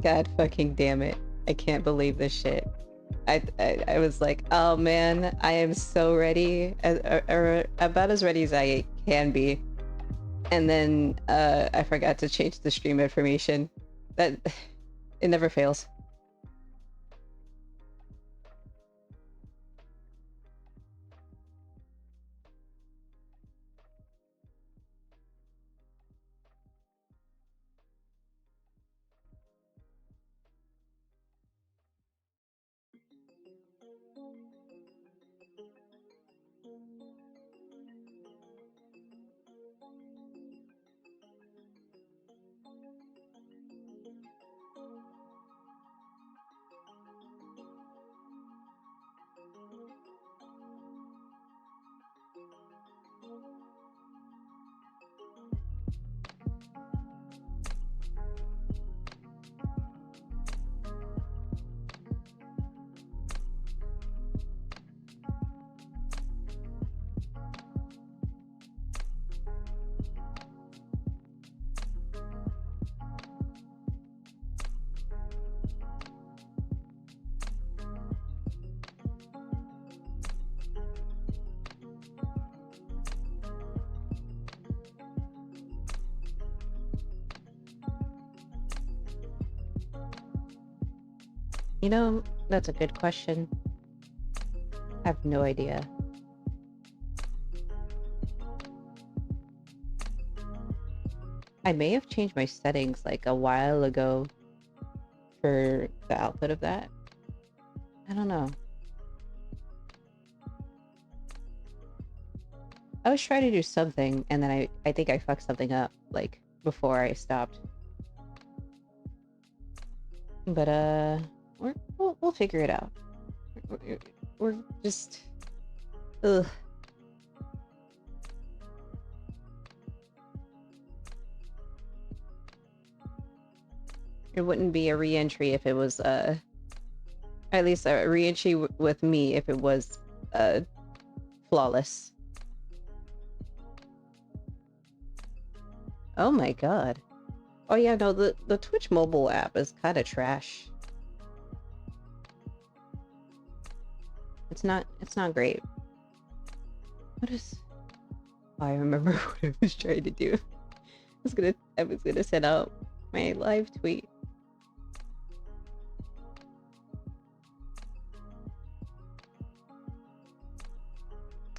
God fucking damn it. I can't believe this shit. I was like, oh man, I am so ready, or about as ready as I can be. And then I forgot to change the stream information. That it never fails. You know, that's a good question. I have no idea. I may have changed my settings like a while ago for the output of that. I don't know. I was trying to do something and then I think I fucked something up like before I stopped. But we'll figure it out. We're just ugh. It wouldn't be a re-entry if it was at least a re-entry with me if it was flawless. Oh my god. Oh yeah, no, the Twitch mobile app is kind of trash. It's not great. What is oh, I remember what I was trying to do. I was gonna send out my live tweet.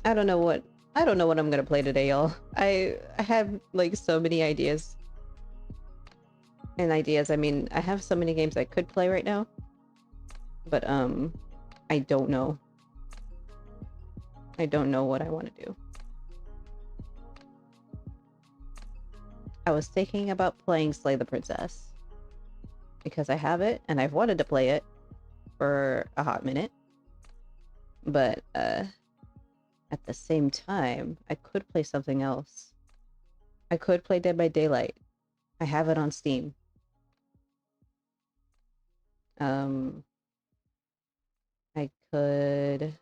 I don't know what I'm gonna play today, y'all. I have like so many ideas. And ideas, I mean, I have so many games I could play right now. But I don't know. I don't know what I want to do. I was thinking about playing Slay the Princess. Because I have it, and I've wanted to play it for a hot minute. But, at the same time, I could play something else. I could play Dead by Daylight. I have it on Steam. I could...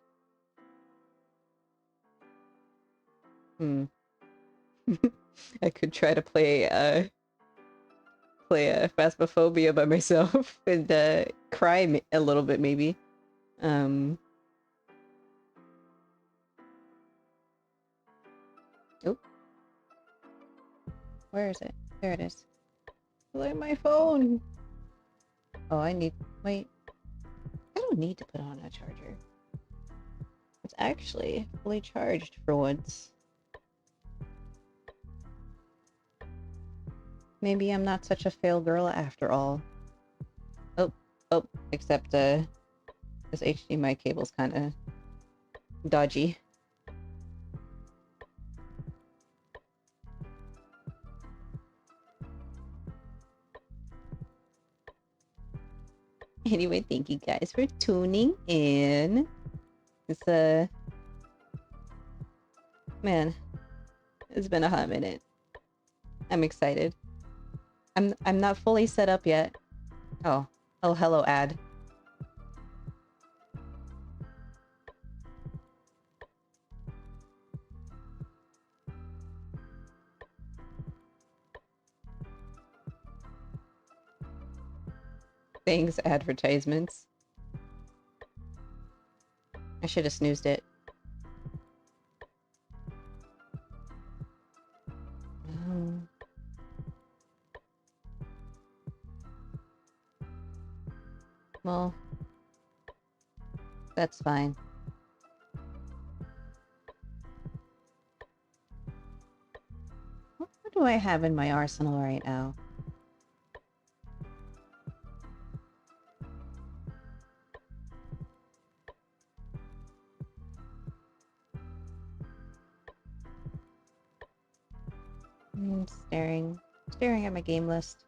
I could try to play Phasmophobia by myself and cry a little bit maybe. Oh, where is it? There it is. Look at my phone. Oh, wait. I don't need to put on a charger. It's actually fully charged for once. Maybe I'm not such a fail girl after all. Oh, except this HDMI cable's kind of dodgy. Anyway, thank you guys for tuning in. It's man, it's been a hot minute. I'm excited. I'm not fully set up yet. Oh, hello ad. Thanks, advertisements. I should have snoozed it. Well, that's fine. What do I have in my arsenal right now? I'm staring at my game list.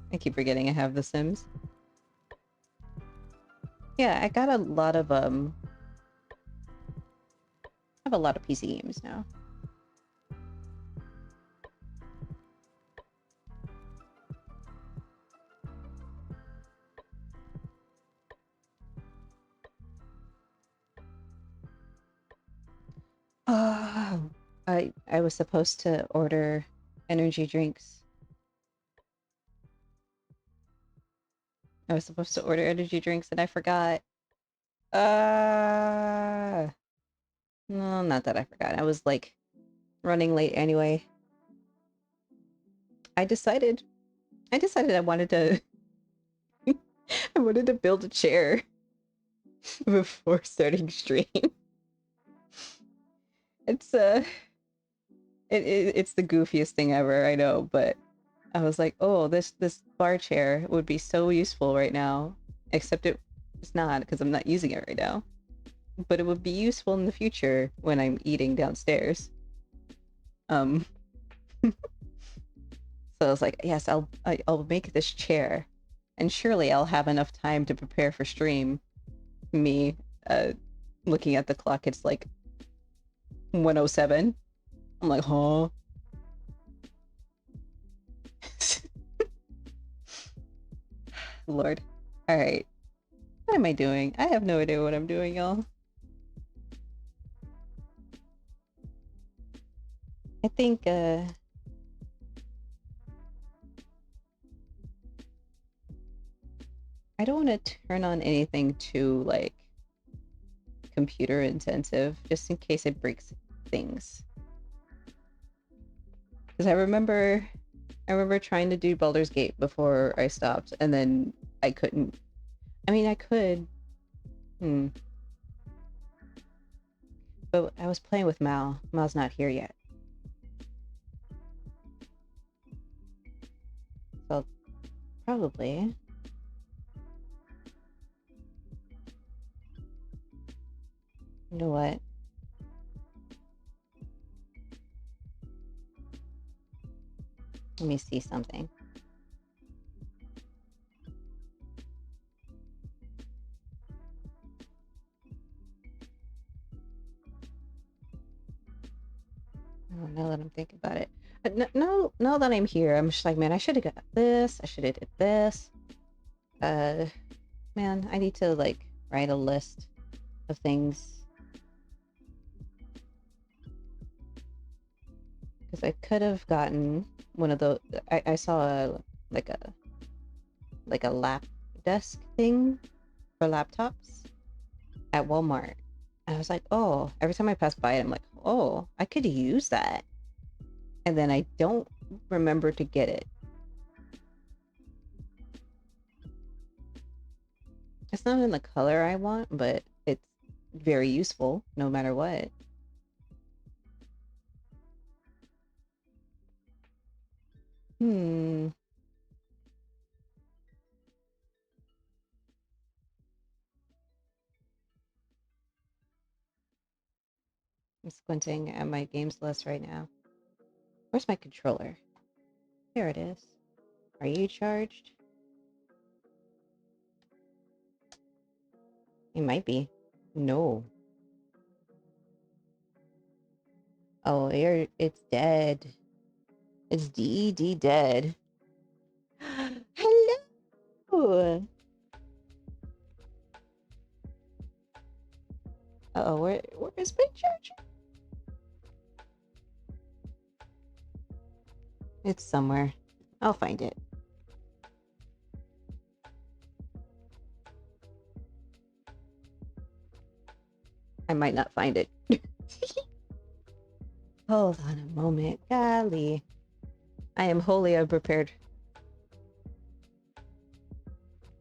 I keep forgetting I have The Sims. Yeah, I got a lot of I have a lot of PC games now. Oh, I was supposed to order energy drinks. I was supposed to order energy drinks and I forgot. No, not that I forgot. I was like running late anyway. I decided I wanted to I wanted to build a chair before starting stream. It's it's the goofiest thing ever, I know, but I was like, oh, this bar chair would be so useful right now. Except it's not, because I'm not using it right now. But it would be useful in the future when I'm eating downstairs. So I was like, yes, I'll make this chair, and surely I'll have enough time to prepare for stream. Me, looking at the clock, it's like 1:07. I'm like, huh? Lord. Alright. What am I doing? I have no idea what I'm doing, y'all. I think, I don't want to turn on anything too, like, computer intensive, just in case it breaks things. Because I remember trying to do Baldur's Gate before I stopped, and then I couldn't. I mean, I could, Hmm. But I was playing with Mal. Mal's not here yet. So probably. You know what? Let me see something. Oh, now that I'm thinking about it. Now that I'm here, I'm just like, man, I should have got this. I should have did this. Uh, man, I need to like write a list of things because I could have gotten one of those. I saw like a like a lap desk thing for laptops at Walmart. I was like, oh, every time I pass by it, I'm like, oh, I could use that. And then I don't remember to get it. It's not in the color I want, but it's very useful no matter what. Hmm. I'm squinting at my games list right now. Where's my controller? There it is. Are you charged? It might be. No. Oh, it's dead. It's DED dead. Hello. Uh-oh, where is my charger? It's somewhere. I'll find it. I might not find it. Hold on a moment. Golly. I am wholly unprepared.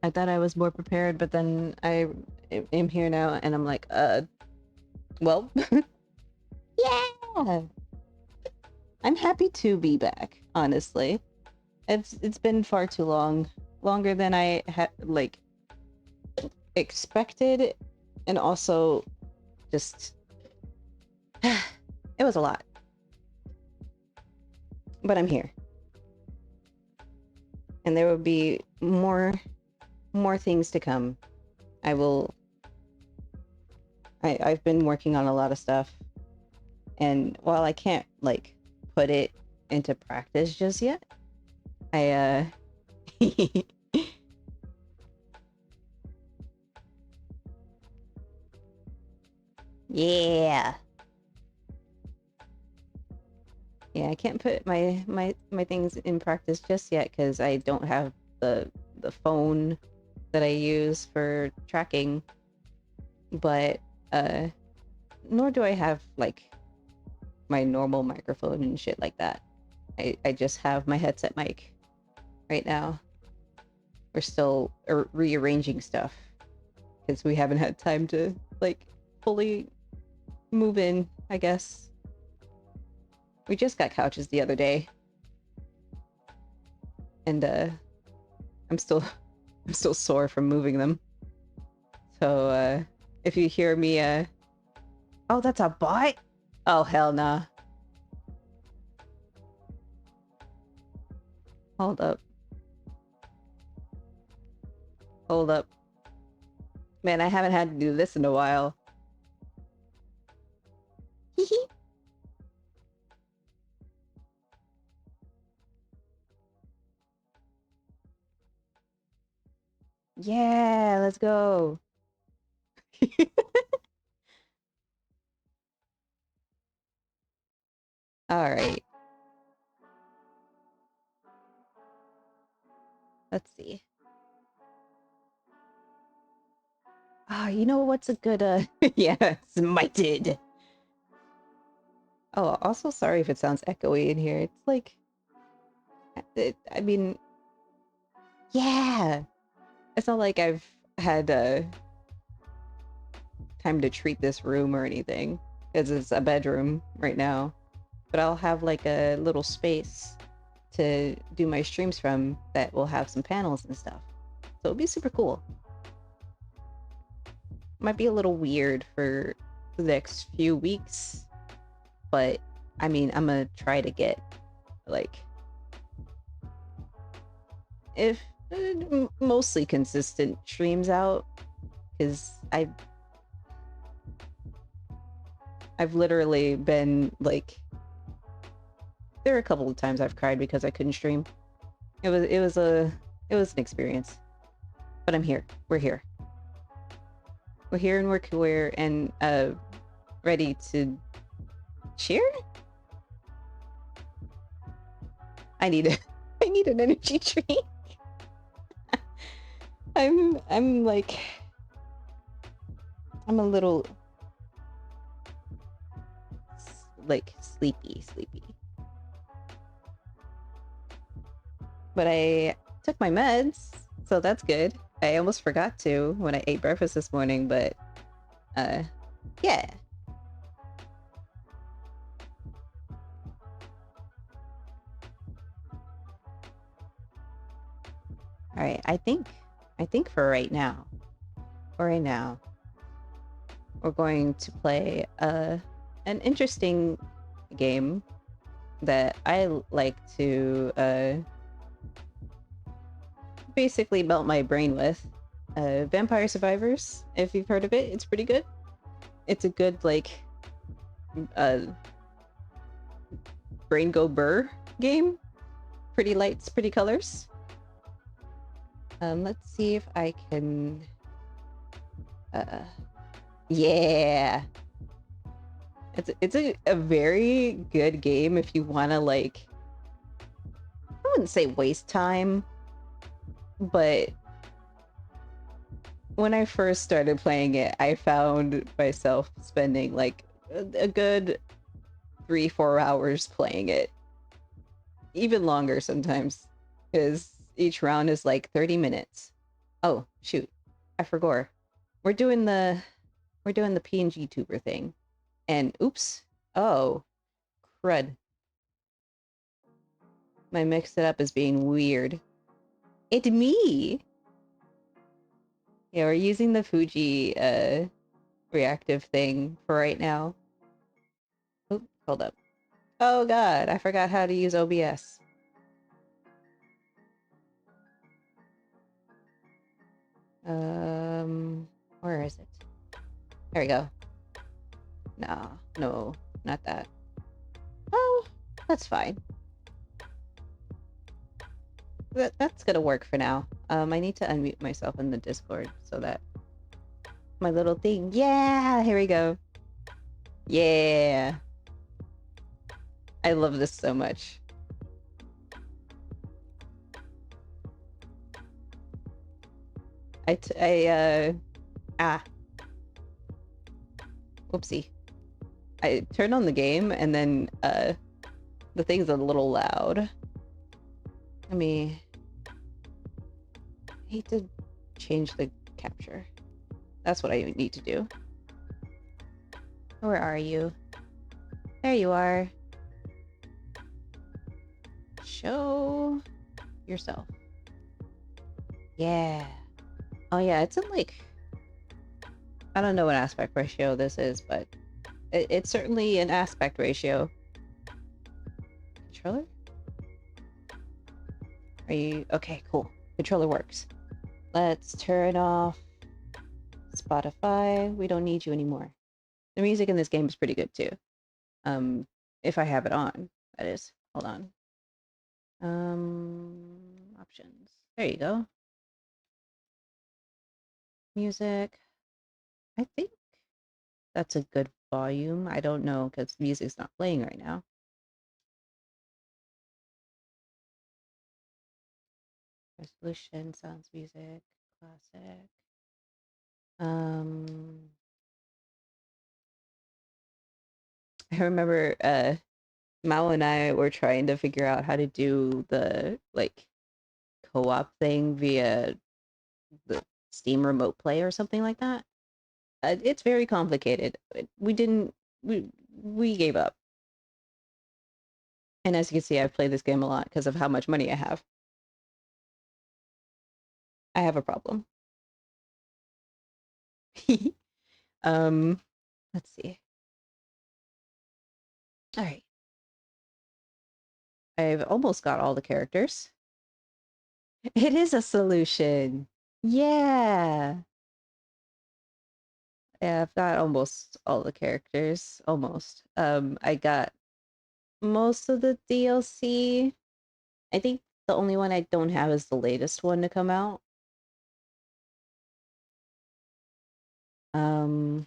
I thought I was more prepared, but then I am here now and I'm like, well, yeah. I'm happy to be back, honestly. It's been far too long. Longer than I had like expected, and also just it was a lot. But I'm here. And there will be more things to come. I will I've been working on a lot of stuff, and while I can't like put it into practice just yet, I yeah. Yeah, I can't put my things in practice just yet because I don't have the phone that I use for tracking, but uh nor do I have like my normal microphone and shit like that. I just have my headset mic right now. We're still rearranging stuff because we haven't had time to like fully move in, I guess. We just got couches the other day, and I'm still I'm still sore from moving them. So if you hear me oh, that's a bot? Oh, hell nah. Hold up. Hold up. Man, I haven't had to do this in a while. Yeah, let's go. All right. Let's see. Ah, you know what's a good yeah, smited. Oh, also sorry if it sounds echoey in here. It's like I mean, yeah. It's not like I've had time to treat this room or anything, because it's a bedroom right now. But I'll have like a little space to do my streams from that will have some panels and stuff. So it'll be super cool. Might be a little weird for the next few weeks, but I mean, I'm gonna try to get like if mostly consistent streams out, because I've literally been like, there are a couple of times I've cried because I couldn't stream. It was an experience, but I'm here. We're here. We're here and we're queer and ready to cheer. I need an energy drink. I'm like, I'm a little like sleepy. But I took my meds, so that's good. I almost forgot to when I ate breakfast this morning, but yeah. All right, I think for right now, we're going to play an interesting game that I like to basically melt my brain with. Vampire Survivors, if you've heard of it, it's pretty good. It's a good like brain go burr game. Pretty lights, pretty colors. Let's see if I can yeah. It's a very good game if you want to like, I wouldn't say waste time, but when I first started playing it, I found myself spending like a good 3-4 hours playing it. Even longer sometimes, because each round is like 30 minutes. Oh, shoot. I forgot. We're doing the PNG tuber thing. And oops. Oh, crud. My mixed it up as being weird. It's me! Yeah, we're using the Fuji reactive thing for right now. Oop, hold up. Oh god, I forgot how to use OBS. Where is it? There we go. No, not that. Oh, that's fine. That's gonna work for now. I need to unmute myself in the Discord so that my little thing. Yeah, here we go. Yeah. I love this so much. Whoopsie. I turned on the game and then the thing's a little loud. I hate to change the capture. That's what I need to do. Where are you? There you are. Show yourself. Yeah. Oh yeah, it's in like, I don't know what aspect ratio this is, but it's certainly an aspect ratio. Controller? Are you okay? Cool. Controller works. Let's turn off Spotify. We don't need you anymore. The music in this game is pretty good too. If I have it on, that is. Hold on. Options. There you go. Music. I think that's a good volume. I don't know because music's not playing right now. Resolution, sounds, music, classic. I remember Mao and I were trying to figure out how to do the like co-op thing via the Steam Remote Play or something like that. It's very complicated. We didn't. We gave up. And as you can see, I've played this game a lot because of how much money I have. I have a problem. um, let's see. All right. I've almost got all the characters. It is a solution. Yeah. Yeah, I've got almost all the characters. Almost. I got most of the DLC. I think the only one I don't have is the latest one to come out. Um,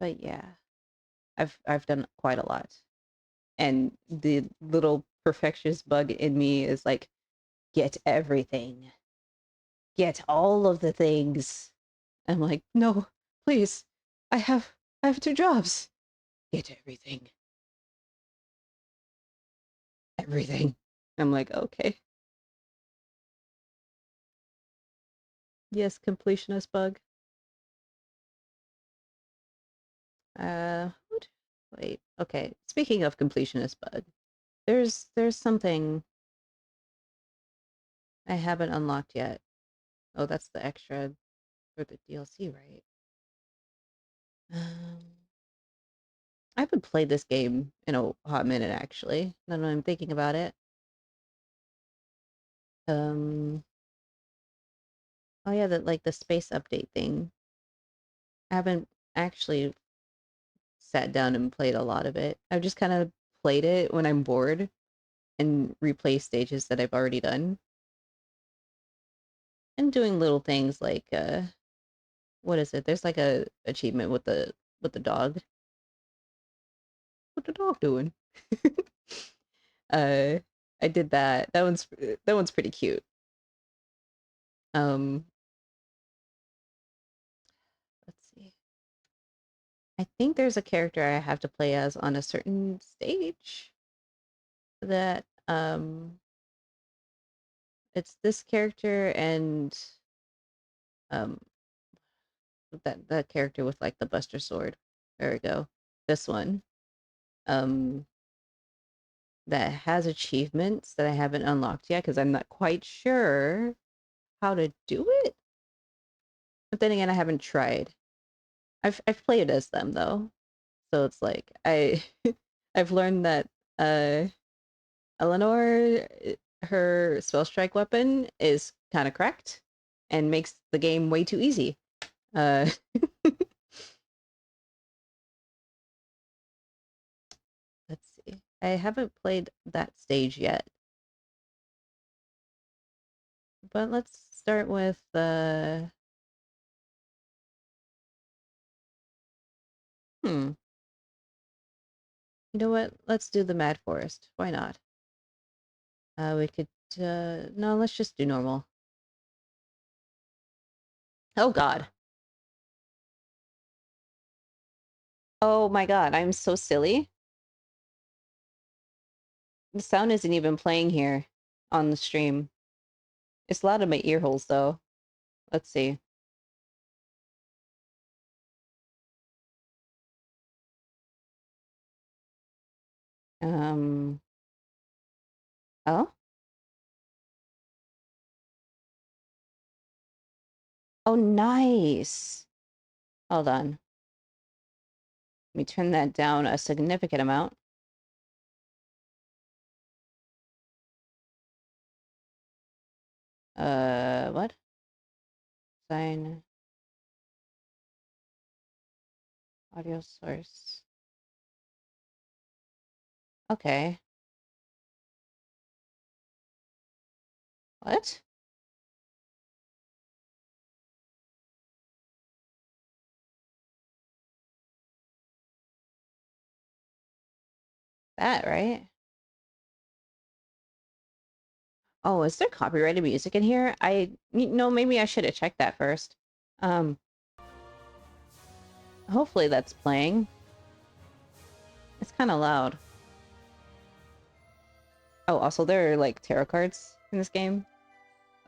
but yeah, I've done quite a lot. And the little perfectionist bug in me is like, get everything. Get all of the things. I'm like, no, please. I have I have 2 jobs. Get everything. Everything. I'm like, okay. Yes, completionist bug. What? Wait. Okay. Speaking of completionist bug, there's something I haven't unlocked yet. Oh, that's the extra for the DLC, right? Um, I haven't played this game in a hot minute, actually. Now that I'm thinking about it. Um, oh yeah, the space update thing. I haven't actually sat down and played a lot of it. I've just kind of played it when I'm bored and replay stages that I've already done. And doing little things like what is it? There's like a achievement with the dog. What the dog doing? uh I did that. That one's pretty cute. Um let's see. I think there's a character I have to play as on a certain stage that it's this character and um that character with like the Buster Sword. There we go. This one. Um that has achievements that I haven't unlocked yet because I'm not quite sure how to do it. But then again, I haven't tried. I've played as them though. So it's like I've learned that uh Eleanor her spell strike weapon is kind of cracked and makes the game way too easy. Uh let's see. I haven't played that stage yet. But let's start with hmm. You know what? Let's do the Mad Forest. Why not? We could no, let's just do normal. Oh god. Oh my god, I'm so silly. The sound isn't even playing here on the stream. It's loud in my ear holes though. Let's see. Um oh? Oh nice. Hold on. Let me turn that down a significant amount. What? Sign audio source. Okay. What? That, right? Oh, is there copyrighted music in here? No, maybe I should have checked that first. Um, hopefully that's playing. It's kind of loud. Oh, also there are like tarot cards in this game.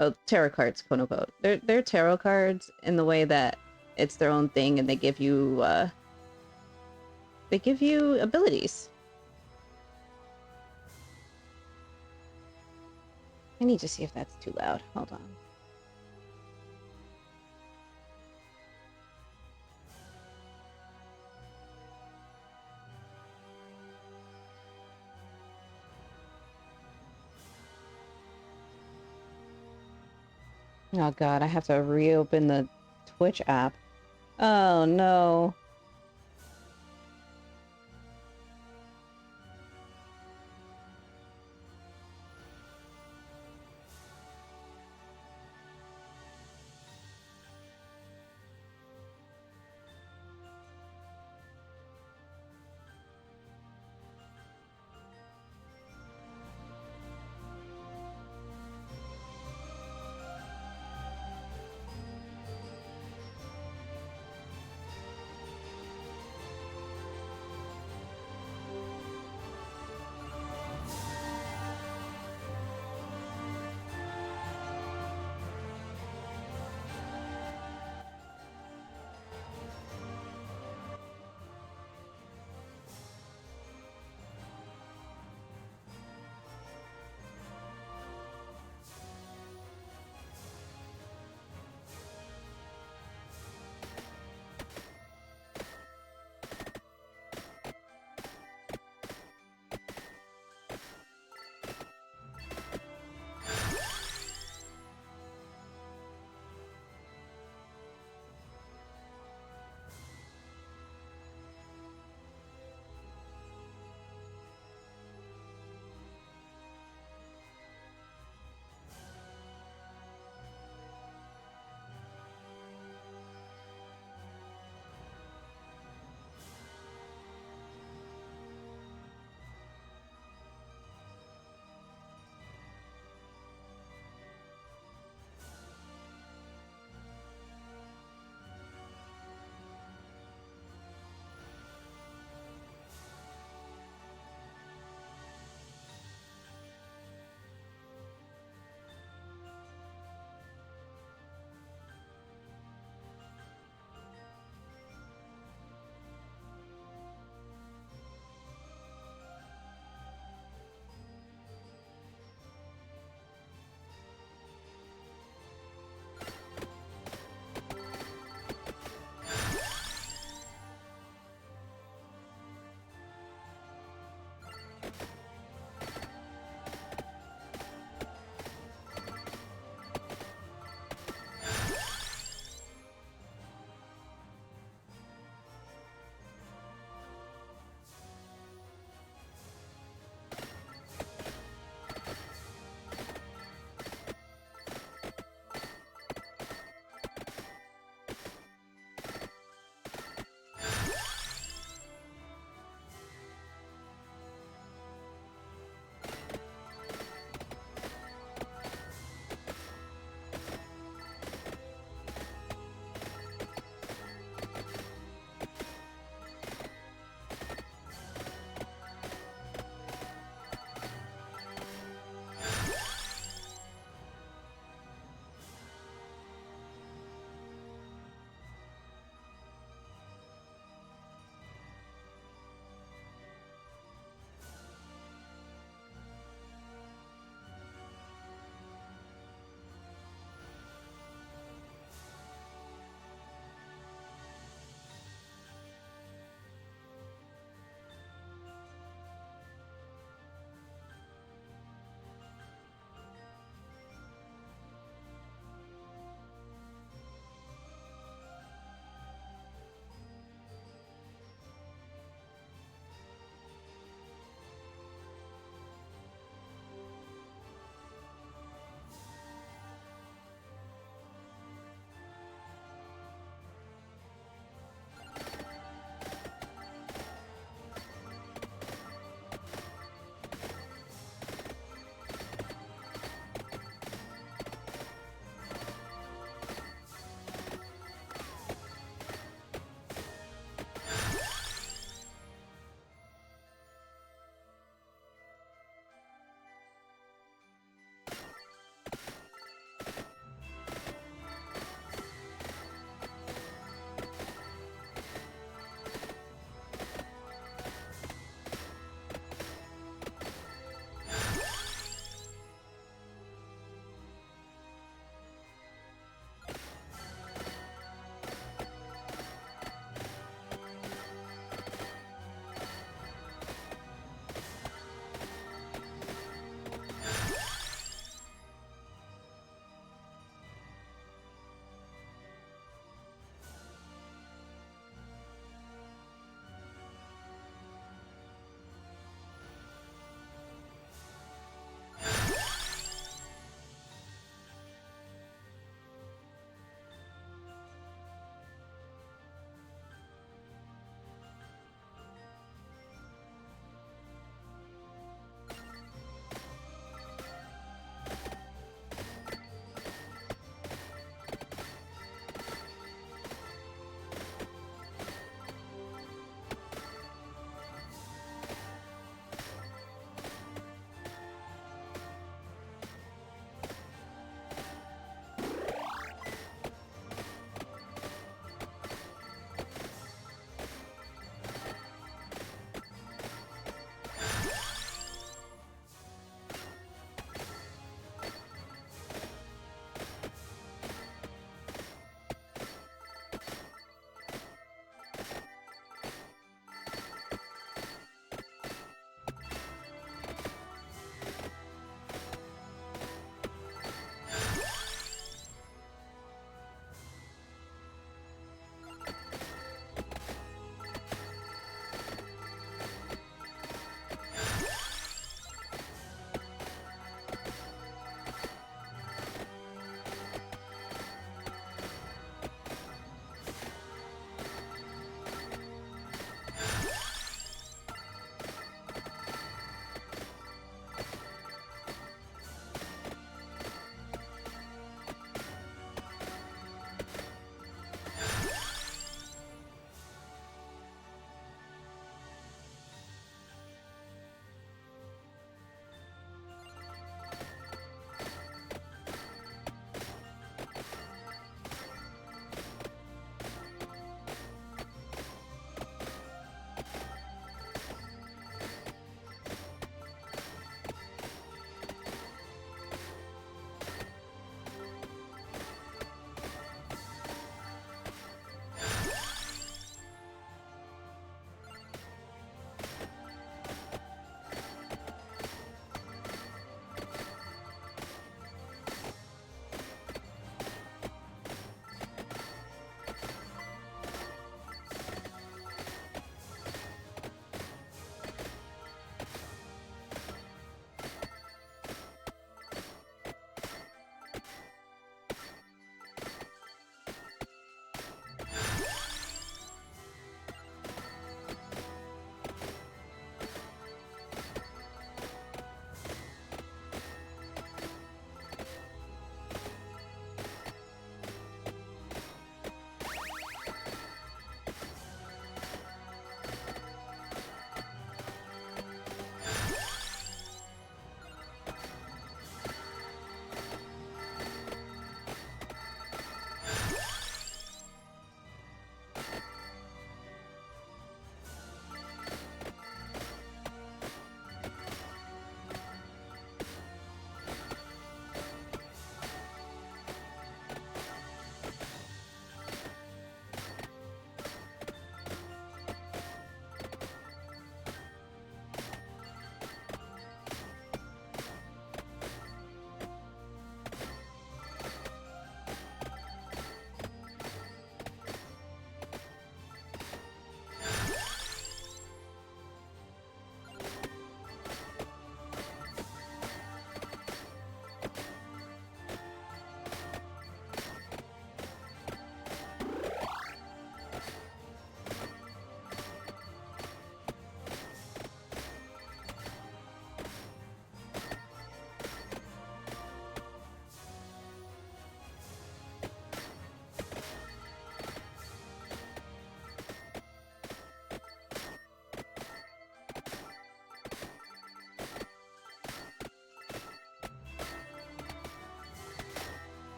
Oh, tarot cards, quote unquote. They're tarot cards in the way that it's their own thing, and they give you abilities. I need to see if that's too loud. Hold on. Oh god, I have to reopen the Twitch app. Oh no.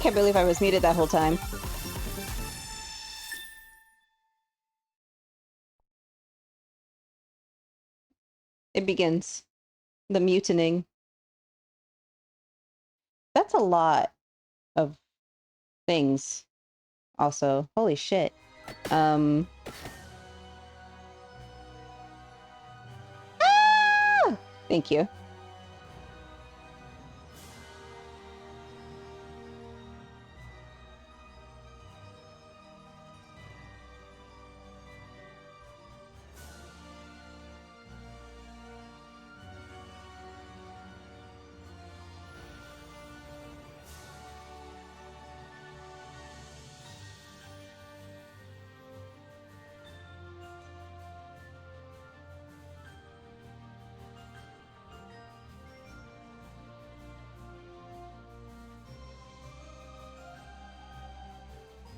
can't believe I was muted that whole time. It begins. The mutinying. That's a lot of things. Also, holy shit. Ah! Thank you.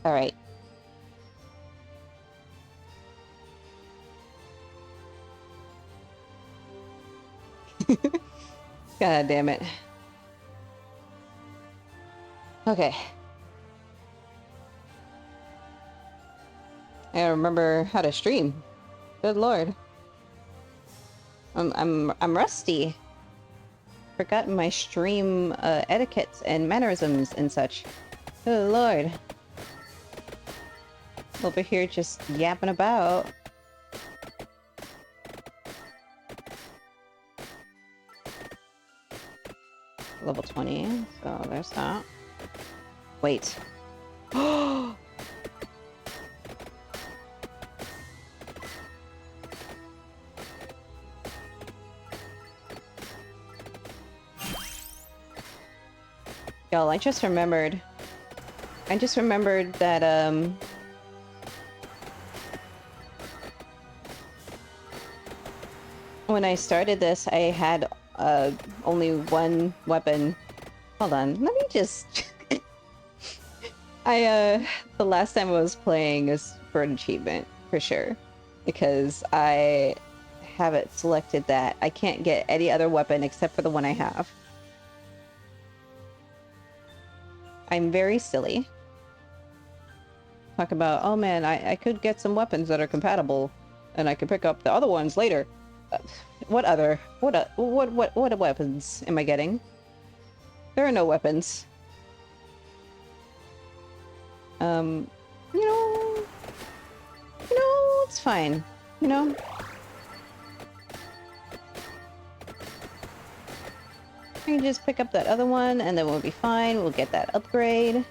All right. God damn it. Okay. I gotta remember how to stream. Good lord. I'm rusty. Forgotten my stream etiquettes and mannerisms and such. Good lord. Over here just yapping about. Level 20, so there's that. Wait. Y'all, I just remembered that, when I started this, I had, only one weapon. Hold on, let me just... the last time I was playing is for an achievement, for sure. Because I have it selected that I can't get any other weapon except for the one I have. I'm very silly. Talk about, oh man, I could get some weapons that are compatible, and I could pick up the other ones later. What weapons am I getting? There are no weapons. You know, it's fine. You know? I can just pick up that other one, and then we'll be fine. We'll get that upgrade.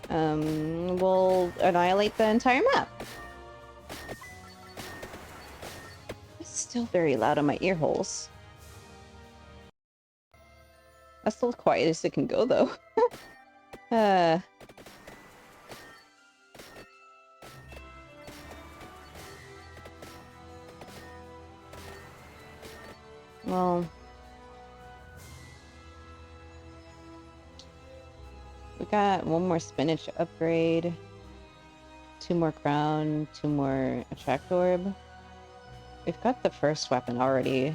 We'll annihilate the entire map. It's still very loud on my ear holes. That's the quietest it can go, though. Well... we got one more spinach upgrade, 2 more crown, 2 more attract orb. We've got the first weapon already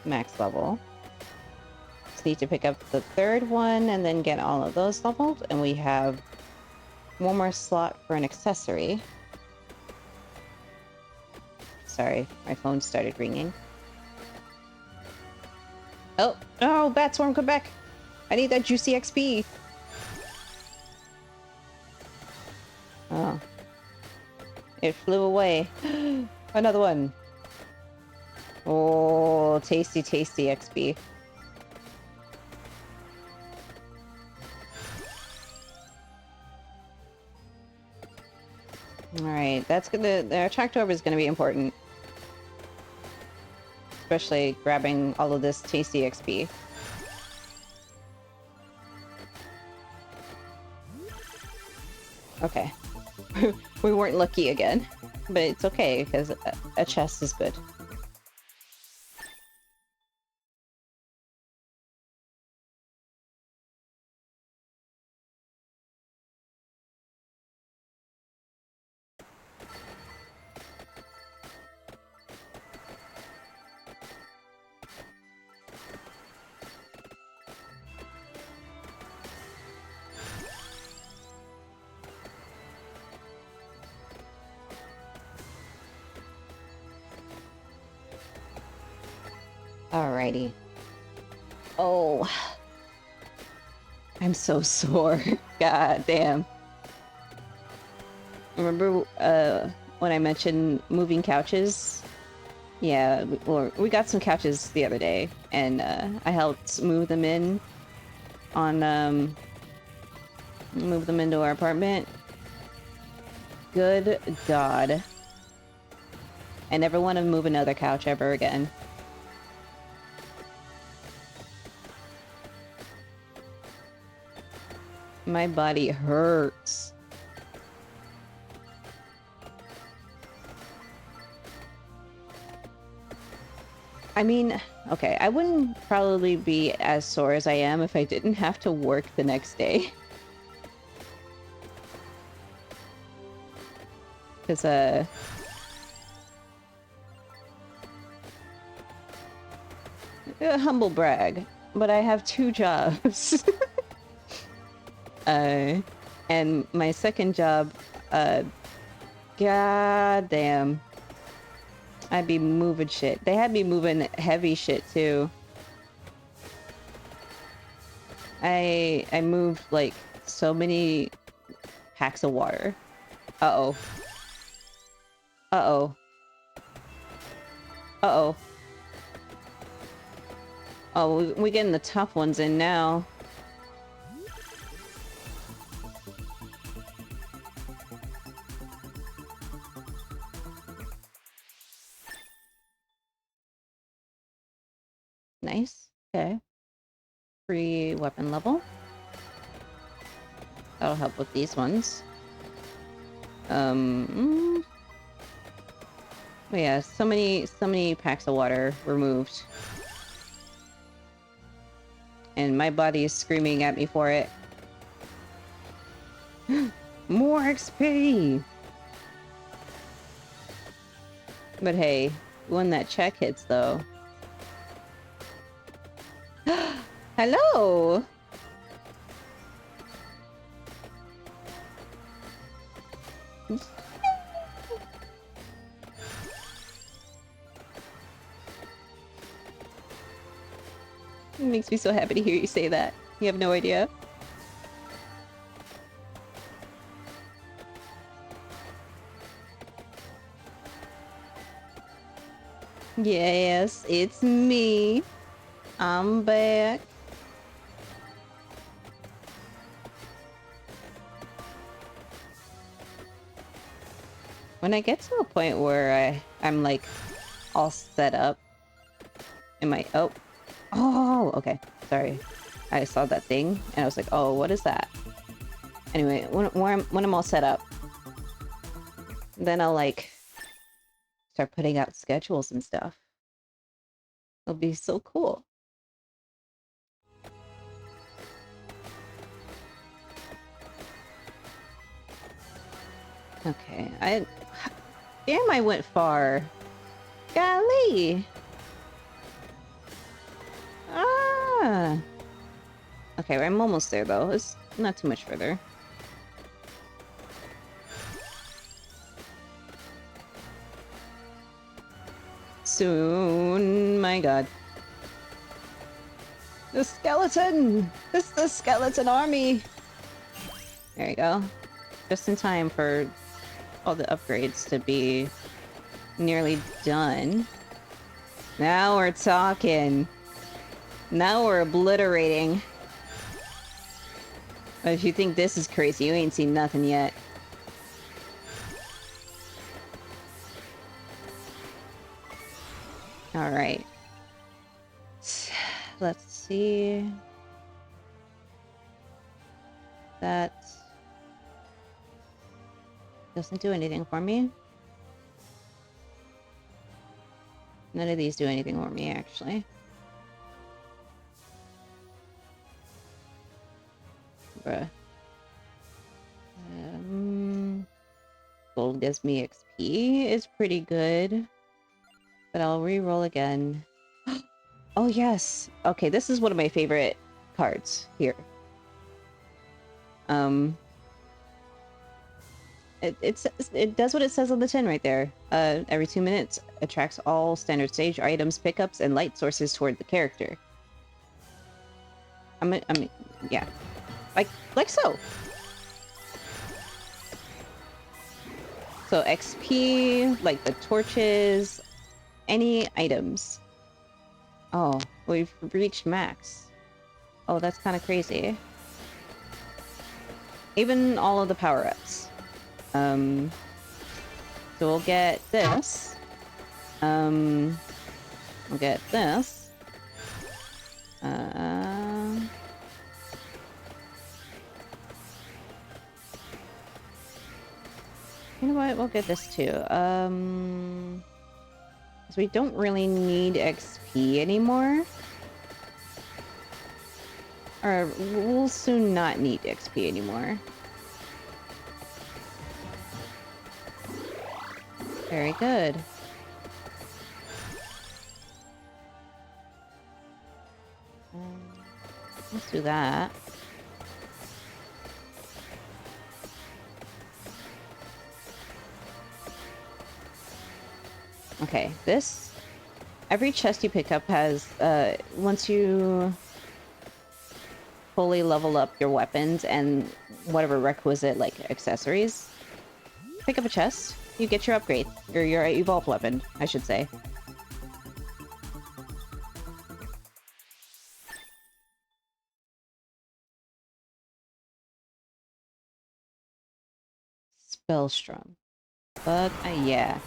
max level. Just need to pick up the third one and then get all of those leveled, and we have one more slot for an accessory. Sorry, my phone started ringing. Oh, oh, Bat Swarm, come back! I need that juicy XP! Oh. It flew away. Another one. Oh, tasty, tasty XP. Alright, that's gonna... the attract orb is gonna be important. Especially grabbing all of this tasty XP. Okay. We weren't lucky again. But it's okay, because a chest is good. Alrighty. Oh, I'm so sore. God damn. Remember when I mentioned moving couches? Yeah, we got some couches the other day, and I helped move them in on move them into our apartment. Good God. I never want to move another couch ever again. My body hurts. I mean, okay, I wouldn't probably be as sore as I am if I didn't have to work the next day. Because, humble brag, but I have 2 jobs. And my second job, goddamn, I'd be moving shit. They had me moving heavy shit too. I moved like so many packs of water. Uh-oh. Uh-oh. Uh-oh. Oh, we're getting the tough ones in now. Nice. Okay. Free weapon level. That'll help with these ones. But yeah, so many packs of water removed. And my body is screaming at me for it. More XP! But hey, when that check hits though. Hello! It makes me so happy to hear you say that. You have no idea. Yes, it's me. I'm back. When I get to a point where I'm like all set up, am I... Oh, okay. Sorry. I saw that thing and I was like, oh, what is that? Anyway, when I'm all set up, then I'll like start putting out schedules and stuff. It'll be so cool. Okay, damn, I went far. Golly! Ah! Okay, I'm almost there, though. It's not too much further. Soon, my god. The skeleton! It's the skeleton army! There you go. Just in time for all the upgrades to be nearly done. Now we're talking. Now we're obliterating. But if you think this is crazy, you ain't seen nothing yet. Alright. Let's see. That doesn't do anything for me. None of these do anything for me, actually. Bruh. Gold gives me XP is pretty good. But I'll re-roll again. Oh, yes! Okay, this is one of my favorite cards here. It does what it says on the tin right there. Every 2 minutes, attracts all standard stage items, pickups, and light sources toward the character. I mean, yeah, like so. So XP, like the torches, any items. Oh, we've reached max. Oh, that's kind of crazy. Even all of the power-ups. So we'll get this. We'll get this. You know what? We'll get this too. So we don't really need XP anymore. Or we'll soon not need XP anymore. Very good. Let's do that. Okay, this... Every chest you pick up has, once you fully level up your weapons and whatever requisite, like, accessories, pick up a chest, you get your upgrade, or your evolved weapon, I should say. Spellstrom. But, yeah.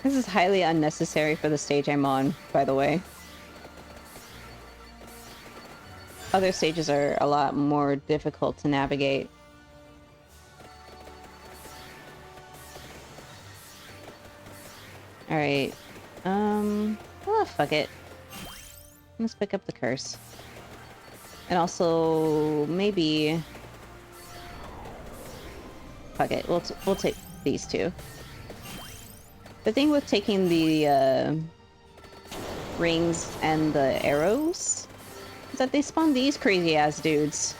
This is highly unnecessary for the stage I'm on, by the way. Other stages are a lot more difficult to navigate. Alright. Oh, fuck it. Let's pick up the curse. And also, maybe... Fuck it, we'll take these two. The thing with taking the, rings and the arrows is that they spawn these crazy-ass dudes.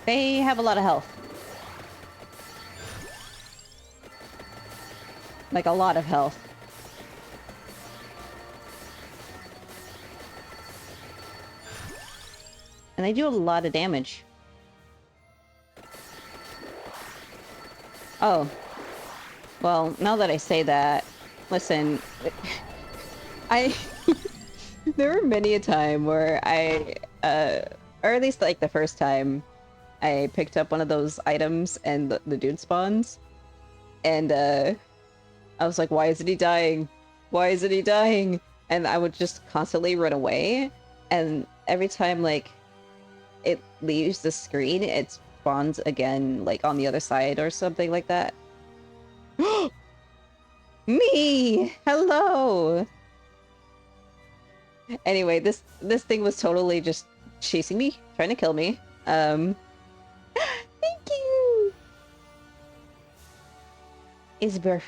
They have a lot of health. Like, a lot of health. And they do a lot of damage. Oh. Well, now that I say that, listen, there were many a time where or at least like the first time, I picked up one of those items and the dude spawns. And, I was like, why isn't he dying? Why isn't he dying? And I would just constantly run away. And every time, like, it leaves the screen, it spawns again, like, on the other side or something like that. Me! Hello! Anyway, this thing was totally just chasing me, trying to kill me. Thank you! Isberf.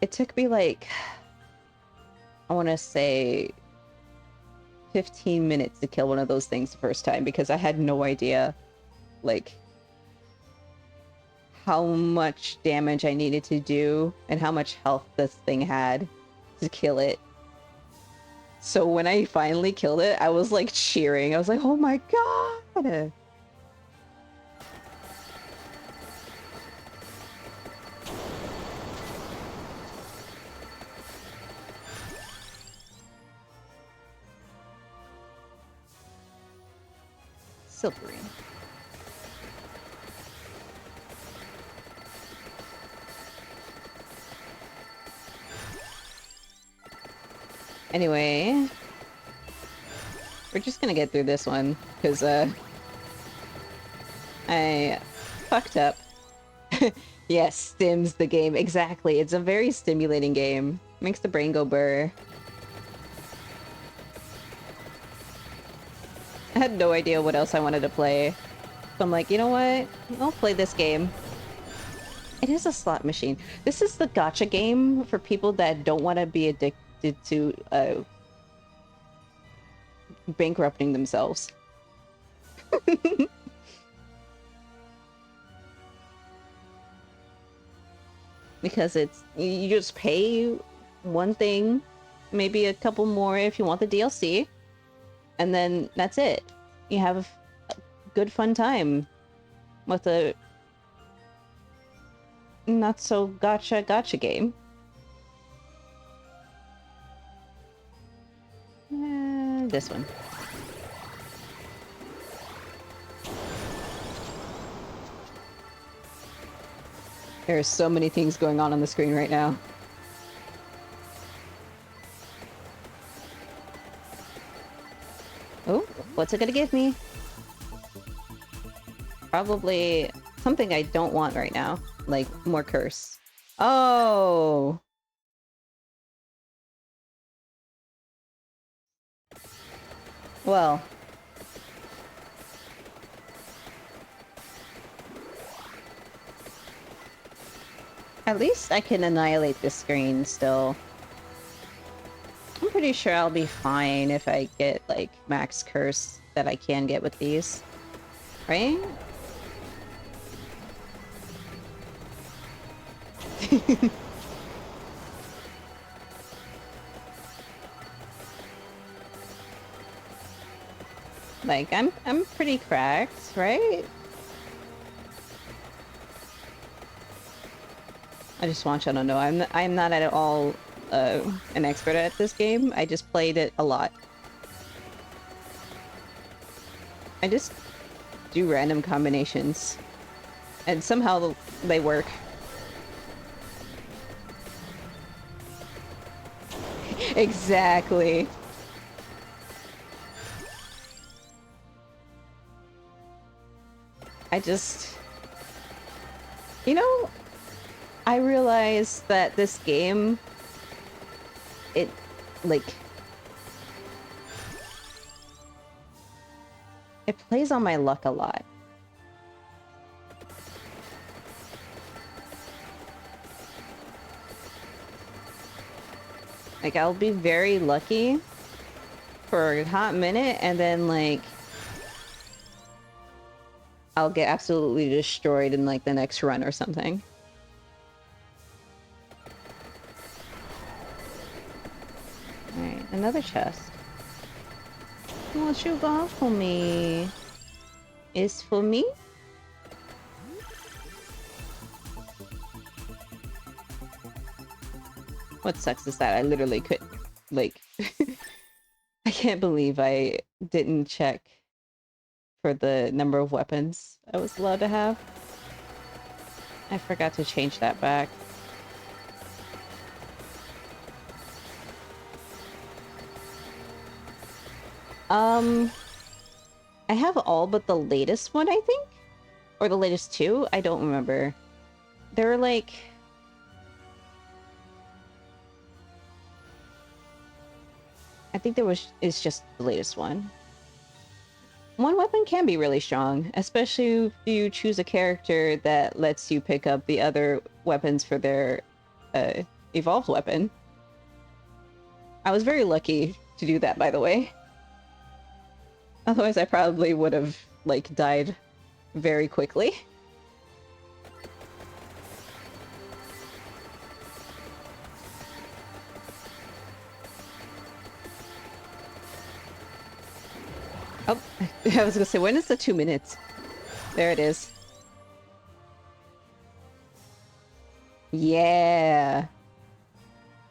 It took me like, I want to say 15 minutes to kill one of those things the first time because I had no idea, like, how much damage I needed to do and how much health this thing had to kill it. So when I finally killed it, I was like cheering. I was like, oh my god! Silvery. Anyway, we're just gonna get through this one, because, I fucked up. Yes, stims the game. Exactly. It's a very stimulating game. Makes the brain go burr. I had no idea what else I wanted to play. So I'm like, you know what? I'll play this game. It is a slot machine. This is the gacha game for people that don't want to be addicted to bankrupting themselves. Because it's you just pay one thing, maybe a couple more if you want the DLC, and then that's it. You have a good fun time with a not so gacha game. This one. There are so many things going on the screen right now. Oh, what's it gonna give me? Probably something I don't want right now, like more curse. Oh! Well. At least I can annihilate this screen still. I'm pretty sure I'll be fine if I get, like, max curse that I can get with these. Right? Like, I'm pretty cracked, right? I just want you to know I'm not at all an expert at this game. I just played it a lot. I just do random combinations, and somehow they work. Exactly. I just... You know, I realized that this game... It, like... It plays on my luck a lot. Like, I'll be very lucky for a hot minute, and then, like... I'll get absolutely destroyed in, like, the next run or something. Alright, another chest. What you got for me? Is for me? What sucks is that I literally could, like... I can't believe I didn't check for the number of weapons I was allowed to have. I forgot to change that back. I have all but the latest one, I think? Or the latest two? I don't remember. They were like... I think it's just the latest one. One weapon can be really strong, especially if you choose a character that lets you pick up the other weapons for their evolved weapon. I was very lucky to do that, by the way. Otherwise, I probably would have, like, died very quickly. Oh, I was gonna say, when is the 2 minutes? There it is. Yeah.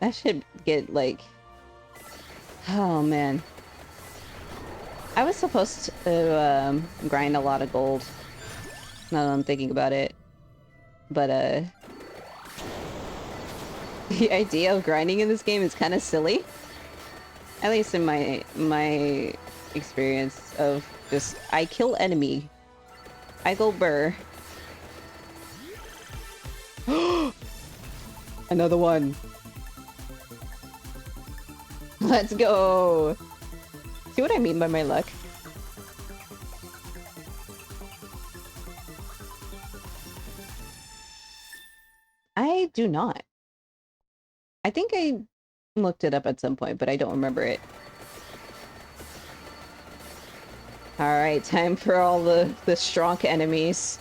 That should get, like... Oh, man. I was supposed to, grind a lot of gold. Now that I'm thinking about it. But, the idea of grinding in this game is kind of silly. At least in my experience of just... I kill enemy. I go burr. Another one. Let's go. See what I mean by my luck? I do not. I think I looked it up at some point, but I don't remember it. Alright, time for all the strong enemies.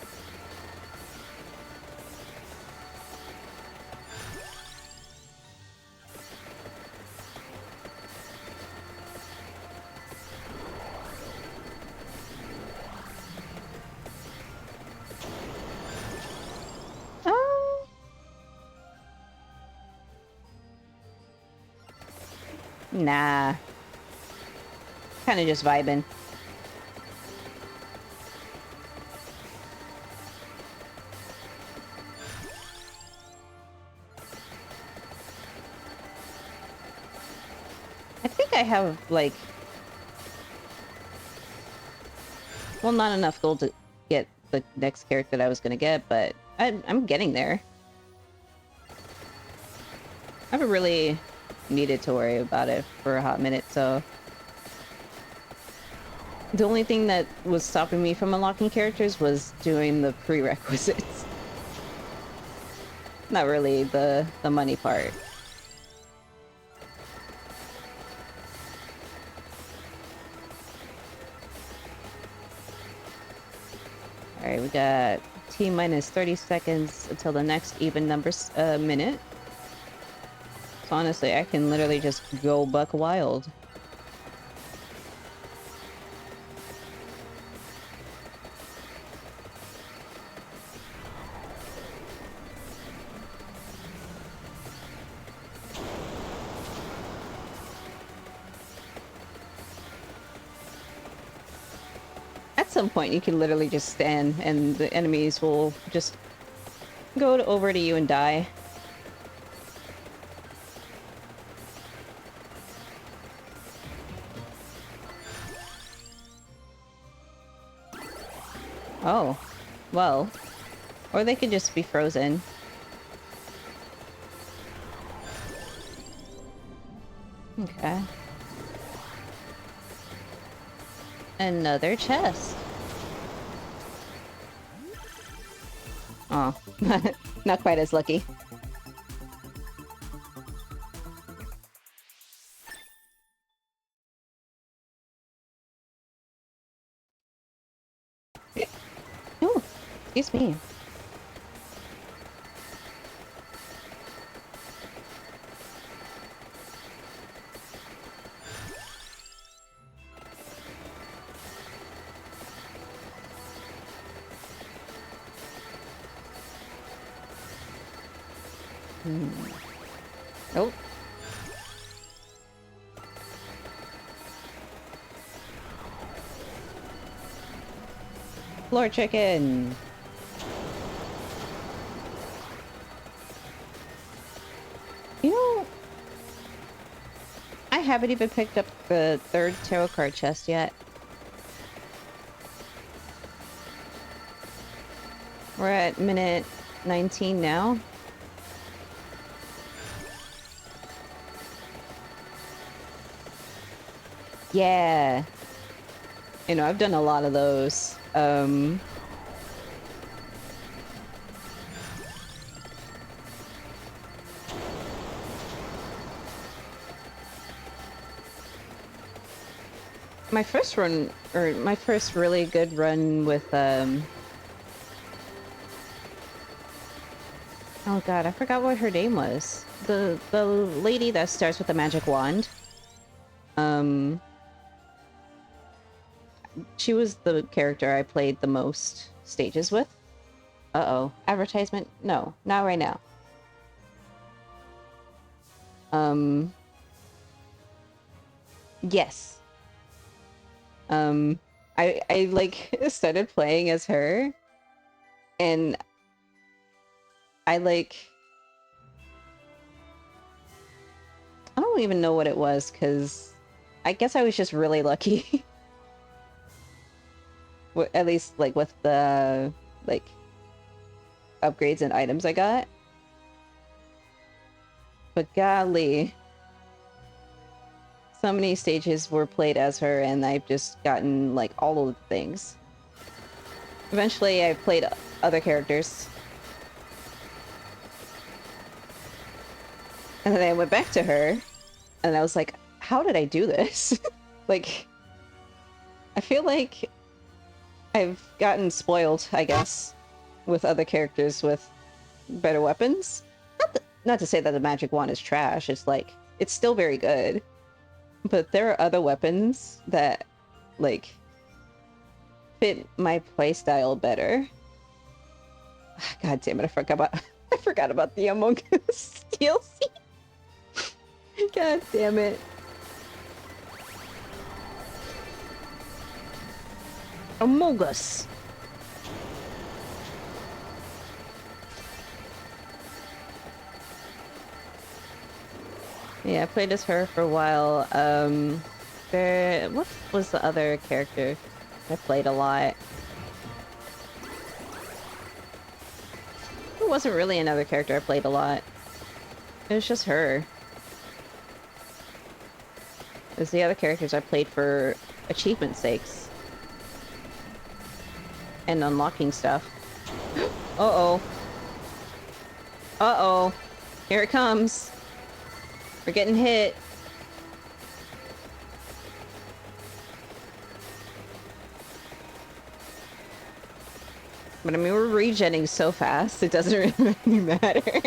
Oh. Nah. Kinda just vibing. I think I have, like... Well, not enough gold to get the next character that I was gonna get, but I'm getting there. I haven't really needed to worry about it for a hot minute, so... The only thing that was stopping me from unlocking characters was doing the prerequisites. Not really the money part. Alright, we got T-minus 30 seconds until the next even numbers minute. So honestly, I can literally just go buck wild. At some point, you can literally just stand and the enemies will just go over to you and die. Oh, well. Or they could just be frozen. Okay. Another chest. Oh, not quite as lucky. Oh, excuse me. Oh. Floor chicken. You know, I haven't even picked up the third tarot card chest yet. We're at minute 19 now. Yeah. You know, I've done a lot of those. My first run, or my first really good run with, oh god, I forgot what her name was. The lady that starts with the magic wand. She was the character I played the most stages with. Uh-oh. Advertisement? No, not right now. Yes. I like started playing as her, and I don't even know what it was, because I guess I was just really lucky. At least, like, with the, like, upgrades and items I got. But golly, so many stages were played as her, and I've just gotten like all of the things. Eventually, I played other characters. And then I went back to her, and I was like, how did I do this? Like, I feel like I've gotten spoiled, I guess, with other characters with better weapons. Not to say that the magic wand is trash, it's like, it's still very good. But there are other weapons that, like, fit my playstyle better. God damn it, I forgot about the Among Us DLC. God damn it. Among Us. Yeah, I played as her for a while. What was the other character I played a lot? It wasn't really another character I played a lot. It was just her. It was the other characters I played for achievement sakes. And unlocking stuff. Uh-oh. Uh-oh. Here it comes. We're getting hit. But I mean, we're regenning so fast, it doesn't really matter.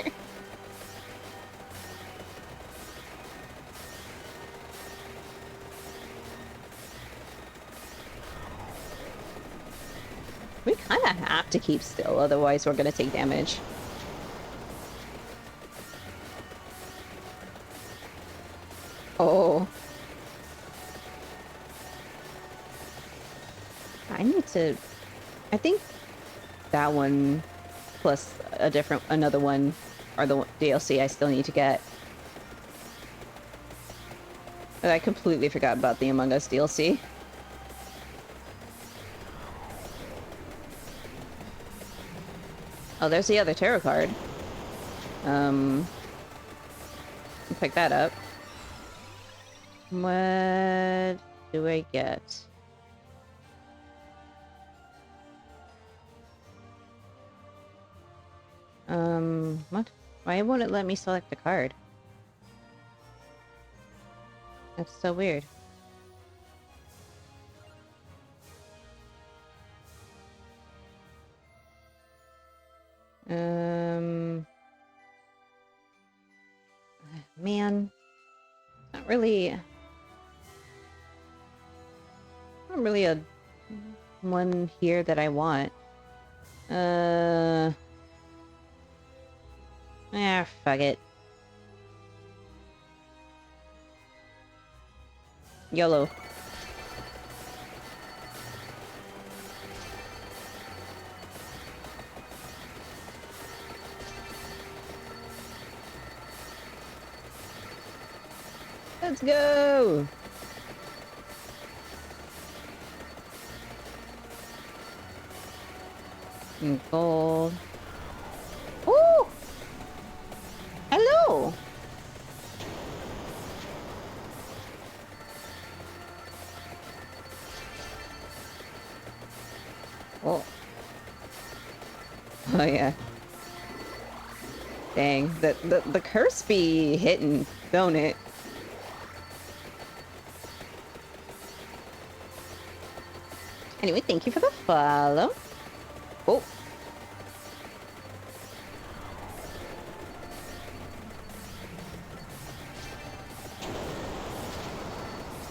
We kind of have to keep still, otherwise we're gonna take damage. Oh. I need to... I think that one plus another one are the DLC I still need to get. But I completely forgot about the Among Us DLC. Oh, there's the other tarot card. I'll pick that up. What do I get? What? Why won't it let me select a card? That's so weird. Man. Not really a one here that I want. Fuck it. YOLO. Let's go! Gold. Ooh! Hello! Oh. Oh yeah. Dang. The curse be hitting, don't it? Anyway, thank you for the follow. Oh.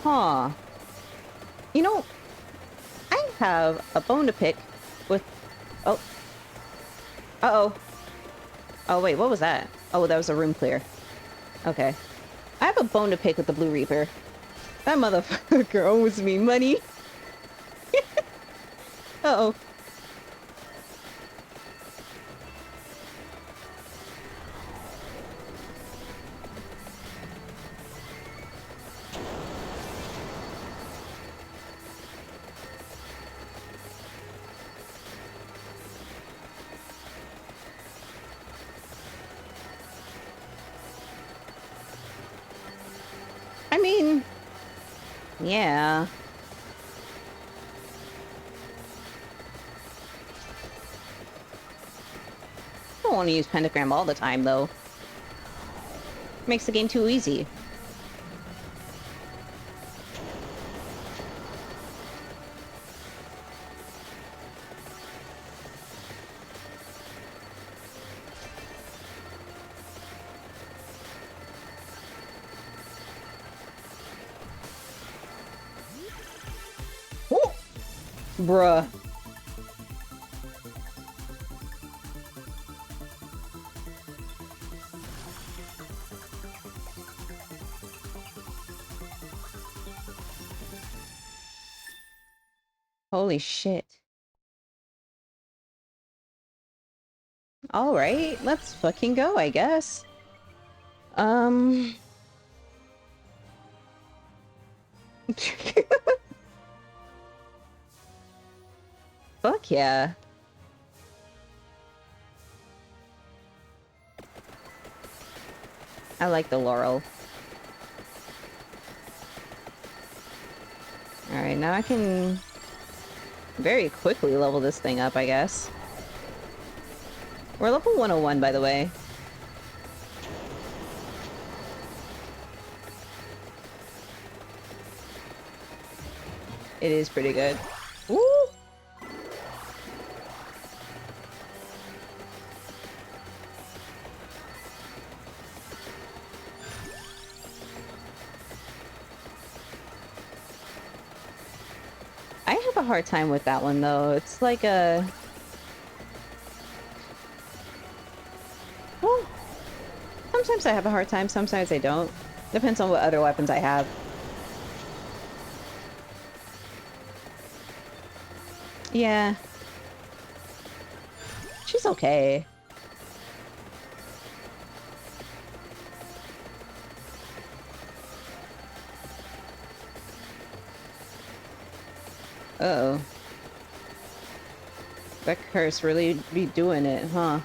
Huh. You know, I have a bone to pick with... Oh. Uh-oh. Oh, wait, what was that? Oh, that was a room clear. Okay. I have a bone to pick with the Blue Reaper. That motherfucker owes me money. Uh-oh. I mean, yeah. I don't want to use pentagram all the time, though. Makes the game too easy. Ooh. Bruh. Holy shit. Alright, let's fucking go, I guess. Um... Fuck yeah. I like the Laurel. Alright, now I can very quickly level this thing up, I guess. We're level 101, by the way. It is pretty good. Woo! I have a hard time with that one, though. It's like a... Well, sometimes I have a hard time, sometimes I don't. Depends on what other weapons I have. Yeah. She's okay. Uh-oh. That curse really be doing it, huh?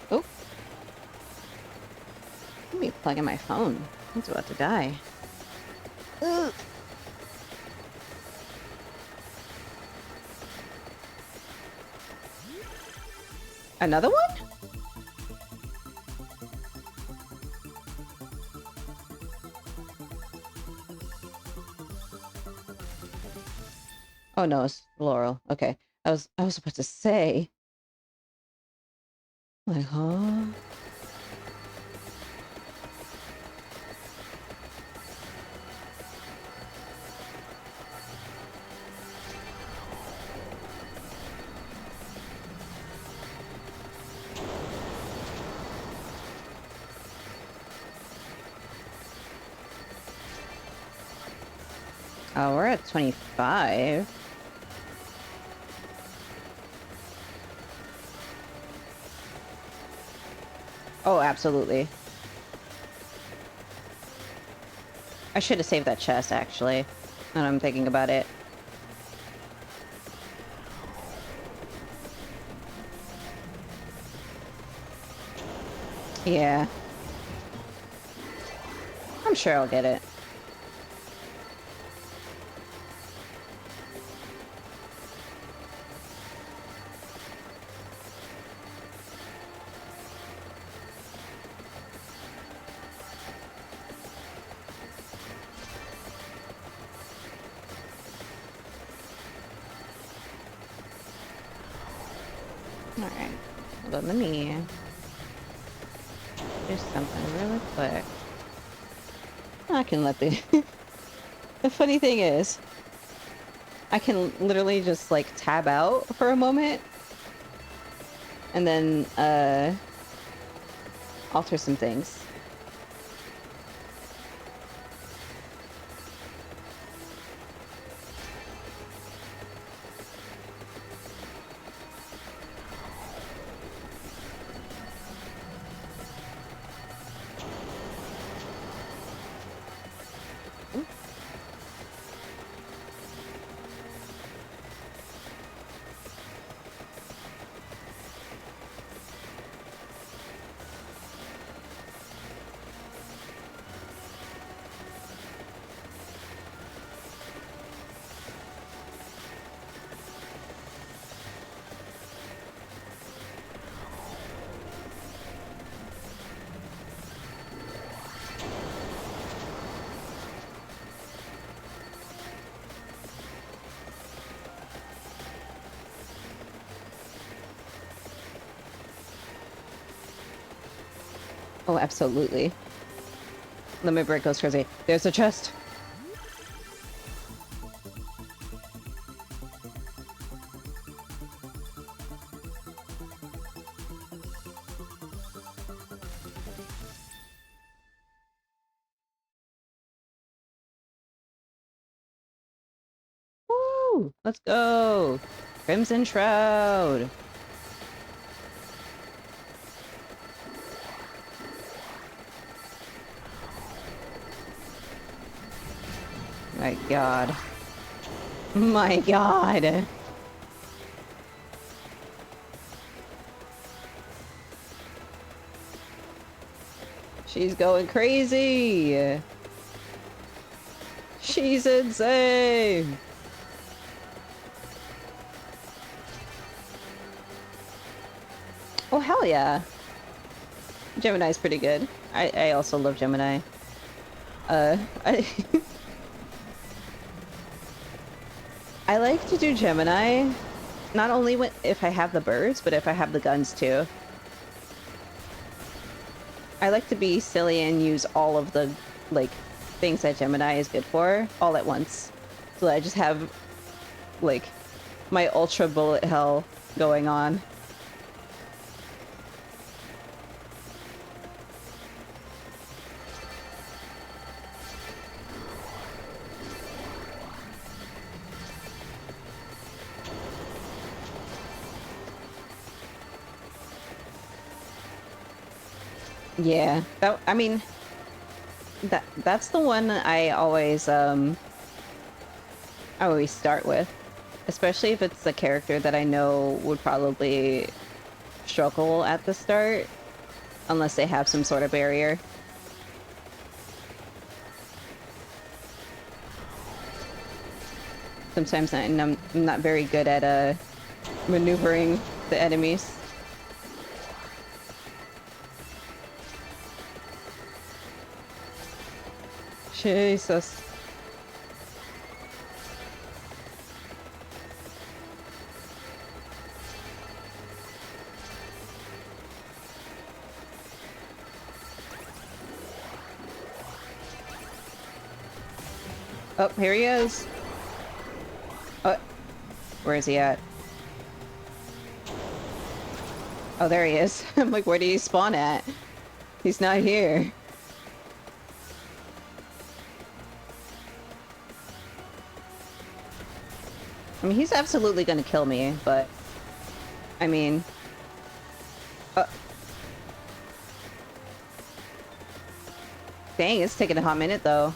Oh. Let me plug in my phone. It's about to die. Ugh. Another one? Oh no, it's Laurel. Okay. I was about to say. Like, huh? Oh, we're at 25. Oh, absolutely. I should have saved that chest, actually. Now I'm thinking about it. Yeah. I'm sure I'll get it. Alright. Hold on, let me do something really quick. I can let the... The funny thing is, I can literally just, like, tab out for a moment. And then, alter some things. Oh, absolutely. Limit break goes crazy. There's a chest. Woo! Let's go! Crimson Shroud! My god. My god! She's going crazy! She's insane! Oh, hell yeah. Gemini's pretty good. I also love Gemini. I I like to do Gemini, not only when, if I have the birds, but if I have the guns too. I like to be silly and use all of the, like, things that Gemini is good for all at once. So that I just have, like, my ultra bullet hell going on. Yeah, that, I mean, that's the one I always start with, especially if it's a character that I know would probably struggle at the start unless they have some sort of barrier. Sometimes I'm not very good at maneuvering the enemies. Jesus. Oh, here he is. Oh, where is he at? Oh, there he is. I'm like, where did he spawn at? He's not here. I mean, he's absolutely gonna kill me, but... I mean... Uh, dang, it's taking a hot minute, though.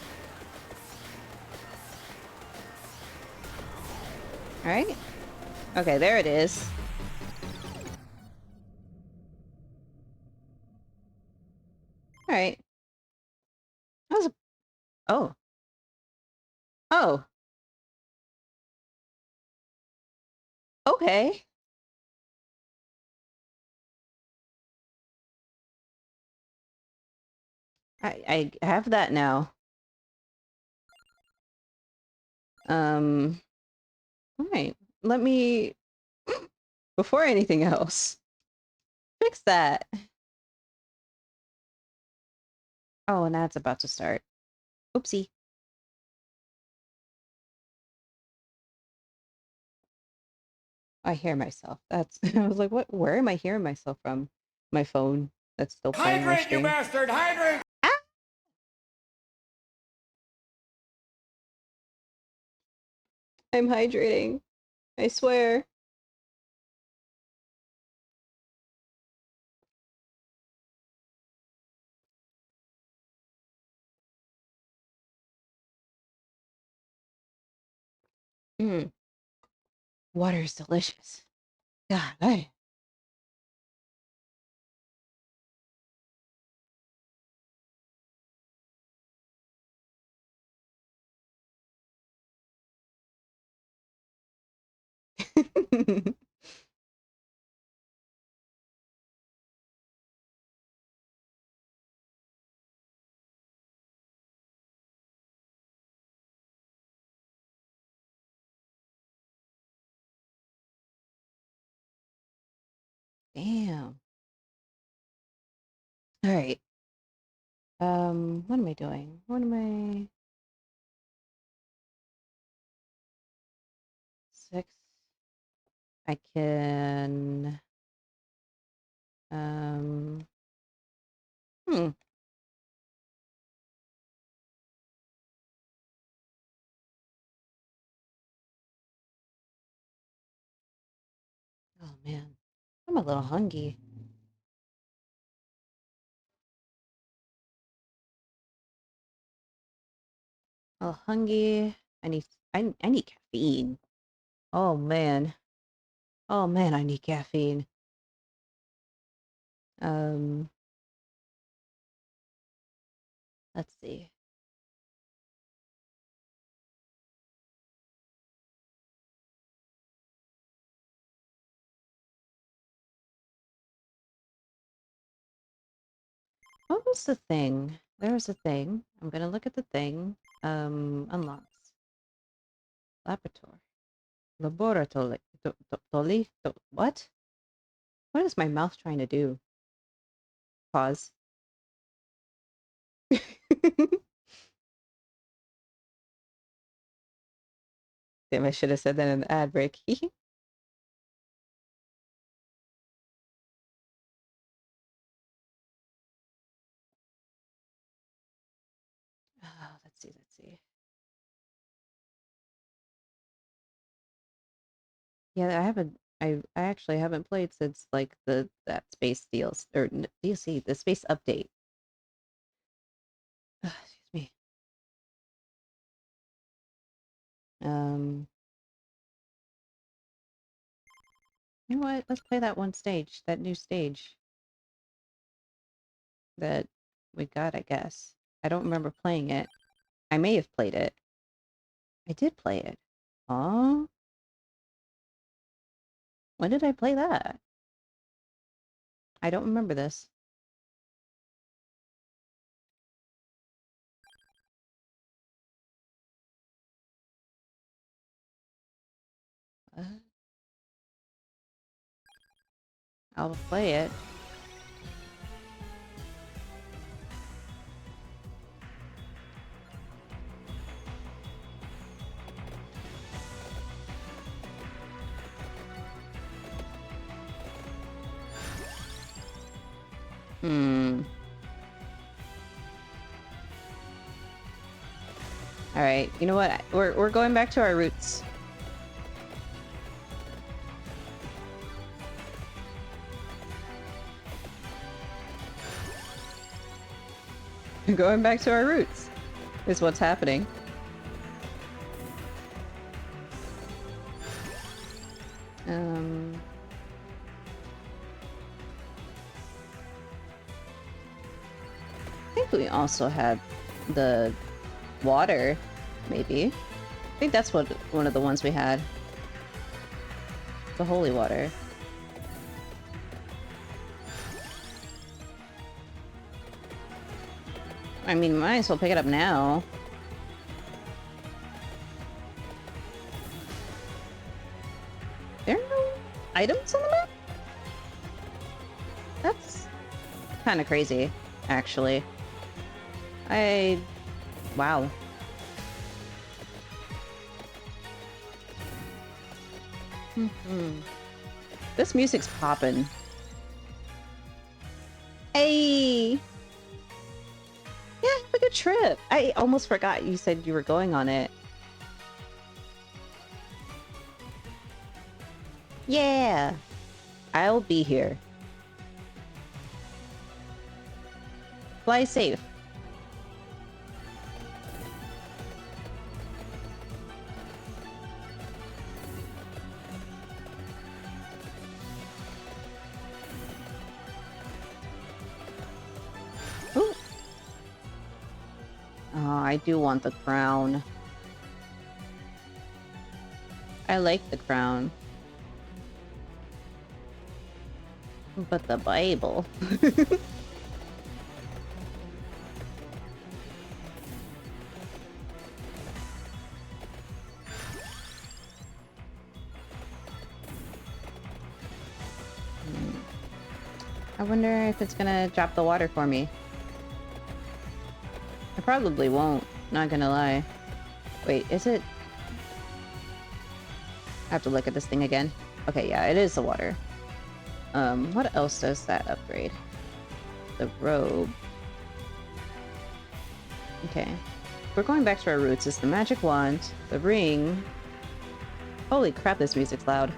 Alright. Okay, there it is. Alright. That was a... Oh. Oh. Okay. I have that now. Um... Alright. Let me... Before anything else, fix that. Oh, and that's about to start. Oopsie. I hear myself. That's I was like, what? Where am I hearing myself from? My phone that's still playing my Hydrate, you stream. bastard! Hydrate! Ah! I'm hydrating. I swear. Mm. Water is delicious. God, Damn. All right. What am I doing? What am I... 6. I can... Um... Hmm. Oh, man. I'm a little hungry. A little hungry. I need caffeine. Oh, man. Oh, man, I need caffeine. Um... Let's see. What was the thing? There was a thing. I'm gonna look at the thing. Unlocks. Laboratory. Laboratory. What? What is my mouth trying to do? Pause. Damn, I should have said that in the ad break. Let's see, let's see. Yeah, I actually haven't played since like that space deals or DLC, the space update. Excuse me. Um, you know what? Let's play that one stage, that new stage that we got, I guess. I don't remember playing it. I may have played it. I did play it. Oh, when did I play that? I don't remember this. Uh, I'll play it. Hmm. All right. You know what? We're going back to our roots. Going back to our roots is what's happening. I think we also had the water, maybe. I think that's what one of the ones we had. The holy water. I mean, might as well pick it up now. There are no items on the map? That's kind of crazy, actually. Wow. This music's poppin'. Hey! Yeah, have a good trip. I almost forgot you said you were going on it. Yeah! I'll be here. Fly safe. Ooh. Oh, I do want the crown. I like the crown. But the Bible. I wonder if it's gonna drop the water for me. probably won't, not gonna lie. Wait, is it? I have to look at this thing again. Okay, yeah, it is the water. What else does that upgrade? The robe. Okay. We're going back to our roots. It's the magic wand, the ring. Holy crap, this music's loud.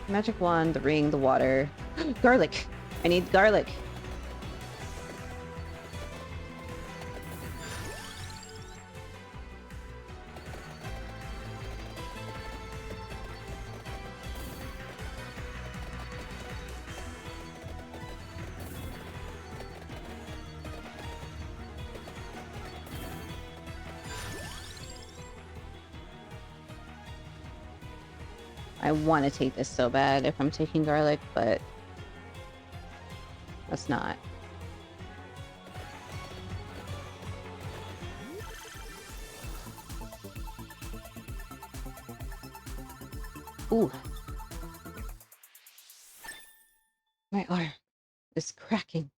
Magic wand, the ring, the water. Garlic! I need garlic. I want to take this so bad if I'm taking garlic, but let's not. Ooh. My arm is cracking.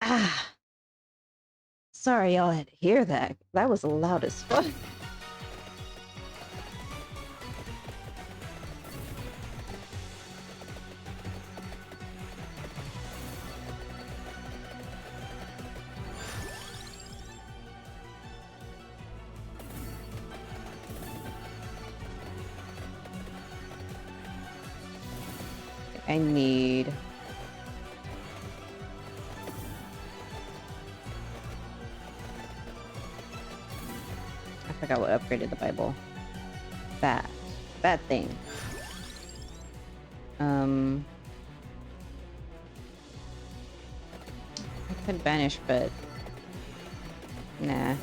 Ah. Sorry y'all had to hear that. That was loud as fuck. I need... I forgot what upgraded the Bible. That thing. I could banish, but... Nah.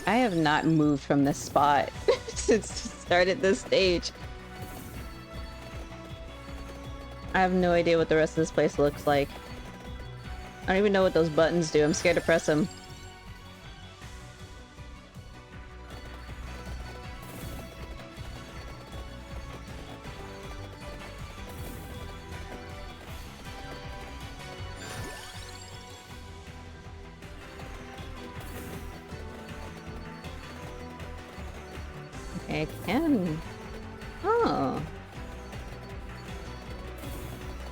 I have not moved from this spot since the start of this stage. I have no idea what the rest of this place looks like. I don't even know what those buttons do. I'm scared to press them. I can. Oh.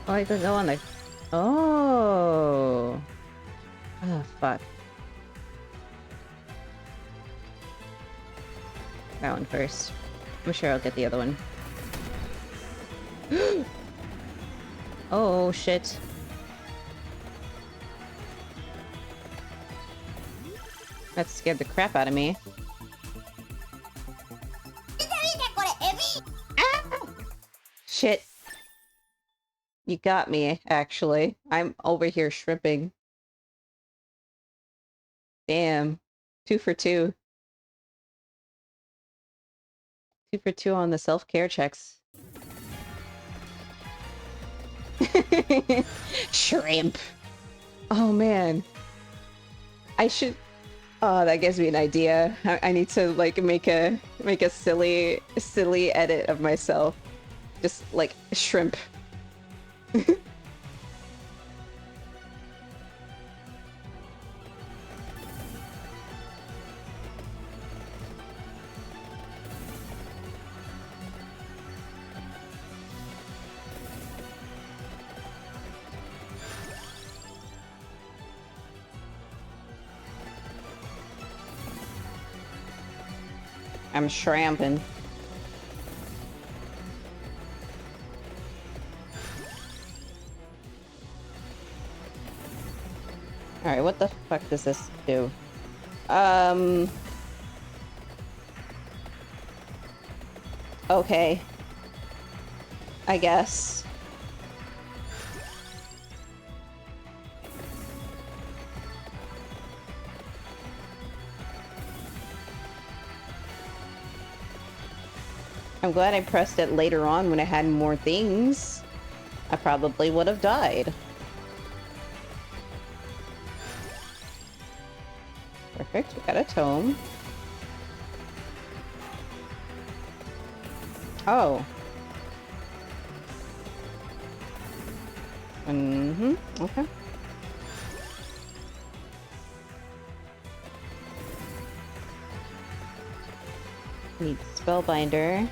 Oh, I could go on the... Oh. Oh, fuck. That one first. I'm sure I'll get the other one. Oh, shit. That scared the crap out of me. Shit. You got me, actually. I'm over here shrimping. Damn. 2 for 2. 2 for 2 on the self-care checks. Shrimp. Oh, man. I should... Oh, that gives me an idea. I need to, like, make a silly edit of myself. Just, like, shrimp. I'm shramping. Alright, what the fuck does this do? Okay. I guess. I'm glad I pressed it later on when I had more things. I probably would have died. Perfect, we got a tome. Oh. Mm-hmm. Okay. Need Spellbinder.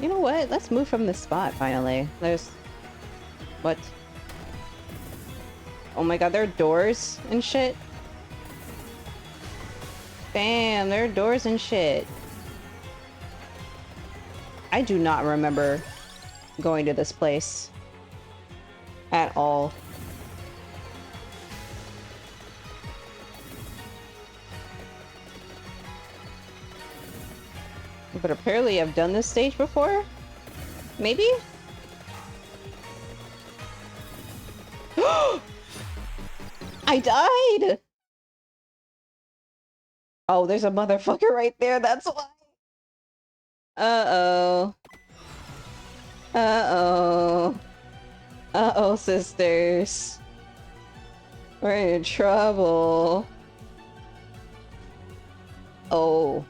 You know what? Let's move from this spot, finally. There's... What? Oh my god, there are doors and shit? Damn, there are doors and shit. I do not remember going to this place. At all. But apparently I've done this stage before? Maybe? I died! Oh, there's a motherfucker right there, that's why. Uh-oh. Uh-oh. Uh-oh, sisters. We're in trouble. Oh.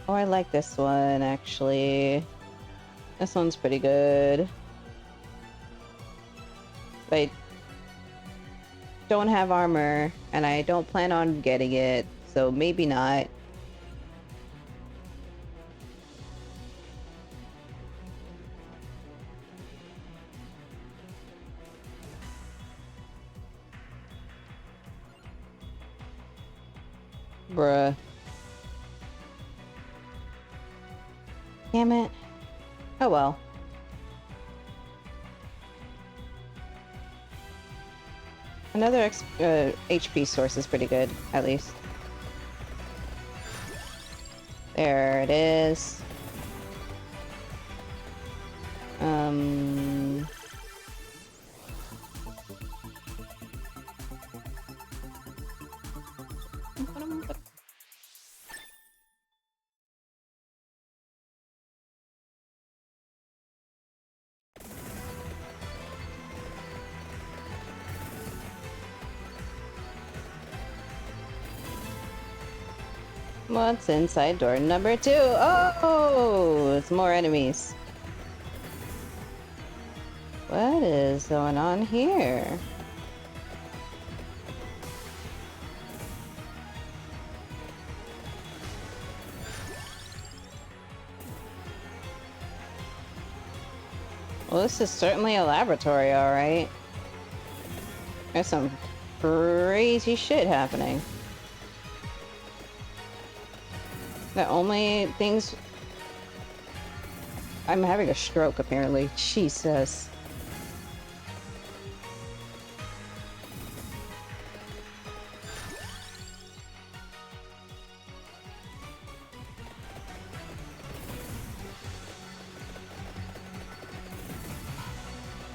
Oh, I like this one, actually. This one's pretty good. But I don't have armor, and I don't plan on getting it, so maybe not. Bruh. Damn it. Oh well. Another HP source is pretty good, at least. There it is. What's inside door number 2? Oh, it's more enemies. What is going on here? Well, this is certainly a laboratory, alright. There's some crazy shit happening. The only things... I'm having a stroke, apparently. Jesus.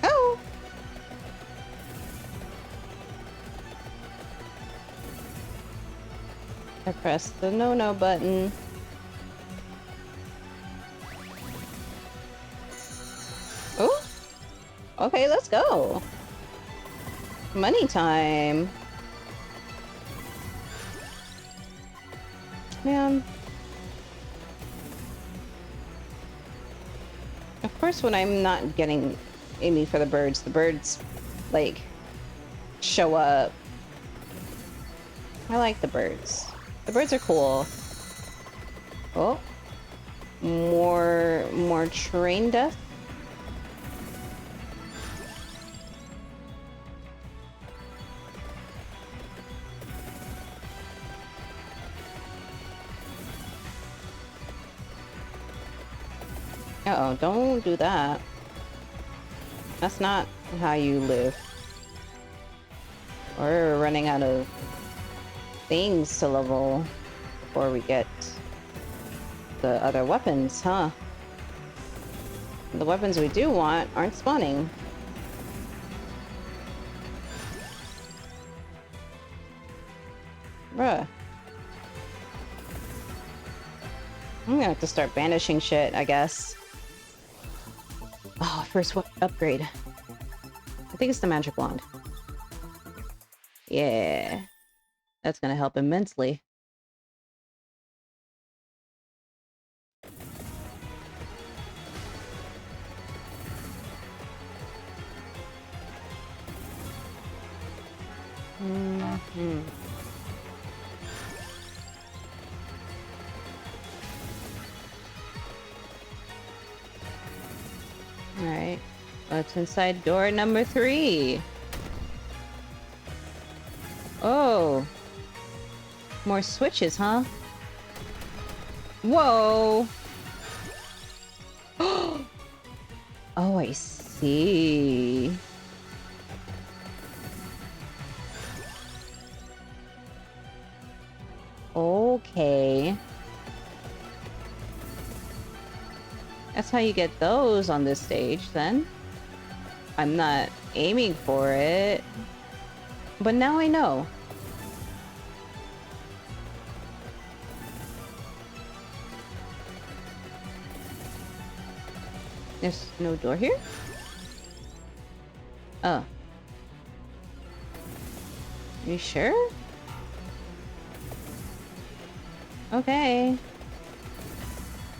Oh! I pressed the no-no button. Oh! Okay, let's go! Money time! Man. Of course, when I'm not getting aiming for the birds, like, show up. I like the birds. The birds are cool. Oh. More train death? Uh-oh, don't do that. That's not how you live. We're running out of things to level before we get the other weapons, huh? The weapons we do want aren't spawning. Bruh. I'm gonna have to start banishing shit, I guess. Oh, first upgrade. I think it's the magic wand. Yeah. That's gonna help immensely. Mm-hmm. Alright. What's inside door number 3? Oh. More switches, huh? Whoa! Oh, I see. Okay. That's how you get those on this stage, then. I'm not aiming for it. But now I know. There's no door here? Oh. You sure? Okay.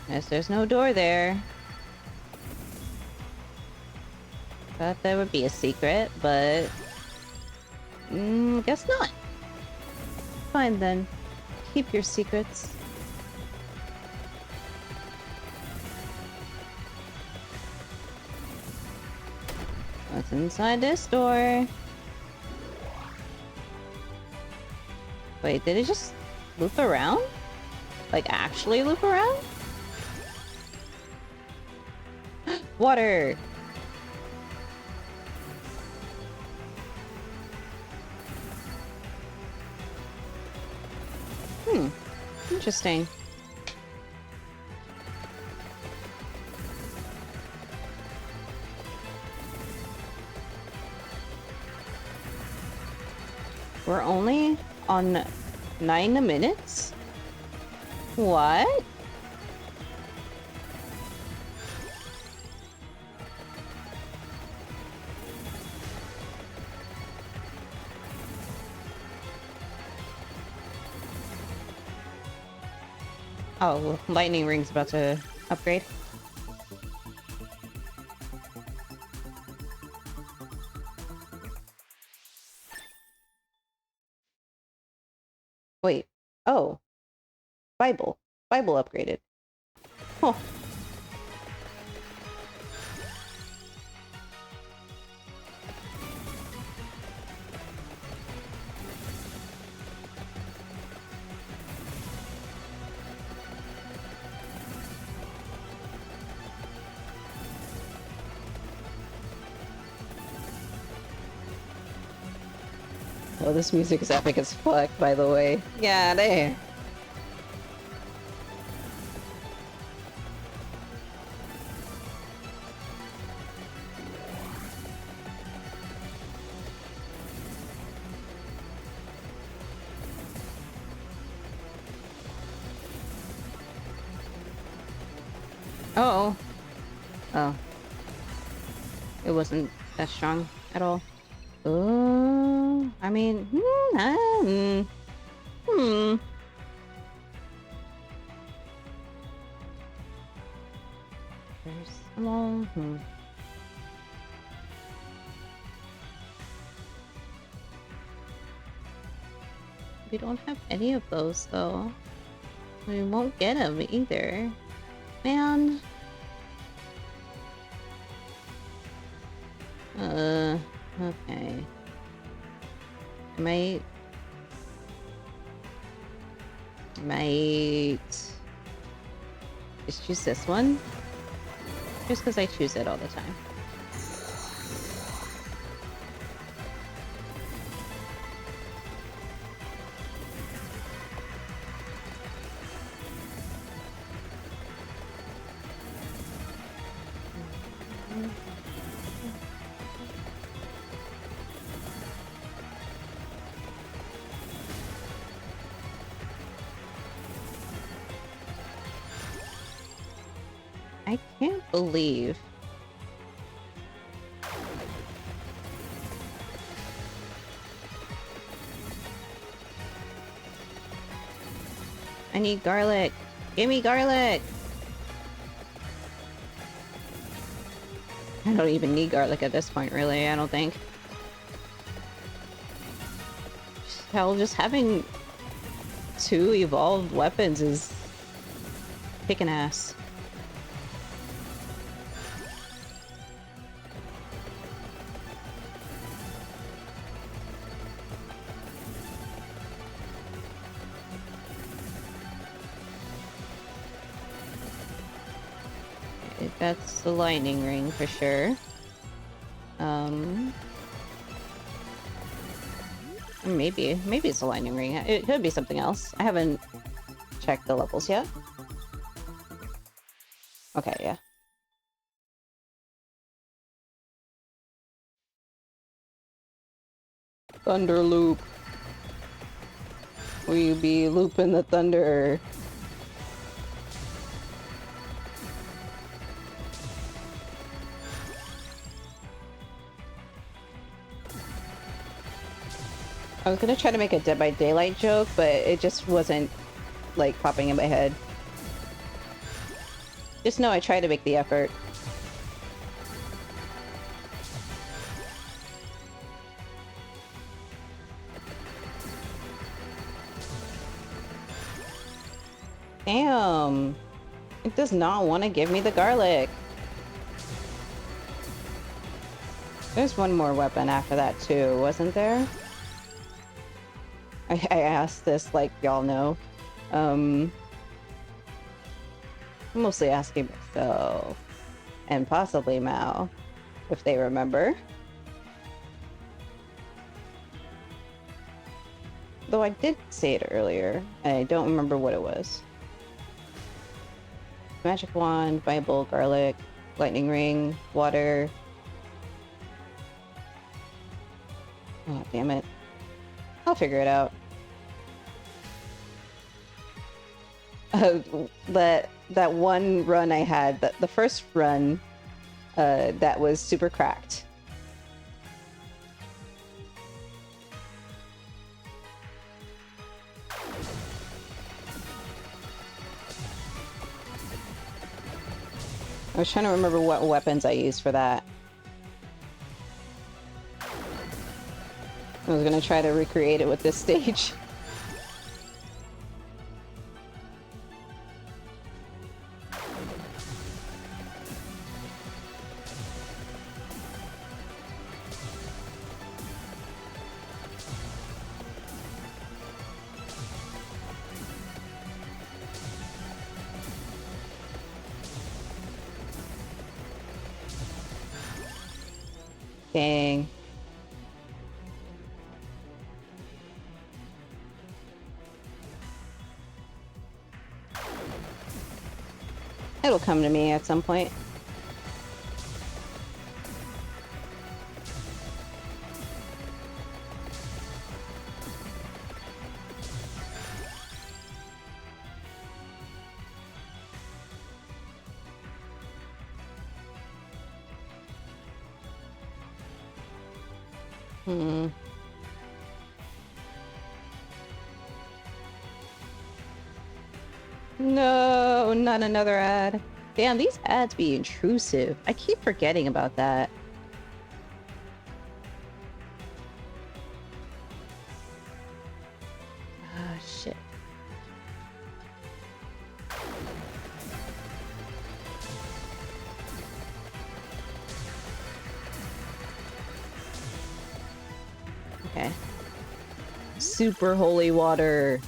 Guess there's no door there. Thought that would be a secret, but... guess not. Fine then. Keep your secrets. What's inside this door? Wait, did it just loop around? Like, actually loop around? Water! Interesting. We're only on 9 minutes? What? Oh, lightning ring's about to upgrade. Wait. Oh. Bible. Bible upgraded. Huh. Oh, this music is epic as fuck, by the way. Yeah, there. Uh-oh. Oh. It wasn't that strong at all. Oh, I mean, There's a long, We don't have any of those, though. We won't get them either. Man. Okay. Might just choose this one. Just because I choose it all the time. I can't believe I need garlic. Give me garlic! I don't even need garlic at this point, really, I don't think. Hell, just having 2 evolved weapons is kicking ass. That's the lightning ring for sure. Maybe it's a lightning ring. It could be something else. I haven't checked the levels yet. Okay, yeah. Thunder loop. We be looping the thunder. I was gonna try to make a Dead by Daylight joke, but it just wasn't, like, popping in my head. Just know I try to make the effort. Damn! It does not want to give me the garlic. There's one more weapon after that too, wasn't there? I asked this like y'all know. I'm mostly asking myself. And possibly Mao, if they remember. Though I did say it earlier, and I don't remember what it was. Magic wand, Bible, garlic, lightning ring, water. Oh, damn it. I'll figure it out. That one run I had, the first run, that was super cracked. I was trying to remember what weapons I used for that. I was gonna try to recreate it with this stage. Dang. It'll come to me at some point. No, not another ad. Damn, these ads be intrusive. I keep forgetting about that. Ah, shit. Okay. Super holy water.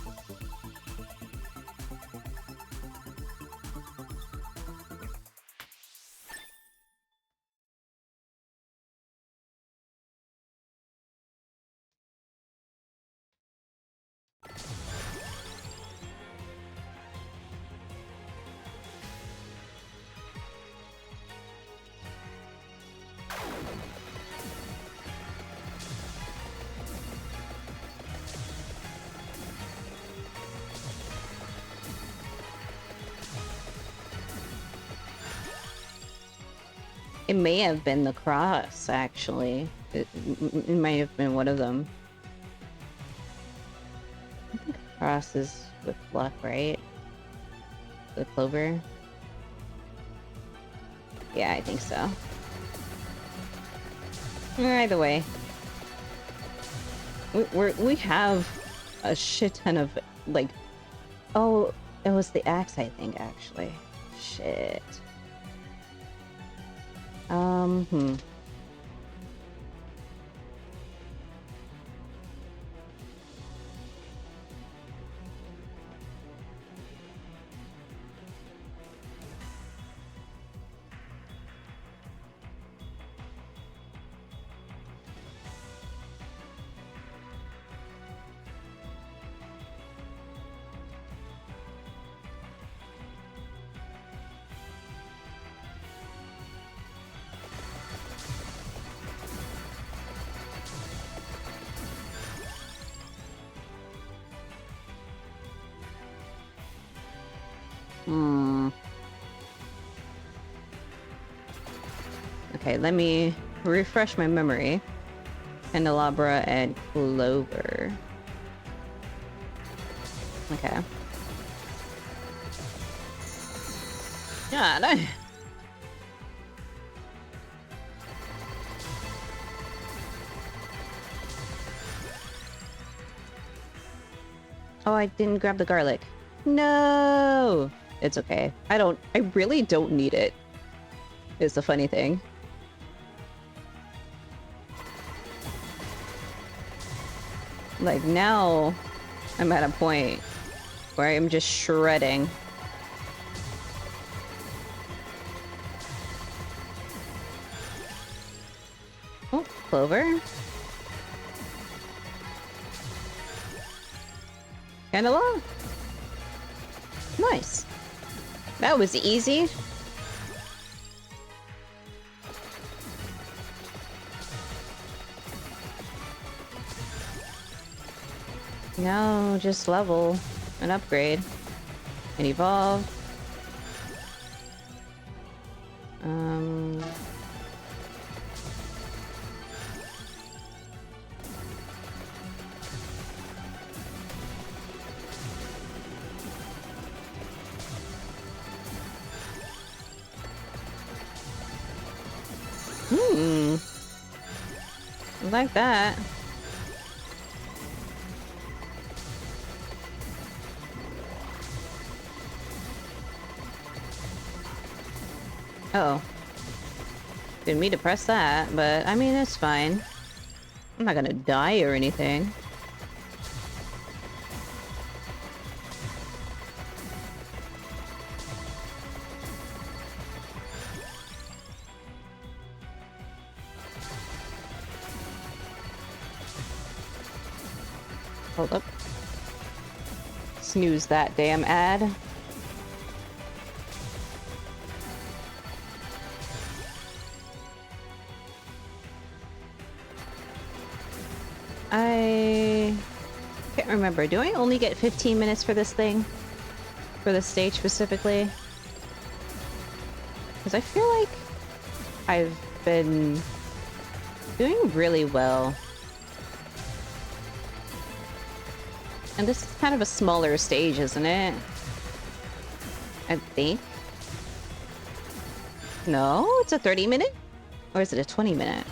It may have been the cross, actually. It might have been one of them. I think the cross is with luck, right? The clover. Yeah, I think so. Either way, we have a shit ton of like. Oh, it was the axe, I think, actually. Shit. Hmm. Okay, let me refresh my memory. Candelabra and clover. Okay. God. Oh, I didn't grab the garlic. No! It's okay. I really don't need it. Is the funny thing. Like, now I'm at a point where I'm just shredding. Oh, clover. Candela? Nice. That was easy. Now just level and upgrade and evolve. Like that. Oh. Didn't mean to press that, but I mean, it's fine. I'm not gonna die or anything. Hold up. Snooze that damn ad. I can't remember. Do I only get 15 minutes for this thing? For this stage specifically? Because I feel like I've been doing really well. And this is kind of a smaller stage, isn't it? I think. No, it's a 30-minute? Or is it a 20-minute?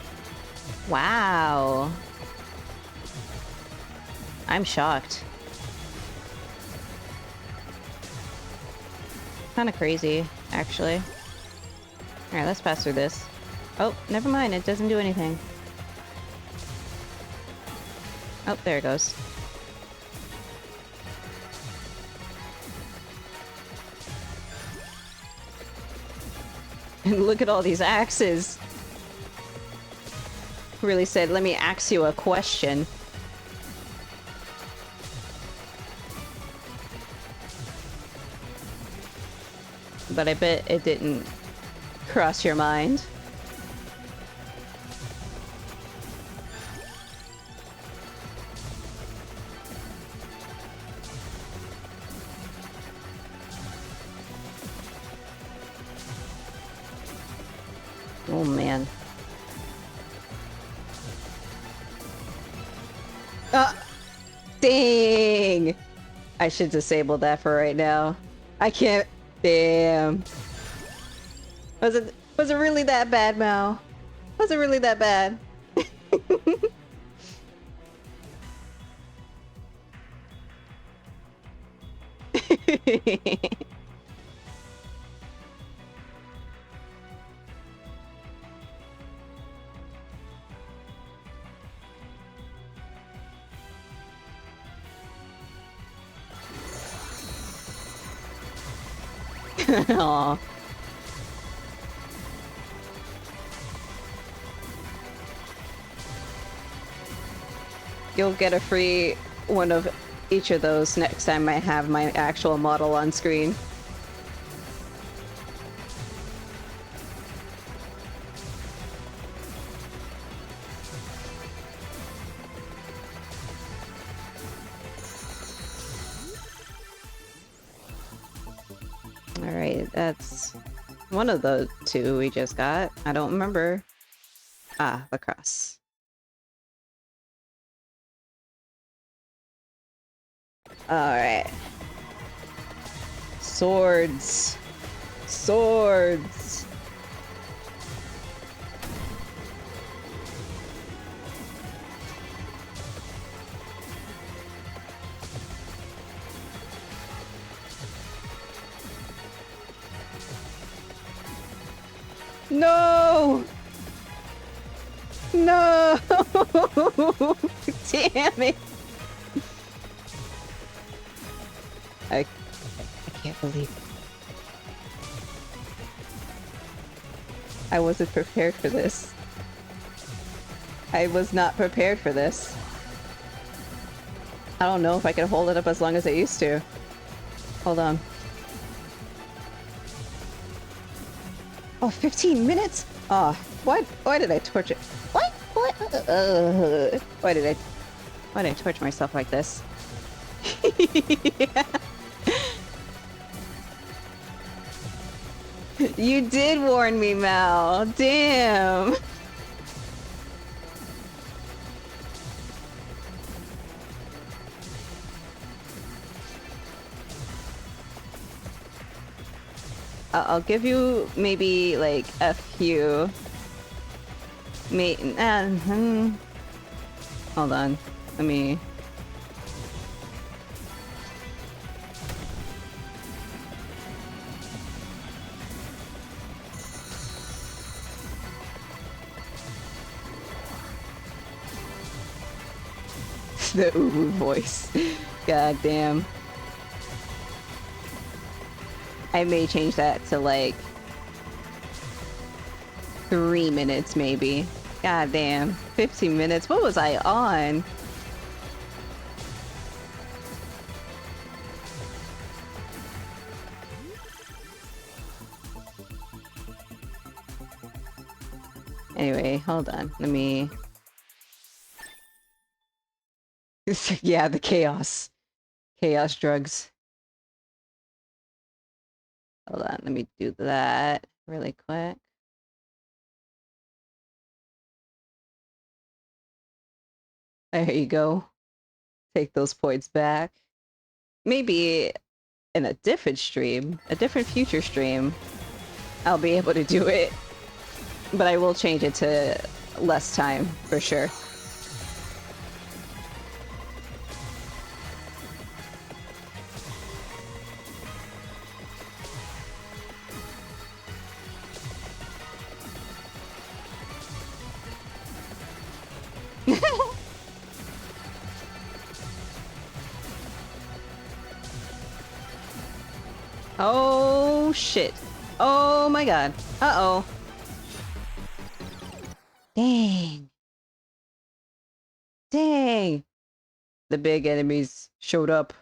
Wow. I'm shocked. Kind of crazy, actually. Alright, let's pass through this. Oh, never mind, it doesn't do anything. Oh, there it goes. And look at all these axes. Really said, let me ask you a question. But I bet it didn't cross your mind. Oh man. Dang! I should disable that for right now. I can't. Damn. Was it really that bad, Mal? Was it really that bad? Aw. You'll get a free one of each of those next time I have my actual model on screen. Alright, that's one of the two we just got. I don't remember. Ah, the cross. Alright. Swords. Swords. No! No! Damn it! I can't believe it. I wasn't prepared for this. I was not prepared for this. I don't know if I can hold it up as long as I used to. Hold on. Oh, 15 minutes? Oh, why did I torture? What? Why did I torture myself like this? Yeah. You did warn me, Mal. Damn. I'll give you maybe like a few. Hold on. Let me. The Uwu voice. God damn. I may change that to like 3 minutes maybe. God damn. 15 minutes. What was I on? Anyway, hold on. Let me... Yeah, the chaos. Chaos drugs. Hold on, let me do that really quick. There you go. Take those points back. Maybe in a different stream, a different future stream, I'll be able to do it. But I will change it to less time, for sure. Oh, shit. Oh my god. Uh-oh. Dang. Dang. The big enemies showed up.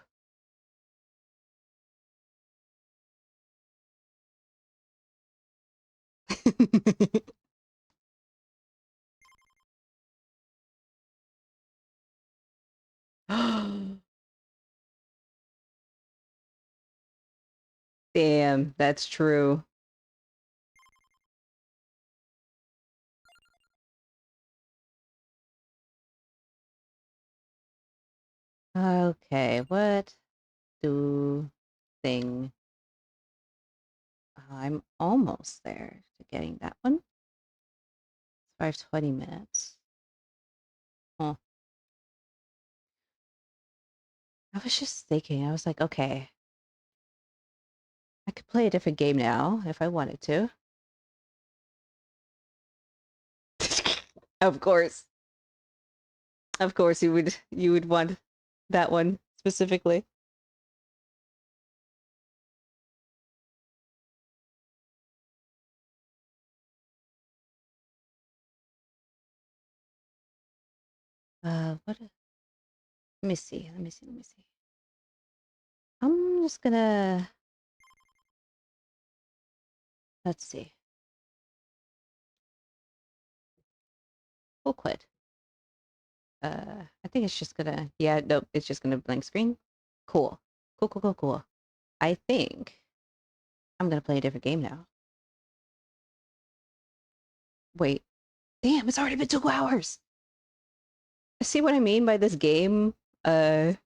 Damn, that's true. Okay, what? do thing. I'm almost there to getting that one. 5:20 minutes. Huh. I was just thinking, I was like, okay, I could play a different game now if I wanted to. Of course. Of course you would want that one specifically. Let me see. Let me see. Let me see. I'm just gonna let's see. We'll quit. I think it's just gonna yeah, nope, it's just gonna blank screen. Cool. Cool, cool, cool, cool. I think I'm gonna play a different game now. Wait. Damn, it's already been 2 hours. See what I mean by this game? See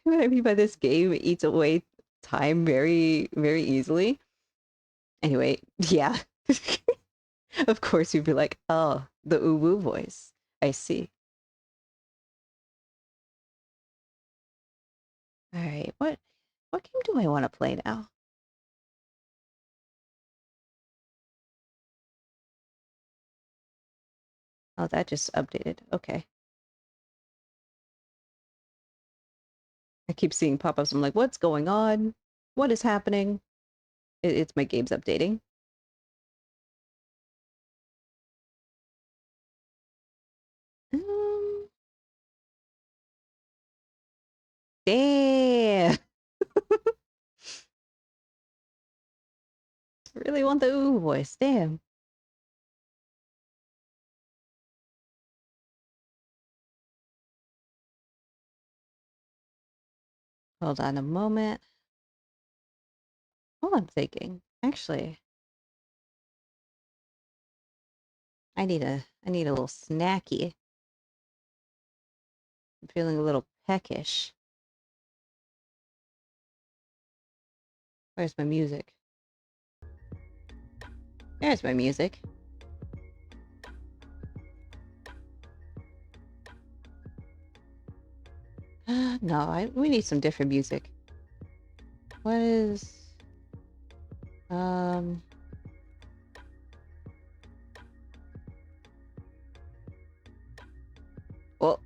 what I mean by this game eats away time very, very easily. Anyway, yeah. Of course you'd be like, oh, the uwu voice. I see. All right, what game do I want to play now? Oh, that just updated. Okay. I keep seeing pop-ups. I'm like, what's going on? What is happening? It's my game's updating. Um, damn. Really want the uwu voice. Damn. Hold on a moment. Oh, I'm thinking. Actually, I need a little snacky. I'm feeling a little peckish. Where's my music? There's my music. No, we need some different music. What is um well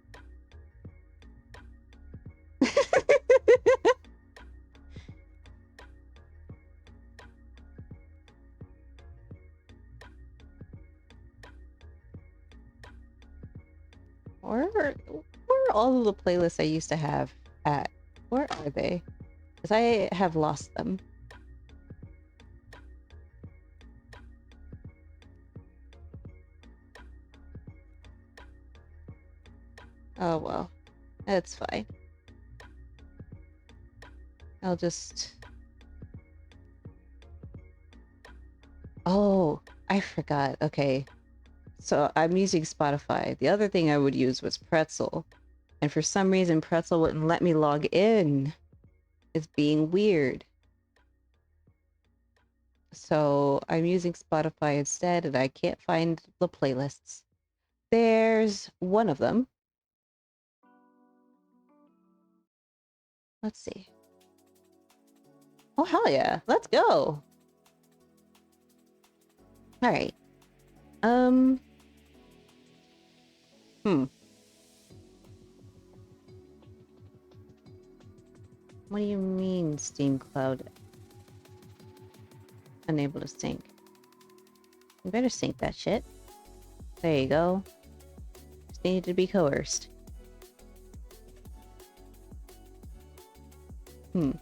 where are all of the playlists I used to have at? Where are they? Because I have lost them. Oh well. That's fine. I'll just Oh, I forgot. Okay. So I'm using Spotify. The other thing I would use was Pretzel. And for some reason Pretzel wouldn't let me log in. It's being weird. So I'm using Spotify instead, and I can't find the playlists. There's one of them. Let's see. Oh, hell yeah. Let's go. All right. Um. Hmm. What do you mean Steam Cloud unable to sync? You better sync that shit. There you go. Just needed to be coerced. Hmm.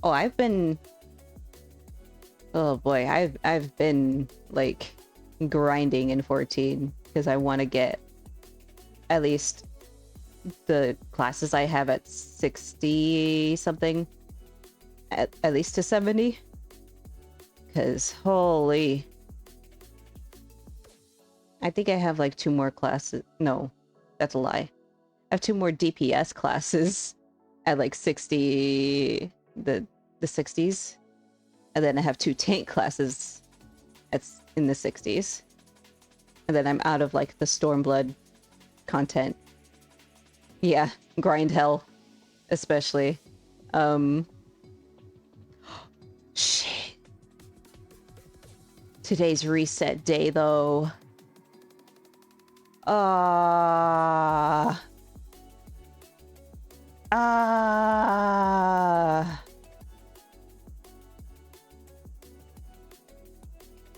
Oh, oh boy, I've been like grinding in 14 because I want to get at least the classes I have at 60 something at least to 70, because holy, I think I have like 2 more classes. No, that's a lie. I have two more DPS classes at like 60, the 60s, and then I have two tank classes in the 60s, and then I'm out of like the Stormblood content. Yeah, grind hell, especially. Shit. Today's reset day, though. Ah.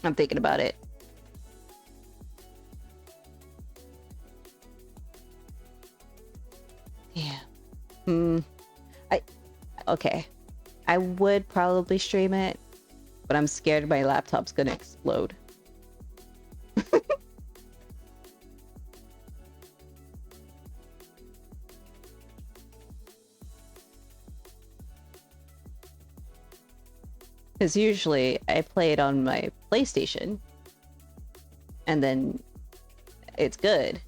I'm thinking about it. Yeah. Okay. I would probably stream it, but I'm scared my laptop's gonna explode. Because usually I play it on my PlayStation, and then it's good.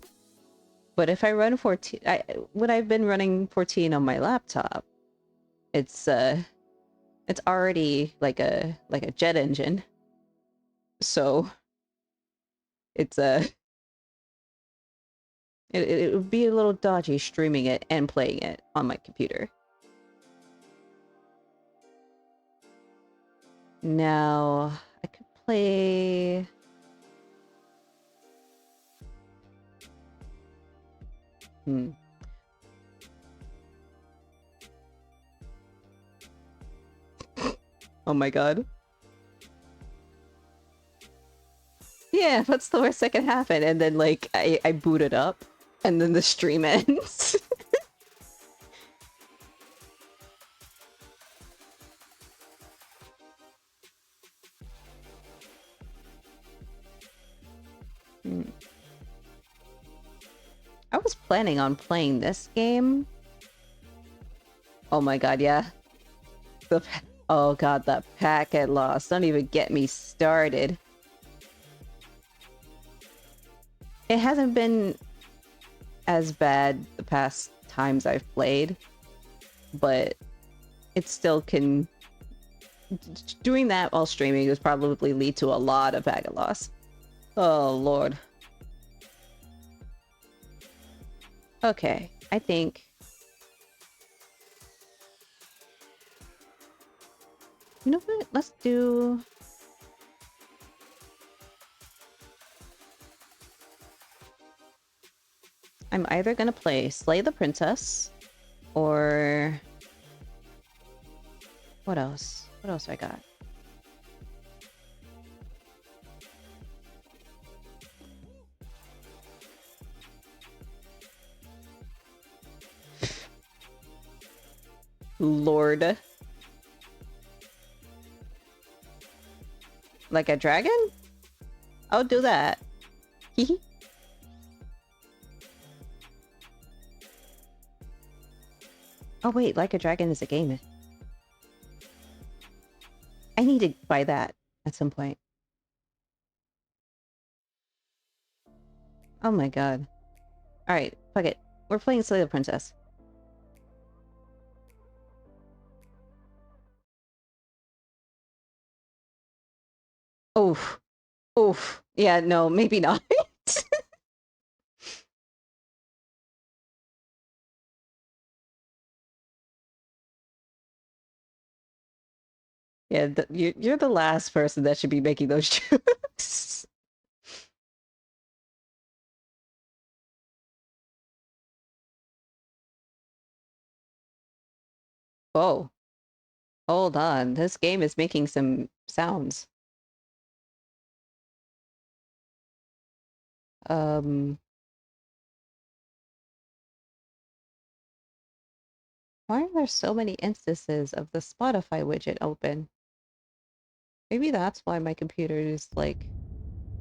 But if I run 14, when I've been running 14 on my laptop, it's already like a jet engine, so it's it would be a little dodgy streaming it and playing it on my computer. Now I could play. Oh my god. Yeah, what's the worst that can happen? And then like I boot it up and then the stream ends. I was planning on playing this game. Oh my god, yeah. Oh god, that packet loss. Don't even get me started. It hasn't been as bad the past times I've played, but it still can... Doing that while streaming would probably lead to a lot of packet loss. Oh lord. Okay, I think... You know what? Let's do... I'm either gonna play Slay the Princess, or... What else? What else I got? Lord. Like a dragon? I'll do that. Hehe. Oh wait, Like a Dragon is a game. I need to buy that at some point. Oh my god. Alright, fuck it. We're playing Slay the Princess. Oof. Oof. Yeah, no, maybe not. Yeah, you're the last person that should be making those jokes. Oh, hold on. This game is making some sounds. Why are there so many instances of the Spotify widget open? Maybe that's why my computer is, like,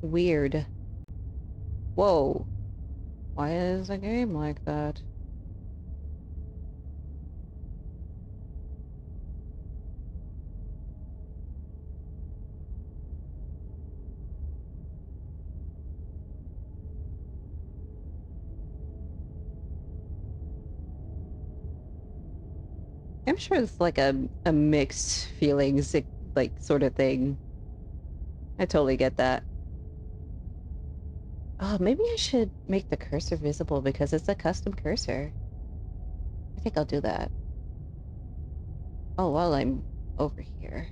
weird. Whoa. Why is a game like that? I'm sure it's like a mixed feelings like sort of thing. I totally get that. Oh, maybe I should make the cursor visible because it's a custom cursor. I think I'll do that. Oh, while I'm over here,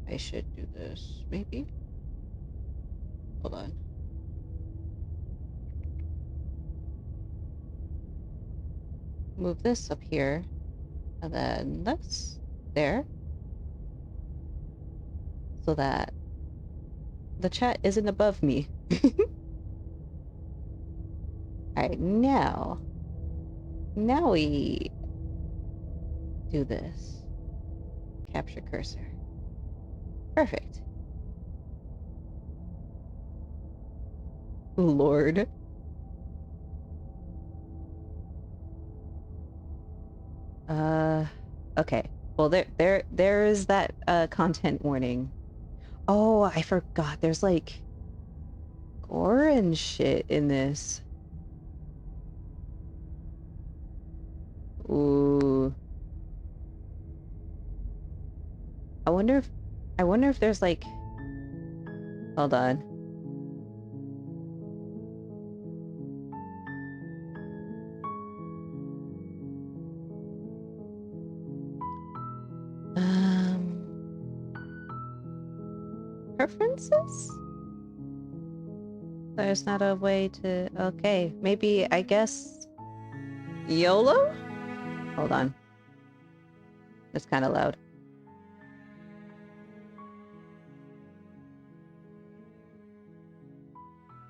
I should do this, maybe? Hold on. Move this up here, and then this there, so that the chat isn't above me. Alright, now we do this. Capture cursor. Perfect. Lord. Okay. Well, there is that content warning. Oh, I forgot. There's like gore and shit in this. Ooh. I wonder if there's like, hold on. Preferences? There's not a way to, okay, maybe I guess YOLO? Hold on. That's kind of loud.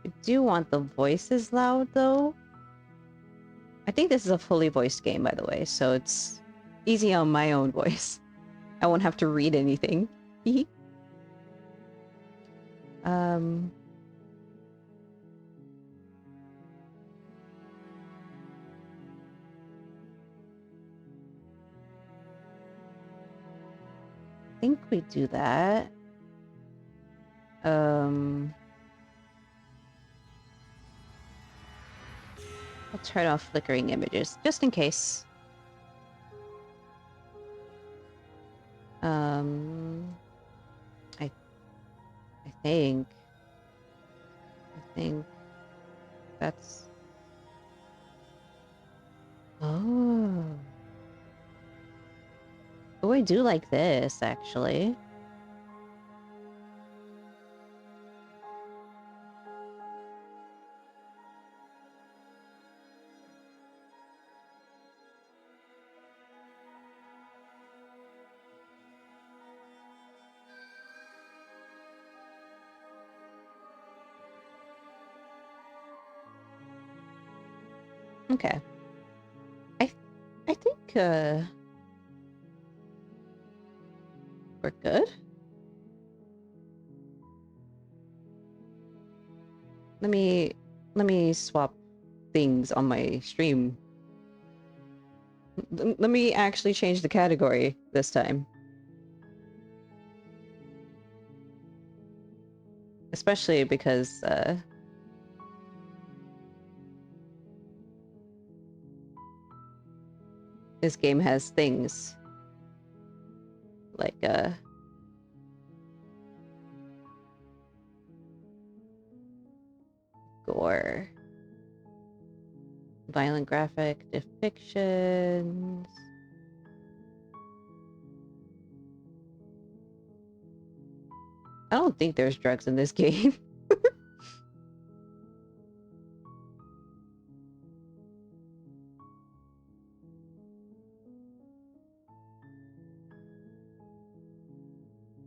I do want the voices loud though. I think this is a fully voiced game, by the way, so it's easy on my own voice. I won't have to read anything. um... I think we do that. I'll turn off flickering images, just in case. I think that's... Oh. Oh, I do like this, actually. Okay. I think, we're good? Let me swap things on my stream. Let me actually change the category this time. Especially because, this game has things like, gore, violent graphic depictions. I don't think there's drugs in this game.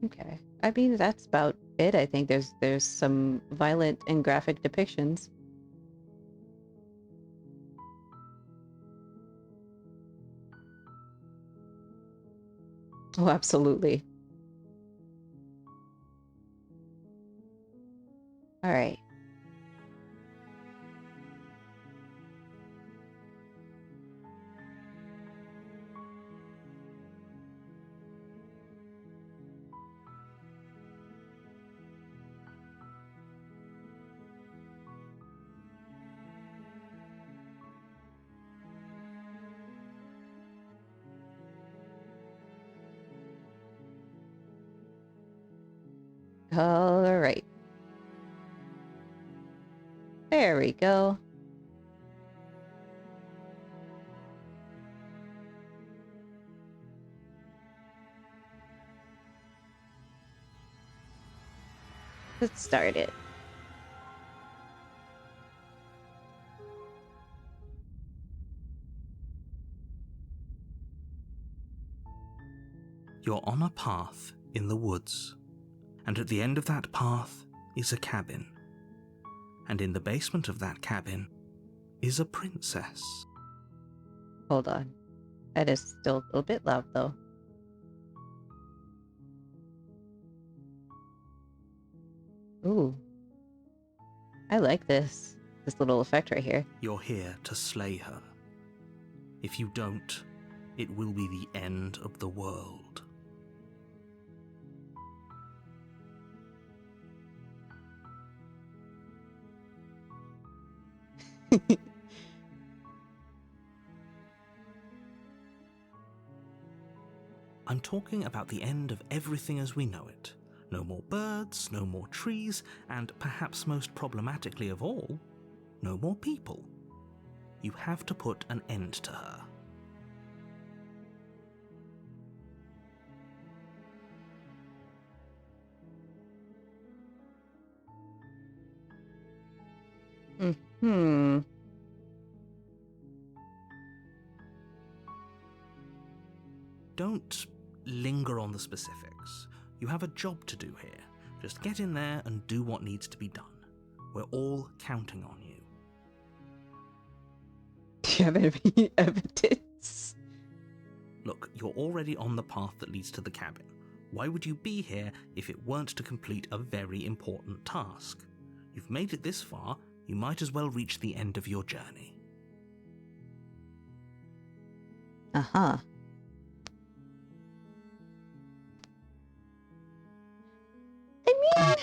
Okay. I mean, that's about it. I think there's some violent and graphic depictions. Oh, absolutely. All right. All right. There we go. Let's start it. You're on a path in the woods, and at the end of that path is a cabin. And in the basement of that cabin is a princess. Hold on. That is still a little bit loud, though. Ooh. I like this little effect right here. You're here to slay her. If you don't, it will be the end of the world. I'm talking about the end of everything as we know it. No more birds, no more trees, and perhaps most problematically of all, no more people. You have to put an end to her. Hmm. Don't linger on the specifics. You have a job to do here. Just get in there and do what needs to be done. We're all counting on you. Do you have any evidence? Look, you're already on the path that leads to the cabin. Why would you be here if it weren't to complete a very important task? You've made it this far, you might as well reach the end of your journey. Uh-huh. I mean,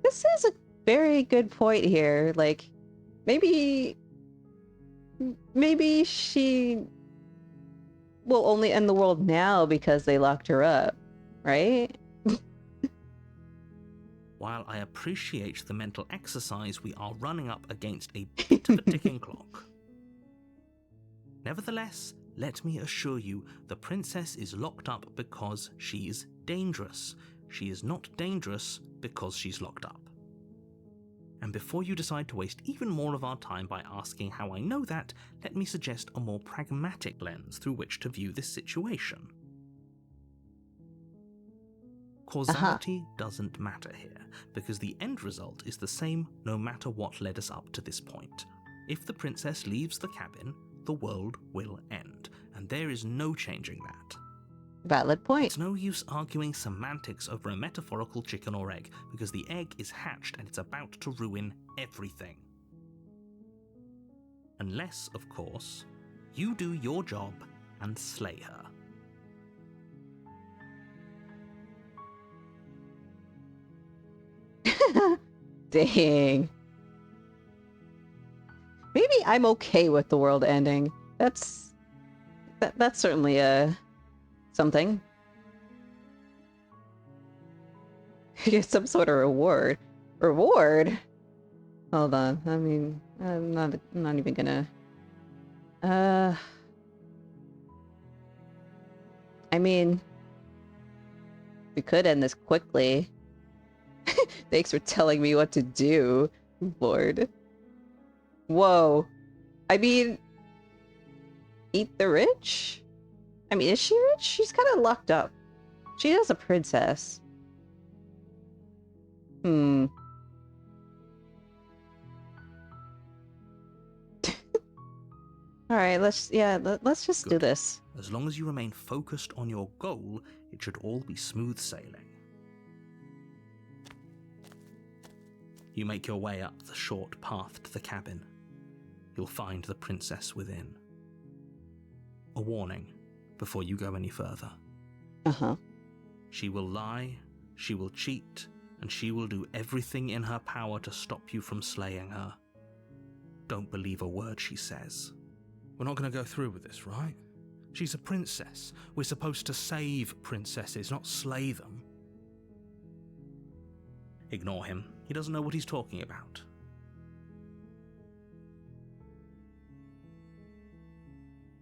this is a very good point here. Like, maybe she will only end the world now because they locked her up, right? While I appreciate the mental exercise, we are running up against a bit of a ticking clock. Nevertheless, let me assure you, the princess is locked up because she's dangerous. She is not dangerous because she's locked up. And before you decide to waste even more of our time by asking how I know that, let me suggest a more pragmatic lens through which to view this situation. Causality doesn't matter here, because the end result is the same no matter what led us up to this point. If the princess leaves the cabin, the world will end, and there is no changing that. Valid point. It's no use arguing semantics over a metaphorical chicken or egg, because the egg is hatched and it's about to ruin everything. Unless, of course, you do your job and slay her. Dang. Maybe I'm okay with the world ending. That's certainly something. Get some sort of reward. Reward? Hold on. I mean, I'm not even gonna. I mean, we could end this quickly. Thanks for telling me what to do, Lord. Whoa. I mean, eat the rich? I mean, is she rich? She's kind of locked up. She is a princess. Alright, let's just Good. do this. As long as you remain focused on your goal, it should all be smooth sailing. You make your way up the short path to the cabin. You'll find the princess within. A warning before you go any further. Uh-huh. She will lie, she will cheat, and she will do everything in her power to stop you from slaying her. Don't believe a word she says. We're not going to go through with this, right? She's a princess. We're supposed to save princesses, not slay them. Ignore him. He doesn't know what he's talking about.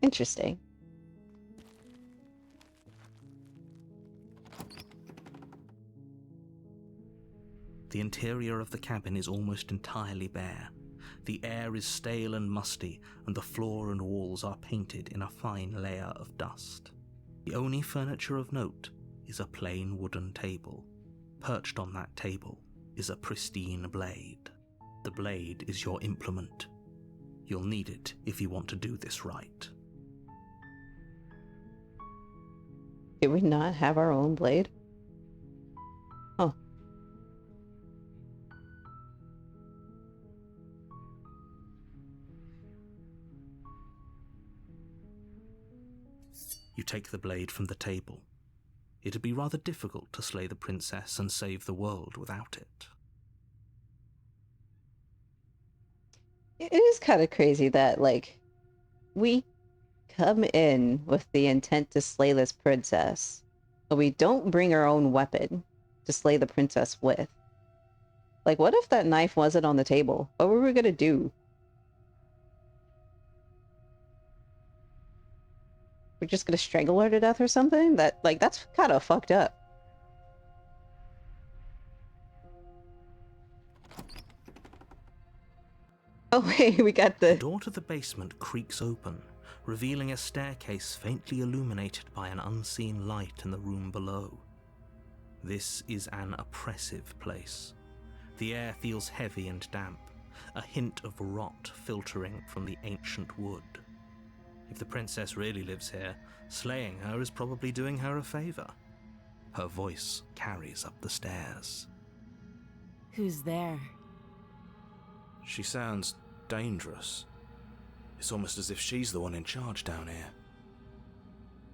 Interesting. The interior of the cabin is almost entirely bare. The air is stale and musty, and the floor and walls are painted in a fine layer of dust. The only furniture of note is a plain wooden table. Perched on that table is a pristine blade. The blade is your implement. You'll need it if you want to do this right. Do we not have our own blade? Oh. You take the blade from the table. It'd be rather difficult to slay the princess and save the world without it. It is kind of crazy that, like, we come in with the intent to slay this princess, but we don't bring our own weapon to slay the princess with. Like, what if that knife wasn't on the table? What were we gonna do? We're just gonna strangle her to death or something? That's kind of fucked up. Oh wait, we got The door to the basement creaks open, revealing a staircase faintly illuminated by an unseen light in the room below. This is an oppressive place. The air feels heavy and damp, a hint of rot filtering from the ancient wood. If the princess really lives here, slaying her is probably doing her a favor. Her voice carries up the stairs. Who's there? She sounds dangerous. It's almost as if she's the one in charge down here.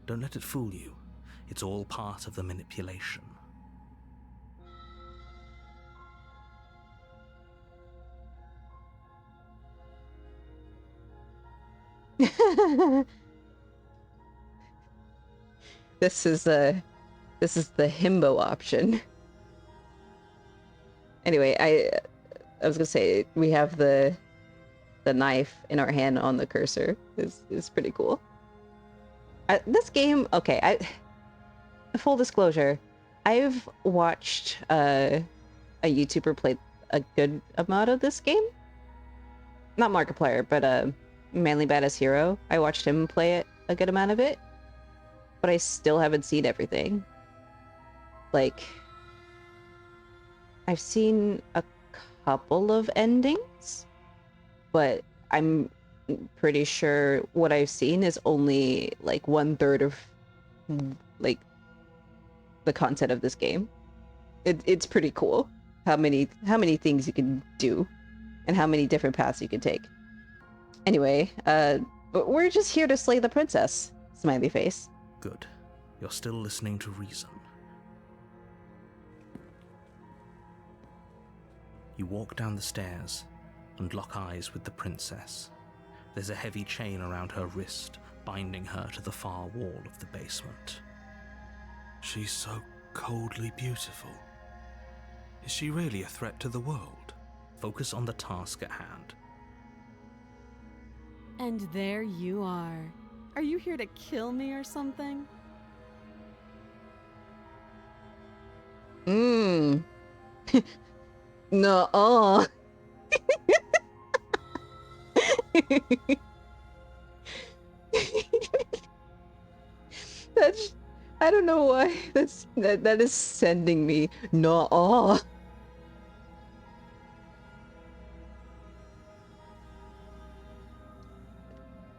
Don't let it fool you. It's all part of the manipulation. This is the himbo option. Anyway, I was gonna say we have the knife in our hand on the cursor. Is pretty cool. This game, okay. Full disclosure, I've watched a YouTuber play a good amount of this game. Not Markiplier, but Manly Badass Hero. I watched him play it a good amount of it, but I still haven't seen everything. Like, I've seen a couple of endings, but I'm pretty sure what I've seen is only like 1/3 of like the content of this game. It's pretty cool how many things you can do and how many different paths you can take. Anyway, but we're just here to slay the princess. Smiley face. Good. You're still listening to reason. You walk down the stairs and lock eyes with the princess. There's a heavy chain around her wrist, binding her to the far wall of the basement. She's so coldly beautiful. Is she really a threat to the world? Focus on the task at hand. And there you are. Are you here to kill me or something? No. That's, I don't know why that is sending me no.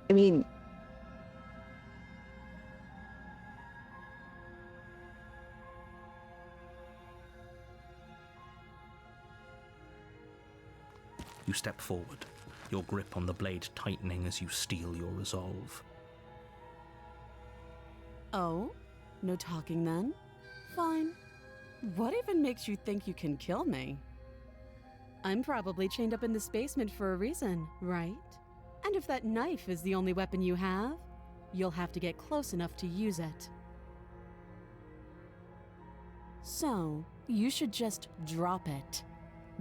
I mean, You step forward, your grip on the blade tightening as you steel your resolve. Oh? No talking then? Fine. What even makes you think you can kill me? I'm probably chained up in this basement for a reason, right? And if that knife is the only weapon you have, you'll have to get close enough to use it. So, You should just drop it.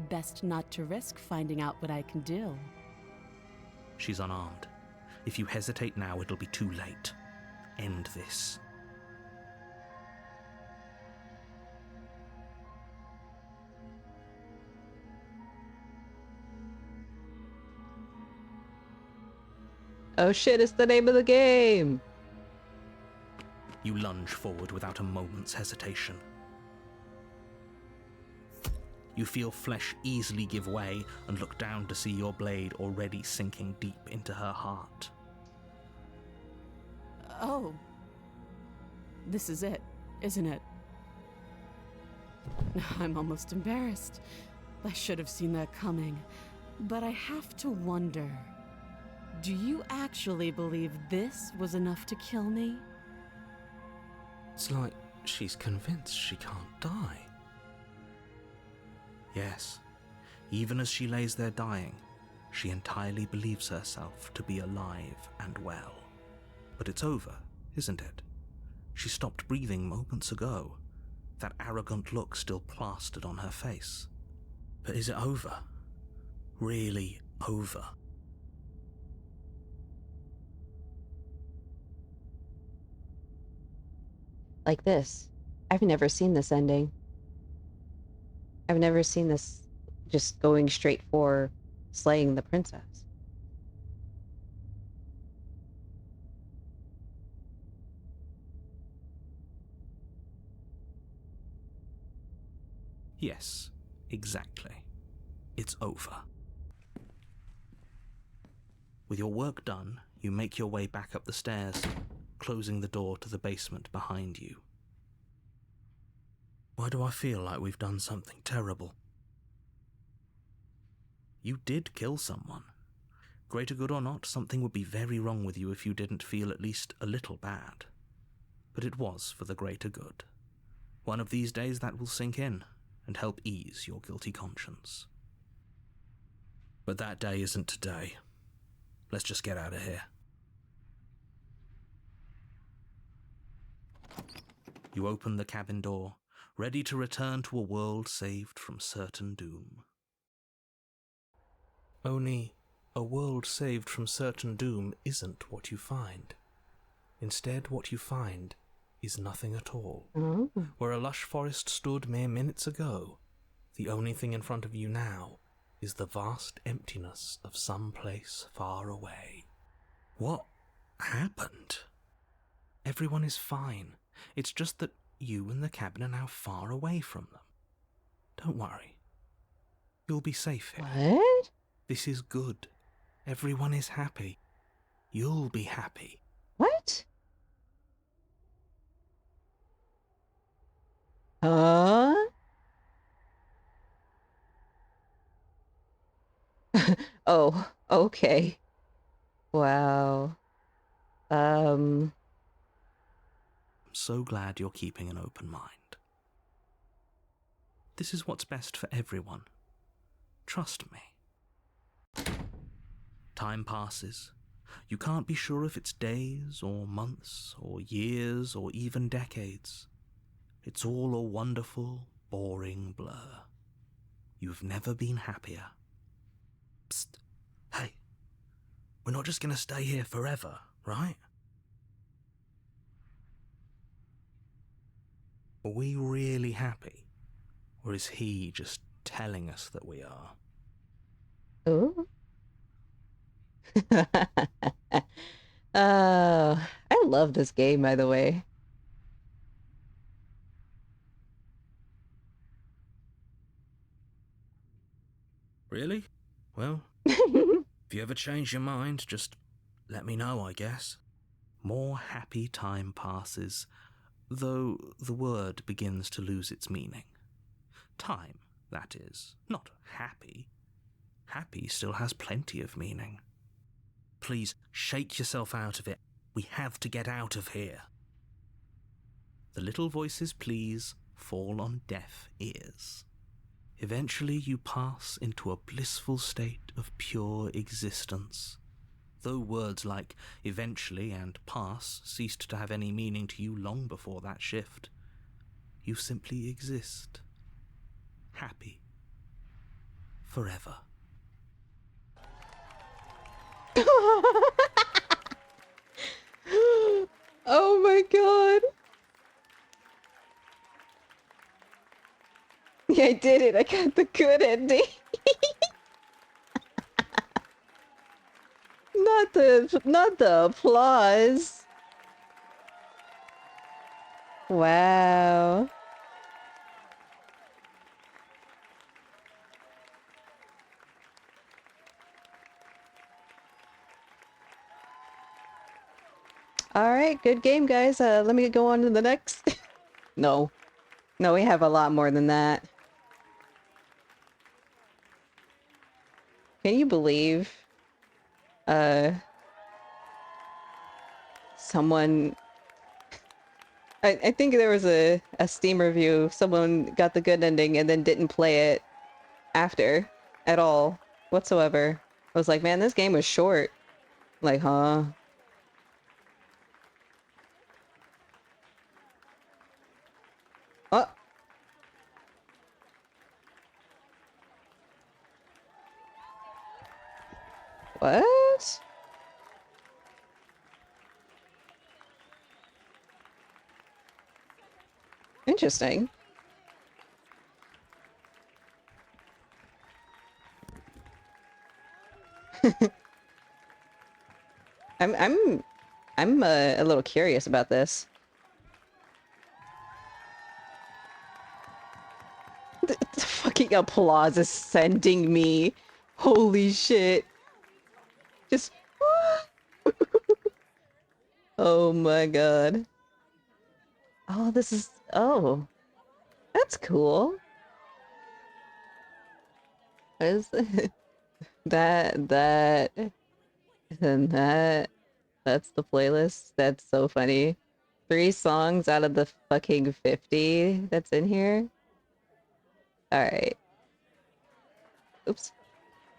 Best not to risk finding out what I can do. She's unarmed. If you hesitate now, it'll be too late. End this. Oh shit, it's the name of the game! You lunge forward without a moment's hesitation. You feel flesh easily give way and look down to see your blade already sinking deep into her heart. Oh. This is it, isn't it? I'm almost embarrassed. I should have seen that coming. But I have to wonder, do you actually believe this was enough to kill me? It's like she's convinced she can't die. Yes, even as she lays there dying, she entirely believes herself to be alive and well. But it's over, isn't it? She stopped breathing moments ago, that arrogant look still plastered on her face. But is it over? Really over? Like this. I've never seen this ending. I've never seen this just going straight for slaying the princess. Yes, exactly. It's over. With your work done, you make your way back up the stairs, closing the door to the basement behind you. Why do I feel like we've done something terrible? You did kill someone. Greater good or not, something would be very wrong with you if you didn't feel at least a little bad. But it was for the greater good. One of these days that will sink in and help ease your guilty conscience. But that day isn't today. Let's just get out of here. You open the cabin door, ready to return to a world saved from certain doom. Only, a world saved from certain doom isn't what you find. Instead, what you find is nothing at all. Oh. Where a lush forest stood mere minutes ago, the only thing in front of you now is the vast emptiness of some place far away. What happened? Everyone is fine. It's just that you and the cabin are now far away from them. Don't worry. You'll be safe here. What? This is good. Everyone is happy. You'll be happy. What? Huh? Oh, okay. Wow. I'm so glad you're keeping an open mind. This is what's best for everyone. Trust me. Time passes. You can't be sure if it's days or months or years or even decades. It's all a wonderful, boring blur. You've never been happier. Psst. Hey. We're not just going to stay here forever, right? Are we really happy? Or is he just telling us that we are? Ooh. I love this game, by the way. Really? Well, if you ever change your mind, just let me know, I guess. More happy time passes, though the word begins to lose its meaning. Time, that is, not happy. Happy still has plenty of meaning. Please, shake yourself out of it. We have to get out of here. The little voices' pleas fall on deaf ears. Eventually you pass into a blissful state of pure existence. Though words like eventually and pass ceased to have any meaning to you long before that shift, you simply exist, happy. Forever. Oh my god. Yeah, I did it. I got the good ending. Not the applause. Wow. All right, good game, guys. Let me go on to the next. No. No, we have a lot more than that. Can you believe someone I think there was a Steam review. Someone got the good ending and then didn't play it after at all whatsoever. I was like, man, this game was short. Like, huh? Oh. What? Interesting. I'm a little curious about this. The fucking applause is sending me. Holy shit. Just oh my god. Oh, this is oh. That's cool. What is that and that's the playlist. That's so funny. 3 songs out of the fucking 50 that's in here. Alright. Oops.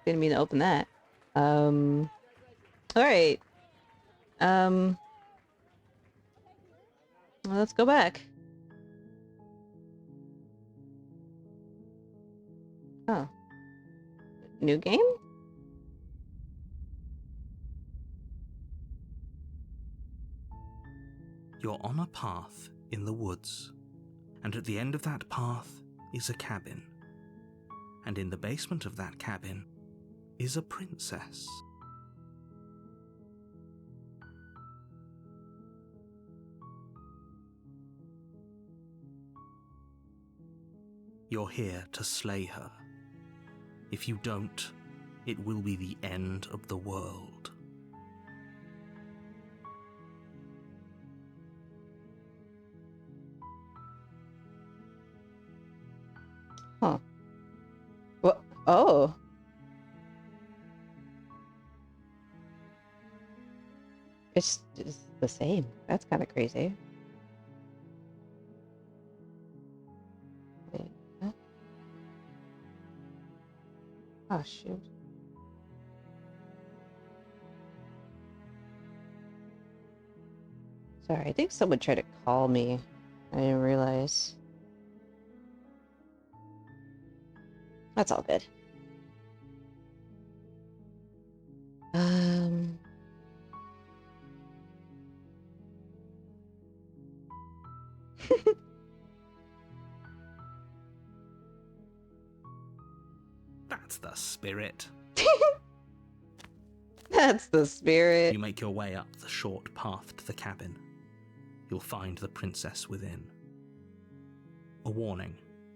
Didn't mean to open that. Alright. Well, let's go back. Oh. New game? You're on a path in the woods, and at the end of that path is a cabin. And in the basement of that cabin is a princess. You're here to slay her. If you don't, it will be the end of the world. Huh. What? Oh. It's the same. That's kind of crazy. Wait, what? Oh, shoot. Sorry, I think someone tried to call me. I didn't realize. That's all good. That's the spirit. That's the spirit. You make your way up the short path to the cabin. You'll find the princess within. A warning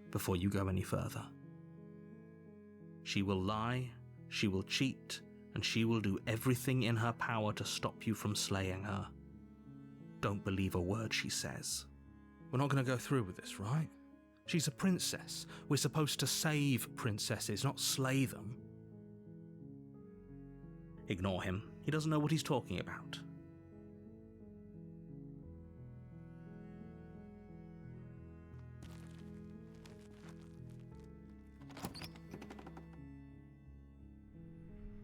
before you go any further. She will lie, she will cheat, and she will do everything in her power to stop you from slaying her. Don't believe a word she says. We're not going to go through with this, right? She's a princess. We're supposed to save princesses, not slay them. Ignore him. He doesn't know what he's talking about.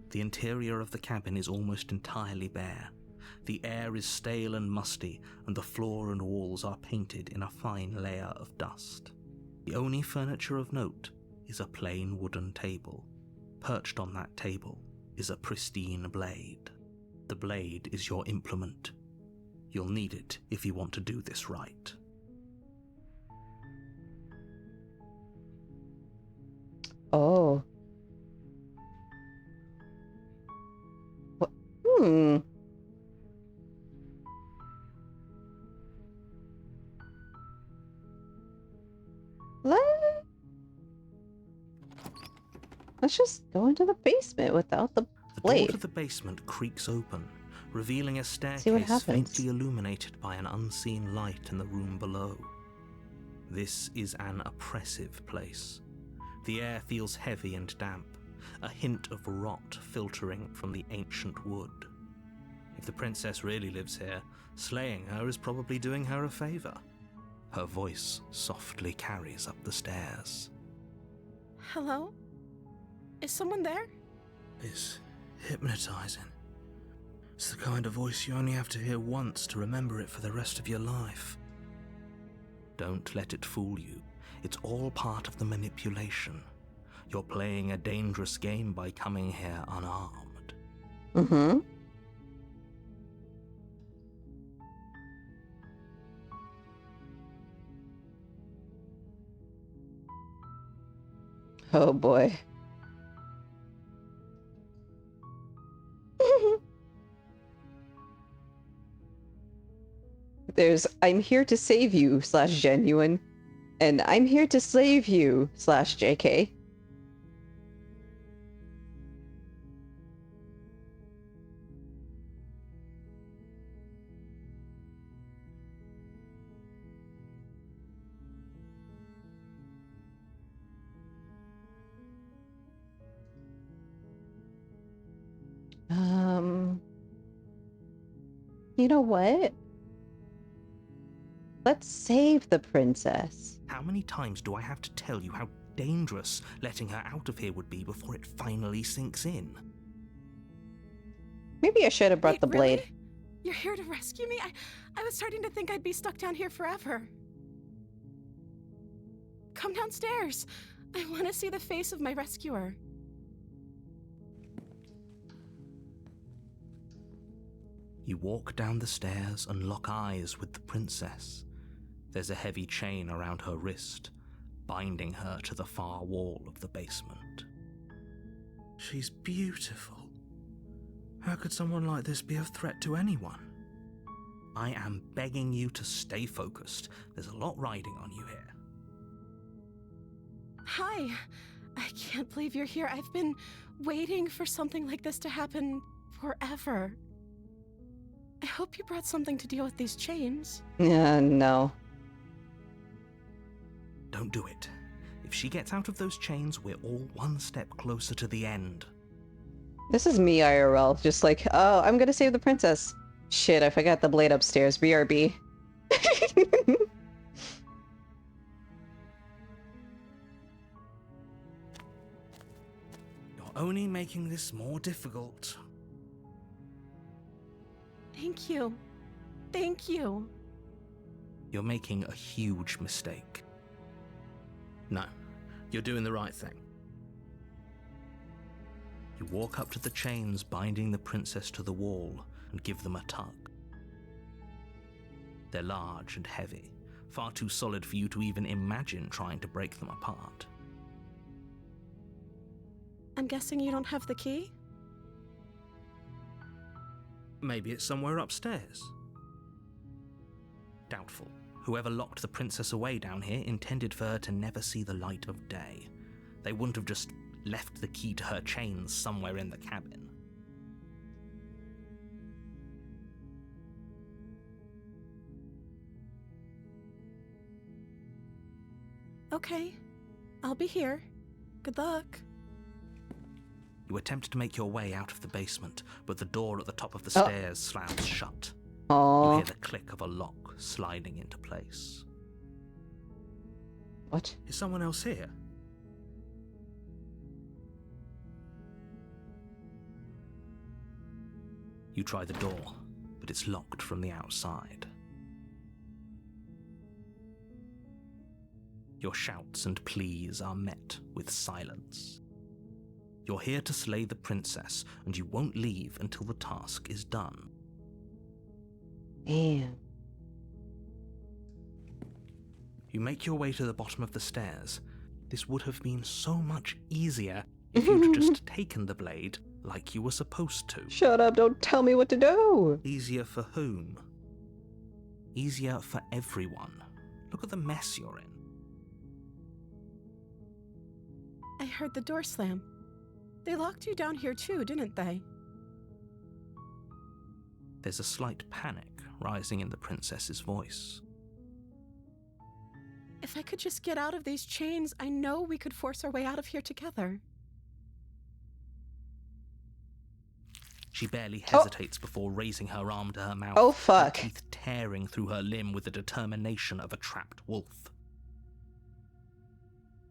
The interior of the cabin is almost entirely bare. The air is stale and musty, and the floor and walls are painted in a fine layer of dust. The only furniture of note is a plain wooden table. Perched on that table is a pristine blade. The blade is your implement. You'll need it if you want to do this right. Oh. What? Hmm. Let's just go into the basement without the The door blade. to the basement creaks open, revealing a See what staircase happens. faintly illuminated by an unseen light in the room below. This is an oppressive place. The air feels heavy and damp, a hint of rot filtering from the ancient wood. If the princess really lives here, slaying her is probably doing her a favor. Her voice softly carries up the stairs. Hello? Is someone there? It's hypnotizing. It's the kind of voice you only have to hear once to remember it for the rest of your life. Don't let it fool you. It's all part of the manipulation. You're playing a dangerous game by coming here unarmed. Mm-hmm. Oh boy. There's I'm here to save you / genuine, and I'm here to slave you / JK. You know what? Let's save the princess. How many times do I have to tell you how dangerous letting her out of here would be before it finally sinks in? Maybe I should have brought Wait, the blade. really? You're here to rescue me? I was starting to think I'd be stuck down here forever. Come downstairs. I want to see the face of my rescuer. You walk down the stairs and lock eyes with the princess. There's a heavy chain around her wrist, binding her to the far wall of the basement. She's beautiful. How could someone like this be a threat to anyone? I am begging you to stay focused. There's a lot riding on you here. Hi. I can't believe you're here. I've been waiting for something like this to happen forever. I hope you brought something to deal with these chains. No. Don't do it. If she gets out of those chains, we're all one step closer to the end. This is me IRL, just like, oh, I'm gonna save the princess. Shit, I forgot the blade upstairs. BRB. You're only making this more difficult. Thank you. Thank you. You're making a huge mistake. No, you're doing the right thing. You walk up to the chains binding the princess to the wall and give them a tug. They're large and heavy, far too solid for you to even imagine trying to break them apart. I'm guessing you don't have the key? Maybe it's somewhere upstairs. Doubtful. Whoever locked the princess away down here intended for her to never see the light of day. They wouldn't have just left the key to her chains somewhere in the cabin. Okay. I'll be here. Good luck. You attempt to make your way out of the basement, but the door at the top of the stairs slams shut. You Aww. hear the click of a lock sliding into place. What? Is someone else here? You try the door, but it's locked from the outside. Your shouts and pleas are met with silence. You're here to slay the princess, and you won't leave until the task is done. Damn. You make your way to the bottom of the stairs. This would have been so much easier if you'd just taken the blade like you were supposed to. Shut up, don't tell me what to do. Easier for whom? Easier for everyone. Look at the mess you're in. I heard the door slam. They locked you down here too, didn't they? There's a slight panic rising in the princess's voice. If I could just get out of these chains, I know we could force our way out of here together. She barely hesitates before raising her arm to her mouth. Oh, fuck. Her teeth tearing through her limb with the determination of a trapped wolf.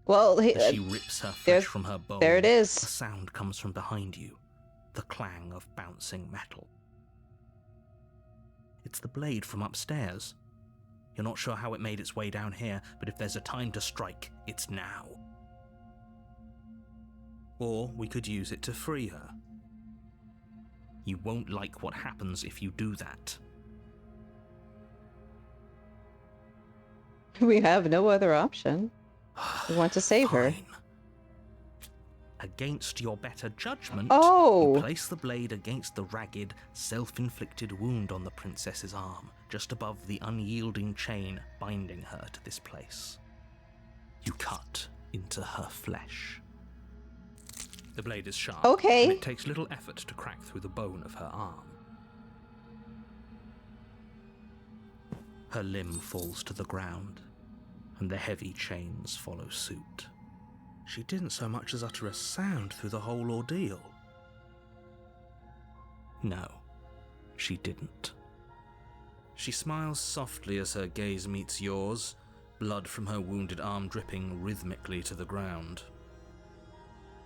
Well, As she rips her flesh from her bone, there it a is. sound comes from behind you, the clang of bouncing metal. It's the blade from upstairs. You're not sure how it made its way down here, but if there's a time to strike, it's now. Or we could use it to free her. You won't like what happens if you do that. We have no other option. We want to save her. Fine. Against your better judgment, Oh. you place the blade against the ragged, self-inflicted wound on the princess's arm, just above the unyielding chain binding her to this place. You cut into her flesh. The blade is sharp, Okay. and it takes little effort to crack through the bone of her arm. Her limb falls to the ground, and the heavy chains follow suit. She didn't so much as utter a sound through the whole ordeal. No, she didn't. She smiles softly as her gaze meets yours, blood from her wounded arm dripping rhythmically to the ground.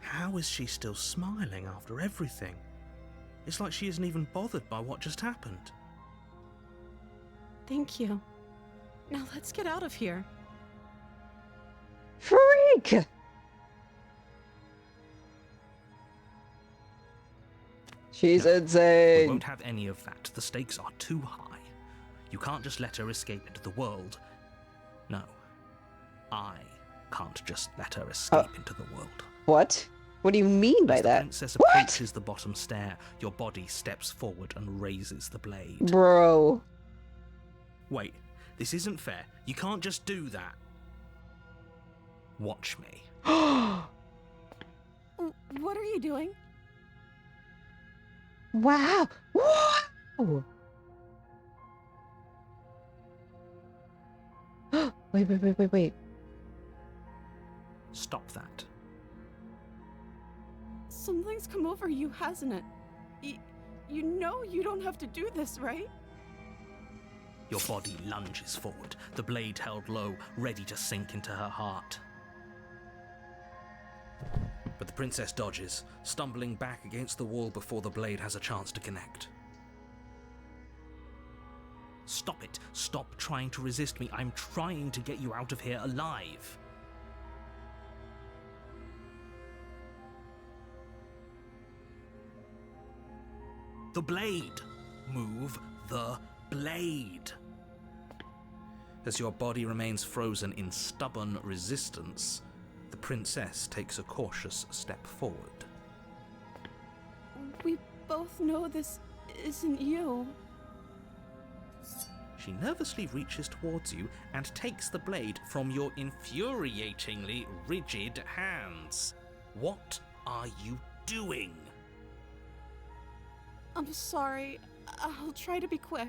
How is she still smiling after everything? It's like she isn't even bothered by what just happened. Thank you. Now let's get out of here. Freak! She's No, We insane. won't have any of that. The stakes are too high. You can't just let her escape into the world. No, I can't just let her escape into the world. What? What do you mean by As the that? princess What? approaches the bottom stair, your body steps forward and raises the blade. Bro. Wait, this isn't fair. You can't just do that. Watch me. What are you doing? Wow. Wow. Wait. Stop that. Something's come over you, hasn't it? You know you don't have to do this, right? Your body lunges forward, the blade held low, ready to sink into her heart. But the princess dodges, stumbling back against the wall before the blade has a chance to connect. Stop it. Stop trying to resist me. I'm trying to get you out of here alive. The blade. Move the blade. As your body remains frozen in stubborn resistance, the princess takes a cautious step forward. We both know this isn't you. She nervously reaches towards you and takes the blade from your infuriatingly rigid hands. What are you doing? I'm sorry. I'll try to be quick.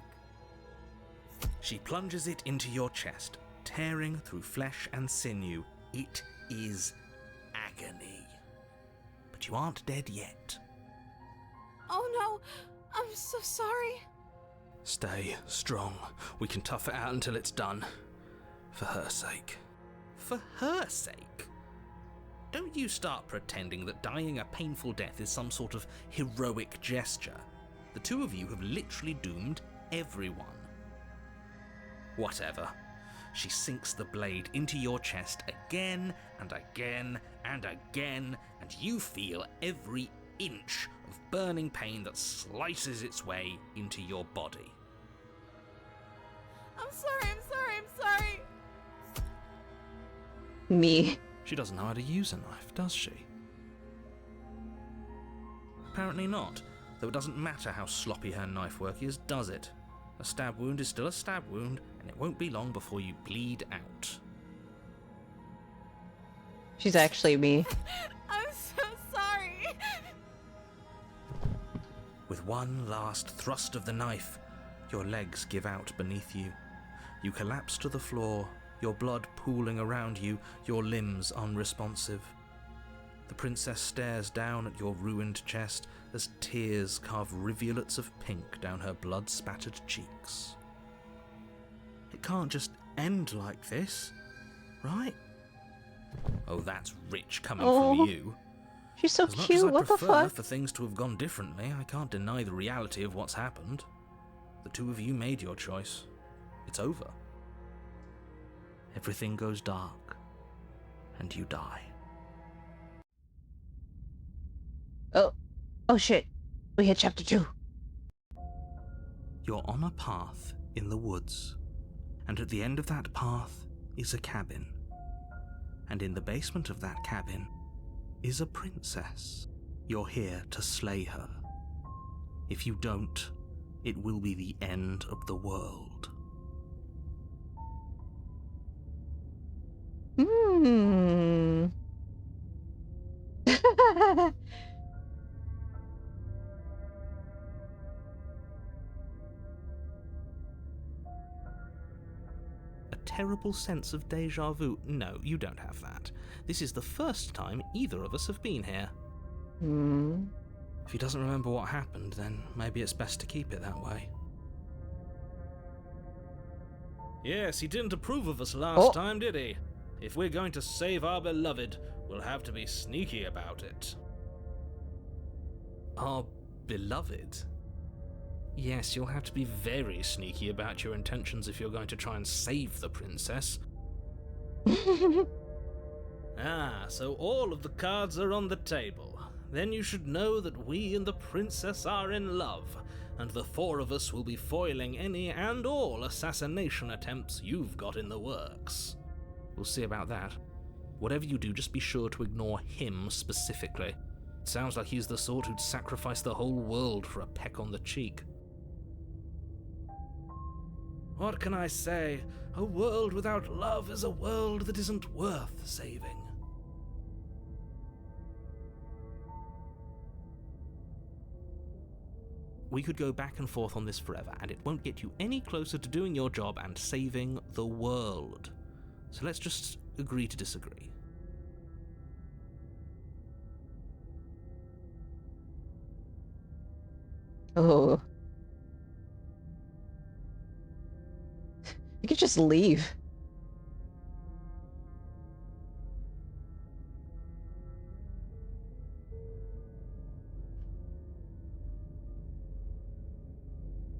She plunges it into your chest, tearing through flesh and sinew. It is agony. But you aren't dead yet. Oh no! I'm so sorry. Stay strong. We can tough it out until it's done. For her sake. For her sake? Don't you start pretending that dying a painful death is some sort of heroic gesture. The two of you have literally doomed everyone. Whatever. She sinks the blade into your chest again and again and again, and you feel every inch of burning pain that slices its way into your body. I'm sorry, I'm sorry, I'm sorry. Me. She doesn't know how to use a knife, does she? Apparently not, though it doesn't matter how sloppy her knife work is, does it? A stab wound is still a stab wound, and it won't be long before you bleed out. She's actually me. I'm so sorry. With one last thrust of the knife, your legs give out beneath you. You collapse to the floor, your blood pooling around you, your limbs unresponsive. The princess stares down at your ruined chest as tears carve rivulets of pink down her blood-spattered cheeks. It can't just end like this, right? Oh, that's rich coming from you. She's so As much cute. as I'd What the prefer fuck? for things to have gone differently, I can't deny the reality of what's happened. The two of you made your choice. It's over. Everything goes dark, and you die. Oh shit. We hit chapter 2. You're on a path in the woods, and at the end of that path is a cabin. And in the basement of that cabin is a princess. You're here to slay her. If you don't, it will be the end of the world. Hmm. A terrible sense of déjà vu. No, you don't have that. This is the first time either of us have been here. Hmm. If he doesn't remember what happened, then maybe it's best to keep it that way. Yes, he didn't approve of us last time, did he? If we're going to save our beloved, we'll have to be sneaky about it. Our beloved? Yes, you'll have to be very sneaky about your intentions if you're going to try and save the princess. Ah, so all of the cards are on the table. Then you should know that we and the princess are in love, and the four of us will be foiling any and all assassination attempts you've got in the works. We'll see about that. Whatever you do, just be sure to ignore him specifically. It sounds like he's the sort who'd sacrifice the whole world for a peck on the cheek. What can I say? A world without love is a world that isn't worth saving. We could go back and forth on this forever, and it won't get you any closer to doing your job and saving the world. So let's just agree to disagree. Oh. You could just leave.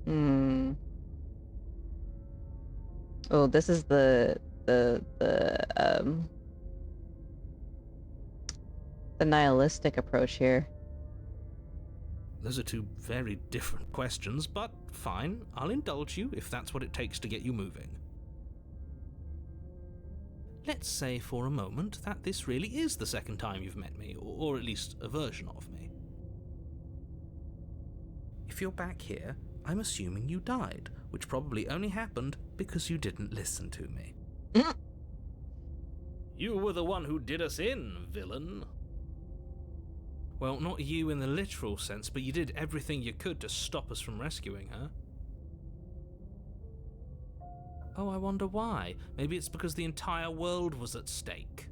Hmm. Oh, this is the nihilistic approach here. Those are two very different questions, but fine, I'll indulge you if that's what it takes to get you moving. Let's say for a moment that this really is the second time you've met me, or at least a version of me. If you're back here, I'm assuming you died, which probably only happened because you didn't listen to me. You were the one who did us in, villain. Well, not you in the literal sense, but you did everything you could to stop us from rescuing her. Oh, I wonder why. Maybe it's because the entire world was at stake.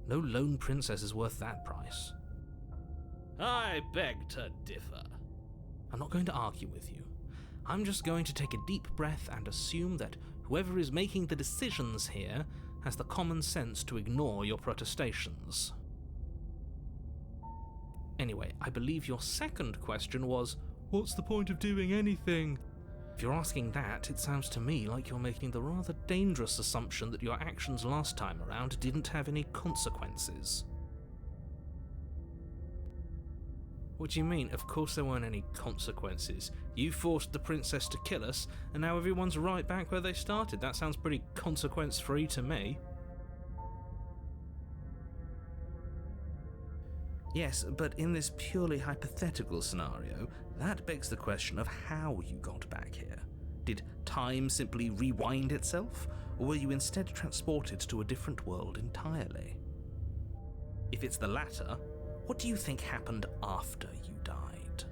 No lone princess is worth that price. I beg to differ. I'm not going to argue with you. I'm just going to take a deep breath and assume that whoever is making the decisions here has the common sense to ignore your protestations. Anyway, I believe your second question was, what's the point of doing anything? If you're asking that, it sounds to me like you're making the rather dangerous assumption that your actions last time around didn't have any consequences. What do you mean? Of course there weren't any consequences. You forced the princess to kill us, and now everyone's right back where they started. That sounds pretty consequence-free to me. Yes, but in this purely hypothetical scenario, that begs the question of how you got back here. Did time simply rewind itself, or were you instead transported to a different world entirely? If it's the latter, what do you think happened after you died?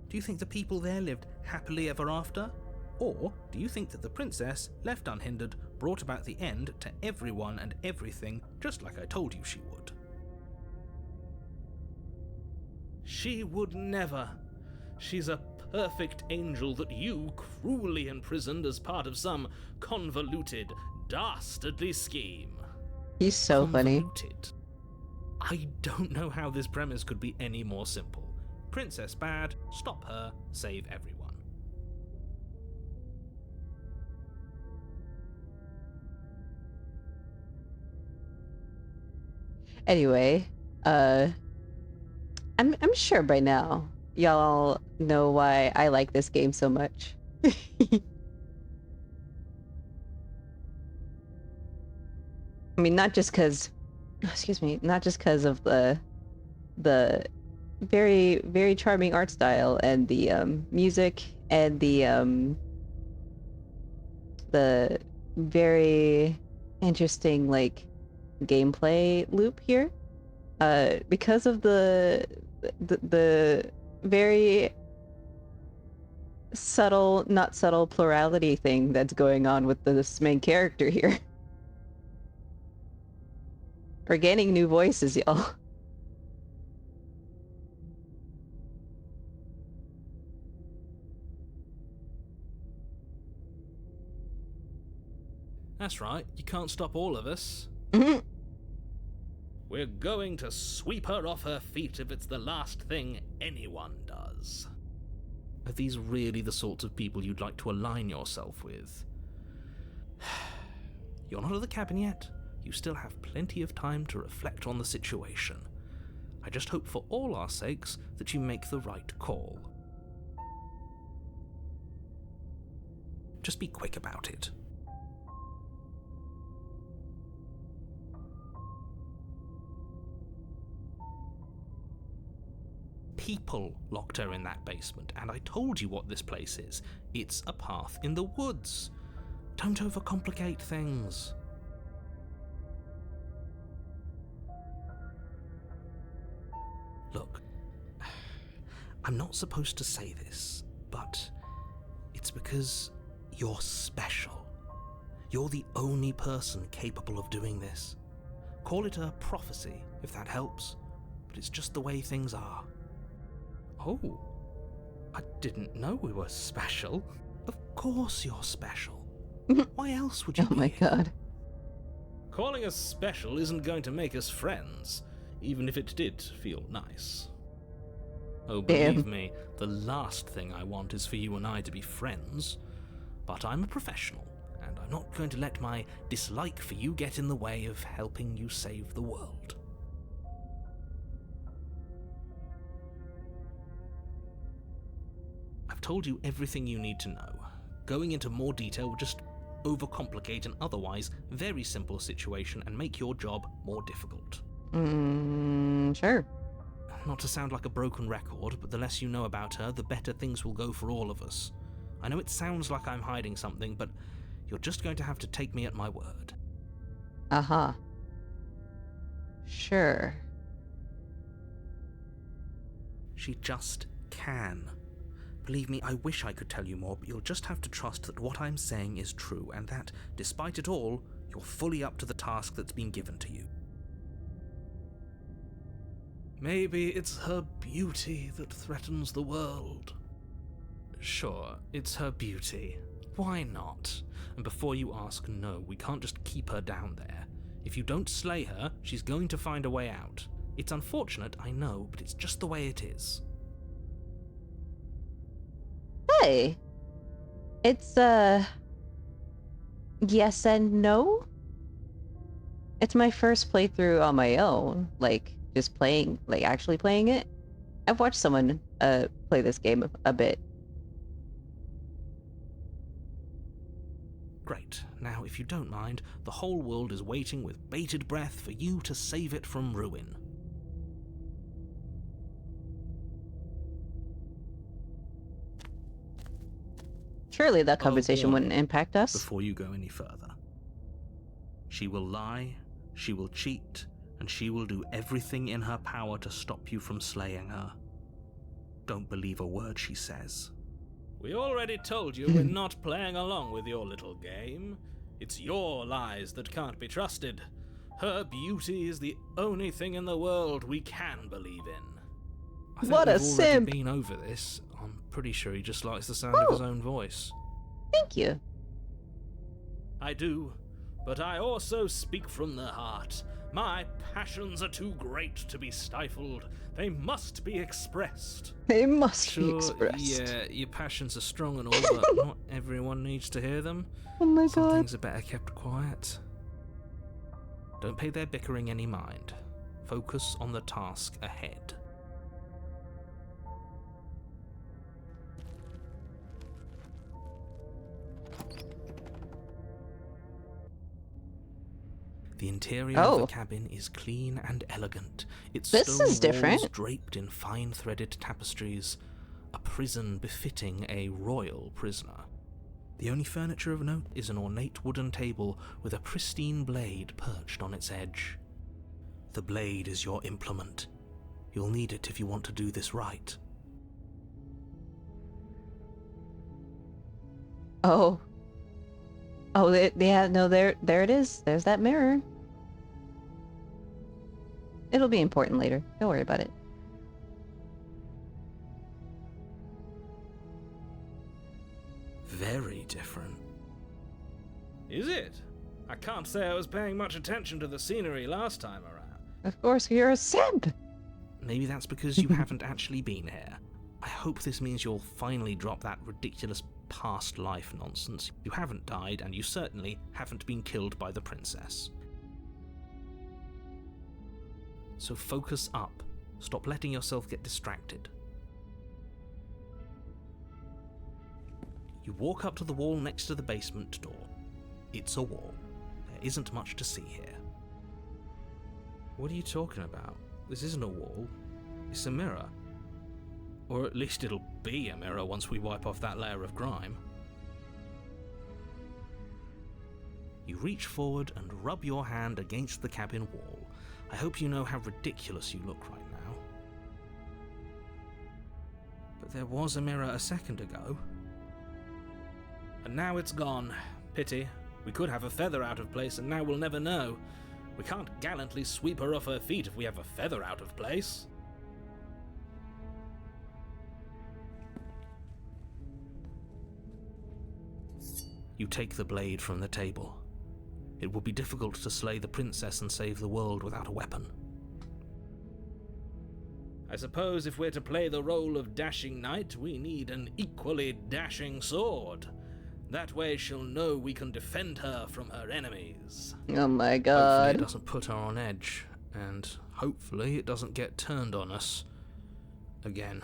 Do you think the people there lived happily ever after? Or do you think that the princess, left unhindered, brought about the end to everyone and everything, just like I told you she would? She would never. She's a perfect angel that you cruelly imprisoned as part of some convoluted, dastardly scheme. He's so funny. Convoluted? I don't know how this premise could be any more simple. Princess bad, stop her, save everyone. Anyway, I'm sure by now y'all know why I like this game so much. I mean, not just because of the very, very charming art style and the music and the very interesting like gameplay loop here, because of the very subtle, not subtle plurality thing that's going on with this main character here. We're getting new voices, y'all. That's right, you can't stop all of us. Mhm. We're going to sweep her off her feet if it's the last thing anyone does. Are these really the sorts of people you'd like to align yourself with? You're not at the cabin yet. You still have plenty of time to reflect on the situation. I just hope for all our sakes that you make the right call. Just be quick about it. People locked her in that basement, and I told you what this place is. It's a path in the woods. Don't overcomplicate things. Look, I'm not supposed to say this, but it's because you're special. You're the only person capable of doing this. Call it a prophecy, if that helps, but it's just the way things are. Oh, I didn't know we were special. Of course you're special. Why else would you Oh be? my god. Calling us special isn't going to make us friends, even if it did feel nice. Oh, believe Damn. me, the last thing I want is for you and I to be friends. But I'm a professional, and I'm not going to let my dislike for you get in the way of helping you save the world. I've told you everything you need to know. Going into more detail would just overcomplicate an otherwise very simple situation and make your job more difficult. Sure. Not to sound like a broken record, but the less you know about her, the better things will go for all of us. I know it sounds like I'm hiding something, but you're just going to have to take me at my word. Uh-huh. Sure. She just can. Believe me, I wish I could tell you more, but you'll just have to trust that what I'm saying is true, and that, despite it all, you're fully up to the task that's been given to you. Maybe it's her beauty that threatens the world. Sure, it's her beauty. Why not? And before you ask, no, we can't just keep her down there. If you don't slay her, she's going to find a way out. It's unfortunate, I know, but it's just the way it is. Hey, It's yes and no. It's my first playthrough on my own, like just playing, like actually playing it. I've watched someone play this game a bit. Great. Now, if you don't mind, the whole world is waiting with bated breath for you to save it from ruin. Surely that conversation wouldn't impact us. Before you go any further. She will lie, she will cheat, and she will do everything in her power to stop you from slaying her. Don't believe a word she says. We already told you we're not playing along with your little game. It's your lies that can't be trusted. Her beauty is the only thing in the world we can believe in. I think What a we've already simp! been over this. I'm pretty sure he just likes the sound of his own voice. Thank you. I do, but I also speak from the heart. My passions are too great to be stifled. They must be expressed. They must be Sure, expressed. yeah, your passions are strong and all, but not everyone needs to hear them. Oh my Some god. things are better kept quiet. Don't pay their bickering any mind. Focus on the task ahead. The interior of the cabin is clean and elegant. Its This stone is different. walls draped in fine threaded tapestries. A prison befitting a royal prisoner. The only furniture of note is an ornate wooden table with a pristine blade perched on its edge. The blade is your implement. You'll need it if you want to do this right. Oh. Oh, yeah, no, there it is. There's that mirror. It'll be important later. Don't worry about it. Very different. Is it? I can't say I was paying much attention to the scenery last time around. Of course, you're a simp. Maybe that's because you haven't actually been here. I hope this means you'll finally drop that ridiculous past life nonsense. You haven't died, and you certainly haven't been killed by the princess. So focus up. Stop letting yourself get distracted. You walk up to the wall next to the basement door. It's a wall. There isn't much to see here. What are you talking about? This isn't a wall. It's a mirror. Or at least it'll be a mirror once we wipe off that layer of grime. You reach forward and rub your hand against the cabin wall. I hope you know how ridiculous you look right now. But there was a mirror a second ago. And now it's gone. Pity. We could have a feather out of place and now we'll never know. We can't gallantly sweep her off her feet if we have a feather out of place. You take the blade from the table. It would be difficult to slay the princess and save the world without a weapon. I suppose if we're to play the role of dashing knight, we need an equally dashing sword. That way she'll know we can defend her from her enemies. Oh my Hopefully god. it doesn't put her on edge, and hopefully it doesn't get turned on us. Again.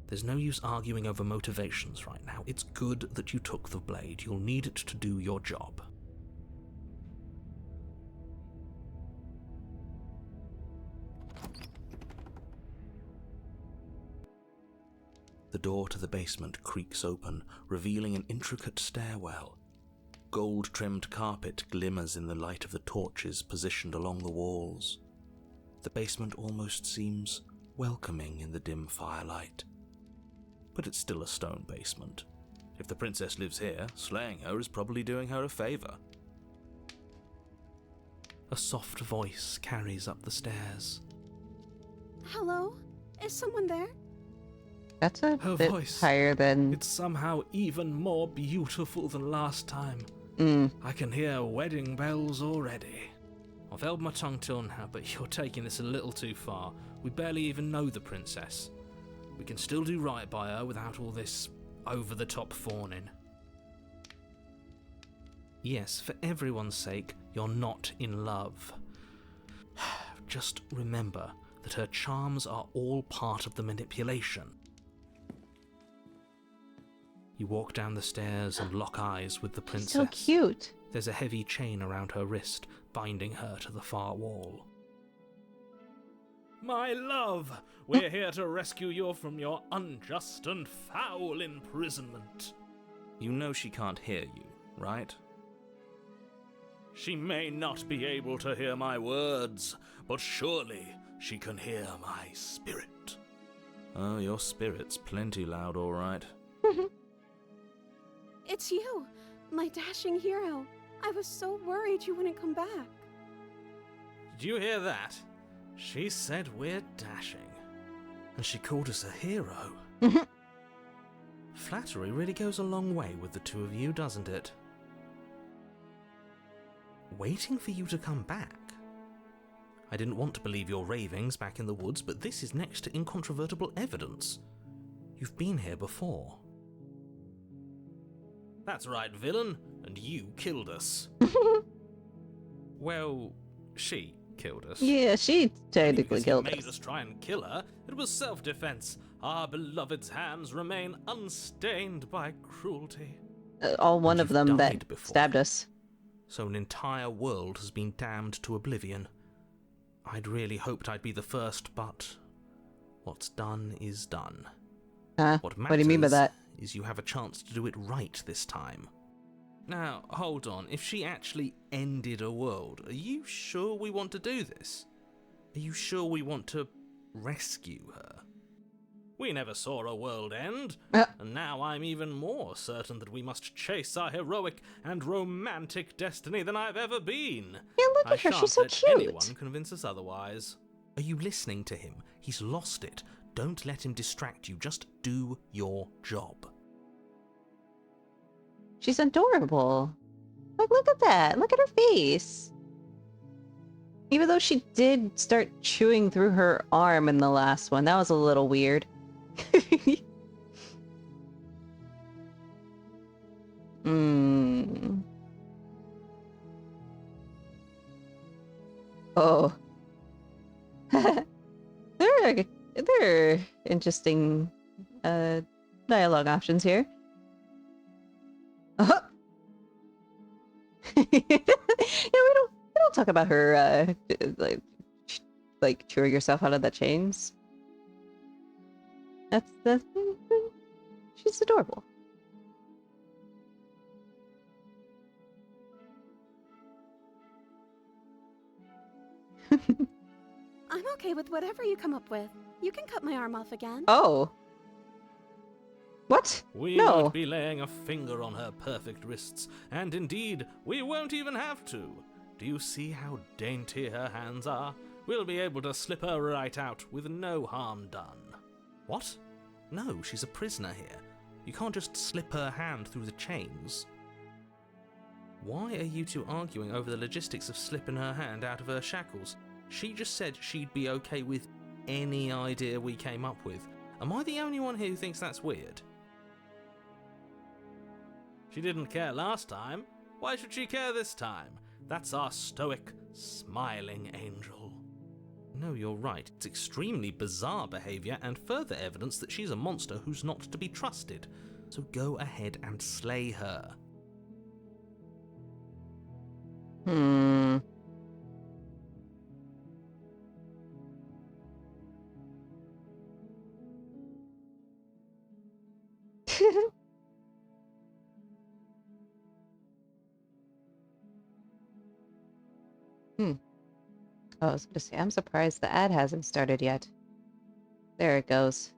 There's no use arguing over motivations right now. It's good that you took the blade. You'll need it to do your job. The door to the basement creaks open, revealing an intricate stairwell. Gold-trimmed carpet glimmers in the light of the torches positioned along the walls. The basement almost seems welcoming in the dim firelight. But it's still a stone basement. If the princess lives here, slaying her is probably doing her a favor. A soft voice carries up the stairs. Hello? Is someone there? That's a Her bit voice. higher than... It's somehow even more beautiful than last time. I can hear wedding bells already. I've held my tongue till now, but you're taking this a little too far. We barely even know the princess. We can still do right by her without all this over-the-top fawning. Yes, for everyone's sake, you're not in love. Just remember that her charms are all part of the manipulation. You walk down the stairs and lock eyes with the princess. So cute. There's a heavy chain around her wrist, binding her to the far wall. My love, we're here to rescue you from your unjust and foul imprisonment. You know she can't hear you, right? She may not be able to hear my words, but surely she can hear my spirit. Oh, your spirit's plenty loud, all right. It's you, my dashing hero. I was so worried you wouldn't come back. Did you hear that? She said we're dashing. And she called us a hero. Flattery really goes a long way with the two of you, doesn't it? Waiting for you to come back. I didn't want to believe your ravings back in the woods, but this is next to incontrovertible evidence. You've been here before. That's right, villain, and you killed us. Well, she killed us. Yeah, she technically Because killed he made us. us try and kill her. It was self-defense. Our beloved's hands remain unstained by cruelty. All one And of you've them that died before. stabbed us. So an entire world has been damned to oblivion. I'd really hoped I'd be the first, but what's done is done. What What do you mean by that? is you have a chance to do it right this time. Now, hold on. If she actually ended a world, are you sure we want to do this? Are you sure we want to rescue her? We never saw a world end, and now I'm even more certain that we must chase our heroic and romantic destiny than I've ever been. Yeah, look I at her. shan't She's so let cute. anyone convince us otherwise. Are you listening to him? He's lost it. Don't let him distract you. Just do your job. She's adorable. Like, look at that. Look at her face. Even though she did start chewing through her arm in the last one, that was a little weird. Hmm. Oh. there are interesting dialogue options here. Uh-huh. Yeah, we don't talk about her like chewing yourself out of the chains. That's she's adorable. I'm okay with whatever you come up with. You can cut my arm off again. Oh. What? We No. won't be laying a finger on her perfect wrists, and indeed, we won't even have to. Do you see how dainty her hands are? We'll be able to slip her right out with no harm done. What? No, she's a prisoner here. You can't just slip her hand through the chains. Why are you two arguing over the logistics of slipping her hand out of her shackles? She just said she'd be okay with any idea we came up with. Am I the only one here who thinks that's weird? She didn't care last time. Why should she care this time? That's our stoic, smiling angel. No, you're right. It's extremely bizarre behaviour and further evidence that she's a monster who's not to be trusted. So go ahead and slay her. Hmm. Oh, I was gonna say, I'm surprised the ad hasn't started yet. There it goes.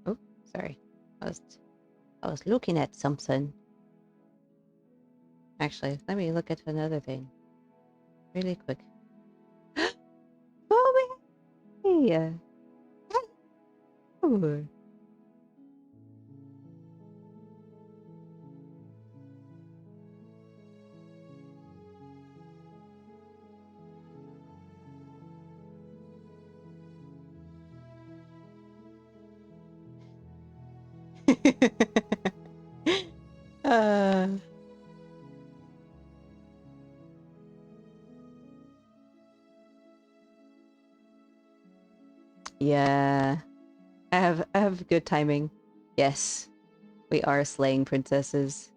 Oh, sorry. I was looking at something. Actually, let me look at another thing. Really quick. Oh, yeah. Oh. uh, yeah, I have good timing. Yes, we are slaying princesses.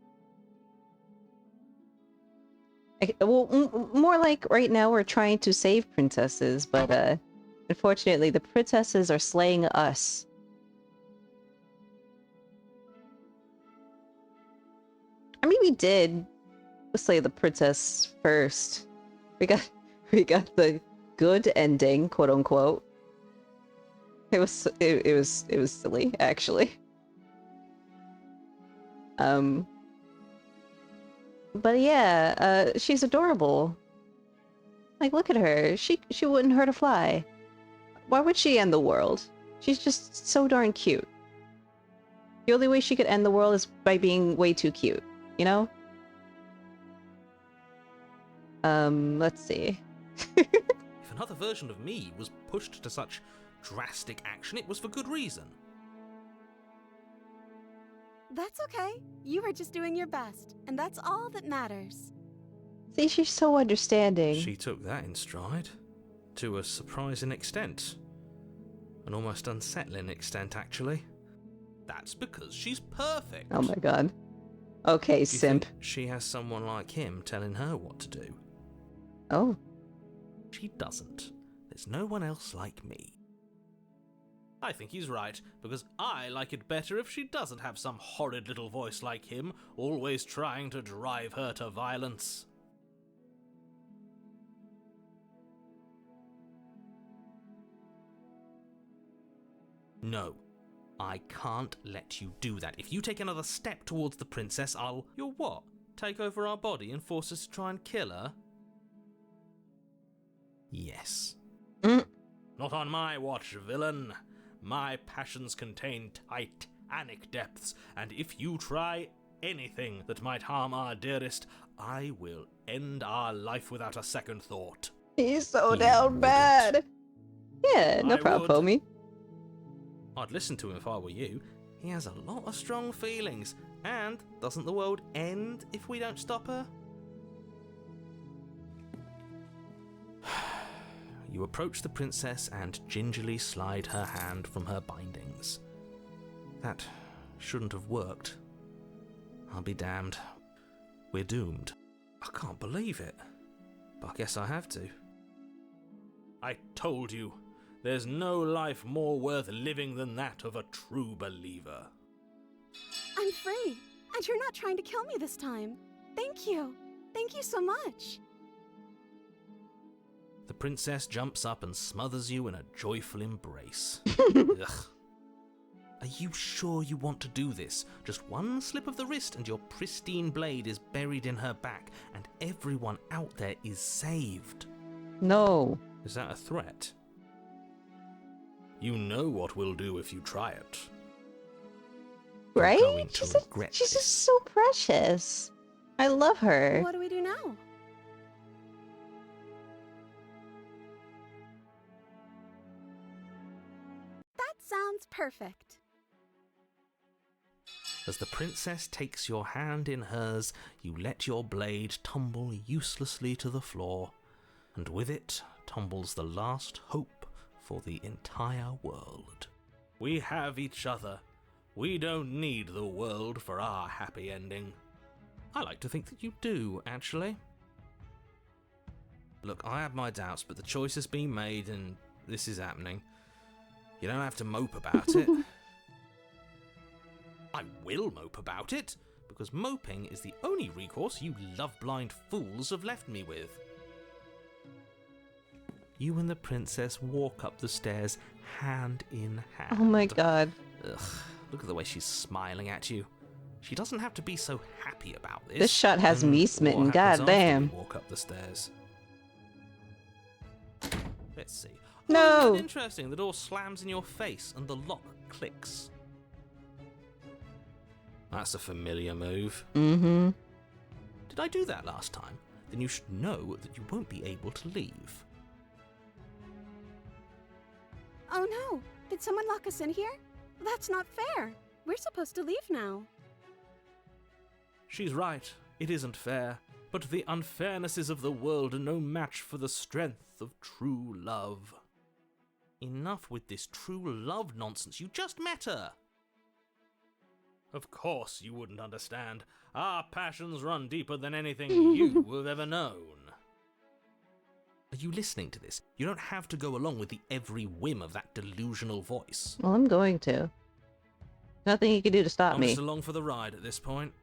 Well, more like right now we're trying to save princesses, but unfortunately the princesses are slaying us. I mean, we did slay the princess first. We got the good ending, quote unquote. It was silly, actually. But yeah, she's adorable. Like, look at her. She wouldn't hurt a fly. Why would she end the world? She's just so darn cute. The only way she could end the world is by being way too cute, you know? Let's see. If another version of me was pushed to such drastic action, it was for good reason. That's okay. You were just doing your best, and that's all that matters. See, she's so understanding. She took that in stride. To a surprising extent. An almost unsettling extent, actually. That's because she's perfect. Oh my god. Okay, You simp. think she has someone like him telling her what to do? Oh. She doesn't. There's no one else like me. I think he's right, because I like it better if she doesn't have some horrid little voice like him, always trying to drive her to violence. No, I can't let you do that. If you take another step towards the princess, You'll what? Take over our body and force us to try and kill her? Yes. Not on my watch, villain. My passions contain titanic depths, and if you try anything that might harm our dearest, I will end our life without a second thought. He's so You down wouldn't. bad. Yeah, no I problem, would. homie. I'd listen to him if I were you. He has a lot of strong feelings, and doesn't the world end if we don't stop her? You approach the princess and gingerly slide her hand from her bindings. That shouldn't have worked. I'll be damned. We're doomed. I can't believe it. But I guess I have to. I told you, there's no life more worth living than that of a true believer. I'm free, and you're not trying to kill me this time. Thank you. Thank you so much. The princess jumps up and smothers you in a joyful embrace. Ugh. Are you sure you want to do this? Just one slip of the wrist and your pristine blade is buried in her back, and everyone out there is saved. No. Is that a threat? You know what we'll do if you try it. You're Right? going to She's regret just this. so precious. I love her. What do we do now? That sounds perfect. As the princess takes your hand in hers, you let your blade tumble uselessly to the floor, and with it tumbles the last hope for the entire world. We have each other. We don't need the world for our happy ending. I like to think that you do, actually. Look, I have my doubts, but the choice has been made and this is happening. You don't have to mope about it. I will mope about it, because moping is the only recourse you love-blind fools have left me with. You and the princess walk up the stairs, hand in hand. Oh my god. Ugh, look at the way she's smiling at you. She doesn't have to be so happy about this. This shot has And me what smitten, happens after goddamn. we walk up the stairs? Let's see. No. Oh, isn't that interesting? The door slams in your face and the lock clicks. That's a familiar move. Mm-hmm. Did I do that last time? Then you should know that you won't be able to leave. Oh no! Did someone lock us in here? That's not fair! We're supposed to leave now. She's right. It isn't fair. But the unfairnesses of the world are no match for the strength of true love. Enough with this true love nonsense. You just met her. Of course you wouldn't understand. Our passions run deeper than anything you have ever known. Are you listening to this? You don't have to go along with the every whim of that delusional voice. Well, I'm going to. Nothing you can do to stop I'm me. just along for the ride at this point.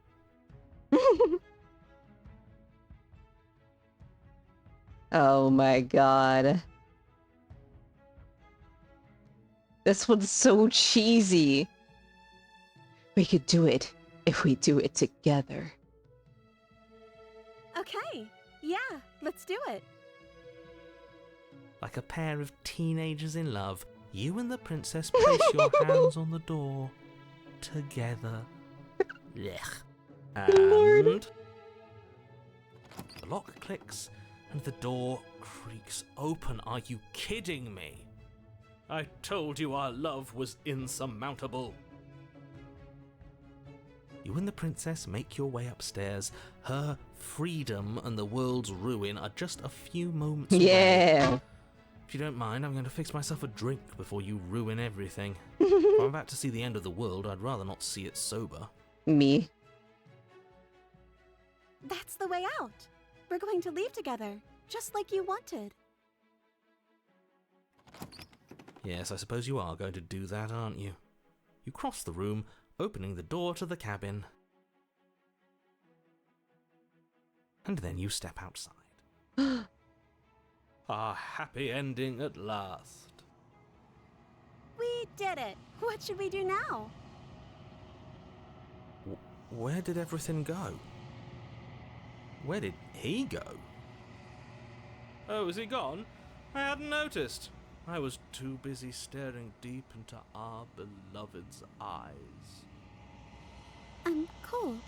Oh my god. This one's so cheesy. We could do it if we do it together. Okay, yeah, let's do it. Like a pair of teenagers in love, you and the princess place your hands on the door together. Blech. And The lock clicks and the door creaks open. Are you kidding me? I told you our love was insurmountable. You and the princess make your way upstairs. Her freedom and the world's ruin are just a few moments away. Yeah. If you don't mind, I'm going to fix myself a drink before you ruin everything. If I'm about to see the end of the world, I'd rather not see it sober. Me. That's the way out. We're going to leave together, just like you wanted. Yes, I suppose you are going to do that, aren't you? You cross the room, opening the door to the cabin. And then you step outside. Our happy ending at last. We did it. What should we do now? Where did everything go? Where did he go? Oh, is he gone? I hadn't noticed. I was too busy staring deep into our beloved's eyes. I'm cold.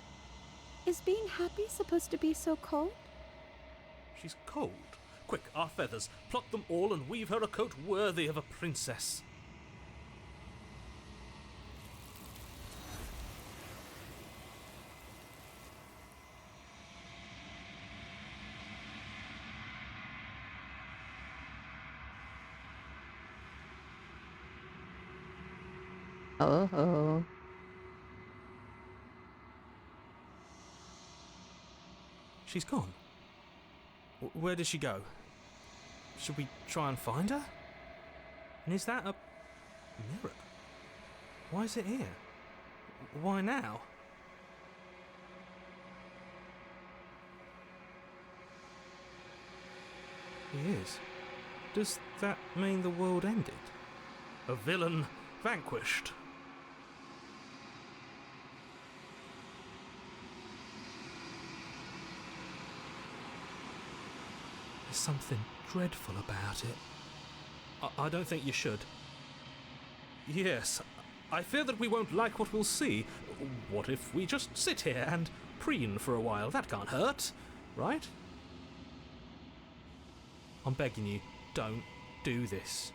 Is being happy supposed to be so cold? She's cold. Quick, our feathers. Pluck them all and weave her a coat worthy of a princess. Oh. She's gone. Where did she go? Should we try and find her? And is that a mirror? Why is it here? Why now? He is. Does that mean the world ended? A villain vanquished. There's something dreadful about it. I don't think you should. Yes, I fear that we won't like what we'll see. What if we just sit here and preen for a while? That can't hurt, right? I'm begging you, don't do this.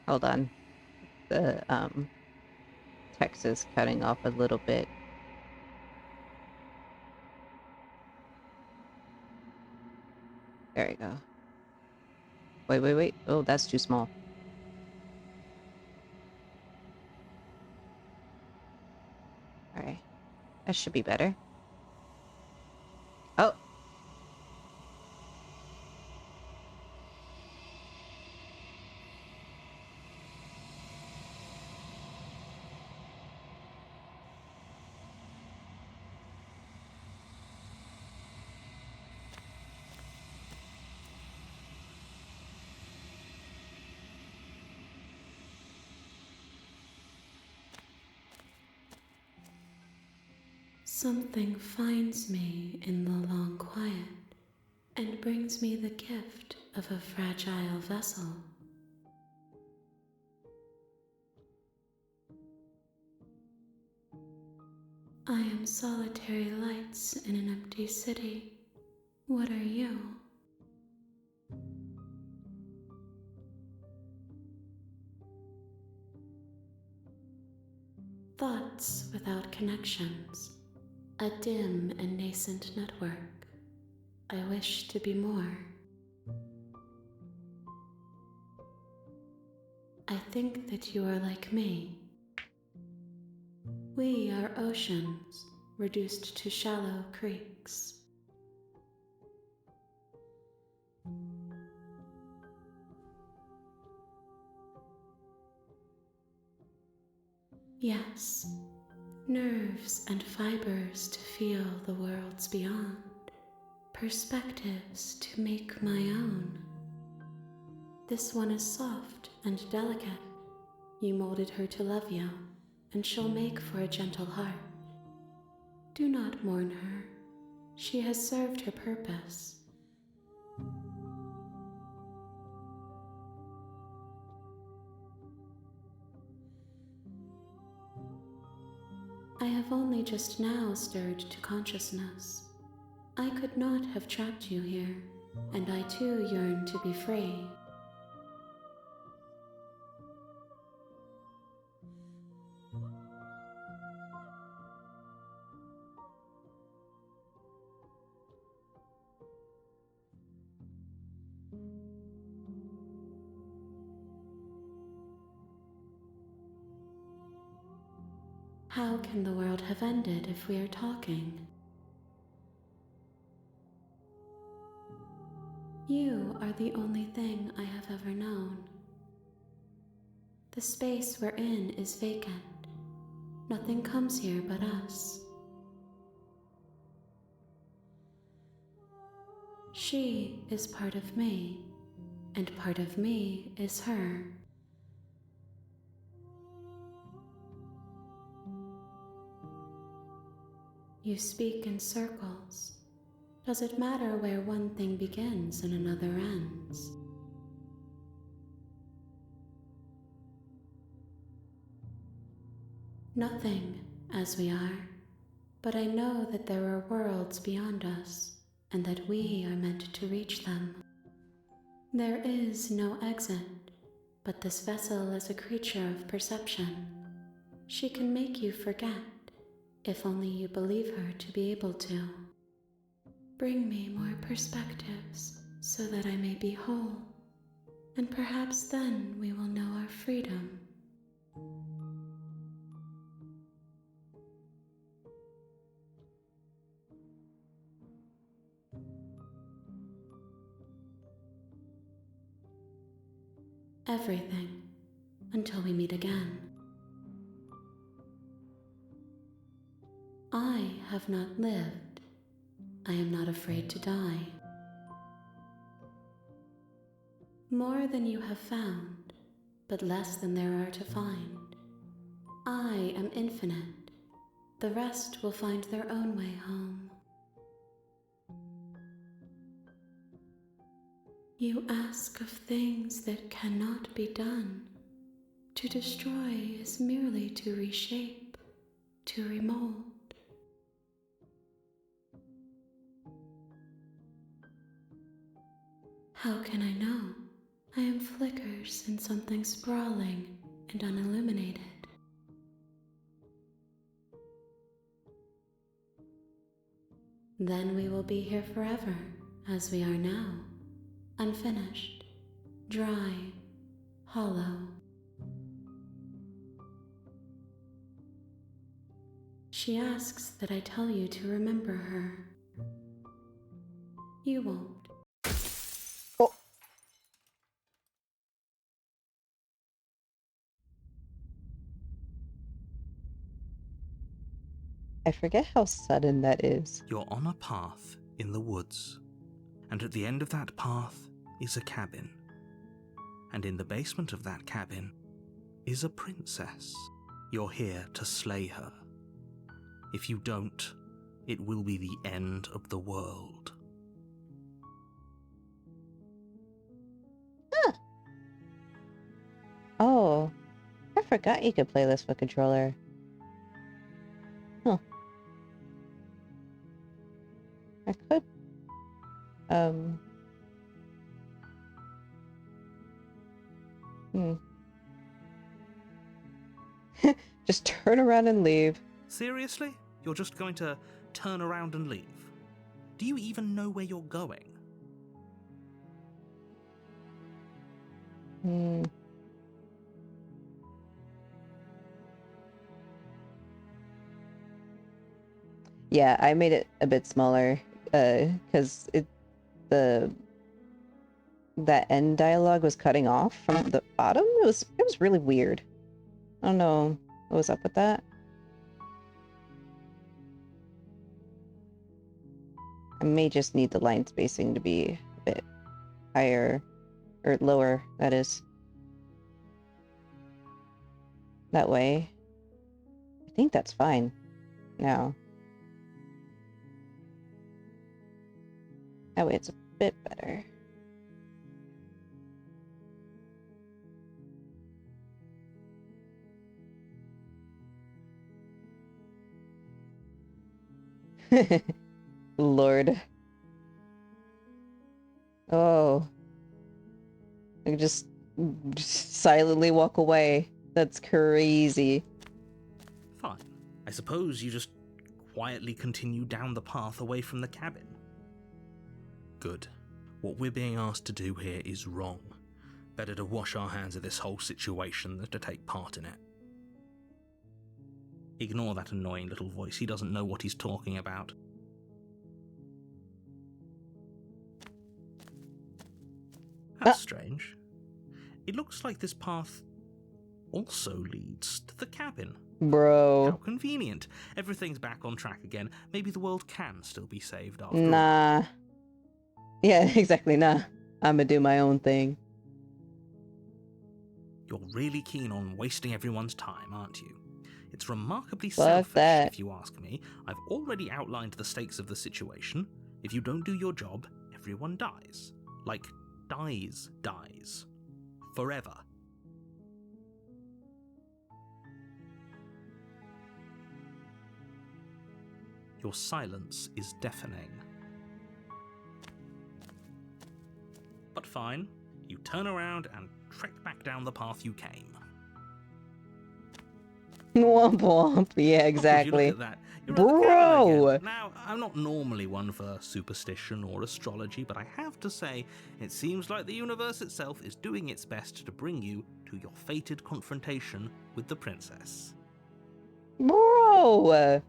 Hold on. The text is cutting off a little bit. There we go. Wait. Oh, that's too small. Alright. That should be better. Oh! Something finds me in the long quiet and brings me the gift of a fragile vessel I am solitary lights in an empty city. What are you? Thoughts without connections. A dim and nascent network. I wish to be more. I think that you are like me. We are oceans, reduced to shallow creeks. Yes, nerves and fibers to feel the worlds beyond, perspectives to make my own. This one is soft and delicate. You molded her to love you, and she'll make for a gentle heart. Do not mourn her. She has served her purpose. I have only just now stirred to consciousness. I could not have trapped you here, and I too yearn to be free. How can the world have ended if we are talking? You are the only thing I have ever known. The space we're in is vacant. Nothing comes here but us. She is part of me, and part of me is her. You speak in circles. Does it matter where one thing begins and another ends? Nothing, as we are, but I know that there are worlds beyond us, and that we are meant to reach them. There is no exit, but this vessel is a creature of perception. She can make you forget, if only you believe her to be able to. Bring me more perspectives, so that I may be whole, and perhaps then we will know our freedom. Everything, until we meet again. I have not lived. I am not afraid to die. More than you have found, but less than there are to find. I am infinite. The rest will find their own way home. You ask of things that cannot be done. To destroy is merely to reshape, to remold. How can I know? I am flickers in something sprawling and unilluminated. Then we will be here forever, as we are now, unfinished, dry, hollow. She asks that I tell you to remember her. You won't. Oh. I forget how sudden that is. You're on a path in the woods, and at the end of that path is a cabin. And in the basement of that cabin is a princess. You're here to slay her. If you don't, it will be the end of the world. Huh. Oh, I forgot you could play this with controller. Huh. I could, um, hmm. Just turn around and leave. Seriously? You're just going to turn around and leave? Do you even know where you're going? Hmm. Yeah, I made it a bit smaller, because that end dialogue was cutting off from the bottom. It was really weird. I don't know what was up with that. I may just need the line spacing to be a bit higher, or lower, that is. That way. I think that's fine now. That way it's a bit better. Lord. Oh. I could just silently walk away. That's crazy. Fine. I suppose you just quietly continue down the path away from the cabin. Good. What we're being asked to do here is wrong. Better to wash our hands of this whole situation than to take part in it. Ignore that annoying little voice. He doesn't know what he's talking about. That's strange. It looks like this path also leads to the cabin. How Bro. convenient. Everything's back on track again. Maybe the world can still be saved after all. Nah. Yeah, exactly, nah. I'ma do my own thing. You're really keen on wasting everyone's time, aren't you? It's remarkably Fuck selfish, that. if you ask me. I've already outlined the stakes of the situation. If you don't do your job, everyone dies. Like, dies. Forever. Your silence is deafening. But fine, you turn around and trek back down the path you came. Womp womp. Yeah, Oh, would you exactly. look at that? You're at the cabin Bro! again. Now, I'm not normally one for superstition or astrology, but I have to say, it seems like the universe itself is doing its best to bring you to your fated confrontation with the princess. Bro!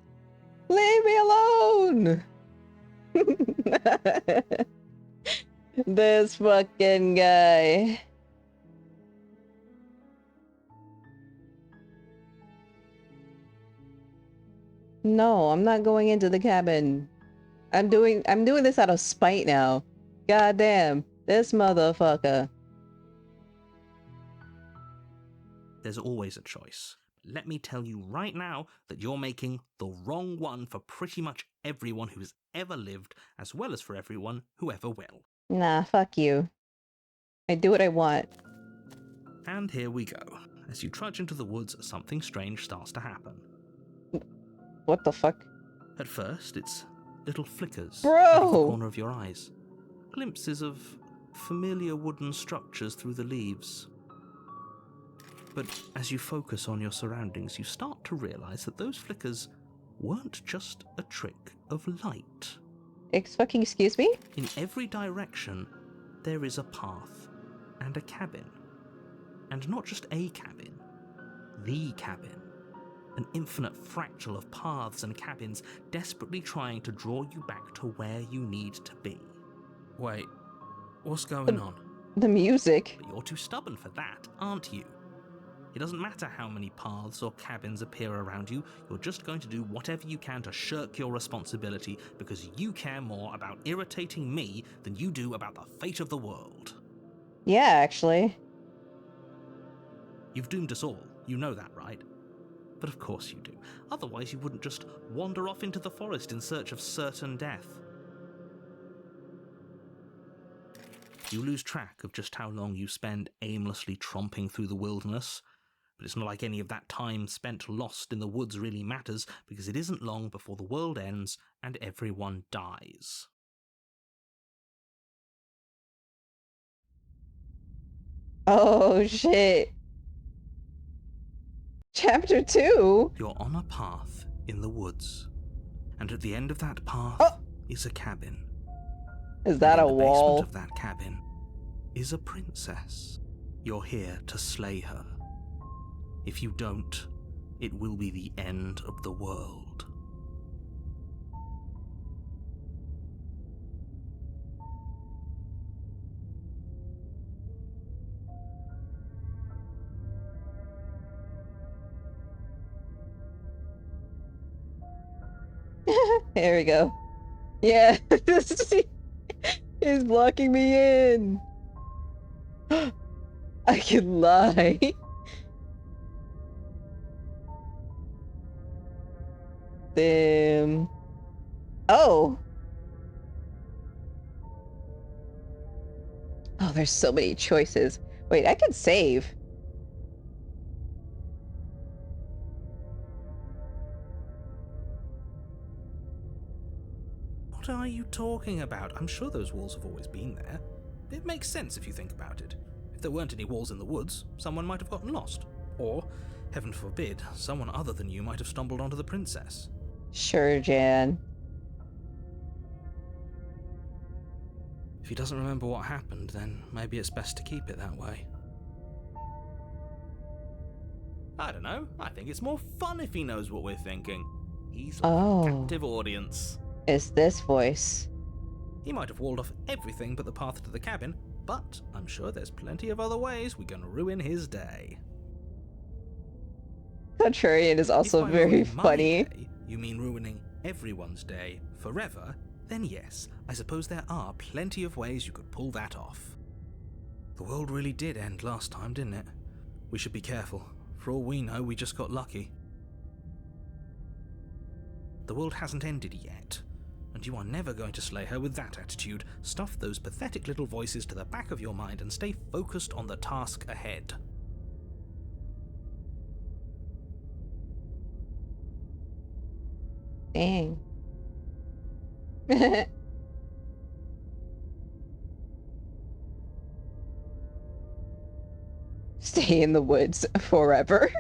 Leave me alone! This fucking guy. No, I'm not going into the cabin. I'm doing this out of spite now. God damn, this motherfucker. There's always a choice. Let me tell you right now that you're making the wrong one for pretty much everyone who has ever lived, as well as for everyone who ever will. Nah, fuck you. I do what I want. And here we go. As you trudge into the woods, something strange starts to happen. What the fuck? At first, it's little flickers Bro! out of the corner of your eyes. Glimpses of familiar wooden structures through the leaves. But as you focus on your surroundings, you start to realize that those flickers weren't just a trick of light. Excuse me? In every direction, there is a path and a cabin. And not just a cabin, the cabin. An infinite fractal of paths and cabins desperately trying to draw you back to where you need to be. Wait, what's going on? The music. But you're too stubborn for that, aren't you? It doesn't matter how many paths or cabins appear around you, you're just going to do whatever you can to shirk your responsibility because you care more about irritating me than you do about the fate of the world. Yeah, actually. You've doomed us all, you know that, right? But of course you do. Otherwise you wouldn't just wander off into the forest in search of certain death. You lose track of just how long you spend aimlessly tromping through the wilderness. But it's not like any of that time spent lost in the woods really matters, because it isn't long before the world ends and everyone dies. Oh shit. Chapter 2? You're on a path in the woods, and at the end of that path Oh! is a cabin. Is And that in a the basement wall? of that cabin is a princess. You're here to slay her. If you don't, it will be the end of the world. There we go. Yeah, he's blocking me in. I can lie. Damn. Oh. Oh, there's so many choices. Wait, I can save. What are you talking about? I'm sure those walls have always been there. It makes sense if you think about it. If there weren't any walls in the woods, someone might have gotten lost. Or, heaven forbid, someone other than you might have stumbled onto the princess. Sure, Jan. If he doesn't remember what happened, then maybe it's best to keep it that way. I don't know. I think it's more fun if he knows what we're thinking. He's like a captive audience. It's this voice. He might have walled off everything but the path to the cabin, but I'm sure there's plenty of other ways we can ruin his day. Contrarian is also If by very ruining my funny. day, you mean ruining everyone's day forever, then yes, I suppose there are plenty of ways you could pull that off. The world really did end last time, didn't it? We should be careful. For all we know, we just got lucky. The world hasn't ended yet, and you are never going to slay her with that attitude. Stuff those pathetic little voices to the back of your mind and stay focused on the task ahead. Dang. Stay in the woods forever.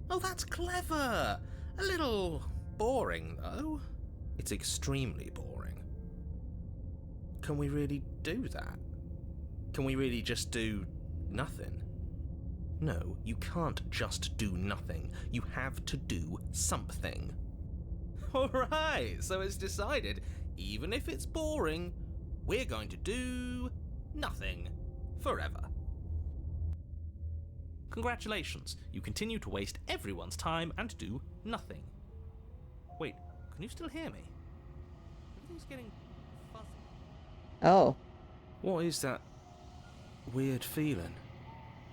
Oh, that's clever! A little boring, though. It's extremely boring. Can we really do that? Can we really just do nothing? No, you can't just do nothing. You have to do something. Alright, so it's decided. Even if it's boring, we're going to do nothing forever. Congratulations, you continue to waste everyone's time and do nothing. Wait, can you still hear me? Everything's getting fuzzy. Oh. What is that weird feeling?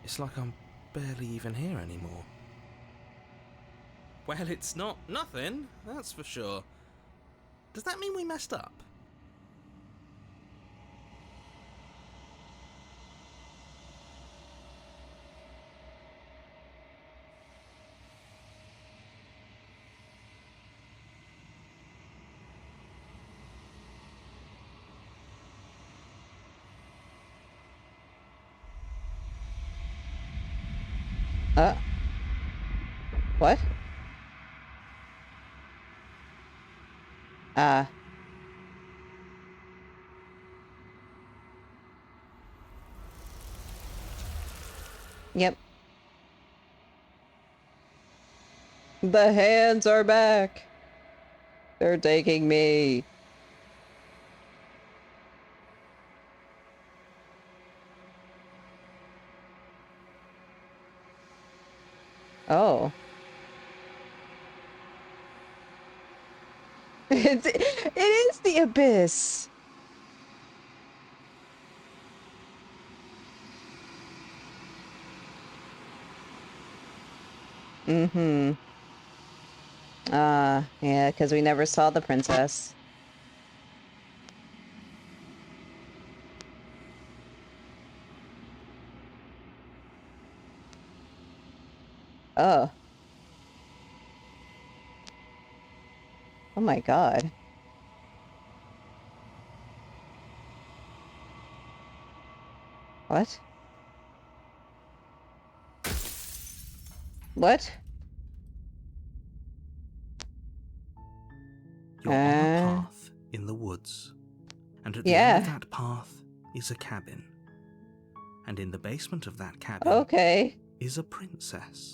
It's like I'm barely even here anymore. Well, it's not nothing, that's for sure. Does that mean we messed up? What? Yep. The hands are back. They're taking me. Oh. It is the abyss. Mm-hmm. Yeah, because we never saw the princess. Oh. Oh my god. What? What? You're on a path in the woods, and at the end of Yeah. that path is a cabin. And in the basement of that cabin Okay. is a princess.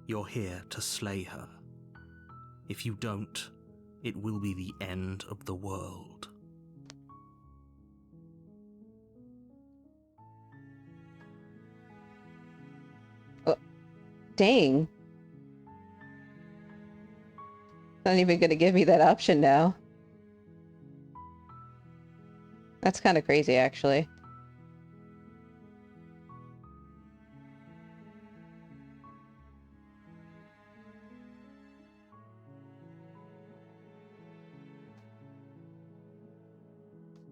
You're here to slay her. If you don't, it will be the end of the world. Dang. Not even gonna give me that option now. That's kind of crazy, actually.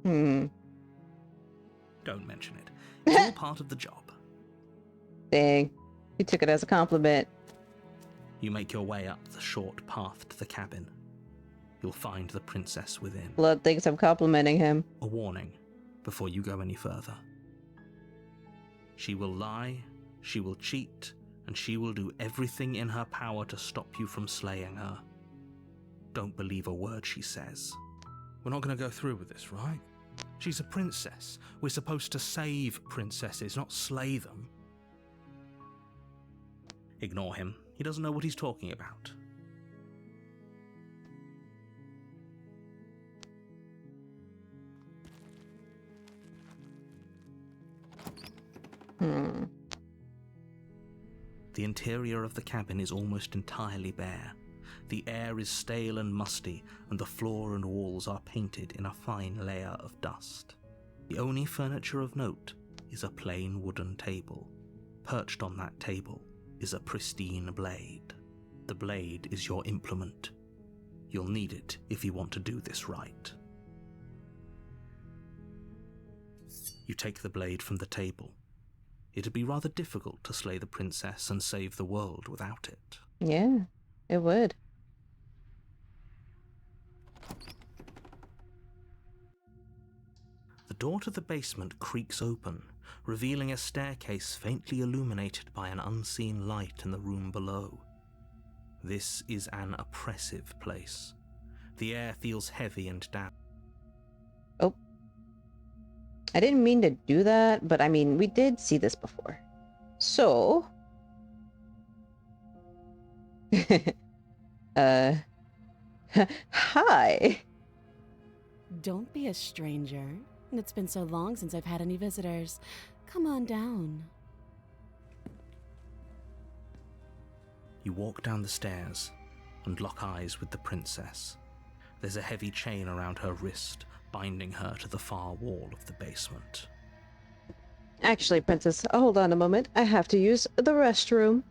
Hmm. Don't mention it. It's all part of the job. Dang. You took it as a compliment. You make your way up the short path to the cabin. You'll find the princess within. Blood thinks I'm complimenting him. A warning before you go any further. She will lie, she will cheat, and she will do everything in her power to stop you from slaying her. Don't believe a word she says. We're not going to go through with this, right? She's a princess. We're supposed to save princesses, not slay them. Ignore him. He doesn't know what he's talking about. Hmm. The interior of the cabin is almost entirely bare. The air is stale and musty, and the floor and walls are painted in a fine layer of dust. The only furniture of note is a plain wooden table. Perched on that table is a pristine blade. The blade is your implement. You'll need it if you want to do this right. You take the blade from the table. It'd be rather difficult to slay the princess and save the world without it. Yeah, it would. The door to the basement creaks open, revealing a staircase faintly illuminated by an unseen light in the room below. This is an oppressive place. The air feels heavy and damp. Oh. I didn't mean to do that, but I mean, we did see this before. So... Hi! Don't be a stranger. It's been so long since I've had any visitors. Come on down. You walk down the stairs and lock eyes with the princess. There's a heavy chain around her wrist, binding her to the far wall of the basement. Actually, Princess, hold on a moment. I have to use the restroom.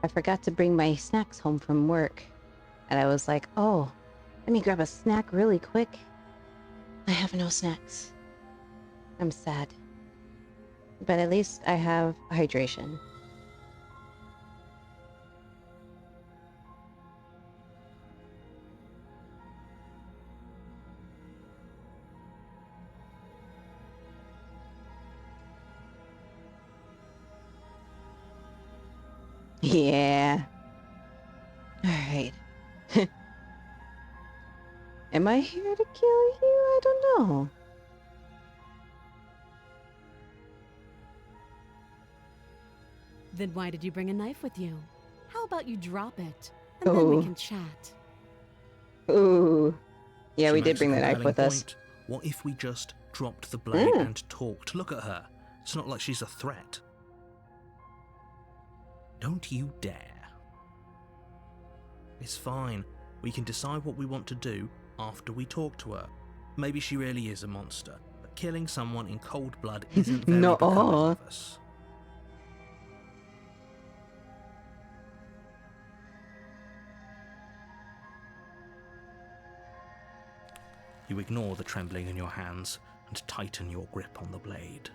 I forgot to bring my snacks home from work. And I was like, oh, let me grab a snack really quick. I have no snacks. I'm sad. But at least I have hydration. Yeah. Alright. Am I here to kill you? I don't know. Then why did you bring a knife with you? How about you drop it, and then we Oh. can chat. Ooh. Yeah, She we did makes a bring the knife compelling with us. point. What if we just dropped the blade Mm. and talked? Look at her. It's not like she's a threat. Don't you dare. It's fine. We can decide what we want to do after we talk to her. Maybe she really is a monster, but killing someone in cold blood isn't very No. becoming of us. You ignore the trembling in your hands and tighten your grip on the blade.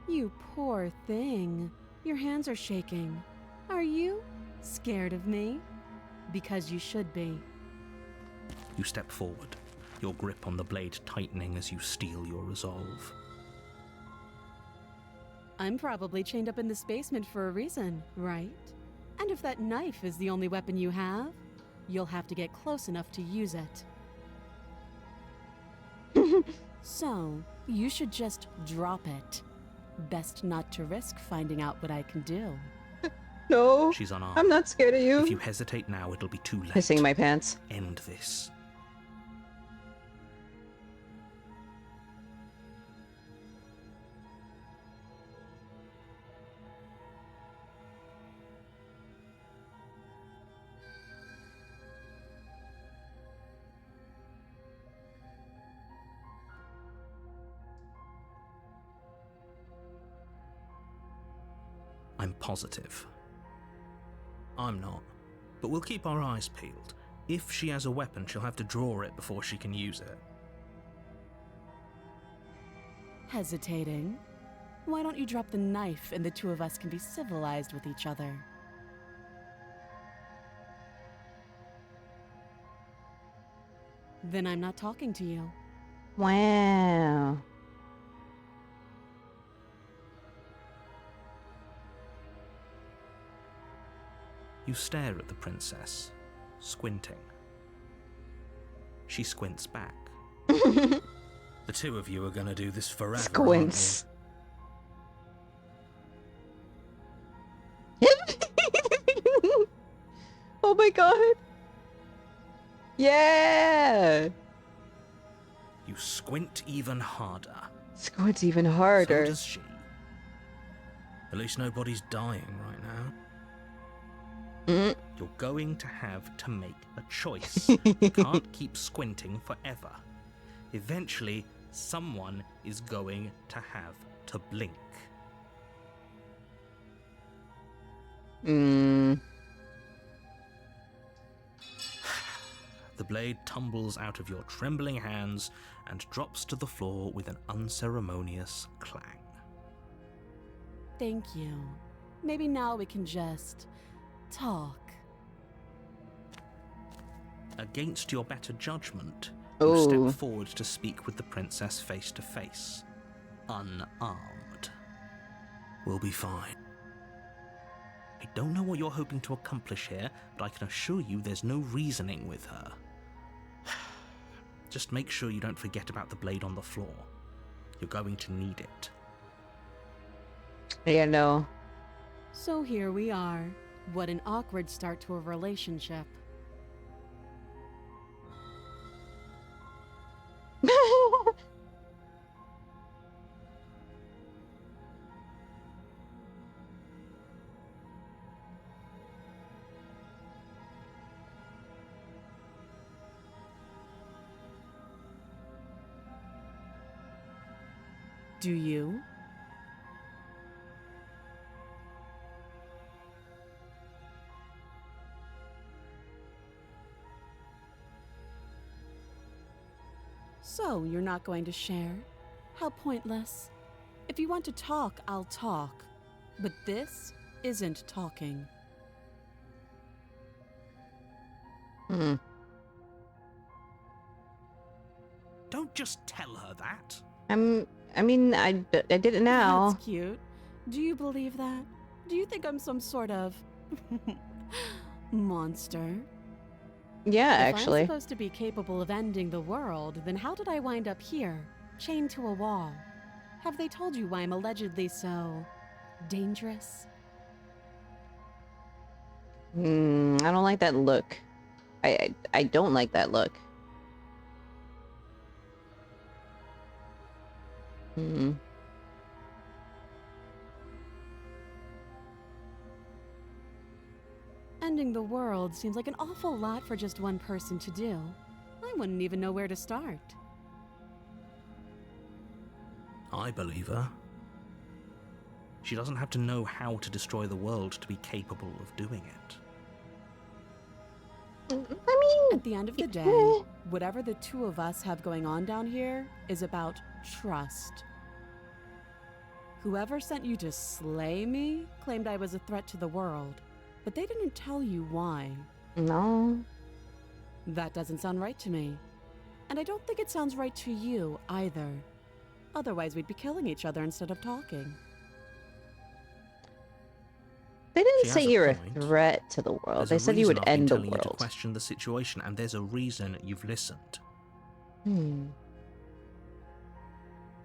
You poor thing. Your hands are shaking. Are you scared of me? Because you should be. You step forward, your grip on the blade tightening as you steel your resolve. I'm probably chained up in this basement for a reason, right? And if that knife is the only weapon you have, you'll have to get close enough to use it. So, you should just drop it. Best not to risk finding out what I can do. No. She's unarmed. I'm not scared of you. If you hesitate now, it'll be too late. Pissing my pants. End this. I'm positive. I'm not. But we'll keep our eyes peeled. If she has a weapon, she'll have to draw it before she can use it. Hesitating? Why don't you drop the knife and the two of us can be civilized with each other? Then I'm not talking to you. Wow. You stare at the princess, squinting. She squints back. The two of you are gonna do this forever, Squints. Oh my god. Yeah. aren't you? You squint even harder. Squints even So harder. does she. At least nobody's dying right now. Mm. You're going to have to make a choice. You can't keep squinting forever. Eventually, someone is going to have to blink. Mm. The blade tumbles out of your trembling hands and drops to the floor with an unceremonious clang. Thank you. Maybe now we can just talk. Against your better judgment, Oh. you step forward to speak with the princess face to face, unarmed. We'll be fine. I don't know what you're hoping to accomplish here, but I can assure you there's no reasoning with her. Just make sure you don't forget about the blade on the floor. You're going to need it. Yeah, no. So here we are. What an awkward start to a relationship. Do you? Oh, you're not going to share? How pointless. If you want to talk, I'll talk. But this isn't talking. Hmm. Don't just tell her that. I did it now. That's cute. Do you believe that? Do you think I'm some sort of monster? Yeah, If actually. I'm supposed to be capable of ending the world, then how did I wind up here, chained to a wall? Have they told you why I'm allegedly so dangerous? I don't like that look. I don't like that look. Hmm. Ending the world seems like an awful lot for just one person to do. I wouldn't even know where to start. I believe her. She doesn't have to know how to destroy the world to be capable of doing it. At the end of the day, whatever the two of us have going on down here is about trust. Whoever sent you to slay me claimed I was a threat to the world, but they didn't tell you why. No. That doesn't sound right to me. And I don't think it sounds right to you either. Otherwise, we'd be killing each other instead of talking. They didn't She say has a you're a point. threat to the world. There's They a said you reason would I've been end the telling you to world. question the situation, and there's a reason you've listened.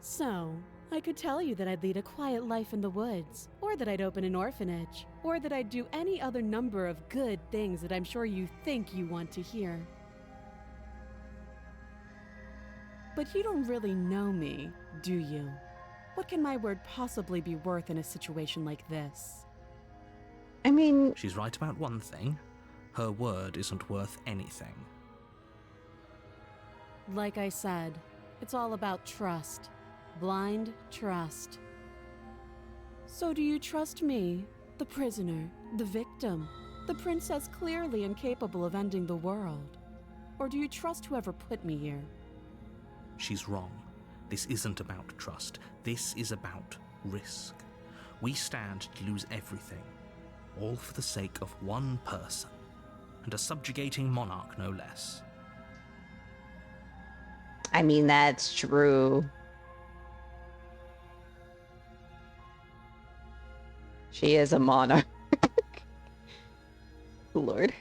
So, I could tell you that I'd lead a quiet life in the woods, or that I'd open an orphanage, or that I'd do any other number of good things that I'm sure you think you want to hear. But you don't really know me, do you? What can my word possibly be worth in a situation like this? I mean, She's right about one thing. Her word isn't worth anything. Like I said, it's all about trust. Blind trust. So do you trust me, the prisoner, the victim, the princess clearly incapable of ending the world? Or do you trust whoever put me here? She's wrong. This isn't about trust. This is about risk. We stand to lose everything, all for the sake of one person, and a subjugating monarch no less. I mean, that's true. She is a monarch. Lord.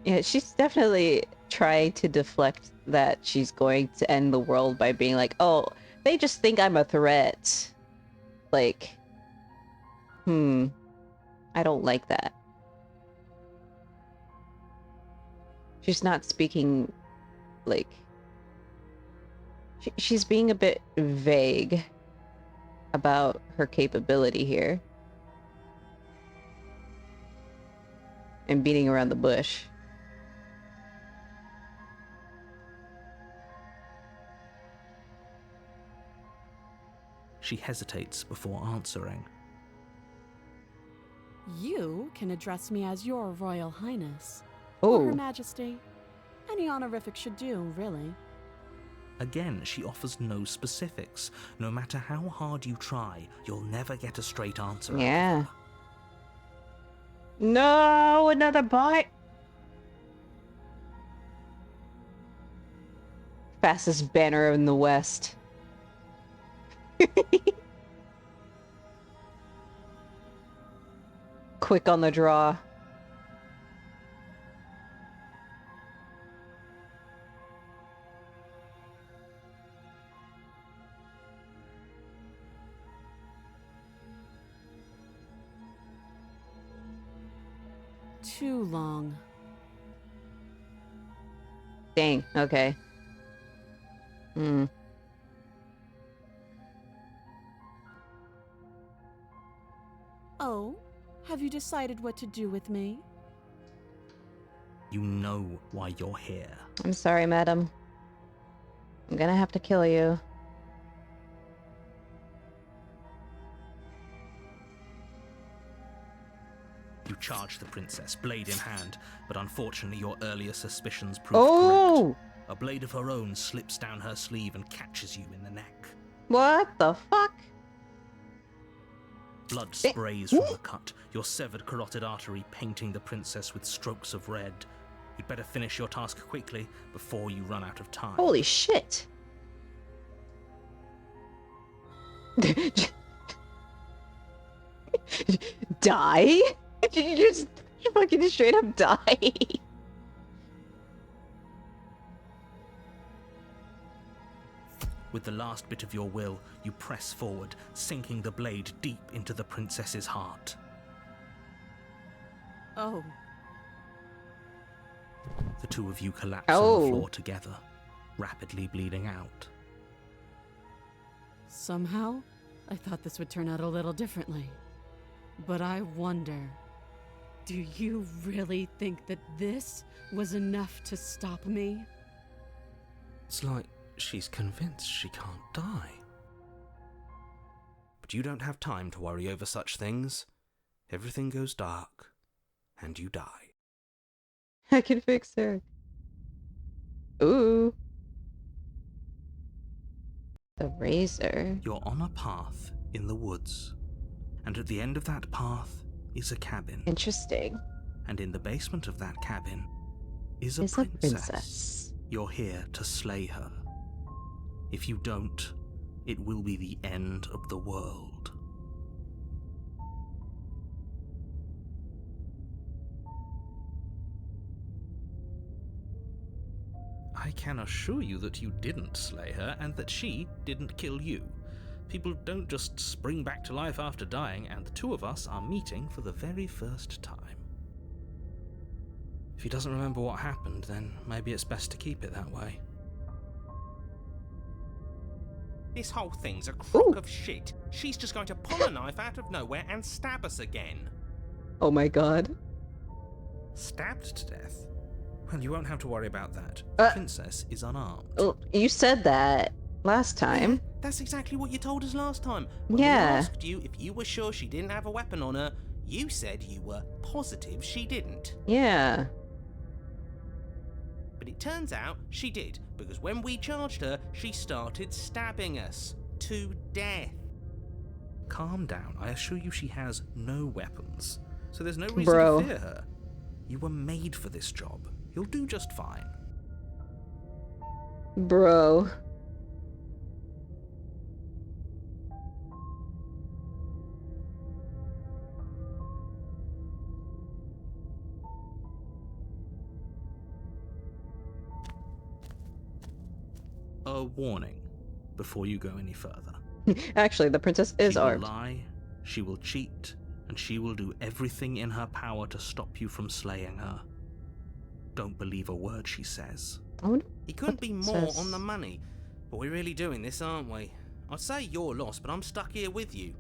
Yeah, she's definitely trying to deflect that she's going to end the world by being like, oh, they just think I'm a threat. Like, I don't like that. She's not speaking, like... She's being a bit vague about her capability here. And beating around the bush. She hesitates before answering. You can address me as your Royal Highness. Or Her Oh, Majesty. Any honorific should do, really. Again, she offers no specifics. No matter how hard you try, you'll never get a straight answer out of Yeah. her. no, another bite. Fastest banner in the West. Quick on the draw. Too long. Dang, okay. Oh, have you decided what to do with me? You know why you're here. I'm sorry, madam. I'm gonna have to kill you. You charge the princess, blade in hand, but unfortunately your earlier suspicions proved correct. Oh! A blade of her own slips down her sleeve and catches you in the neck. What the fuck? Blood sprays from the cut, your severed carotid artery painting the princess with strokes of red. You'd better finish your task quickly before you run out of time. Holy shit. Die? Did you just fucking straight up die? With the last bit of your will, you press forward, sinking the blade deep into the princess's heart. Oh, The two of you collapse on Oh. the floor together, rapidly bleeding out. somehow I thought this would turn out a little differently. But I wonder, do you really think that this was enough to stop me? It's like she's convinced she can't die. But you don't have time to worry over such things. Everything goes dark, and you die. I can fix her. Ooh. The razor. You're on a path in the woods, and at the end of that path is a cabin. Interesting. And in the basement of that cabin is a Is a princess. princess. You're here to slay her. If you don't, it will be the end of the world. I can assure you that you didn't slay her and that she didn't kill you. People don't just spring back to life after dying, and the two of us are meeting for the very first time. If he doesn't remember what happened, then maybe it's best to keep it that way. This whole thing's a crock Ooh. of shit. She's just going to pull a knife out of nowhere and stab us again. Oh my god. Stabbed to death? Well, you won't have to worry about that. Uh. The princess is unarmed. Oh, you said that last time. That's exactly what you told us last time. When Yeah. we asked you if you were sure she didn't have a weapon on her, you said you were positive she didn't. Yeah. But it turns out she did, because when we charged her, she started stabbing us to death. Calm down. I assure you she has no weapons. So there's no reason Bro. to fear her. You were made for this job. You'll do just fine. Bro. A warning before you go any further. Actually, the princess is She will armed. lie, she will cheat, and she will do everything in her power to stop you from slaying her. Don't believe a word she says. I wonder He couldn't be more Says- on the money. But we're really doing this, aren't we? I'd say you're lost, but I'm stuck here with you.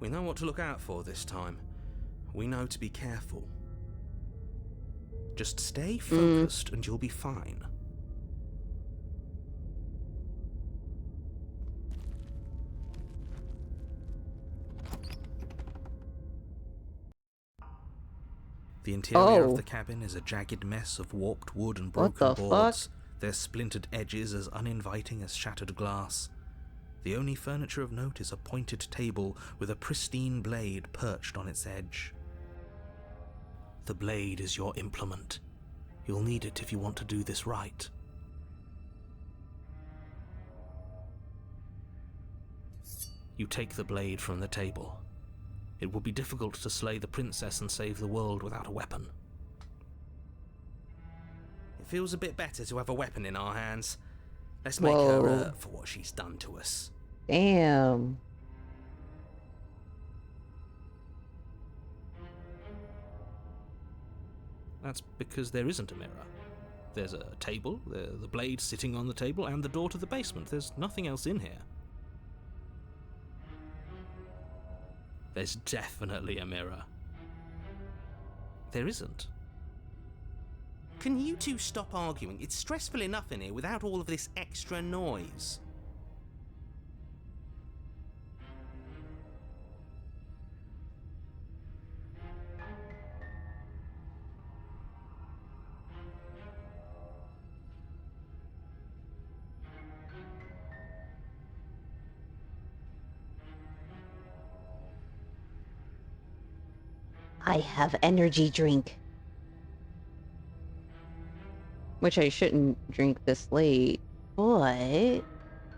We know what to look out for this time. We know to be careful. Just stay focused and you'll be fine. The interior Oh. of the cabin is a jagged mess of warped wood and What broken the boards, their splintered edges as uninviting as shattered glass. The only furniture of note is a pointed table with a pristine blade perched on its edge. The blade is your implement. You'll need it if you want to do this right. You take the blade from the table. It will be difficult to slay the princess and save the world without a weapon. It feels a bit better to have a weapon in our hands. Let's make her Whoa. hurt for what she's done to us. Damn. That's because there isn't a mirror. There's a table, the blade sitting on the table, and the door to the basement. There's nothing else in here. There's definitely a mirror. There isn't. Can you two stop arguing? It's stressful enough in here without all of this extra noise. I have energy drink. Which I shouldn't drink this late, but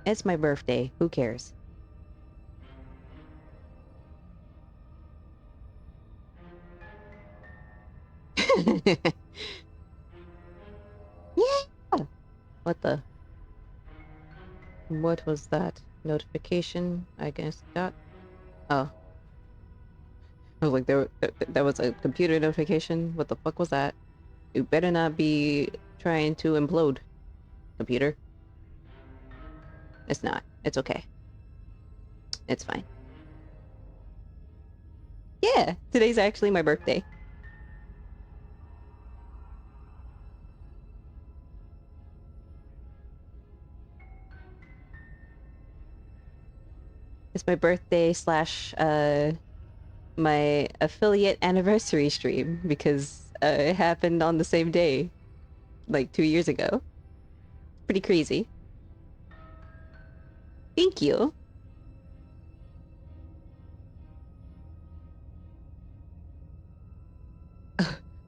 it's my birthday. Who cares? Yeah! What the? What was that? Notification? I guess that. Oh. I was like, that was a computer notification? What the fuck was that? You better not be trying to implode, computer. It's not. It's okay. It's fine. Yeah, today's actually my birthday. It's my birthday slash my affiliate anniversary stream because it happened on the same day, like 2 years ago. Pretty crazy. Thank you.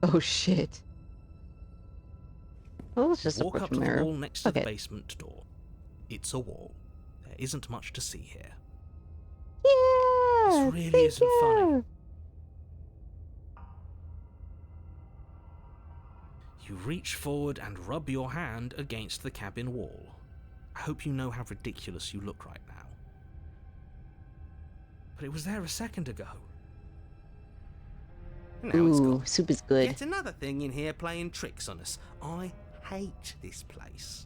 Oh shit. Well, let's just Walk approach up a to the mirror. wall next to the Okay. basement door. It's a wall. There isn't much to see here. Yeah! This really thank isn't funny. you! You reach forward and rub your hand against the cabin wall. I hope you know how ridiculous you look right now. But it was there a second ago. Now it's Ooh, gone. soup is good. Yet another thing in here playing tricks on us. I hate this place.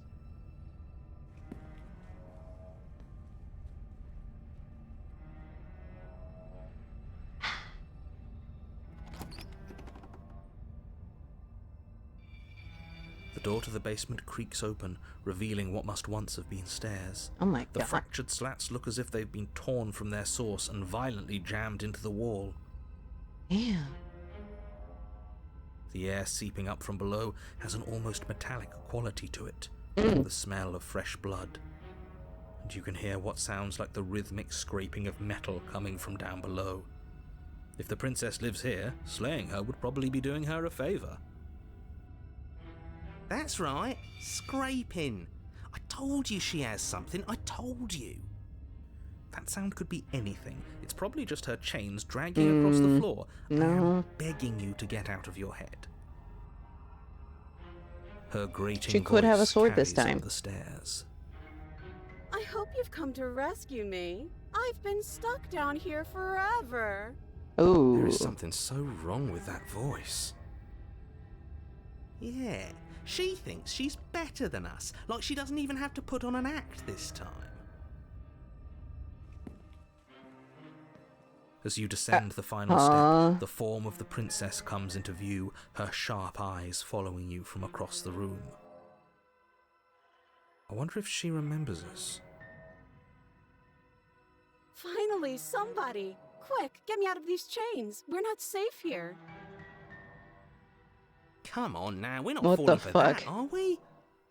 The door to the basement creaks open, revealing what must once have been stairs. Oh my The god. fractured slats look as if they've been torn from their source and violently jammed into the wall. Damn. The air seeping up from below has an almost metallic quality to it, Mm. the smell of fresh blood. And you can hear what sounds like the rhythmic scraping of metal coming from down below. If the princess lives here, slaying her would probably be doing her a favor. That's right, scraping. I told you she has something, I told you. That sound could be anything. It's probably just her chains dragging across the floor. I no. am begging you to get out of your head. Her grating She could have a voice sword this carries up time. the stairs. I hope you've come to rescue me. I've been stuck down here forever. Ooh. There is something so wrong with that voice. Yeah, she thinks she's better than us, like she doesn't even have to put on an act this time. As you descend the final step, the form of the princess comes into view, her sharp eyes following you from across the room. I wonder if she remembers us. Finally, somebody! Quick, get me out of these chains. We're not safe here. Come on now, we're not What falling the for fuck? that, are we?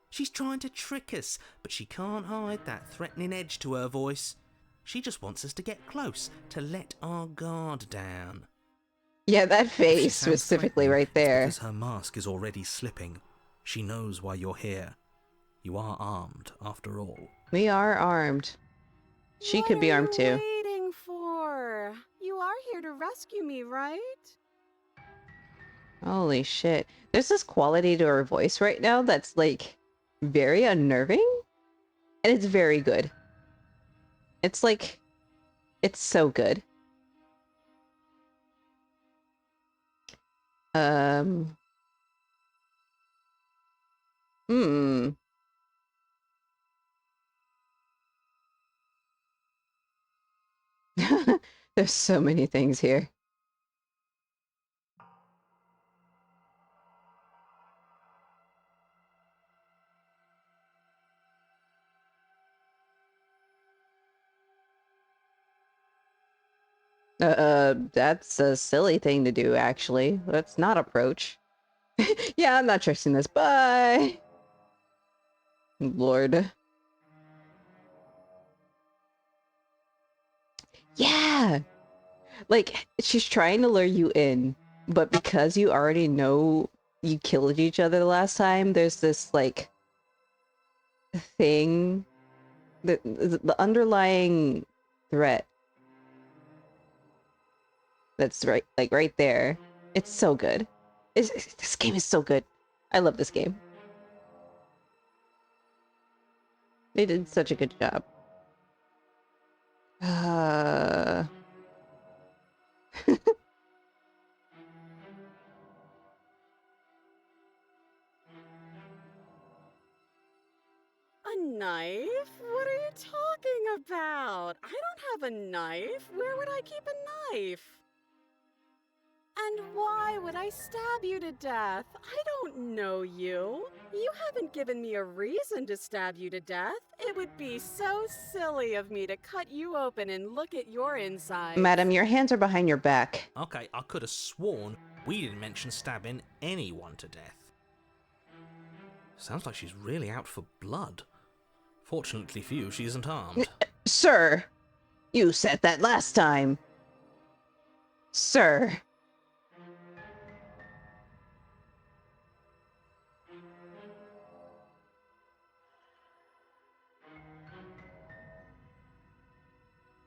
She's trying to trick us, but she can't hide that threatening edge to her voice. She just wants us to get close, to let our guard down. Yeah, that If she face sounds specifically threatening, right it's there. because her mask is already slipping. She knows why you're here. You are armed, after all. We are armed. She could be armed What too. are you waiting for? You are here to rescue me, right? Holy shit. There's this quality to her voice right now that's like very unnerving. And it's very good. It's like, it's so good. Hmm. There's so many things here. That's a silly thing to do, actually. Let's not approach. Yeah, I'm not trusting this. Bye! Lord. Yeah! Like, she's trying to lure you in, but because you already know you killed each other the last time, there's this like thing, the underlying threat that's right there. It's so good. This game is so good. I love this game. They did such a good job. A knife? What are you talking about? I don't have a knife. Where would I keep a knife? And why would I stab you to death? I don't know you. You haven't given me a reason to stab you to death. It would be so silly of me to cut you open and look at your insides. Madam, your hands are behind your back. Okay, I could have sworn we didn't mention stabbing anyone to death. Sounds like she's really out for blood. Fortunately for you, she isn't armed. Sir, you said that last time. Sir.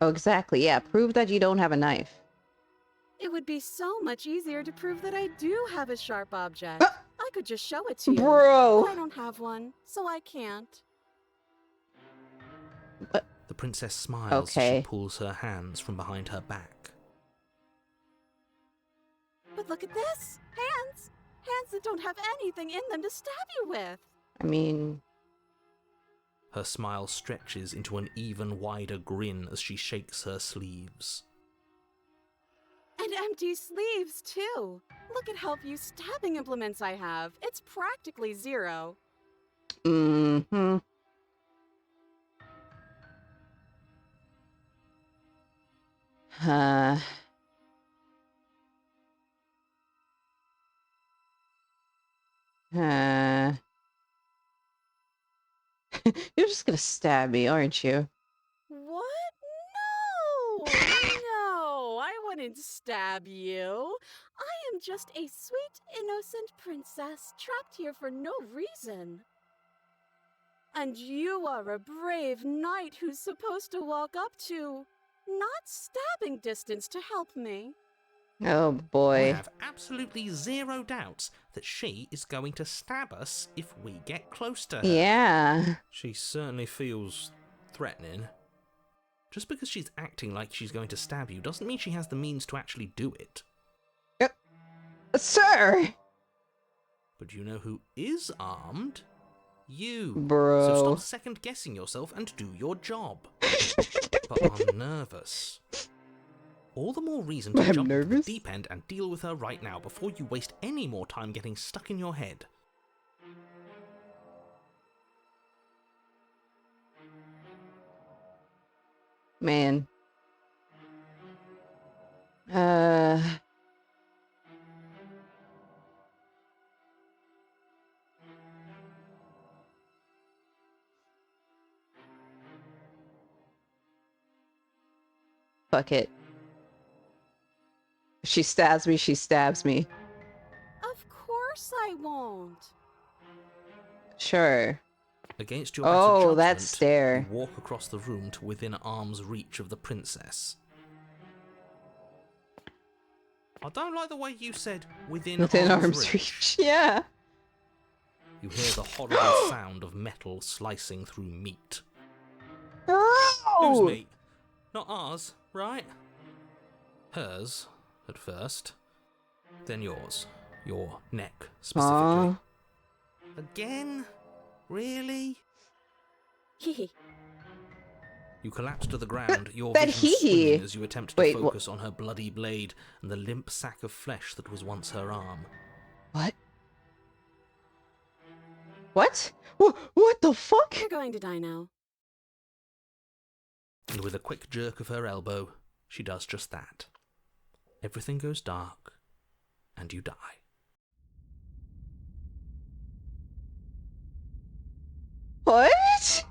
Oh, exactly. Yeah, prove that you don't have a knife. It would be so much easier to prove that I do have a sharp object. I could just show it to you. Bro. I don't have one, so I can't. The princess smiles as Okay. she pulls her hands from behind her back. But look at this! Hands! Hands that don't have anything in them to stab you with! I mean, Her smile stretches into an even wider grin as she shakes her sleeves. And empty sleeves, too! Look at how few stabbing implements I have. It's practically zero. mm-hmm. You're just gonna stab me, aren't you? What? No! No! I wouldn't stab you. I am just a sweet, innocent princess trapped here for no reason. And you are a brave knight who's supposed to walk up to, not stabbing distance to help me. Oh I boy. have absolutely zero doubts that she is going to stab us if we get close to her. Yeah. She certainly feels threatening. Just because she's acting like she's going to stab you doesn't mean she has the means to actually do it. Sir! But you know who is armed? You. Bro. So stop second guessing yourself and do your job. But I'm nervous. All the more reason to I'm jump into nervous? the deep end and deal with her right now before you waste any more time getting stuck in your head. Man. Fuck it. If she stabs me, she stabs me. Of course I won't. Sure. Against your better judgment, that stare. you walk across the room to within arm's reach of the princess. I don't like the way you said within Arm's reach. Yeah. You hear the horrible sound of metal slicing through meat. Whose Oh! meat? Not ours, right? Hers, at first. Then yours. Your neck, specifically. Aw. Again? Really? Hehe. You collapse to the ground, your that vision hee-hee. swimming as you attempt to Wait, focus on her bloody blade and the limp sack of flesh that was once her arm. What? What? What the fuck? You're going to die now. And with a quick jerk of her elbow, she does just that. Everything goes dark, and you die. What?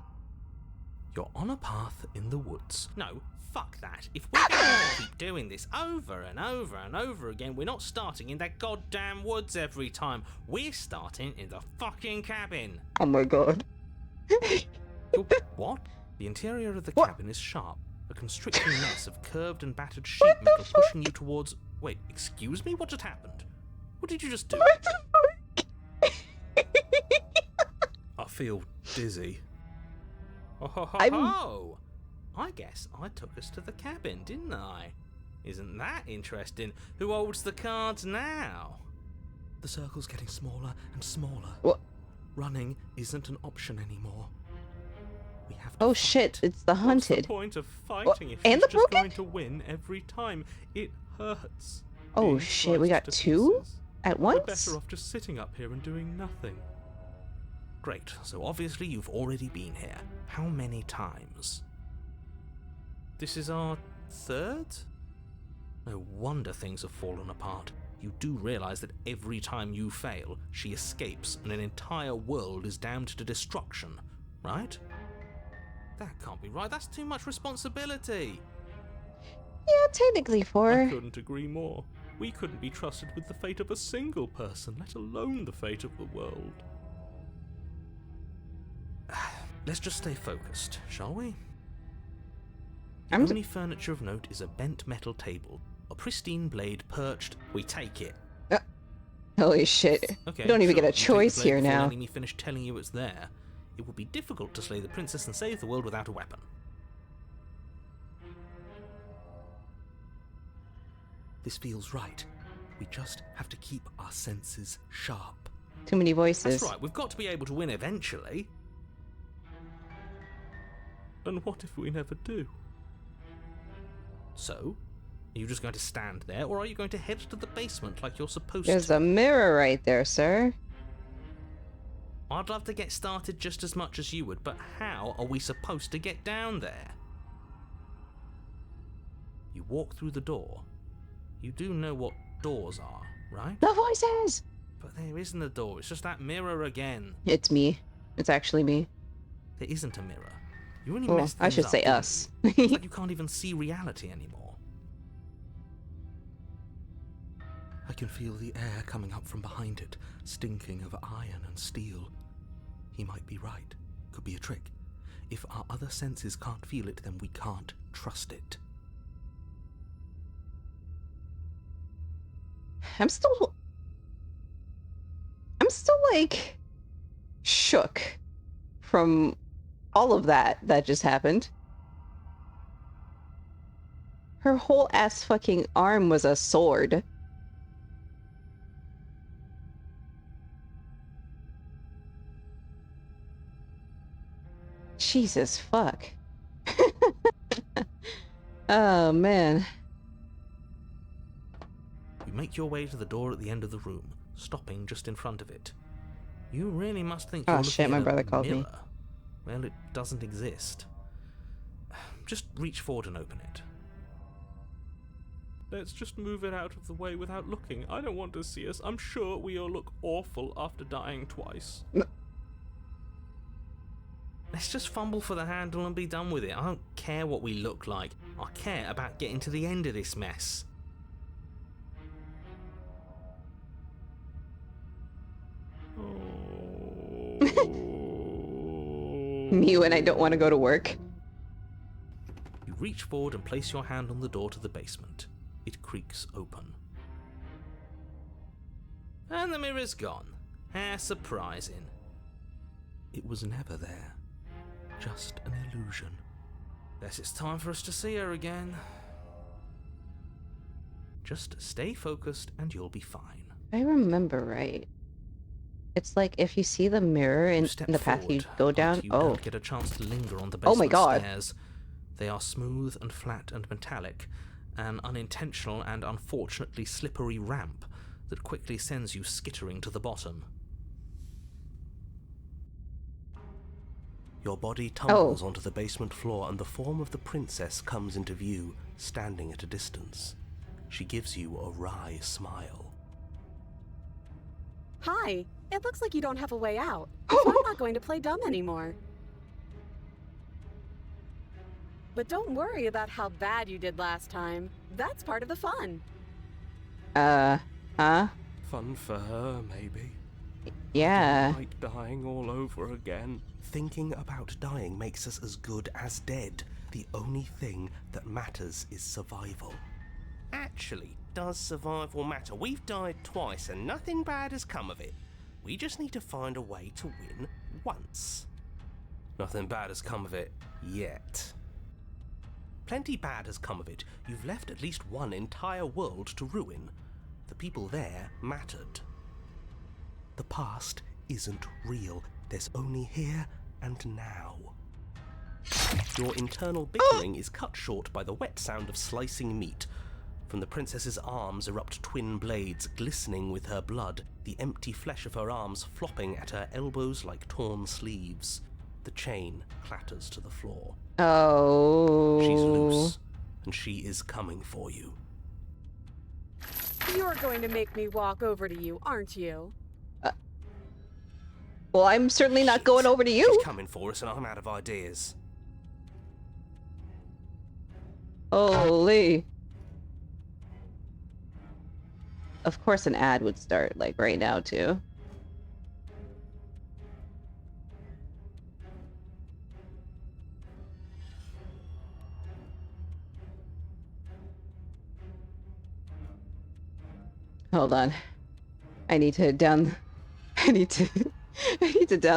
You're on a path in the woods. No, fuck that. If we're going to keep doing this over and over and over again, we're not starting in that goddamn woods every time. We're starting in the fucking cabin. Oh my god. What? The interior of the What? cabin is sharp, a constricting mess of curved and battered sheet metal pushing you towards... Wait, excuse me? What just happened? What did you just do? What the fuck? I feel dizzy. Oh, I guess I took us to the cabin, didn't I? Isn't that interesting? Who holds the cards now? The circle's getting smaller and smaller. What? Running isn't an option anymore. We have to Oh fight. shit, it's the What's hunted. the point of What? fighting if And she's the just broken? going to win every time? It hurts. Oh being shit, we sliced got to 2 pieces. at We're once? better off just sitting up here and doing nothing. Great, so obviously you've already been here. How many times? This is our third? No wonder things have fallen apart. You do realize that every time you fail, she escapes and an entire world is damned to destruction, right? That can't be right. That's too much responsibility. Yeah, technically I 4. couldn't agree more. We couldn't be trusted with the fate of a single person, let alone the fate of the world. Let's just stay focused, shall we? The I'm only furniture of note is a bent metal table, a pristine blade perched. We take it. Holy shit. Okay, You don't even sure, get a you take the choice blade here before now. letting me finish telling you it's there. It would be difficult to slay the princess and save the world without a weapon. This feels right. We just have to keep our senses sharp. Too many voices. That's right, we've got to be able to win eventually. And what if we never do? So, are you just going to stand there, or are you going to head to the basement like you're supposed There's to? a mirror right there, sir. I'd love to get started just as much as you would, but how are we supposed to get down there? You walk through the door. You do know what doors are, right? The voices! But there isn't a door, it's just that mirror again. It's me. It's actually me. There isn't a mirror. You only Well, messed I things should up, say didn't us. you? It's like you can't even see reality anymore. I can feel the air coming up from behind it, stinking of iron and steel. He might be right. Could be a trick. If our other senses can't feel it, then we can't trust it. I'm still like shook from all of that just happened. Her whole ass fucking arm was a sword. Jesus fuck. Oh man. You make your way to the door at the end of the room, stopping just in front of it. You really must think Oh, you're shit, looking my at a brother called me. mirror. Well, it doesn't exist. Just reach forward and open it. Let's just move it out of the way without looking. I don't want to see us. I'm sure we all look awful after dying twice. Let's just fumble for the handle and be done with it. I don't care what we look like. I care about getting to the end of this mess. Me when I don't want to go to work. You reach forward and place your hand on the door to the basement. It creaks open. And the mirror's gone. How surprising. It was never there. Just an illusion. Guess it's time for us to see her again. Just stay focused and you'll be fine. If I remember right. It's like if you see the mirror in Step the path you forward go down. until you Oh, don't get a chance to linger on the Oh my basement God. stairs. They are smooth and flat and metallic, an unintentional and unfortunately slippery ramp that quickly sends you skittering to the bottom. Your body tumbles onto the basement floor and the form of the princess comes into view, standing at a distance. She gives you a wry smile. Hi, it looks like you don't have a way out. So I'm not going to play dumb anymore. But don't worry about how bad you did last time. That's part of the fun. Huh? Fun for her, maybe. Yeah. Like dying all over again. Thinking about dying makes us as good as dead. The only thing that matters is survival. Actually, does survival matter? We've died twice and nothing bad has come of it. We just need to find a way to win once. Nothing bad has come of it yet. Plenty bad has come of it. You've left at least one entire world to ruin. The people there mattered. The past isn't real. There's only here and now. Your internal bickering is cut short by the wet sound of slicing meat. From the princess's arms erupt twin blades, glistening with her blood, the empty flesh of her arms flopping at her elbows like torn sleeves. The chain clatters to the floor. Oh. She's loose, and she is coming for you. You're going to make me walk over to you, aren't you? Well, I'm certainly not going over to you. She's coming for us, and I'm out of ideas. Holy. Of course an ad would start, like, right now, too. Hold on. I need to down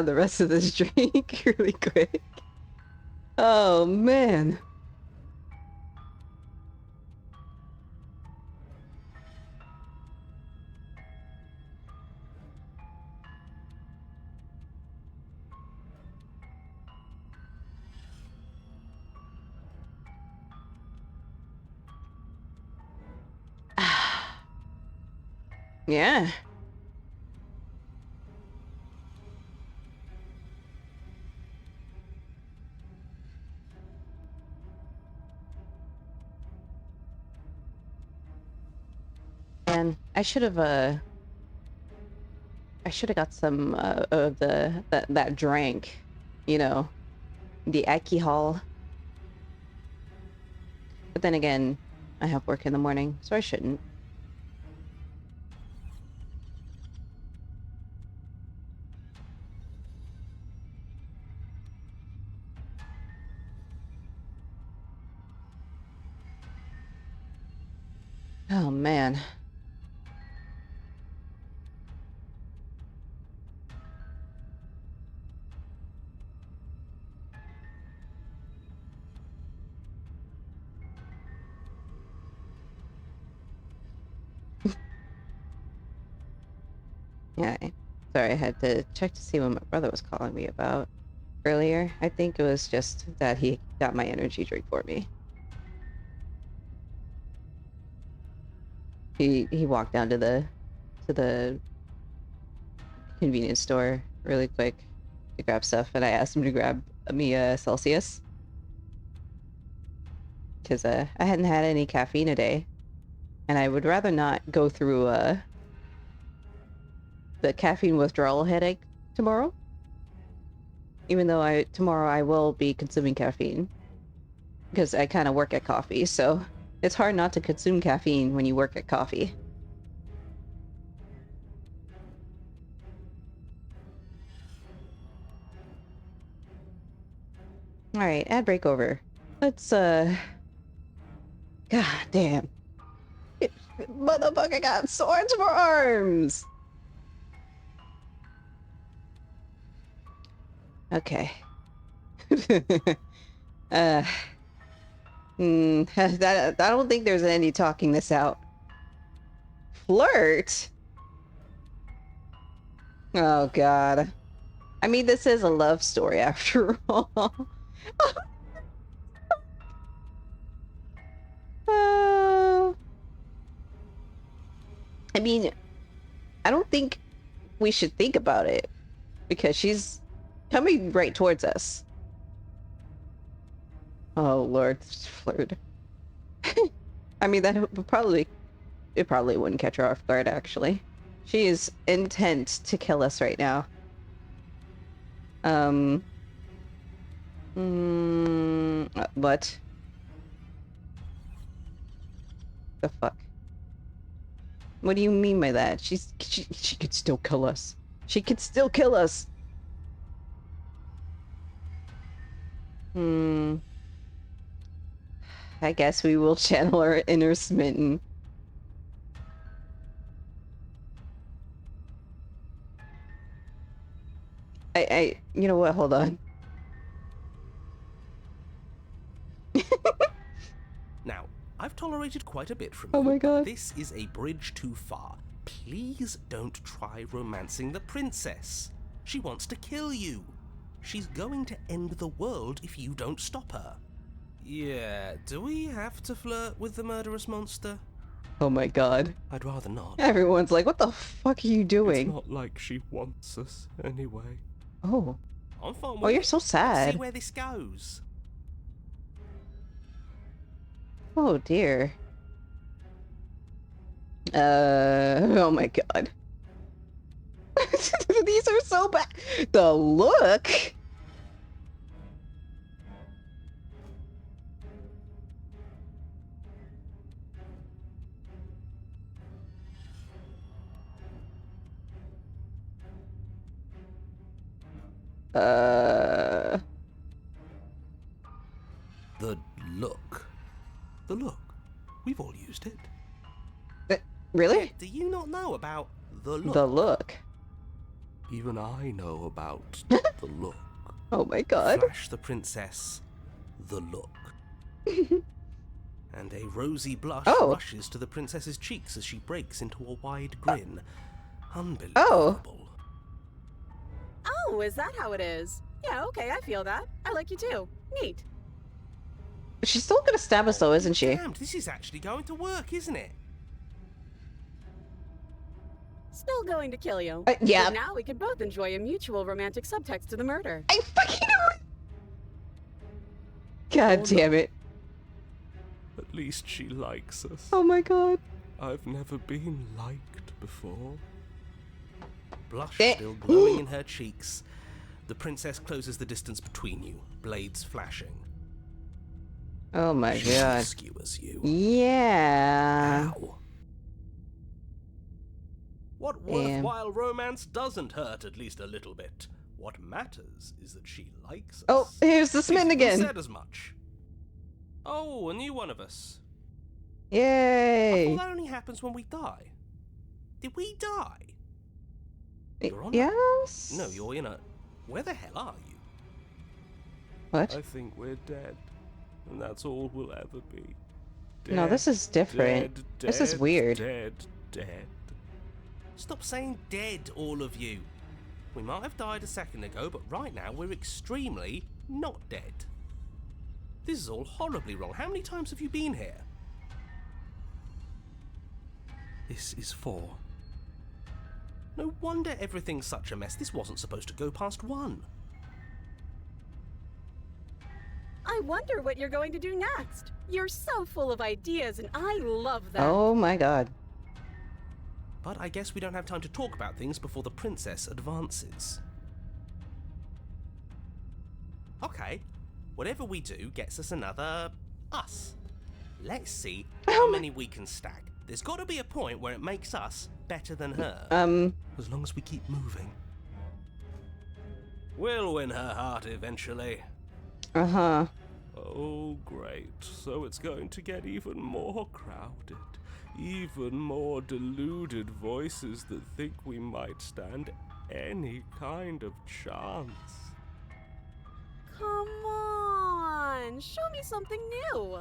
the rest of this drink really quick. Oh, man. Yeah. And I should have got some of that drink, you know, the alcohol. But then again, I have work in the morning, so I shouldn't. Oh man. Yeah, sorry, I had to check to see what my brother was calling me about earlier. I think it was just that he got my energy drink for me. He walked down to the convenience store really quick to grab stuff, and I asked him to grab me a Celsius because I hadn't had any caffeine today, and I would rather not go through the caffeine withdrawal headache tomorrow. Even though tomorrow I will be consuming caffeine because I kind of work at coffee, so it's hard not to consume caffeine when you work at coffee. Alright, ad break over. Let's, God damn. Motherfucker got swords for arms! Okay. I don't think there's any talking this out. Flirt? Oh god. I mean, this is a love story after all. I mean, I don't think we should think about it because she's coming right towards us. Oh lord, flirt. I mean, it probably wouldn't catch her off guard, actually. She is intent to kill us right now. What? The fuck? What do you mean by that? She could still kill us. She could still kill us. I guess we will channel our inner smitten. You know what? Hold on. Now, I've tolerated quite a bit from you. Oh my god. This is a bridge too far. Please don't try romancing the princess. She wants to kill you. She's going to end the world if you don't stop her. Yeah, do we have to flirt with the murderous monster? Oh my god. I'd rather not. Everyone's like, what the fuck are you doing? It's not like she wants us anyway. Oh. I'm fine with Oh, you're it. so Let's sad. see where this goes. Oh dear. Oh my god. These are so bad. The look. The look. The look. We've all used it. Really? Do you not know about the look? The look. Even I know about the look. Oh my god. Flash the princess, the look. And a rosy blush rushes to the princess's cheeks as she breaks into a wide grin. Unbelievable. Oh, is that how it is? Yeah, okay, I feel that. I like you too. Neat. She's still gonna stab us though, isn't she? Damn, this is actually going to work, isn't it? Still going to kill you. Yeah. But now we can both enjoy a mutual romantic subtext to the murder. I fucking know it! God damn it. At least she likes us. Oh my god. I've never been liked before. Blush Eh. still glowing in her cheeks. The princess closes the distance between you, blades flashing. Oh my She god. skewers you. Yeah. Ow. What Damn. worthwhile romance doesn't hurt at least a little bit? What matters is that she likes us. Oh, here's the smitten Who again. said as much? Oh, a new one of us. I Yay. thought that only happens when we die. Did we die? You're on Yes? No, you're in a... Where the hell are you? What? I think we're dead. And that's all we'll ever be. No, this is different. This is weird. Dead. Stop saying dead, all of you. We might have died a second ago, but right now we're extremely not dead. This is all horribly wrong. How many times have you been here? This is 4. No wonder everything's such a mess. This wasn't supposed to go past 1. I wonder what you're going to do next. You're so full of ideas, and I love them. Oh my god. But I guess we don't have time to talk about things before the princess advances. Okay, whatever we do gets us another us. Let's see how many we can stack. There's got to be a point where it makes us better than her. As long as we keep moving. We'll win her heart eventually. Uh-huh. Oh, great. So it's going to get even more crowded. Even more deluded voices that think we might stand any kind of chance. Come on, show me something new.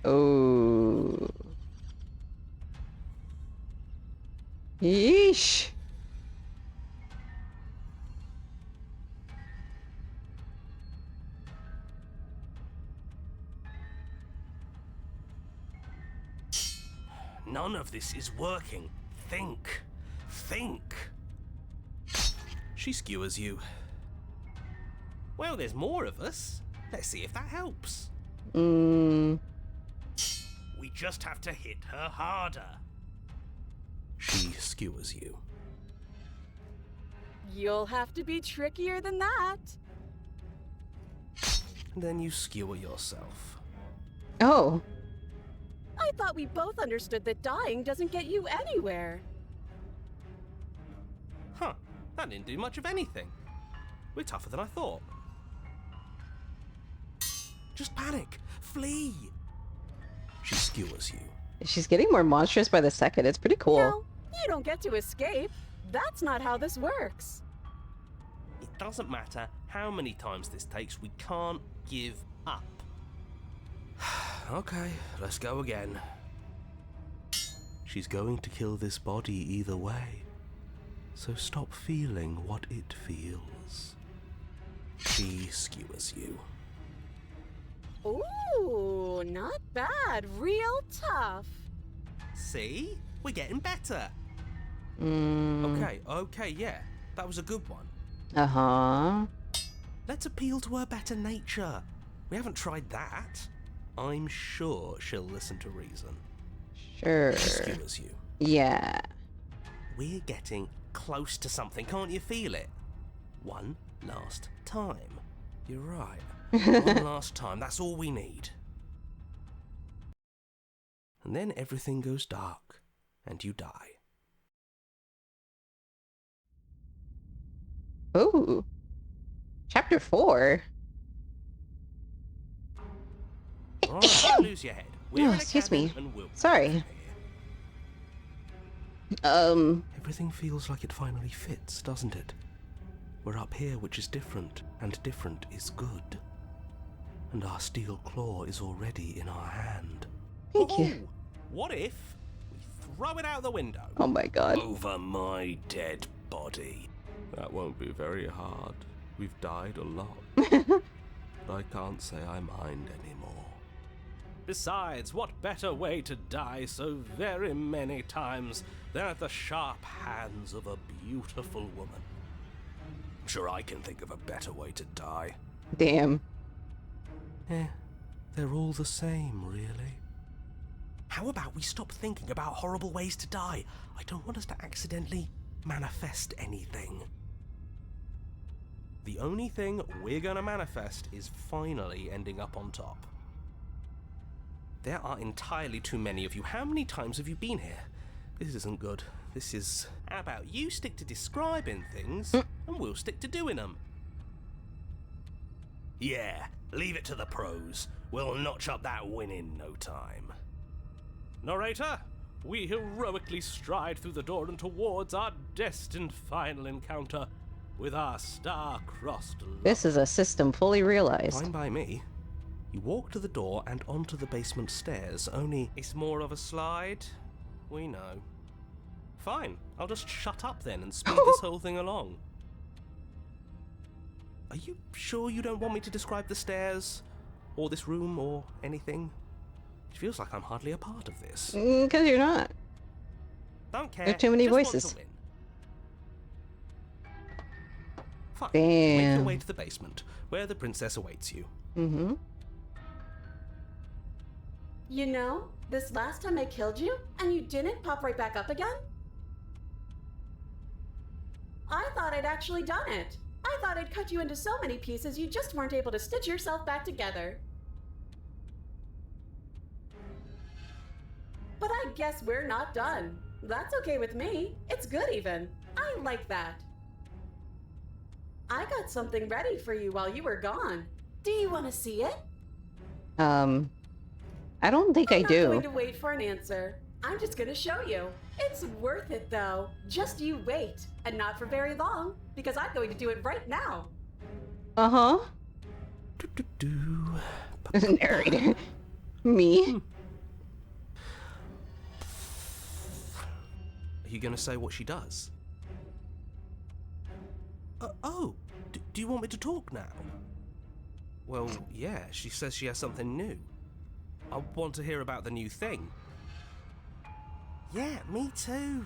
Oh. Yeesh. None of this is working. Think. Think. She skewers you. Well, there's more of us. Let's see if that helps. Mm, We just have to hit her harder. She skewers you. You'll have to be trickier than that. And then you skewer yourself. oh, I thought we both understood that dying doesn't get you anywhere. Huh, that didn't do much of anything. We're tougher than I thought. Just panic. Flee. She skewers you. she's getting more monstrous by the second. It's pretty cool. No, you don't get to escape. That's not how this works. It doesn't matter how many times this takes, we can't give up. Okay, let's go again. She's going to kill this body either way, so stop feeling what it feels. She skewers you. Ooh, not bad. Real tough. See? We're getting better. Mm, Okay, yeah, that was a good one. uh-huh. Let's appeal to her better nature. We haven't tried that. I'm sure she'll listen to reason. Sure. She skewers you. Yeah. We're getting close to something, can't you feel it? One last time. You're right. One last time, that's all we need. And then everything goes dark, and you die. Ooh. Chapter 4. Alright, don't lose your head. We're Oh, in a excuse cabin me. and we'll Sorry. get here. Um, Everything feels like it finally fits, doesn't it? We're up here, which is different, and different is good. And our steel claw is already in our hand. Thank you. What if we throw it out the window? oh my god. Over my dead body. That won't be very hard. We've died a lot. But I can't say I mind anymore. Besides, what better way to die so very many times than at the sharp hands of a beautiful woman? I'm sure I can think of a better way to die. Damn. They're all the same, really. How about we stop thinking about horrible ways to die? I don't want us to accidentally manifest anything. The only thing we're gonna manifest is finally ending up on top. There are entirely too many of you. How many times have you been here? This isn't good. This is... How about you stick to describing things, and we'll stick to doing them? Yeah, leave it to the pros. We'll notch up that win in no time. Narrator, we heroically stride through the door and towards our destined final encounter with our star-crossed love. This is a system fully realized. Fine by me. You walk to the door and onto the basement stairs, only it's more of a slide. We know. Fine, I'll just shut up then and speed this whole thing along. Are you sure you don't want me to describe the stairs, or this room, or anything? It feels like I'm hardly a part of this. Because you're not. Don't care. There are too many just want voices. to win. Fine. Damn. Make your way to the basement, where the princess awaits you. Mm-hmm. You know, this last time I killed you, and you didn't pop right back up again? I thought I'd actually done it. I thought I'd cut you into so many pieces you just weren't able to stitch yourself back together. But I guess we're not done. That's okay with me. It's good even. I like that. I got something ready for you while you were gone. Do you want to see it? I don't think I I'm not do. going to wait for an answer. I'm just going to show you. It's worth it, though. Just you wait. And not for very long, because I'm going to do it right now. Uh-huh. Narrator. Me? Are you going to say what she does? Do you want me to talk now? Well, yeah, she says she has something new. I want to hear about the new thing. Yeah, me too.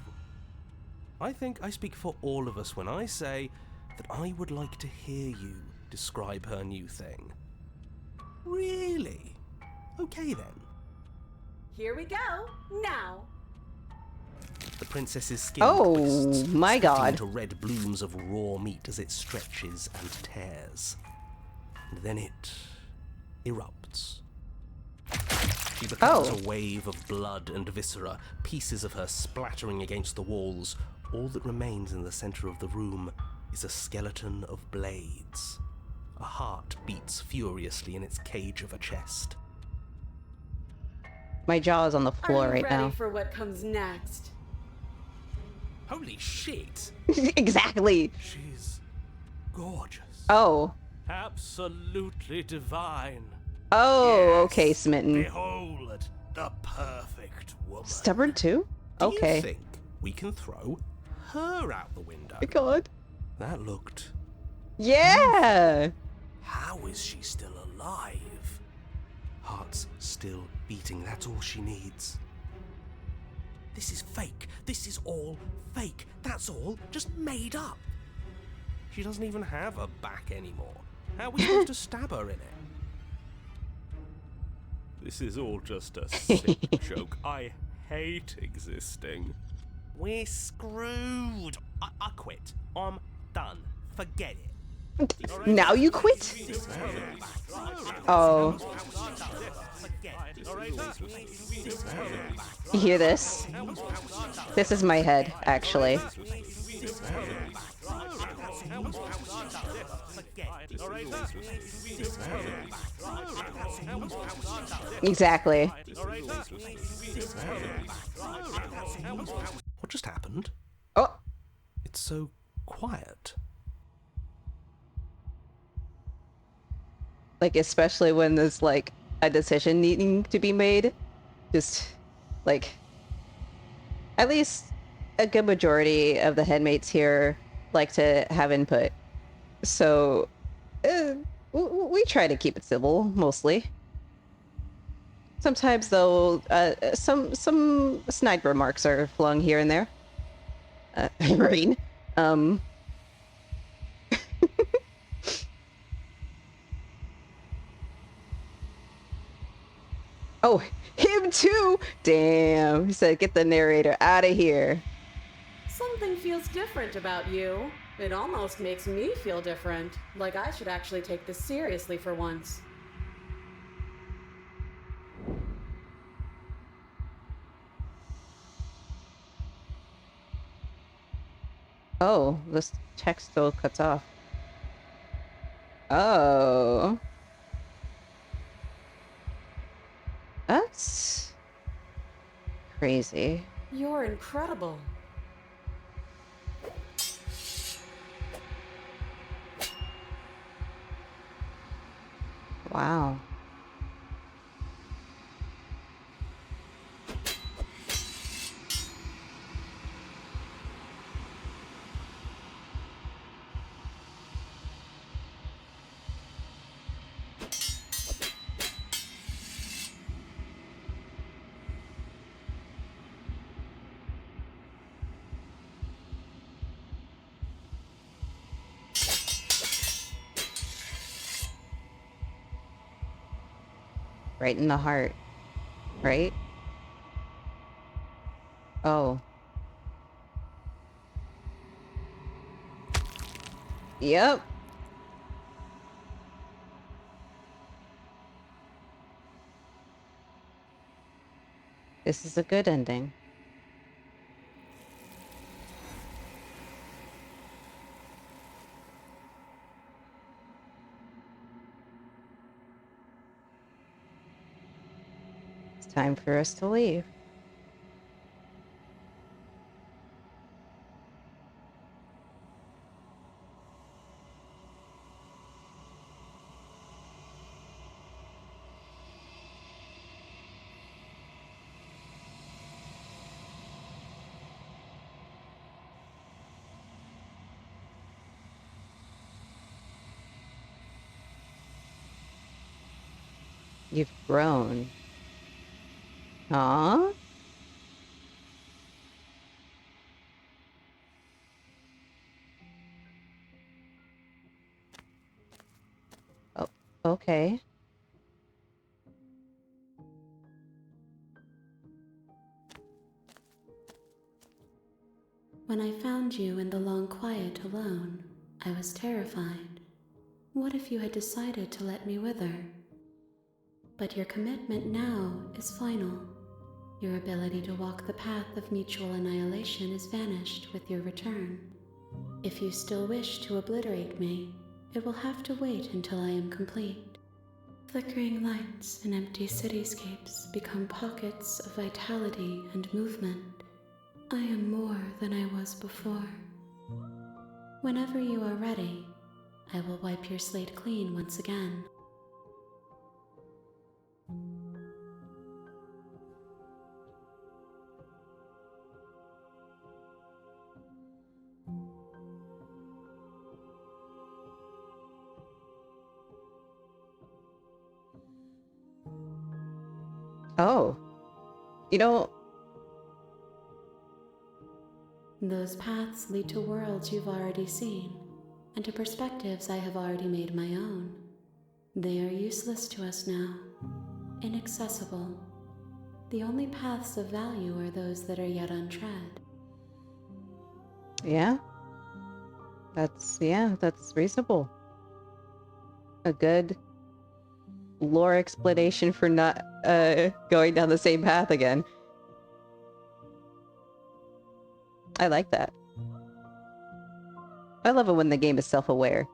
I think I speak for all of us when I say that I would like to hear you describe her new thing. Really? Okay then. Here we go. Now. The princess's skin Oh, twists, my splitting God. into red blooms of raw meat as it stretches and tears. And then it erupts. She becomes a wave of blood and viscera, pieces of her splattering against the walls. All that remains in the center of the room is a skeleton of blades. A heart beats furiously in its cage of a chest. My jaw is on the floor Are you right ready now. for what comes next? Holy shit! Exactly. She's gorgeous. Oh. Absolutely divine. Oh, Yes. okay, Smitten. Behold, the perfect woman. Stubborn too? Do Okay. you think we can throw her out the window? My God. That looked... Yeah. How is she still alive? Heart's still beating, that's all she needs. This is fake. This is all fake. That's all just made up. She doesn't even have a back anymore. How are we supposed to stab her in it? This is all just a sick joke. I hate existing. We're screwed. I quit. I'm done. Forget it. Now you quit? Oh. You hear this? This is my head, actually. Exactly. What just happened? Oh. It's so quiet. Like, especially when there's, like, a decision needing to be made. Just, like... At least a good majority of the headmates here like to have input. So, we try to keep it civil, mostly. Sometimes, though, some snide remarks are flung here and there. Rain. Oh, him too! Damn. He said, get the narrator out of here. Something feels different about you. It almost makes me feel different. Like I should actually take this seriously for once. Oh, this text still cuts off. Oh. That's crazy. You're incredible. Wow. Right in the heart. Right? Oh. Yep. This is a good ending. It's time for us to leave. You've grown. Huh? Okay. When I found you in the long quiet alone, I was terrified. What if you had decided to let me wither? But your commitment now is final. Your ability to walk the path of mutual annihilation is vanished with your return. If you still wish to obliterate me, it will have to wait until I am complete. Flickering lights and empty cityscapes become pockets of vitality and movement. I am more than I was before. Whenever you are ready, I will wipe your slate clean once again. Oh. You know, Those paths lead to worlds you've already seen, and to perspectives I have already made my own. They are useless to us now, inaccessible. The only paths of value are those that are yet untread. yeah. That's reasonable. A good lore explanation for not going down the same path again. I like that. I love it when the game is self-aware.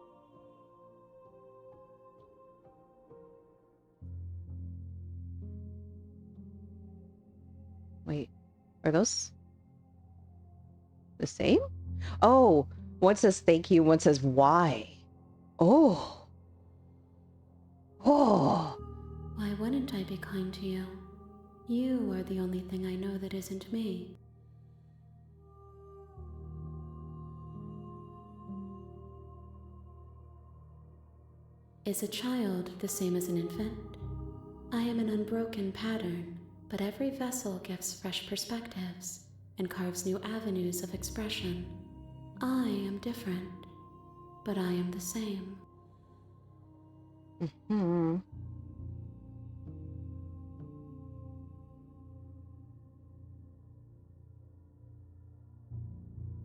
Wait, are those the same? Oh, one says thank you, one says why. Oh. Oh. Why wouldn't I be kind to you? You are the only thing I know that isn't me. Is a child the same as an infant? I am an unbroken pattern, but every vessel gives fresh perspectives and carves new avenues of expression. I am different, but I am the same. Hmm.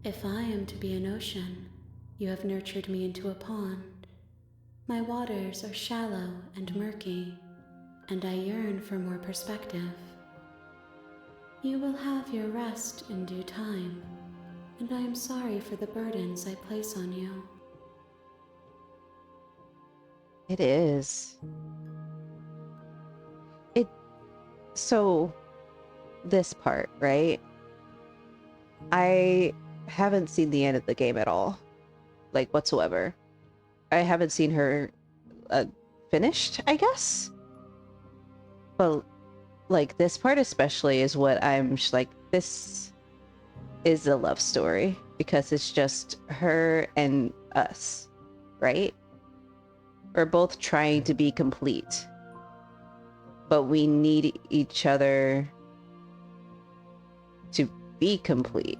If I am to be an ocean, you have nurtured me into a pond. My waters are shallow and murky, and I yearn for more perspective. You will have your rest in due time, and I am sorry for the burdens I place on you. It is. So, this part, right? I haven't seen the end of the game at all. Like, whatsoever. I haven't seen her finished, I guess? But, like, this part especially is what I'm like, this is a love story. Because it's just her and us, right? We're both trying to be complete. But we need each other to be complete.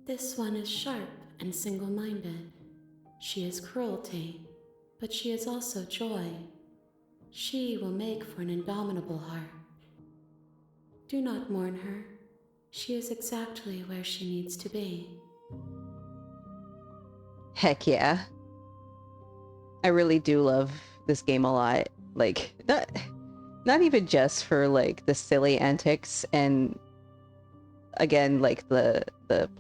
This one is sharp and single-minded. She is cruelty, but she is also joy. She will make for an indomitable heart. Do not mourn her. She is exactly where she needs to be. Heck yeah. I really do love this game a lot. Like, not even just for, like, the silly antics and, again, like, the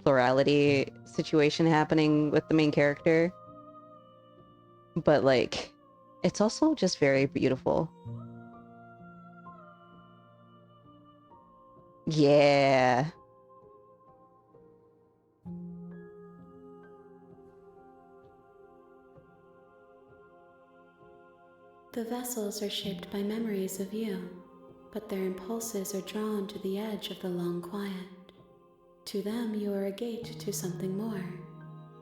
plurality situation happening with the main character. But, like, it's also just very beautiful. Yeah. The vessels are shaped by memories of you, but their impulses are drawn to the edge of the long quiet. To them, you are a gate to something more.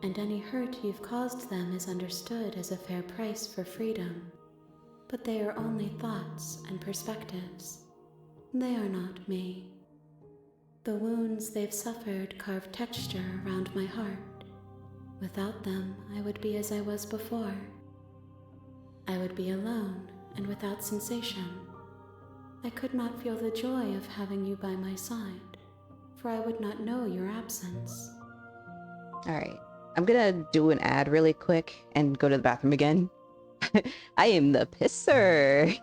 and any hurt you've caused them is understood as a fair price for freedom. But they are only thoughts and perspectives. They are not me. The wounds they've suffered carve texture around my heart. Without them, I would be as I was before. I would be alone and without sensation. I could not feel the joy of having you by my side, for I would not know your absence. Alright. I'm gonna do an ad really quick and go to the bathroom again. I am the pisser.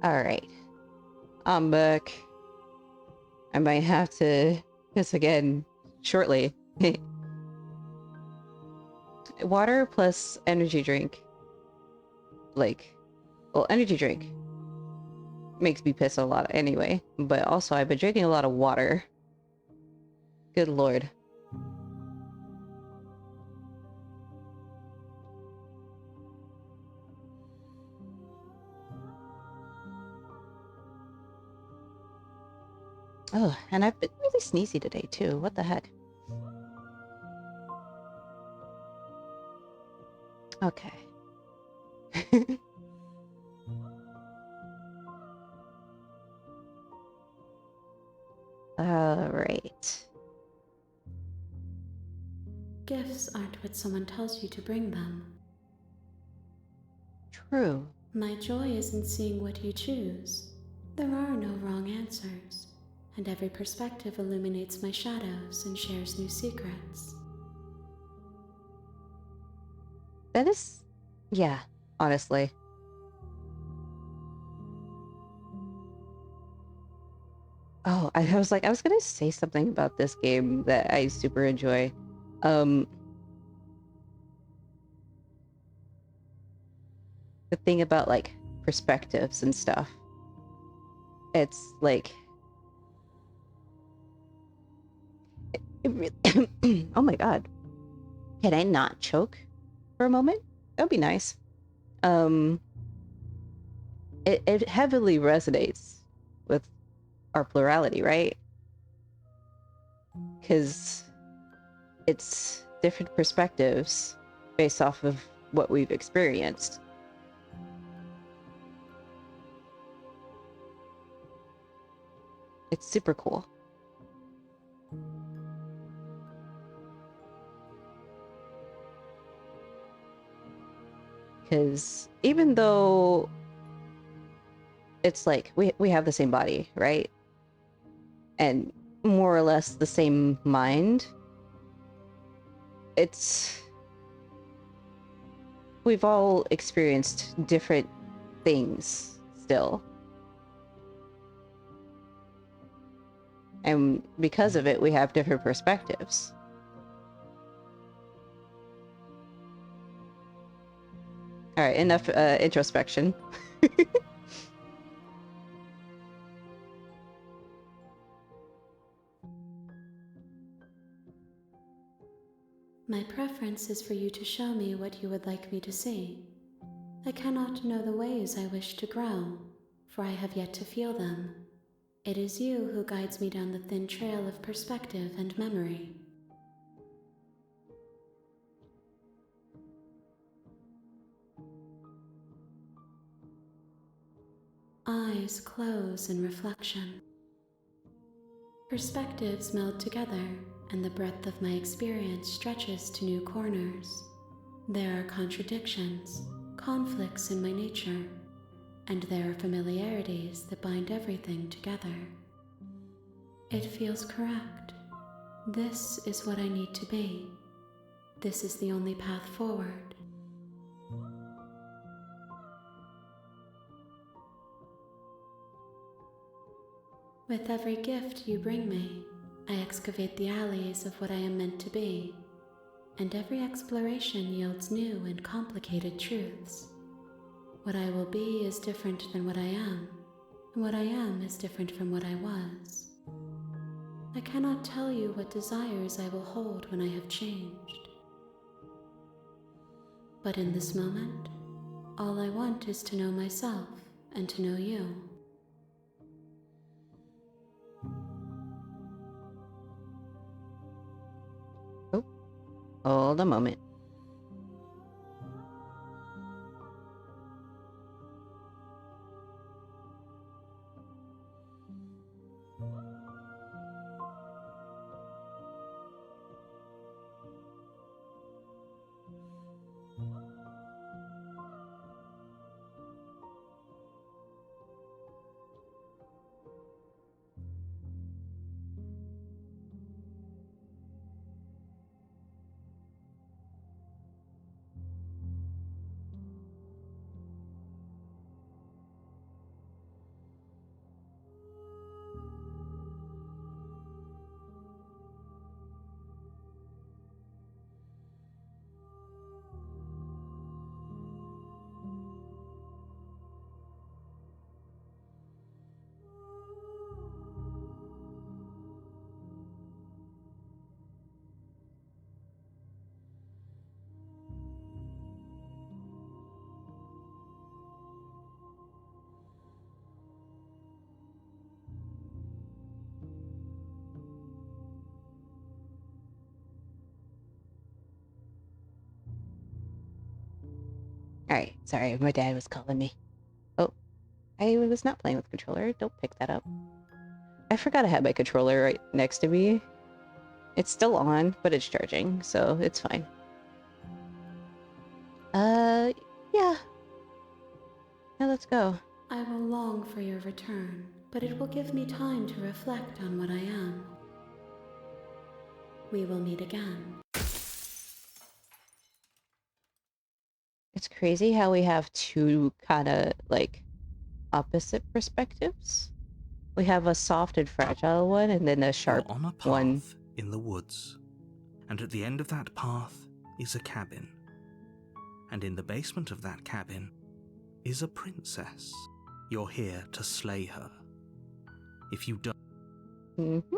Alright. I'm back. I might have to piss again shortly. Water plus energy drink. Energy drink makes me piss a lot anyway, but also I've been drinking a lot of water. Good lord. Oh, and I've been really sneezy today too. What the heck? Okay. Alright. Gifts aren't what someone tells you to bring them. True. My joy is in seeing what you choose. There are no wrong answers, and every perspective illuminates my shadows and shares new secrets. That is... yeah. honestly. Oh, I was like, I was gonna say something about this game that I super enjoy. The thing about like perspectives and stuff. It's like it really oh my god. Can I not choke for a moment? That would be nice. It heavily resonates with our plurality, right? Because it's different perspectives based off of what we've experienced. It's super cool. Because even though it's like we have the same body, right? And more or less the same mind, we've all experienced different things still. And because of it, we have different perspectives. All right, enough introspection. My preference is for you to show me what you would like me to see. I cannot know the ways I wish to grow, for I have yet to feel them. It is you who guides me down the thin trail of perspective and memory. Eyes close in reflection. Perspectives meld together, and the breadth of my experience stretches to new corners. There are contradictions, conflicts in my nature, and there are familiarities that bind everything together. It feels correct. This is what I need to be. This is the only path forward. With every gift you bring me, I excavate the alleys of what I am meant to be, and every exploration yields new and complicated truths. What I will be is different than what I am, and what I am is different from what I was. I cannot tell you what desires I will hold when I have changed. But in this moment, all I want is to know myself and to know you. Oh, hold a moment. Alright, sorry, my dad was calling me. Oh, I was not playing with the controller. Don't pick that up. I forgot I had my controller right next to me. It's still on, but it's charging, so it's fine. Yeah. Now let's go. I will long for your return, but it will give me time to reflect on what I am. We will meet again. It's crazy how we have two kind of like opposite perspectives. We have a soft and fragile one, and then a You're sharp on a one. path in the woods, and at the end of that path is a cabin. And in the basement of that cabin is a princess. You're here to slay her. If you don't, Mm-hmm.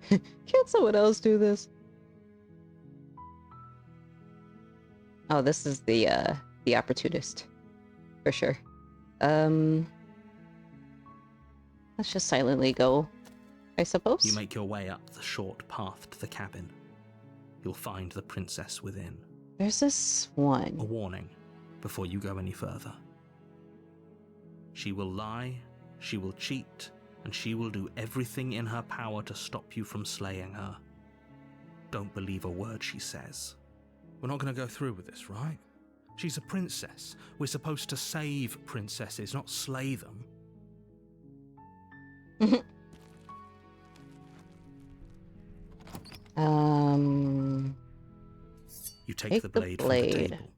Can't someone else do this? Oh, this is the opportunist. For sure. Let's just silently go, I suppose. you make your way up the short path to the cabin. You'll find the princess within. There's this A one. warning before you go any further. She will lie, she will cheat, and she will do everything in her power to stop you from slaying her. Don't believe a word she says. We're not going to go through with this, right? She's a princess. We're supposed to save princesses, not slay them. You take Take the the blade from the blade. table.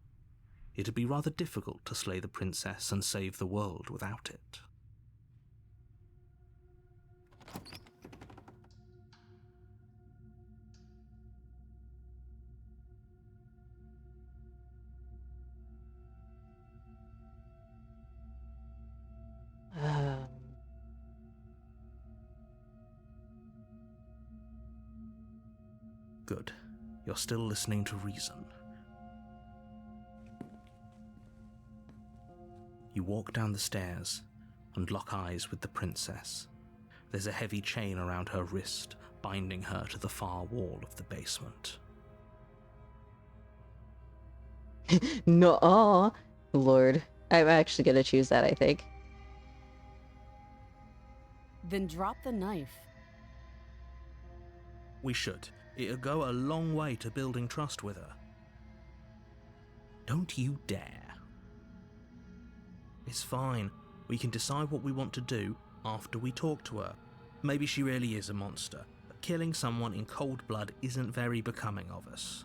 It'd be rather difficult to slay the princess and save the world without it. Um, Good. You're still listening to reason. You walk down the stairs and lock eyes with the princess. There's a heavy chain around her wrist, binding her to the far wall of the basement. no, Lord. I'm actually gonna choose that, I think. Then drop the knife. We should. It'll go a long way to building trust with her. Don't you dare. It's fine. We can decide what we want to do after we talk to her. Maybe she really is a monster, but killing someone in cold blood isn't very becoming of us.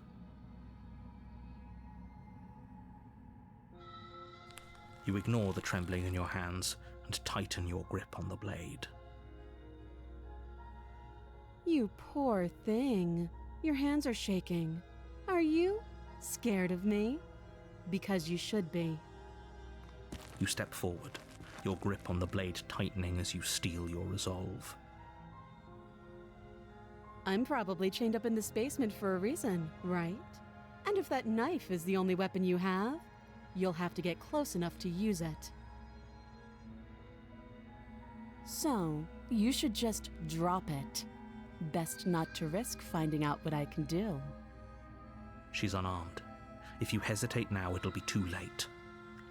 You ignore the trembling in your hands and tighten your grip on the blade. You poor thing. Your hands are shaking. Are you scared of me? Because you should be. You step forward, your grip on the blade tightening as you steel your resolve. I'm probably chained up in this basement for a reason, right? And if that knife is the only weapon you have, you'll have to get close enough to use it. So, you should just drop it. Best not to risk finding out what I can do. She's unarmed. If you hesitate now, it'll be too late.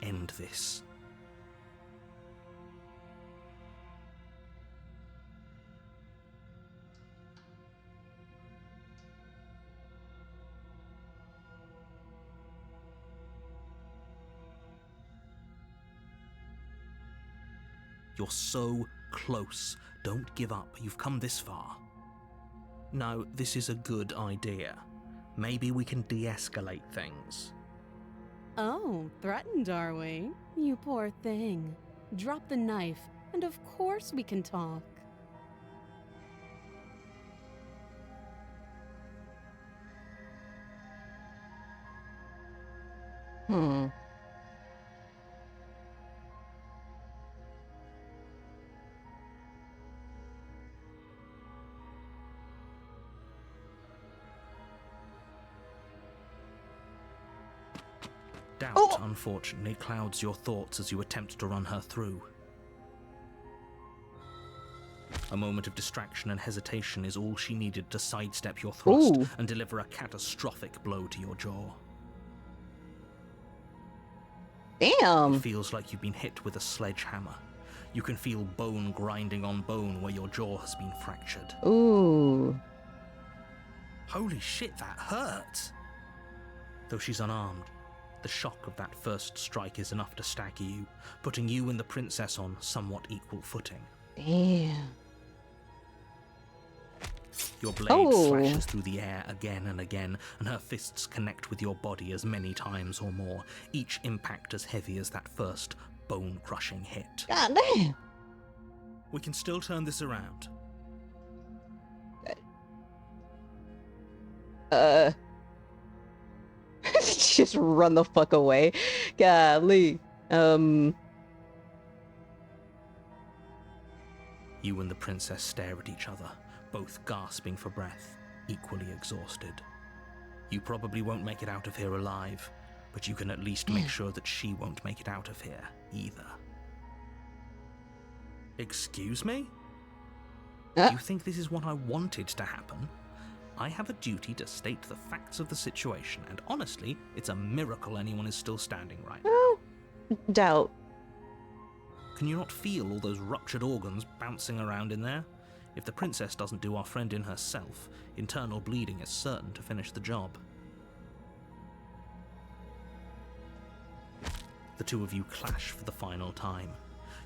End this. You're so close. Don't give up. You've come this far. No, this is a good idea. Maybe we can de-escalate things. Oh, threatened, are we? You poor thing. Drop the knife, and of course we can talk. Hmm. Doubt, unfortunately, clouds your thoughts as you attempt to run her through. A moment of distraction and hesitation is all she needed to sidestep your thrust Ooh. and deliver a catastrophic blow to your jaw. Damn. It feels like you've been hit with a sledgehammer. You can feel bone grinding on bone where your jaw has been fractured. Ooh. Holy shit, that hurt! Though she's unarmed, The shock of that first strike is enough to stagger you, putting you and the princess on somewhat equal footing. Damn. Your blade Oh. slashes through the air again and again, and her fists connect with your body as many times or more, each impact as heavy as that first bone-crushing hit. God damn. We can still turn this around. Just run the fuck away. Golly. You and the princess stare at each other, both gasping for breath, equally exhausted. You probably won't make it out of here alive, but you can at least make sure that she won't make it out of here either. Excuse me? You think this is what I wanted to happen? I have a duty to state the facts of the situation, and honestly, it's a miracle anyone is still standing right now. Well, doubt. Can you not feel all those ruptured organs bouncing around in there? If the princess doesn't do our friend in herself, internal bleeding is certain to finish the job. The two of you clash for the final time.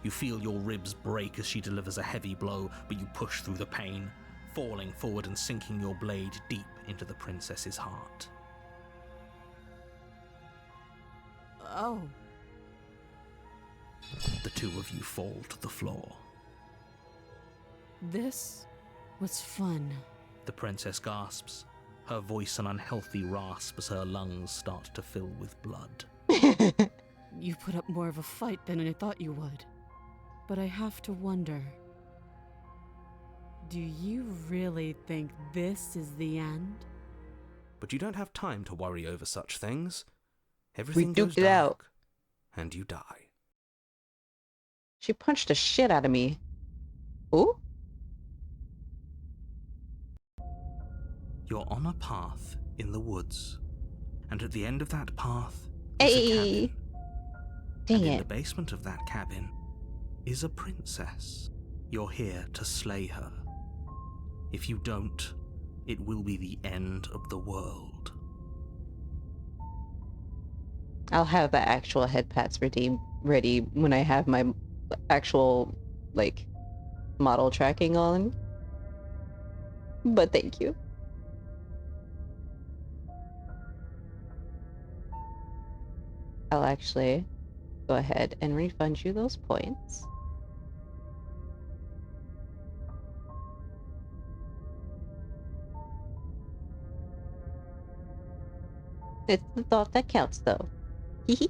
You feel your ribs break as she delivers a heavy blow, but you push through the pain, falling forward and sinking your blade deep into the princess's heart. Oh. The two of you fall to the floor. This was fun. The princess gasps, her voice an unhealthy rasp as her lungs start to fill with blood. You put up more of a fight than I thought you would. But I have to wonder, do you really think this is the end? But you don't have time to worry over such things. Everything goes duked it out. dark, and you die. She punched the shit out of me. Ooh? You're on a path in the woods, and at the end of that path is a Hey! cabin. Dang And in it. the basement of that cabin is a princess. You're here to slay her. If you don't, it will be the end of the world. I'll have the actual head pats ready when I have my actual, like, model tracking on. But thank you. I'll actually go ahead and refund you those points. It's the thought that counts, though. Hehe.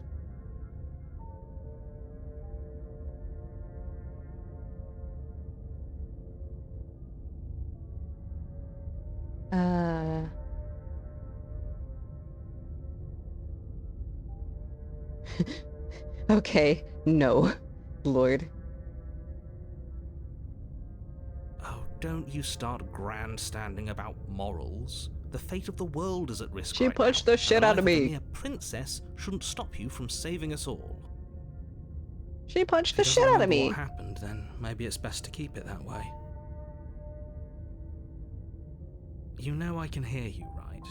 Okay, no, Lord. Oh, don't you start grandstanding about morals. The fate of the world is at risk She right punched now, the shit and out of life a me. mere princess shouldn't stop you from saving us all. She punched the If he shit doesn't out of remember me. what happened, then maybe it's best to keep it that way. You know I can hear you, right?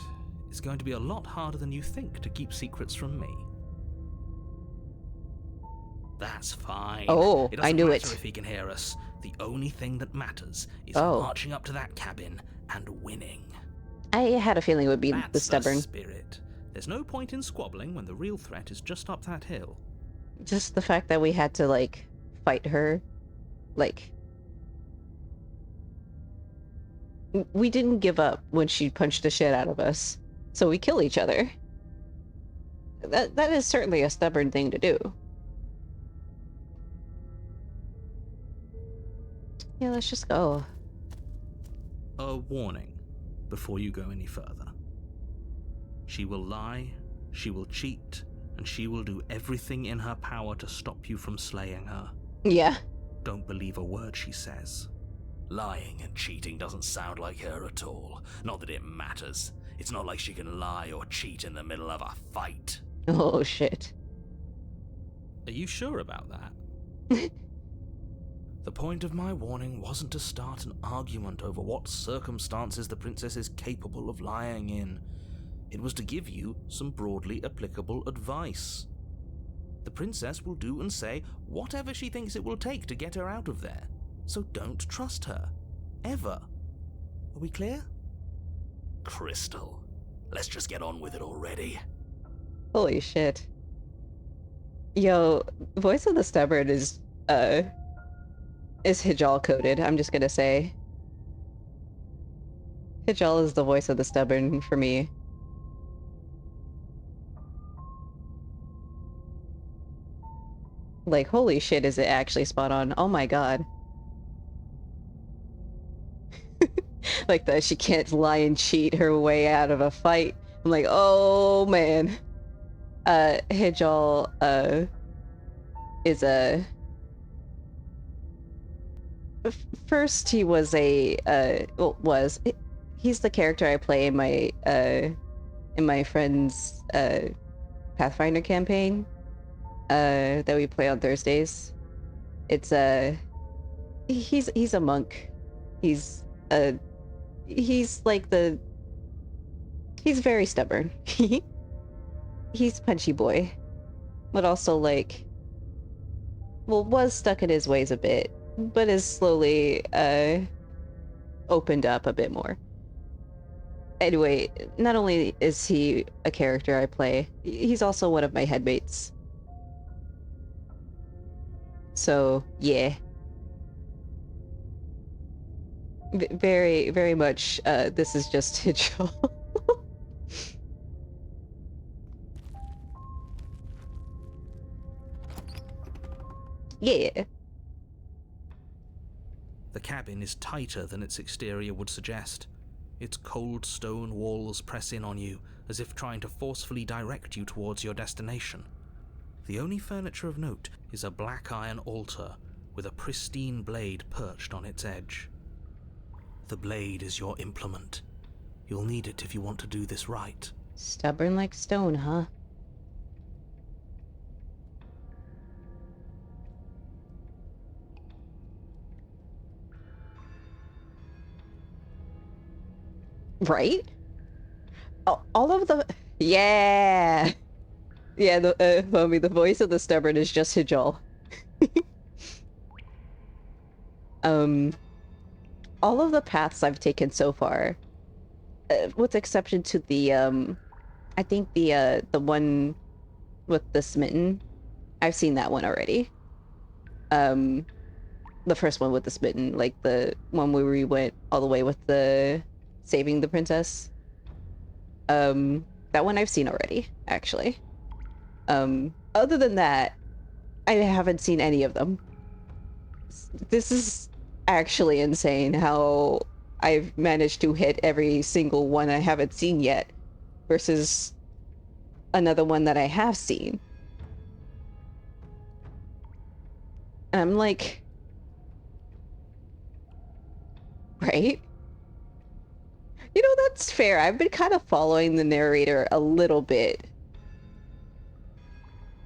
It's going to be a lot harder than you think to keep secrets from me. That's fine. Oh, It I doesn't knew matter it. if he can hear us. The only thing that matters is Oh. marching up to that cabin and winning. I had a feeling it would be That's the stubborn. spirit. There's no point in squabbling when the real threat is just up that hill. Just the fact that we had to, like, fight her. Like, we didn't give up when she punched the shit out of us. So we kill each other. That is certainly a stubborn thing to do. Yeah, let's just go. A warning before you go any further. She will lie, she will cheat, and she will do everything in her power to stop you from slaying her. Yeah. Don't believe a word she says. Lying and cheating doesn't sound like her at all. Not that it matters. It's not like she can lie or cheat in the middle of a fight. Oh, shit. Are you sure about that? The point of my warning wasn't to start an argument over what circumstances the princess is capable of lying in. It was to give you some broadly applicable advice. The princess will do and say whatever she thinks it will take to get her out of there, so don't trust her. Ever. Are we clear? Crystal, let's just get on with it already. Holy shit. Yo, Voice of the Stubborn is Hijal coded, I'm just gonna say. Hijal is the voice of the stubborn for me. Like, holy shit, is it actually spot on? Oh my god. Like that she can't lie and cheat her way out of a fight. I'm like, oh man. Hijal, is a... First, he was he's the character I play in my friend's, Pathfinder campaign, that we play on Thursdays. It's, he's a monk. He's very stubborn. He's punchy boy, but also like, well, was stuck in his ways a bit, but is slowly opened up a bit more. Anyway, not only is he a character I play, he's also one of my headmates. So yeah, very, very much. This is just Hijal. Yeah. The cabin is tighter than its exterior would suggest. Its cold stone walls press in on you, as if trying to forcefully direct you towards your destination. The only furniture of note is a black iron altar with a pristine blade perched on its edge. The blade is your implement. You'll need it if you want to do this right. Stubborn like stone, huh? Right? All of the... Yeah! Yeah, homie, the voice of the stubborn is just Hijal. All of the paths I've taken so far, with exception to the, I think the one with the smitten, I've seen that one already. The first one with the smitten, like the one where we went all the way with the saving the princess. That one I've seen already, actually. Other than that, I haven't seen any of them. This is actually insane how I've managed to hit every single one I haven't seen yet, versus another one that I have seen. And I'm like, right? You know, that's fair. I've been kind of following the narrator a little bit.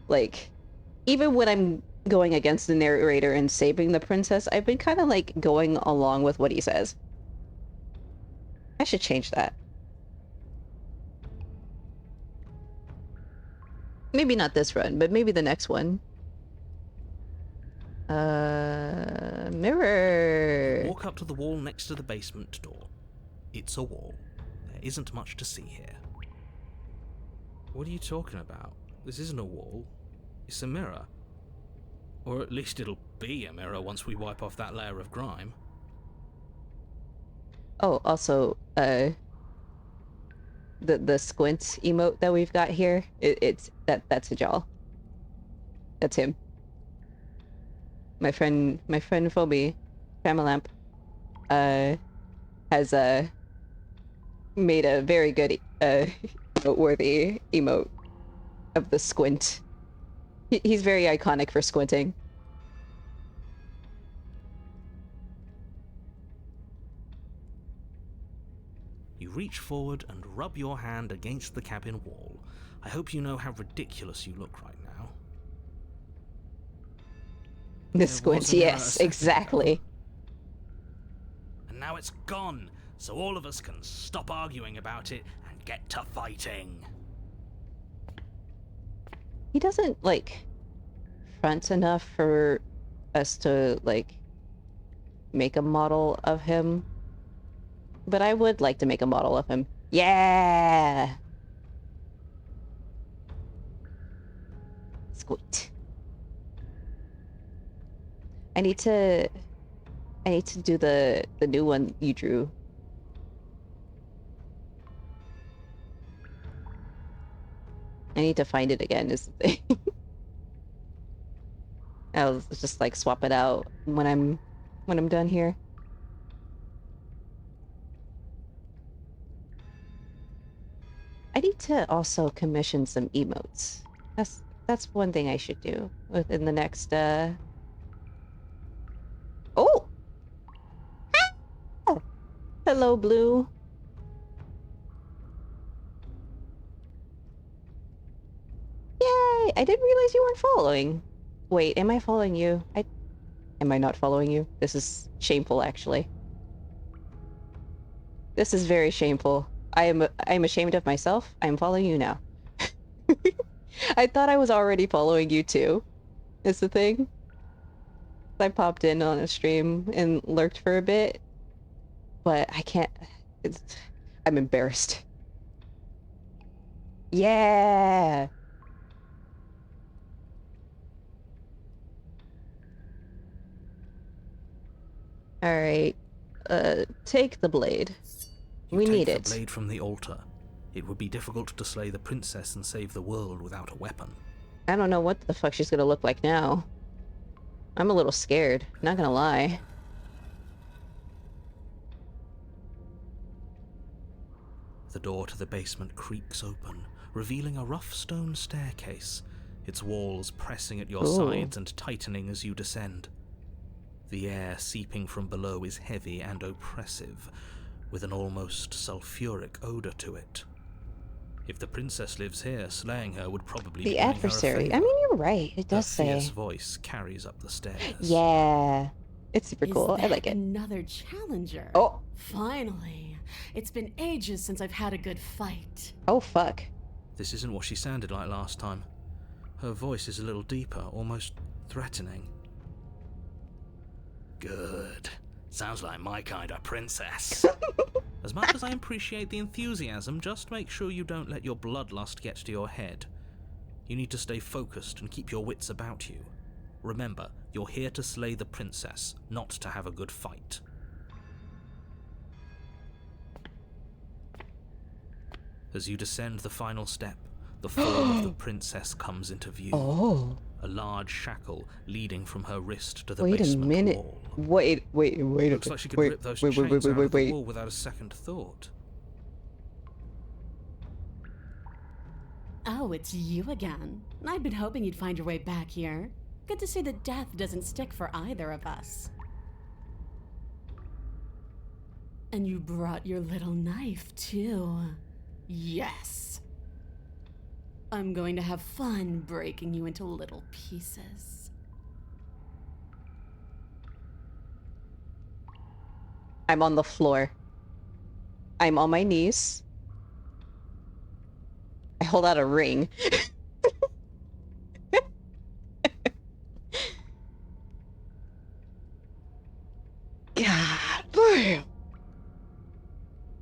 Like, even when I'm going against the narrator and saving the princess, I've been kind of like going along with what he says. I should change that. Maybe not this run, but maybe the next one. Mirror. Walk up to the wall next to the basement door. It's a wall. There isn't much to see here. What are you talking about? This isn't a wall. It's a mirror. Or at least it'll be a mirror once we wipe off that layer of grime. Oh, also, the squint emote that we've got here, that's Hijal. That's him. My friend Phoebe, Famalamp, has made a very good noteworthy emote of the squint. He's very iconic for squinting. You reach forward and rub your hand against the cabin wall. I hope you know how ridiculous you look right now. The squint, yes, exactly. And now it's gone, so all of us can stop arguing about it and Get to fighting. He doesn't, like, front enough for us to, like, make a model of him. But I would like to make a model of him. Yeah! Squeak. I need to do the new one you drew. I need to find it again is the thing. I'll just like swap it out when I'm done here. I need to also commission some emotes. That's one thing I should do within the next Oh! Ah! Hello, Blue. Yay! I didn't realize you weren't following. Wait, am I following you? Am I not following you? This is shameful, actually. This is very shameful. I am ashamed of myself. I am following you now. I thought I was already following you too. Is the thing. I popped in on a stream and lurked for a bit, but I can't. I'm embarrassed. Yeah. All right. Take the blade. We need it. Take the blade from the altar. It would be difficult to slay the princess and save the world without a weapon. I don't know what the fuck she's gonna look like now. I'm a little scared, not gonna lie. The door to the basement creaks open, revealing a rough stone staircase, its walls pressing at your sides and tightening as you descend. The air seeping from below is heavy and oppressive, with an almost sulfuric odor to it. If the princess lives here, slaying her would probably be the adversary. I mean, you're right. It does say. A fierce voice carries up the stairs. Yeah, it's super cool. I like it. Another challenger. Oh, finally! It's been ages since I've had a good fight. Oh fuck. This isn't what she sounded like last time. Her voice is a little deeper, almost threatening. Good. Sounds like my kind of princess. As much as I appreciate the enthusiasm, just make sure you don't let your bloodlust get to your head. You need to stay focused and keep your wits about you. Remember, you're here to slay the princess, not to have a good fight. As you descend the final step, the form of the princess comes into view. Oh. A large shackle leading from her wrist to the Wait basement a minute. wall. Wait. Looks like she could rip those chains out of the wall without a second thought. Oh, it's you again. I'd been hoping you'd find your way back here. Good to see that death doesn't stick for either of us. And you brought your little knife, too. Yes. I'm going to have fun breaking you into little pieces. I'm on the floor. I'm on my knees. I hold out a ring. God damn.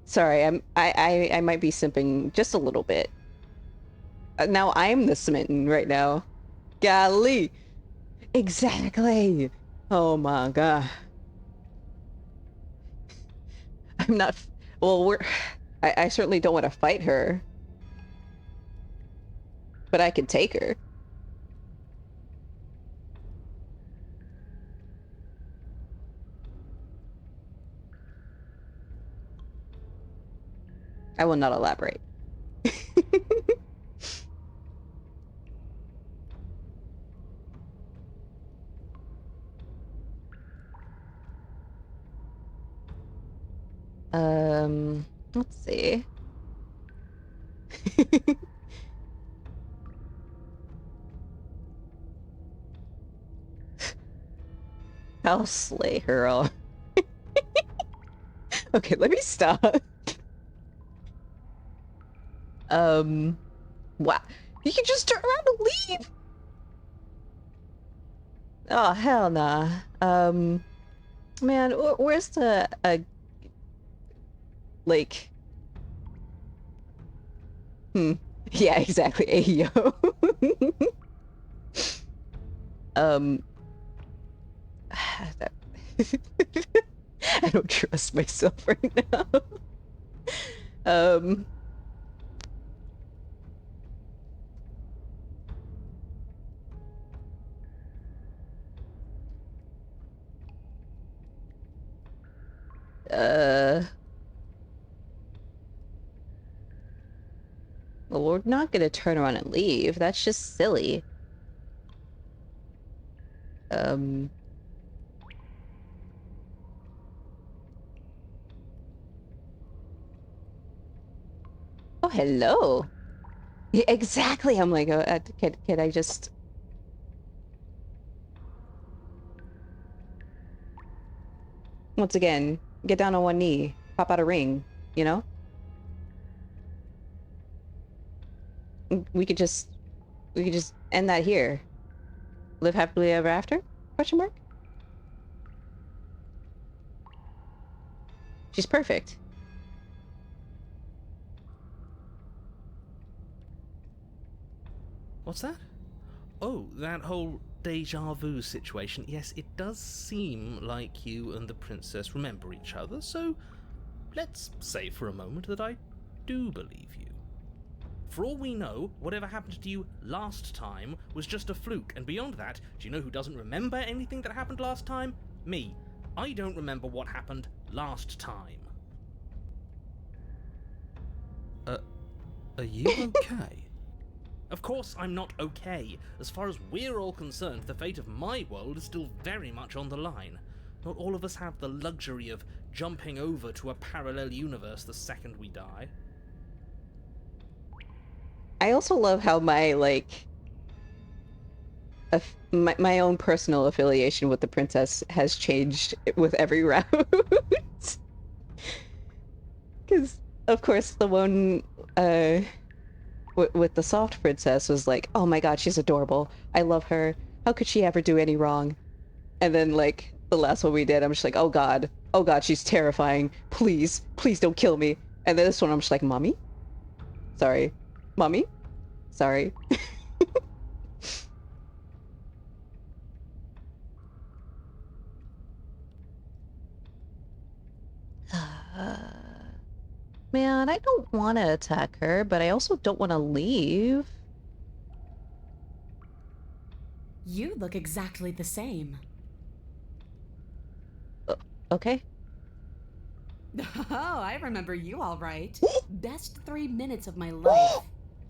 Sorry, I might be simping just a little bit. Now I'm the smitten right now. Golly. Exactly. Oh my god. I'm not... Well, I certainly don't want to fight her. But I can take her. I will not elaborate. Let's see. I'll slay her all. Okay, let me stop. Wow. You can just turn around and leave? Oh, hell nah. Man, where's the, like... Yeah, exactly. Ayo. I don't trust myself right now. Well, we're not gonna turn around and leave. That's just silly. Oh, hello. Yeah, exactly. I'm like, can I just... Once again, get down on one knee, pop out a ring, you know? We could just end that here. Live happily ever after? Question mark? She's perfect. What's that? Oh, that whole deja vu situation. Yes, it does seem like you and the princess remember each other, so let's say for a moment that I do believe you. For all we know, whatever happened to you last time was just a fluke, and beyond that, do you know who doesn't remember anything that happened last time? Me. I don't remember what happened last time. Are you okay? Of course I'm not okay. As far as we're all concerned, the fate of my world is still very much on the line. Not all of us have the luxury of jumping over to a parallel universe the second we die. I also love how my, like... my own personal affiliation with the princess has changed with every round. Because, of course, the one, with the soft princess was like, oh my god, she's adorable. I love her. How could she ever do any wrong? And then, like, the last one we did, I'm just like, oh god, she's terrifying. Please, please don't kill me. And then this one, I'm just like, mommy? Sorry. Mommy? Sorry. Man, I don't want to attack her, but I also don't want to leave. You look exactly the same. Okay. Oh, I remember you all right. Best 3 minutes of my life.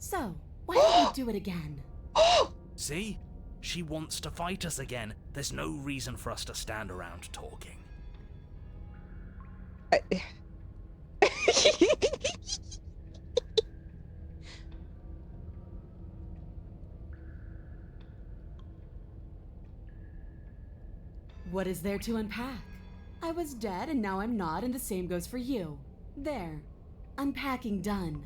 So, why don't we do it again? See? She wants to fight us again. There's no reason for us to stand around talking. What is there to unpack? I was dead and now I'm not, and the same goes for you. There. Unpacking done.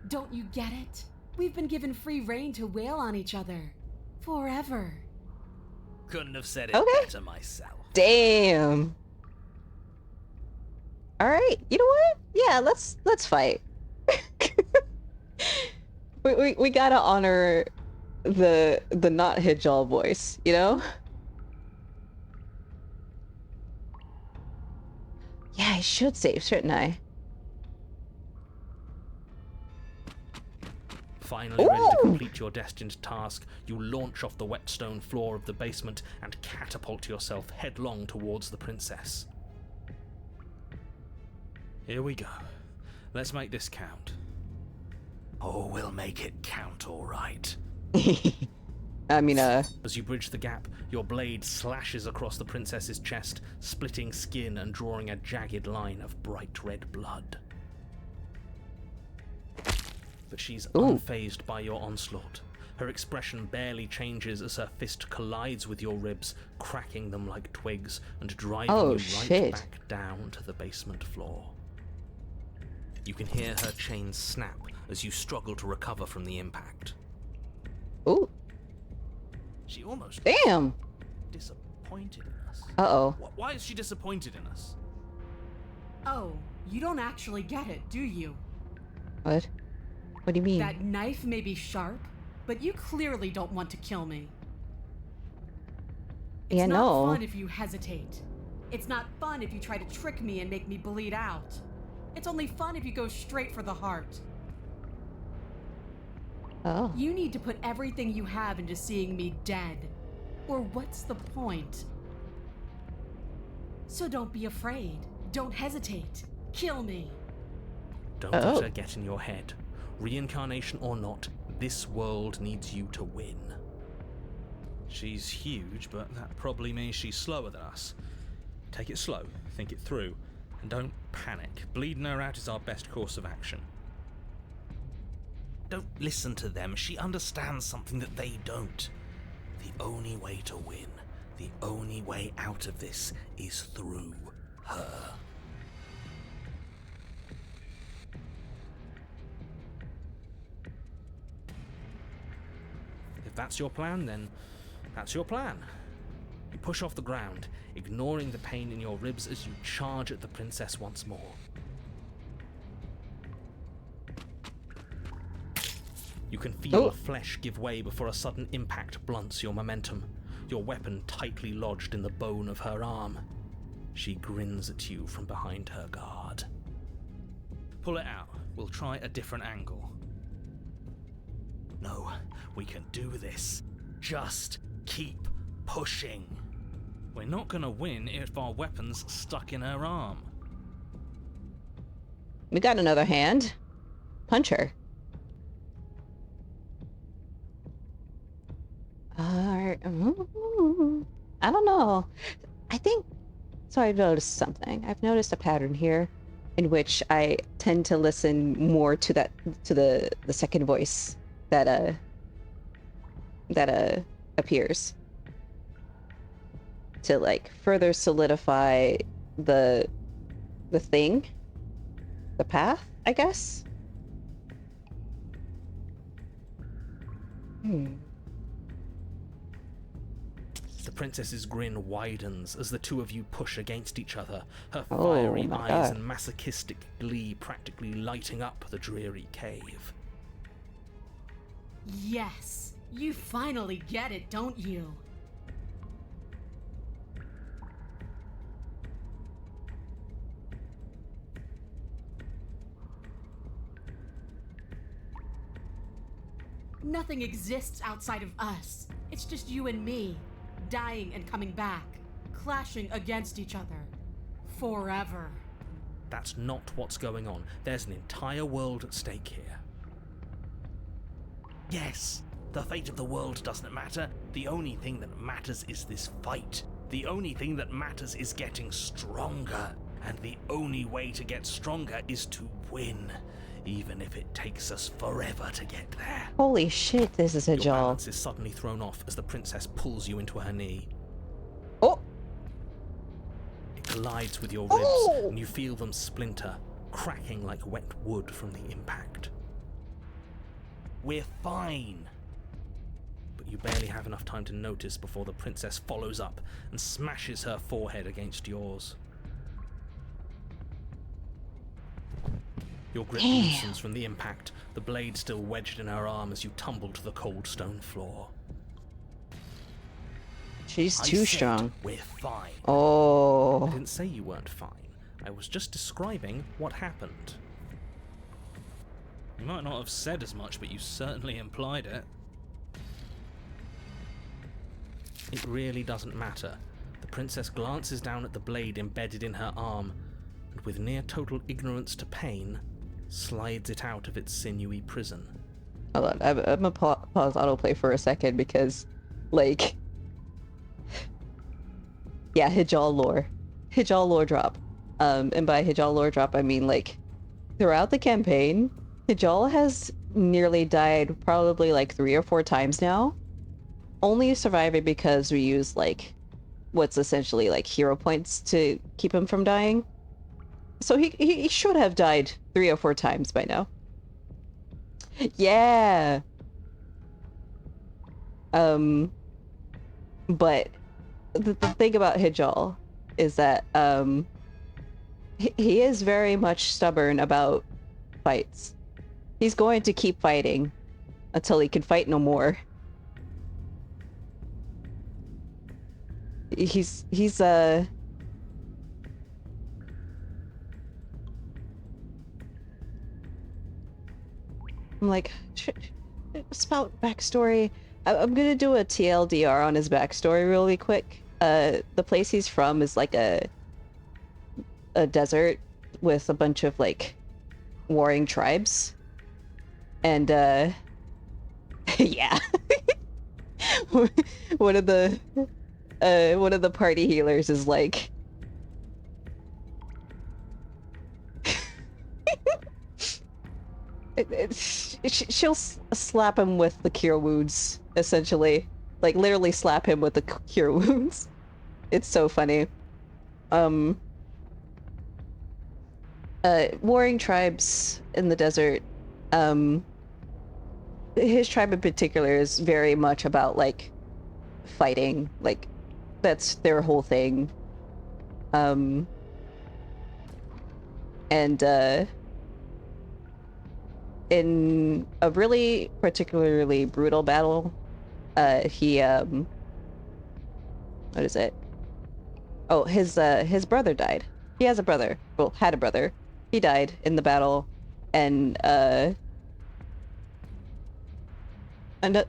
Don't you get it? We've been given free rein to wail on each other. Forever. Couldn't have said it Okay. better myself. Damn. All right. You know what? Yeah, let's fight. we gotta honor the not Hijal voice, you know? Yeah, I should save, shouldn't I? Finally ready to complete your destined task, you launch off the wet stone floor of the basement and catapult yourself headlong towards the princess. Here we go. Let's make this count. Oh, we'll make it count, all right. I mean, As you bridge the gap, your blade slashes across the princess's chest, splitting skin and drawing a jagged line of bright red blood. But she's unfazed by your onslaught. Her expression barely changes as her fist collides with your ribs, cracking them like twigs and driving you right back down to the basement floor. You can hear her chains snap as you struggle to recover from the impact. Ooh, She almost damn. disappointed in us. Uh-oh. Why is she disappointed in us? Oh, you don't actually get it, do you? What? What do you mean? That knife may be sharp, but you clearly don't want to kill me. It's Yeah, not no. fun if you hesitate. It's not fun if you try to trick me and make me bleed out. It's only fun if you go straight for the heart. Oh. You need to put everything you have into seeing me dead. Or what's the point? So don't be afraid. Don't hesitate. Kill me. Don't Oh. let her get in your head. Reincarnation or not, this world needs you to win. She's huge, but that probably means she's slower than us. Take it slow, think it through, and don't panic. Bleeding her out is our best course of action. Don't listen to them. She understands something that they don't. The only way to win, the only way out of this is through her. If that's your plan, then that's your plan. You push off the ground, ignoring the pain in your ribs as you charge at the princess once more. You can feel Oh. flesh give way before a sudden impact blunts your momentum, your weapon tightly lodged in the bone of her arm. She grins at you from behind her guard. Pull it out. We'll try a different angle. No, we can do this. Just keep pushing. We're not gonna win if our weapon's stuck in her arm. We got another hand. Punch her. I don't know. I think so. I've noticed something. I've noticed a pattern here, in which I tend to listen more to the second voice that appears to like further solidify the thing, the path, I guess. The princess's grin widens as the two of you push against each other, her Oh fiery my eyes God. and masochistic glee practically lighting up the dreary cave. Yes, you finally get it, don't you? Nothing exists outside of us. It's just you and me, dying and coming back, clashing against each other. Forever. That's not what's going on. There's an entire world at stake here. Yes, the fate of the world doesn't matter. The only thing that matters is this fight. The only thing that matters is getting stronger. And the only way to get stronger is to win, even if it takes us forever to get there. Holy shit! This is a Your jaw. balance is suddenly thrown off as the princess pulls you into her knee. Oh. It collides with your ribs, Oh! and you feel them splinter, cracking like wet wood from the impact. We're fine. But you barely have enough time to notice before the princess follows up and smashes her forehead against yours. Your grip Damn. loosens from the impact, the blade still wedged in her arm as you tumble to the cold stone floor. She's I too said strong. We're fine. I Oh. didn't say you weren't fine. I was just describing what happened. You might not have said as much, but you certainly implied it. It really doesn't matter. The princess glances down at the blade embedded in her arm, and with near total ignorance to pain, slides it out of its sinewy prison. Hold on. I'm gonna pause autoplay for a second because, like, yeah, Hijal lore. Hijal lore drop. And by Hijal lore drop, I mean, like, throughout the campaign, Hijal has nearly died probably like 3 or 4 times now. Only surviving because we use, like, what's essentially like hero points to keep him from dying. So he should have died 3 or 4 times by now. Yeah. But the thing about Hijal is that he is very much stubborn about fights. He's going to keep fighting until he can fight no more. He's I'm like, spout backstory. I'm gonna do a TLDR on his backstory really quick. The place he's from is like a desert with a bunch of like warring tribes, and yeah, one of the party healers is like, she'll slap him with the cure wounds, essentially. Like, literally slap him with the cure wounds. It's so funny. Warring tribes in the desert, his tribe in particular is very much about, like, fighting. Like, that's their whole thing. And, in a really particularly brutal battle, he, what is it? Oh, his brother died. He has a brother. Well, had a brother. He died in the battle, and, kinda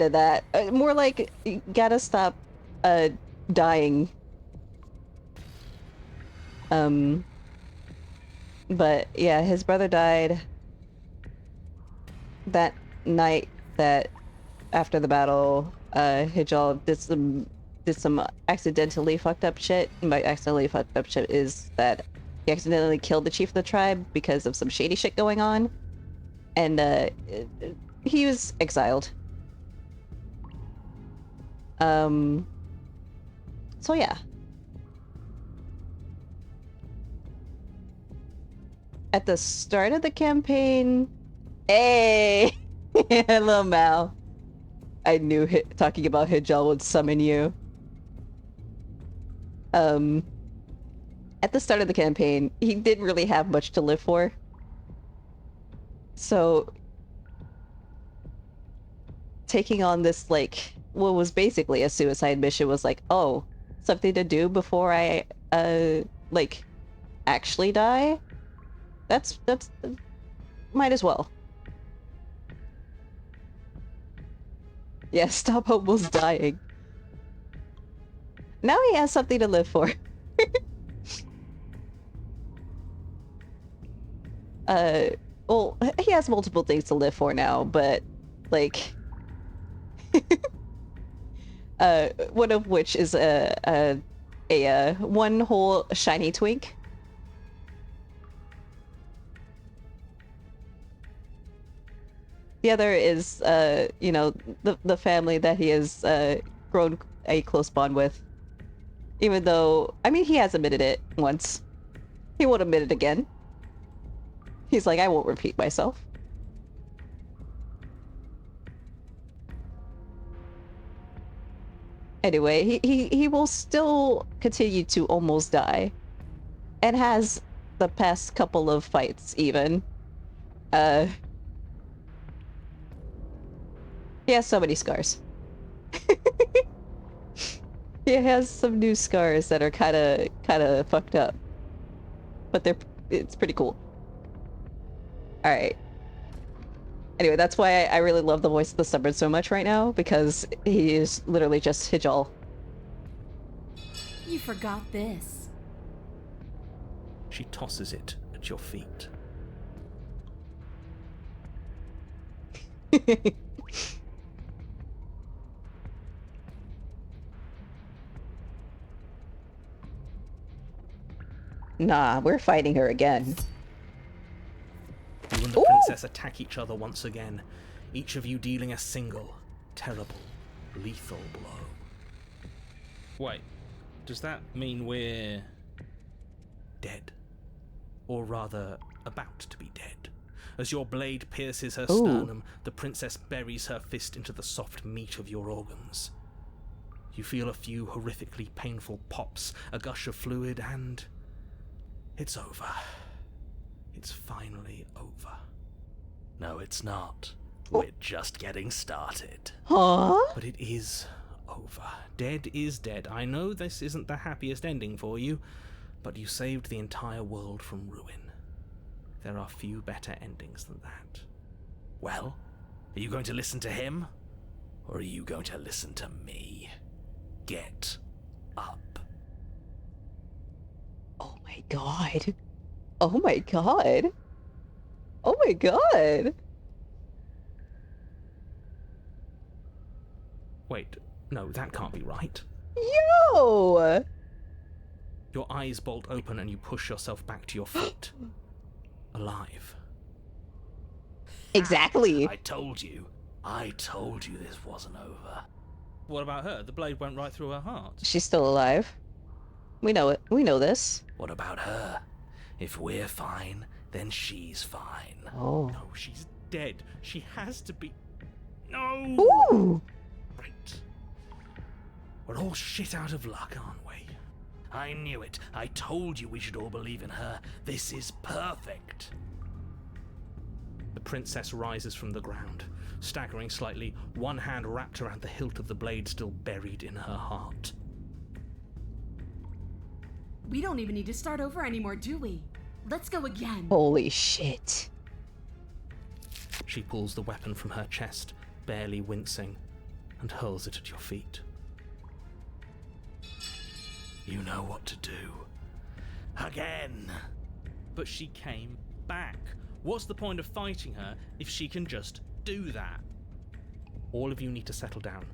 that. More like, you gotta stop, dying. But yeah, his brother died that night that after the battle, Hijal did some accidentally fucked up shit. And by accidentally fucked up shit is that he accidentally killed the chief of the tribe because of some shady shit going on. And, he was exiled. So yeah. At the start of the campaign... Hey! Hello, Mal. I knew talking about Hijal would summon you. At the start of the campaign, he didn't really have much to live for. So... taking on this, like, what was basically a suicide mission was like, oh, something to do before I, like, actually die? That's might as well. Yeah, stop almost dying. Now he has something to live for. Well, he has multiple things to live for now, but, like... one of which is a one whole shiny twink. The other is, you know, the family that he has grown a close bond with. Even though, I mean, he has admitted it once. He won't admit it again. He's like, I won't repeat myself. Anyway, he will still continue to almost die. And has the past couple of fights, even. He has so many scars. He has some new scars that are kind of fucked up. But it's pretty cool. Alright. Anyway, that's why I really love the voice of the stubborn so much right now, because he is literally just Hijal. You forgot this. She tosses it at your feet. Nah, we're fighting her again. You and the princess attack each other once again, each of you dealing a single, terrible, lethal blow. Wait, does that mean we're Dead. Or rather, about to be dead. As your blade pierces her Ooh. sternum, the princess buries her fist into the soft meat of your organs. You feel a few horrifically painful pops, a gush of fluid, and it's over. It's finally over. No, it's not. We're just getting started. Huh? But it is over. Dead is dead. I know this isn't the happiest ending for you, but you saved the entire world from ruin. There are few better endings than that. Well, are you going to listen to him? Or are you going to listen to me? Get up. Oh my god. Oh my god. Oh my god. Wait, no, that can't be right. Yo! Your eyes bolt open and you push yourself back to your feet. Alive. Exactly. I told you this wasn't over. What about her? The blade went right through her heart. She's still alive. We know it. We know this. What about her? If we're fine, then she's fine. Oh. No, she's dead. She has to be. No! Ooh! Right. We're all shit out of luck, aren't we? I knew it. I told you we should all believe in her. This is perfect. The princess rises from the ground, staggering slightly, one hand wrapped around the hilt of the blade still buried in her heart. We don't even need to start over anymore, do we? Let's go again. Holy shit. She pulls the weapon from her chest, barely wincing, and hurls it at your feet. You know what to do. Again. But she came back. What's the point of fighting her if she can just do that? All of you need to settle down.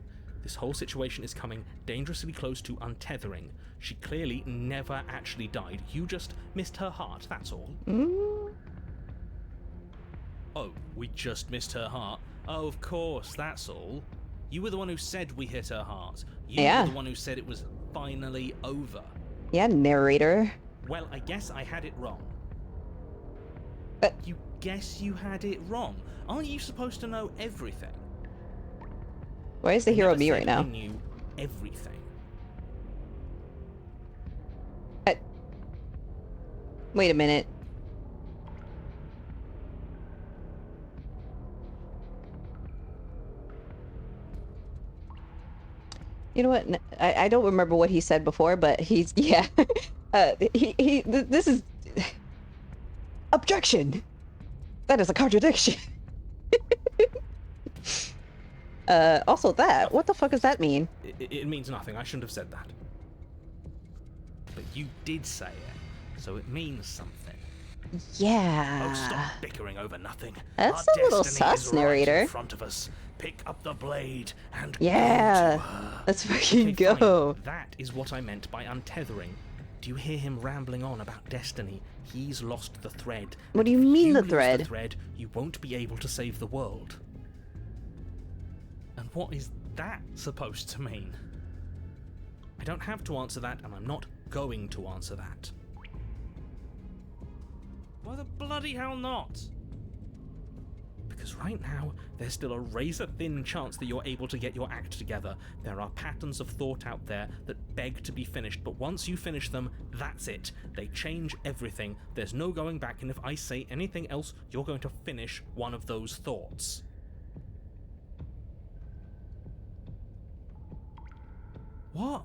This whole situation is coming dangerously close to untethering. She clearly never actually died. You just missed her heart, that's all. Oh, we just missed her heart. Oh, of course, that's all. You were the one who said we hit her heart. You Yeah. were the one who said it was finally over. Yeah, narrator. Well, I guess I had it wrong. But- You guess you had it wrong? Aren't you supposed to know everything? Why is the I hero never me said right now? I knew everything. Wait a minute. You know what? I don't remember what he said before, but he's yeah. This is objection. That is a contradiction. Also that. What the fuck does that mean? It means nothing. I shouldn't have said that. But you did say it, so it means something. Yeah. Oh, stop bickering over nothing. That's Our a little destiny is sus, right narrator. in front of us. Pick up the blade and Yeah. go to her. Let's fucking Okay, go. fine. That is what I meant by untethering. Do you hear him rambling on about destiny? He's lost the thread. What and do you if mean the lose thread? The thread, you won't be able to save the world. And what is that supposed to mean? I don't have to answer that, and I'm not going to answer that. Why the bloody hell not? Because right now, there's still a razor-thin chance that you're able to get your act together. There are patterns of thought out there that beg to be finished, but once you finish them, that's it. They change everything. There's no going back, and if I say anything else, you're going to finish one of those thoughts. What?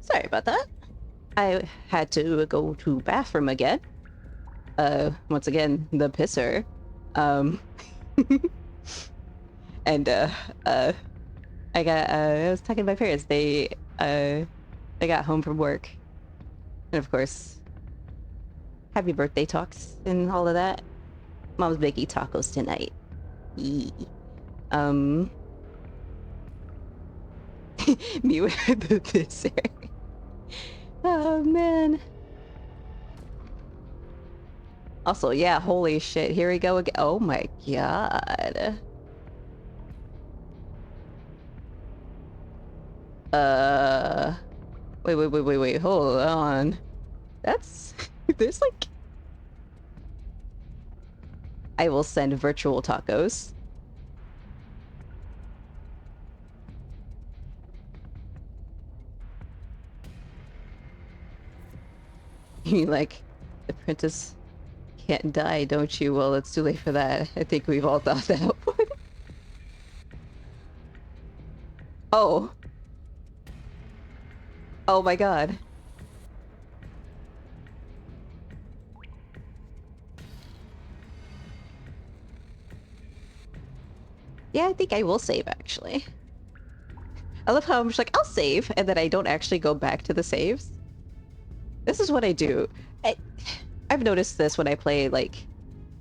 Sorry about that. I had to go to bathroom again. Once again, the pisser. And I was talking to my parents. They got home from work, and of course, happy birthday talks and all of that. Mom's making tacos tonight. Yee. Me with the pisser. Oh man. Also, yeah, holy shit, here we go again. Oh my god. Wait, hold on. That's... there's like... I will send virtual tacos. You mean like, the princess can't die, don't you? Well, it's too late for that. I think we've all thought that one. Oh. Oh my god. Yeah, I think I will save, actually. I love how I'm just like, I'll save, and then I don't actually go back to the saves. This is what I do. I've noticed this when I play, like,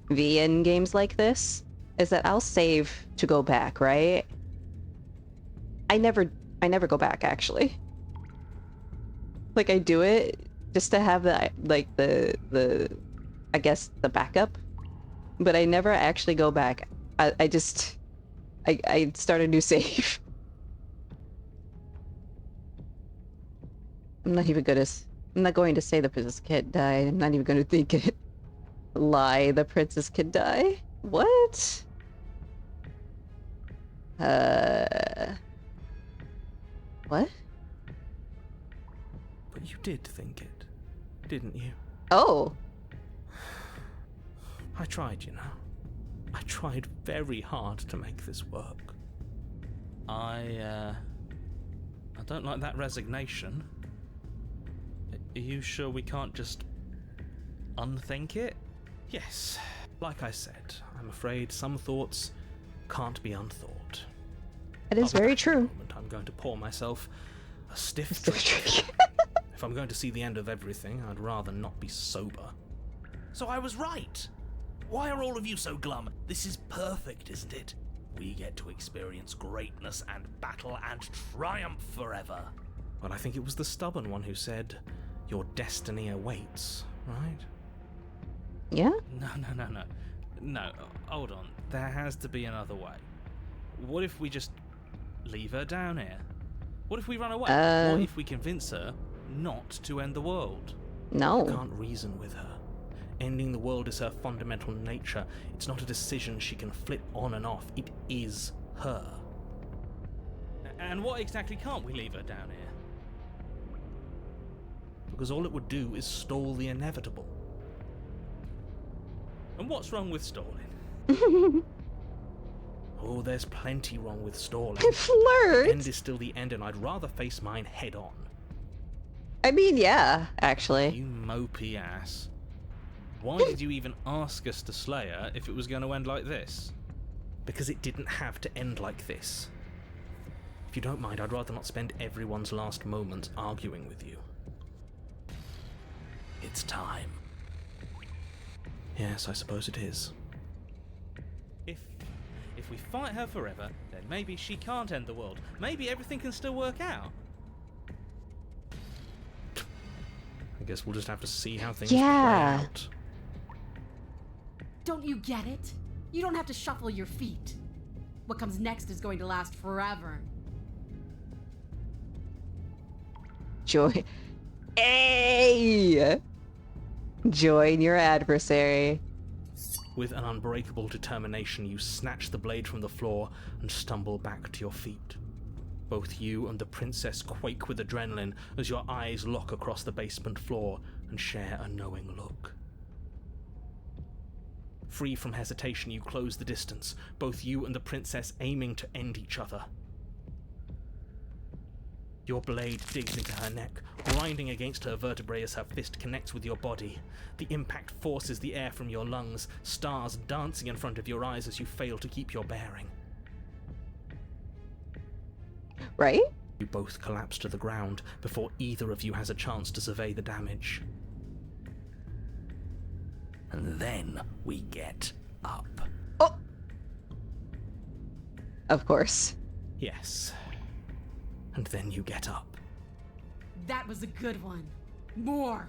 VN games like this, is that I'll save to go back, right? I never go back, actually. Like, I do it just to have the, like, the I guess, the backup. But I never actually go back. I start a new save. I'm not going to say the princess kid died. I'm not even going to think it. Lie, the princess kid die? What? What? But you did think it, didn't you? Oh. I tried, you know. I tried very hard to make this work. I don't like that resignation. Are you sure we can't just unthink it? Yes, like I said, I'm afraid some thoughts can't be unthought. It is very true. I'm going to pour myself a stiff drink. If I'm going to see the end of everything, I'd rather not be sober. So I was right. Why are all of you so glum? This is perfect, isn't it? We get to experience greatness and battle and triumph forever. Well, I think it was the stubborn one who said, your destiny awaits, right? Yeah? No, hold on. There has to be another way. What if we just leave her down here? What if we run away? What if we convince her not to end the world? No. You can't reason with her. Ending the world is her fundamental nature. It's not a decision she can flip on and off. It is her. And what exactly can't we leave her down here? Because all it would do is stall the inevitable. And what's wrong with stalling? Oh, there's plenty wrong with stalling. Flirt! The end is still the end, and I'd rather face mine head on. I mean, yeah, actually. You mopey ass. Why did you even ask us to slay her if it was going to end like this? Because it didn't have to end like this. If you don't mind, I'd rather not spend everyone's last moments arguing with you. It's time. Yes, I suppose it is. If we fight her forever, then maybe she can't end the world. Maybe everything can still work out. I guess we'll just have to see how things Yeah. play out. Don't you get it? You don't have to shuffle your feet. What comes next is going to last forever. Joy. Hey! Join your adversary. With an unbreakable determination, you snatch the blade from the floor and stumble back to your feet. Both you and the princess quake with adrenaline as your eyes lock across the basement floor and share a knowing look. Free from hesitation, you close the distance, both you and the princess aiming to end each other. Your blade digs into her neck, grinding against her vertebrae as her fist connects with your body. The impact forces the air from your lungs, stars dancing in front of your eyes as you fail to keep your bearing. Right? You both collapse to the ground before either of you has a chance to survey the damage. And then we get up. Oh! Of course. Yes. And then you get up. That was a good one. More.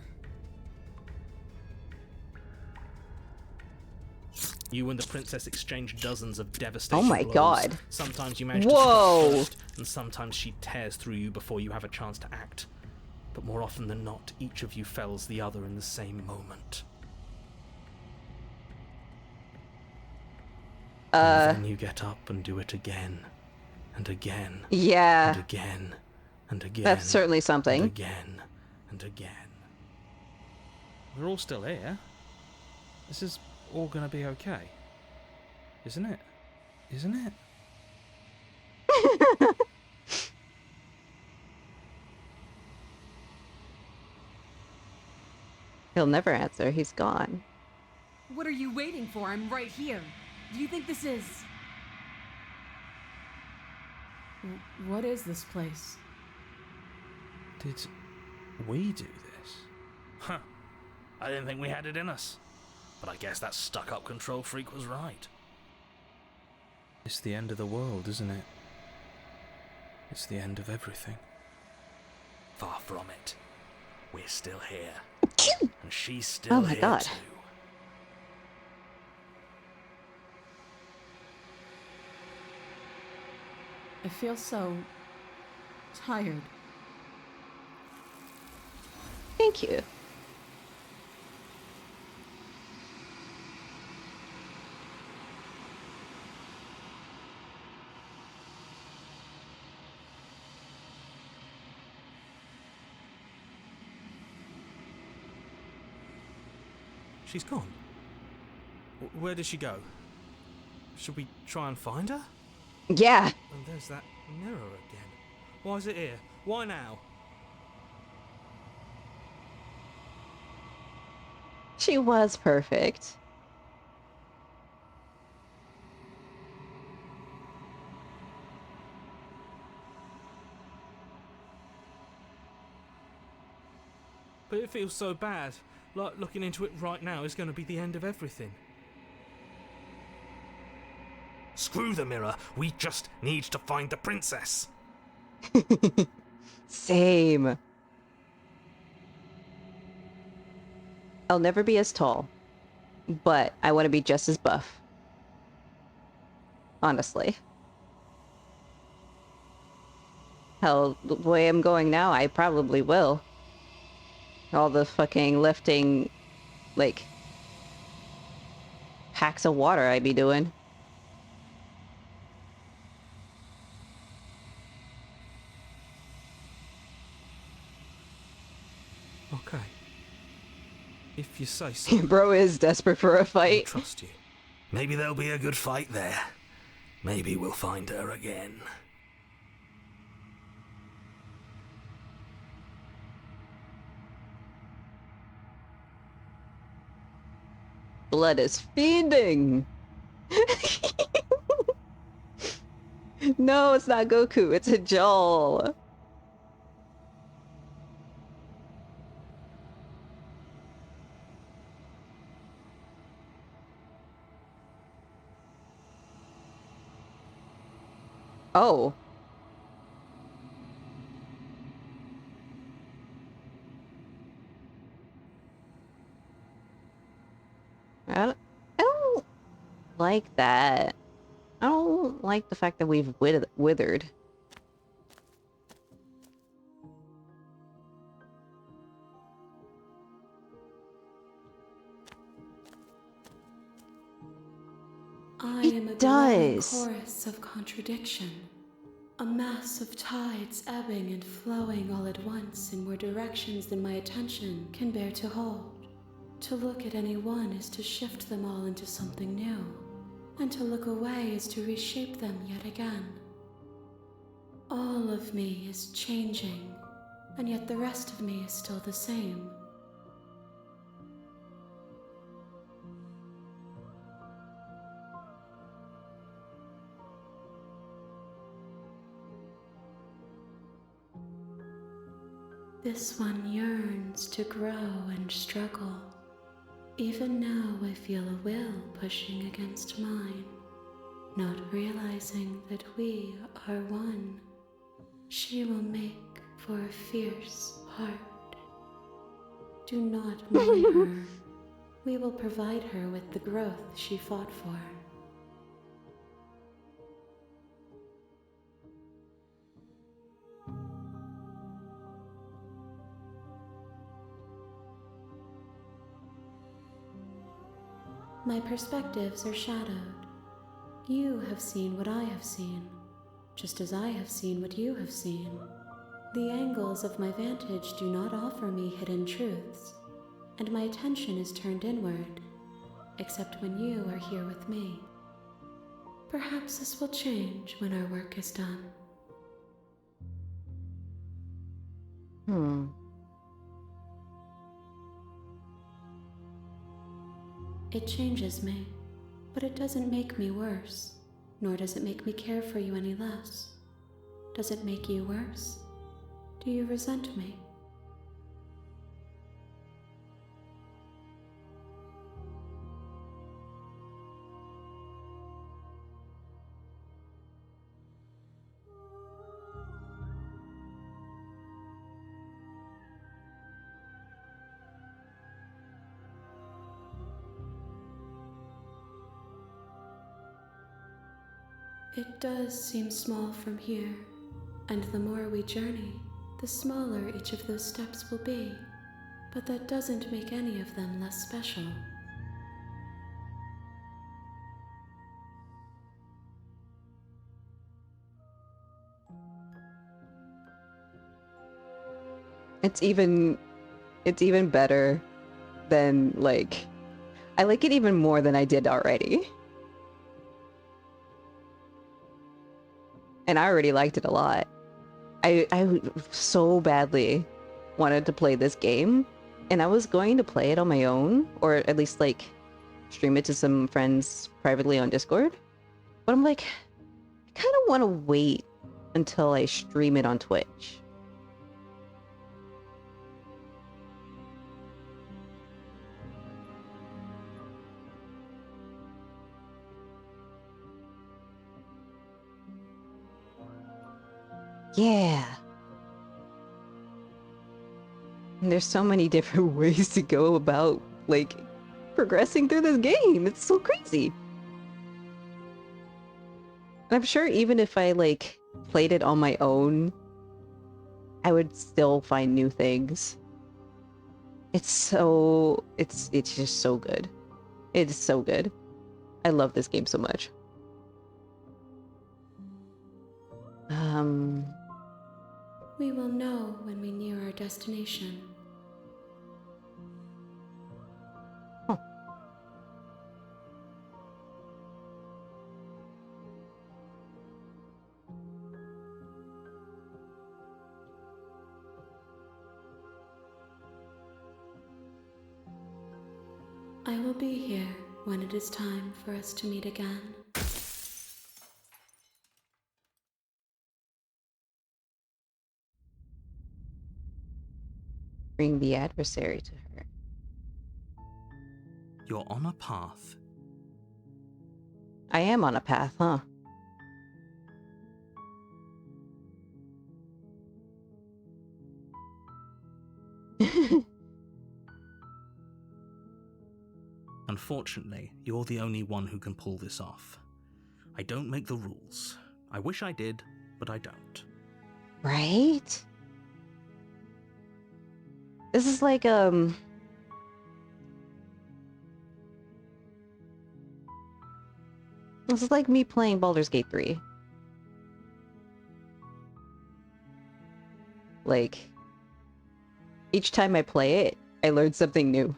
You and the princess exchange dozens of devastating Oh my blows. God. Sometimes you manage Whoa. to stop first, and sometimes she tears through you before you have a chance to act. But more often than not, each of you fells the other in the same moment. And then you get up and do it again, and again, Yeah. and again, and again. That's certainly And something. again, and again. We're all still here. This is all gonna be okay. Isn't it? Isn't it? He'll never answer. He's gone. What are you waiting for? I'm right here. Do you think this is... What is this place? Did we do this? Huh. I didn't think we had it in us. But I guess that stuck-up control freak was right. It's the end of the world, isn't it? It's the end of everything. Far from it. We're still here. And she's still Oh my here God. too. I feel so... tired. Thank you. She's gone. Where did she go? Should we try and find her? Yeah. And there's that mirror again. Why is it here? Why now? She was perfect. But it feels so bad. Like looking into it right now is going to be the end of everything. Screw the mirror. We just need to find the princess. Same. I'll never be as tall, but I want to be just as buff. Honestly. Hell, the way I'm going now, I probably will. All the fucking lifting, like, packs of water I be doing. Okay. If you say so. Bro is desperate for a I fight. trust you. Maybe there'll be a good fight there. Maybe we'll find her again. Blood is feeding. No, it's not Goku. It's a Joel. Oh. I don't like that. I don't like the fact that we've withered. I It am a glowing does. chorus of contradiction. A mass of tides ebbing and flowing all at once in more directions than my attention can bear to hold. To look at any one is to shift them all into something new, and to look away is to reshape them yet again. All of me is changing, and yet the rest of me is still the same. This one yearns to grow and struggle. Even now I feel a will pushing against mine, not realizing that we are one. She will make for a fierce heart. Do not mind her. We will provide her with the growth she fought for. My perspectives are shadowed. You have seen what I have seen, just as I have seen what you have seen. The angles of my vantage do not offer me hidden truths, and my attention is turned inward, except when you are here with me. Perhaps this will change when our work is done. It changes me, but it doesn't make me worse, nor does it make me care for you any less. Does it make you worse? Do you resent me? It does seem small from here, and the more we journey, the smaller each of those steps will be, but that doesn't make any of them less special. It's even better than, like, I like it even more than I did already. And I already liked it a lot. I so badly wanted to play this game, and I was going to play it on my own, or at least like stream it to some friends privately on Discord. But I'm like, I kind of want to wait until I stream it on Twitch. Yeah. And there's so many different ways to go about, like, progressing through this game. It's so crazy. And I'm sure even if I, like, played it on my own, I would still find new things. It's just so good. It's so good. I love this game so much. We will know when we near our destination. Huh. I will be here when it is time for us to meet again. Bring the adversary to her. You're on a path. I am on a path, huh? Unfortunately, you're the only one who can pull this off. I don't make the rules. I wish I did, but I don't. Right? This is like, this is like me playing Baldur's Gate 3. Like, each time I play it, I learn something new.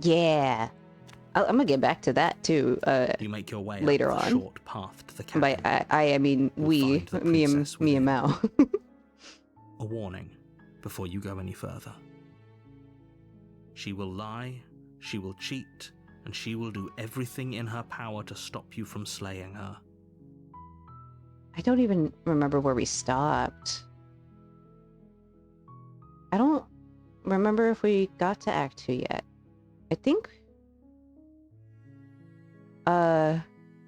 Yeah. I'm gonna get back to that too. You make your way Later up the on. short path to the cabin. By I mean You'll we, find the me and princess me and within. Mao. A warning before you go any further. She will lie, she will cheat, and she will do everything in her power to stop you from slaying her. I don't even remember where we stopped. I don't remember if we got to Act 2 yet. I think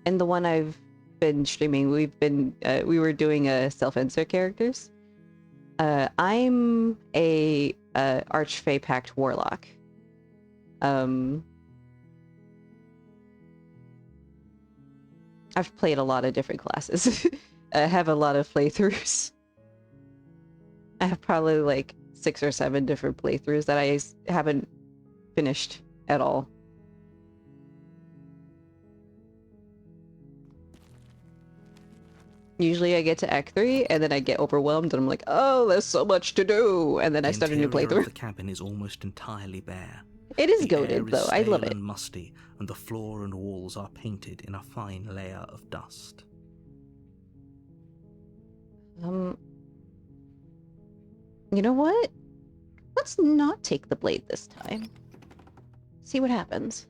in the one I've been streaming, we were doing self-insert characters. I'm a Archfey Pact Warlock. I've played a lot of different classes. I have a lot of playthroughs. I have probably like 6 or 7 different playthroughs that I haven't finished at all. Usually I get to Act 3 and then I get overwhelmed and I'm like, oh, there's so much to do, and then I start a new interior playthrough. of the cabin is almost entirely bare. It is The air goated is though. I love stale it. and musty, and the floor and walls are painted in a fine layer of dust. You know what? Let's not take the blade this time. See what happens.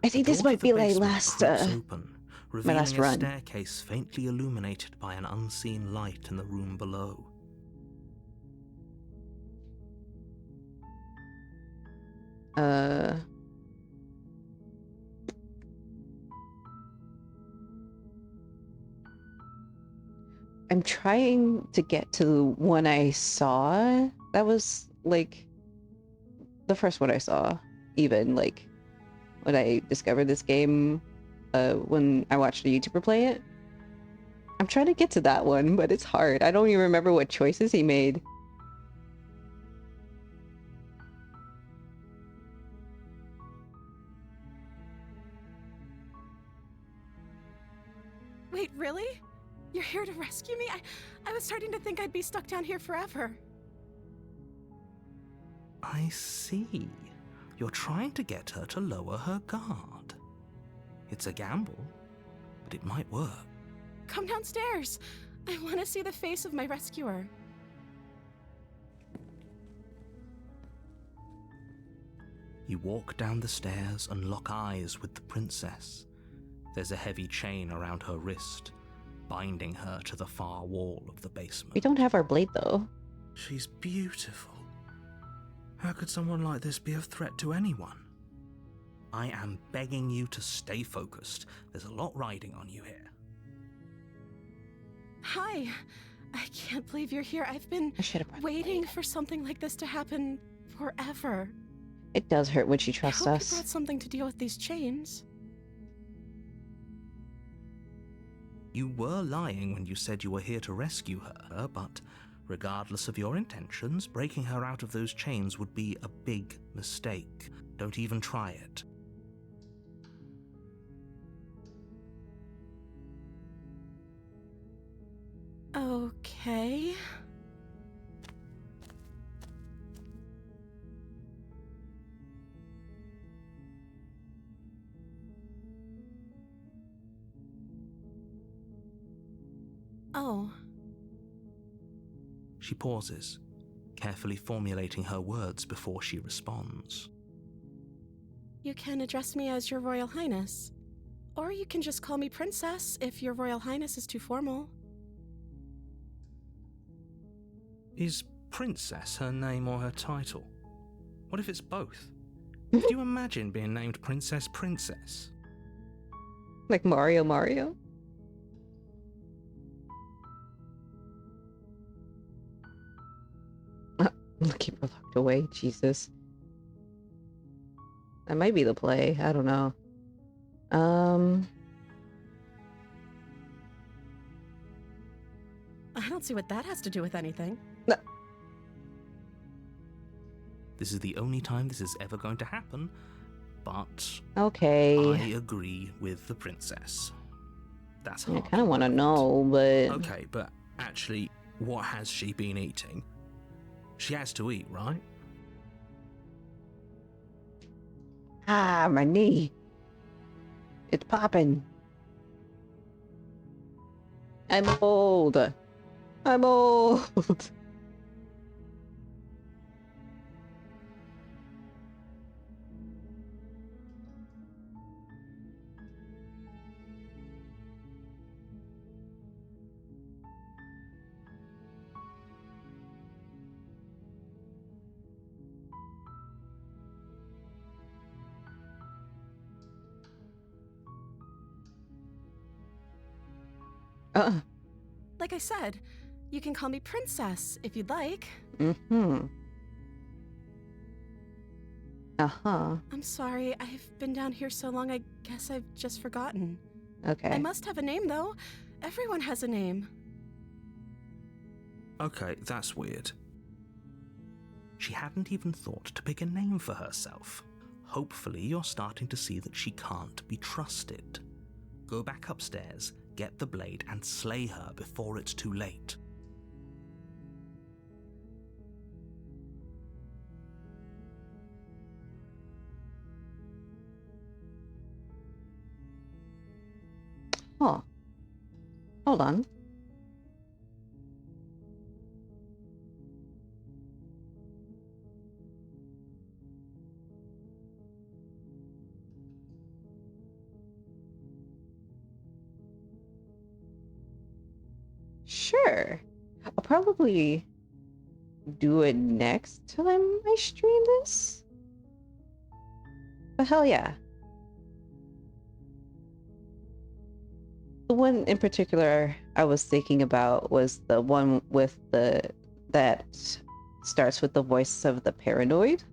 I think The this door might to the be my basement last creaks open, revealing last a run. staircase faintly illuminated by an unseen light in the room below. I'm trying to get to the one I saw. That was like the first one I saw, even like when I discovered this game, when I watched a YouTuber play it. I'm trying to get to that one, but it's hard. I don't even remember what choices he made. Wait, really? You're here to rescue me? I was starting to think I'd be stuck down here forever. I see. You're trying to get her to lower her guard. It's a gamble, but it might work. Come downstairs. I want to see the face of my rescuer. You walk down the stairs and lock eyes with the princess. There's a heavy chain around her wrist, binding her to the far wall of the basement. We don't have our blade though. She's beautiful. How could someone like this be a threat to anyone? I am begging you to stay focused. There's a lot riding on you here. Hi. I can't believe you're here. I've been I should have brought the waiting blade. for something like this to happen forever. It does hurt when she I trusts hope you us. brought something to deal with these chains. You were lying when you said you were here to rescue her, but regardless of your intentions, breaking her out of those chains would be a big mistake. Don't even try it. Okay. Oh. She pauses, carefully formulating her words before she responds. You can address me as Your Royal Highness. Or you can just call me Princess if Your Royal Highness is too formal. Is Princess her name or her title? What if it's both? Could you imagine being named Princess Princess? Like Mario. Keep her locked away, Jesus. That might be the play. I don't know. I don't see what that has to do with anything. This is the only time this is ever going to happen, but Okay. I agree with the princess. That's I hard. kind of want to know, but Okay, but actually, what has she been eating? She has to eat, right? Ah, my knee. It's popping. I'm old. I'm old. Like I said, you can call me Princess if you'd like. Mm-hmm. Uh-huh. I'm sorry, I've been down here so long, I guess I've just forgotten. Okay. I must have a name, though. Everyone has a name. Okay, that's weird. She hadn't even thought to pick a name for herself. Hopefully you're starting to see that she can't be trusted. Go back upstairs, get the blade, and slay her before it's too late. Huh. Hold on. Sure. I'll probably do it next time I stream this. But hell yeah. The one in particular I was thinking about was the one with that starts with the voice of the paranoid,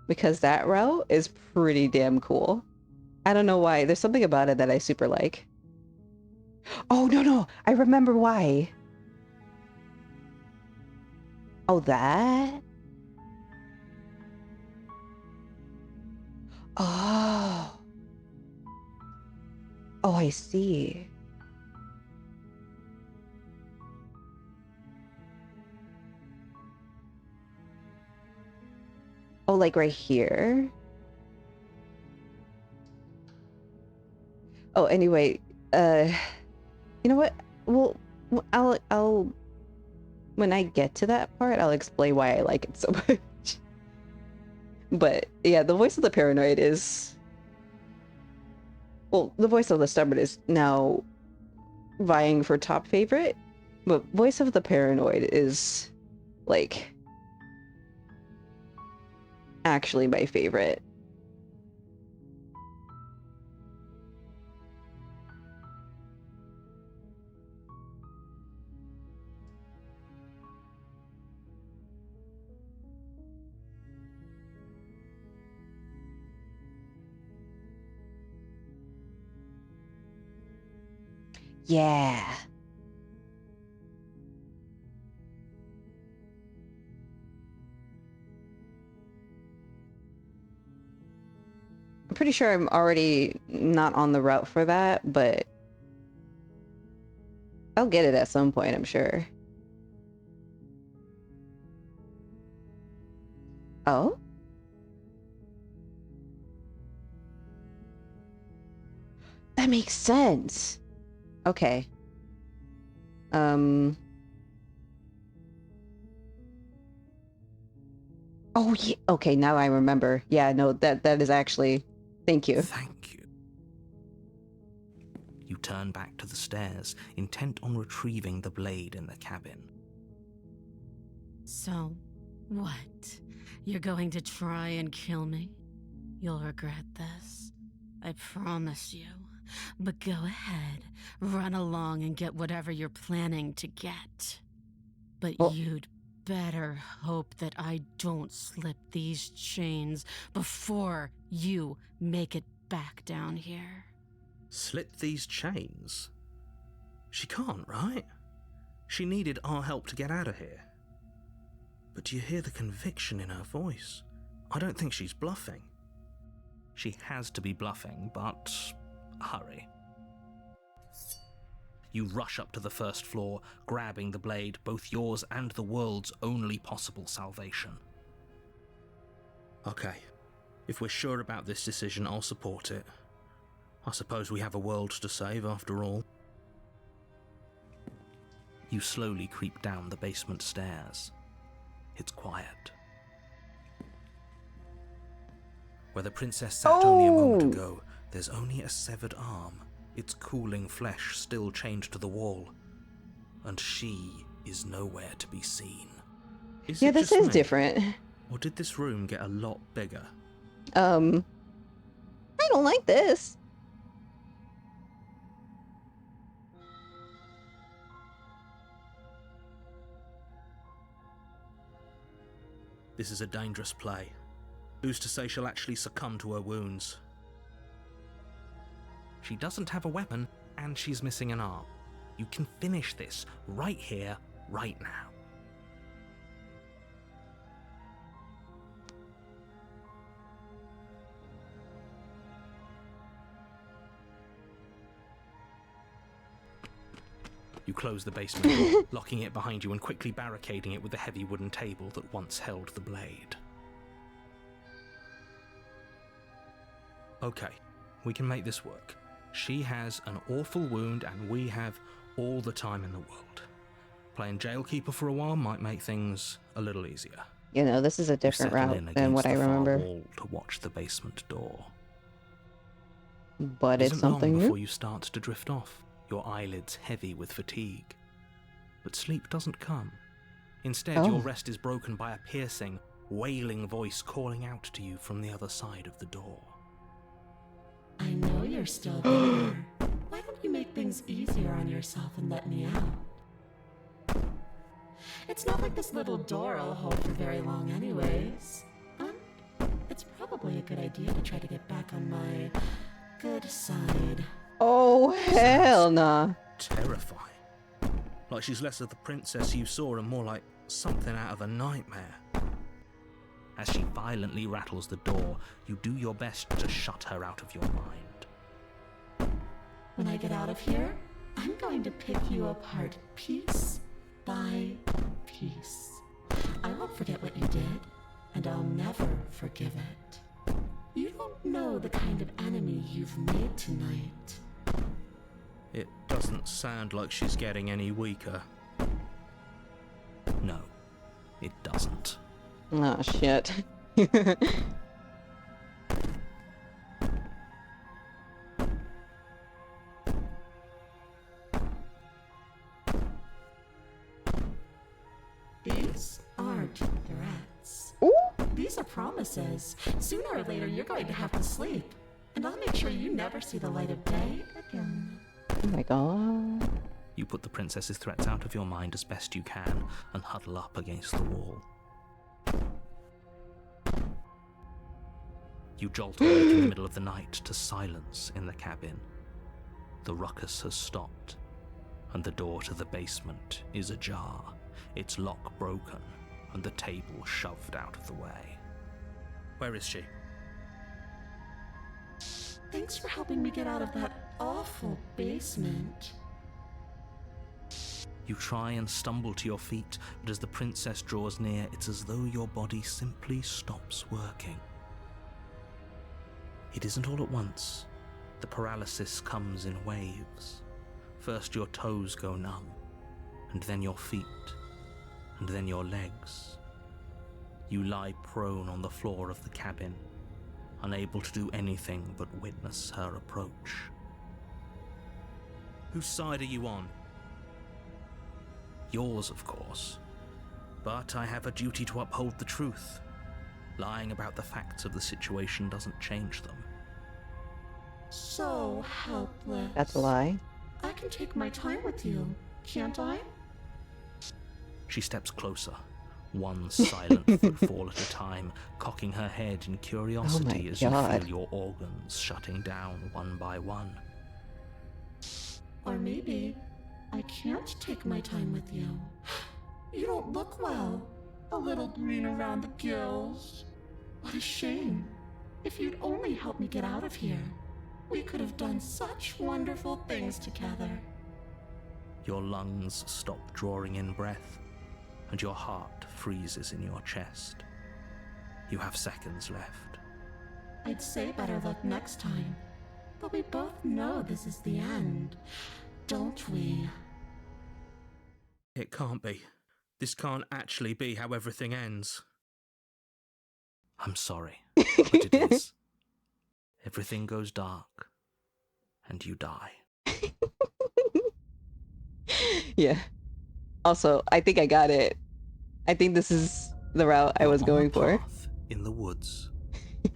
because that route is pretty damn cool. I don't know why. There's something about it that I super like. Oh, no. I remember why. Oh, that? Oh. Oh, I see. Oh, like right here? Oh, anyway, you know what? Well, I'll when I get to that part, I'll explain why I like it so much. But yeah, the voice of the paranoid is, well, the voice of the stubborn is now vying for top favorite, but voice of the paranoid is like actually my favorite. Yeah. I'm pretty sure I'm already not on the route for that, but I'll get it at some point, I'm sure. Oh? That makes sense. Okay. Oh, yeah. Okay, now I remember. Yeah, no, that is actually... Thank you. Thank you. You turn back to the stairs, intent on retrieving the blade in the cabin. So, what? You're going to try and kill me? You'll regret this. I promise you. But go ahead, run along and get whatever you're planning to get. But Oh. you'd better hope that I don't slip these chains before you make it back down here. Slip these chains? She can't, right? She needed our help to get out of here. But do you hear the conviction in her voice? I don't think she's bluffing. She has to be bluffing, but hurry. You rush up to the first floor, grabbing the blade, both yours and the world's only possible salvation. Okay, If we're sure about this decision, I'll support it. I suppose we have a world to save after all. You slowly creep down the basement stairs. It's quiet. Where the princess sat only a moment ago, there's only a severed arm, its cooling flesh still chained to the wall. And she is nowhere to be seen. Yeah, this is different. Or did this room get a lot bigger? I don't like this. This is a dangerous play. Who's to say she'll actually succumb to her wounds? She doesn't have a weapon, and she's missing an arm. You can finish this right here, right now. You close the basement door, locking it behind you and quickly barricading it with the heavy wooden table that once held the blade. Okay, we can make this work. She has an awful wound and we have all the time in the world. Playing jailkeeper for a while might make things a little easier. You know, this is a different route than what I remember. Wall to watch the basement door. But it's something long new. before you start to drift off, your eyelids heavy with fatigue. But sleep doesn't come. Instead, your rest is broken by a piercing, wailing voice calling out to you from the other side of the door. I know you're still there. Why don't you make things easier on yourself and let me out? It's not like this little door will hold for very long anyways. It's probably a good idea to try to get back on my good side. Oh, hell nah. Terrifying. Like she's less of the princess you saw and more like something out of a nightmare. As she violently rattles the door, you do your best to shut her out of your mind. When I get out of here, I'm going to pick you apart piece by piece. I won't forget what you did, and I'll never forgive it. You don't know the kind of enemy you've made tonight. It doesn't sound like she's getting any weaker. No, it doesn't. Oh, shit. These aren't threats. Ooh. These are promises. Sooner or later, you're going to have to sleep. And I'll make sure you never see the light of day again. Oh my god. You put the princess's threats out of your mind as best you can and huddle up against the wall. You jolt awake in the middle of the night to silence in the cabin. The ruckus has stopped, and the door to the basement is ajar, its lock broken, and the table shoved out of the way. Where is she? Thanks for helping me get out of that awful basement. You try and stumble to your feet, but as the princess draws near, it's as though your body simply stops working. It isn't all at once. The paralysis comes in waves. First your toes go numb, and then your feet, and then your legs. You lie prone on the floor of the cabin, unable to do anything but witness her approach. Whose side are you on? Yours, of course. But I have a duty to uphold the truth. Lying about the facts of the situation doesn't change them. So helpless. That's a lie. I can take my time with you, can't I? She steps closer, one silent footfall at a time, cocking her head in curiosity as you feel your organs shutting down one by one. Or maybe I can't take my time with you. You don't look well. A little green around the gills. What a shame. If you'd only help me get out of here, we could have done such wonderful things together. Your lungs stop drawing in breath, and your heart freezes in your chest. You have seconds left. I'd say better luck next time. But we both know this is the end, don't we? It can't be. This can't actually be how everything ends. I'm sorry, but it is. Everything goes dark, and you die. Yeah. Also, I think I got it. I think this is the route I You're was on going a for. path in the woods,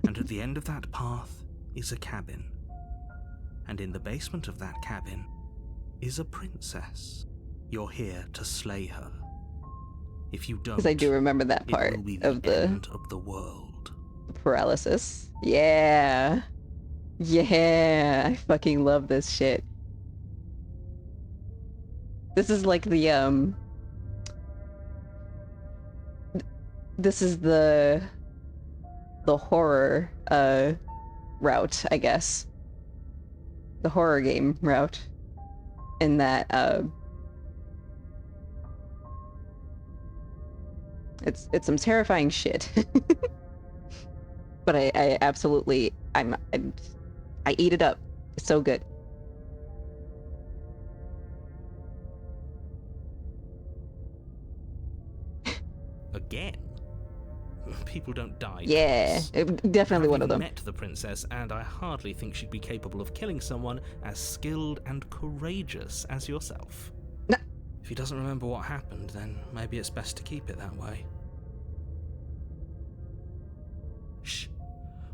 and at the end of that path is a cabin. And in the basement of that cabin is a princess. You're here to slay her. If you don't, Because I do remember that it part will be the of the end of the world. paralysis. Yeah. Yeah. I fucking love this shit. This is like the this is the horror route, I guess. The horror game route. In that it's some terrifying shit. But I absolutely I eat it up. It's so good. Again? People don't die. Yeah, twice. definitely I one of haven't them. met the princess, and I hardly think she'd be capable of killing someone as skilled and courageous as yourself. No. If he doesn't remember what happened, then maybe it's best to keep it that way. Shh.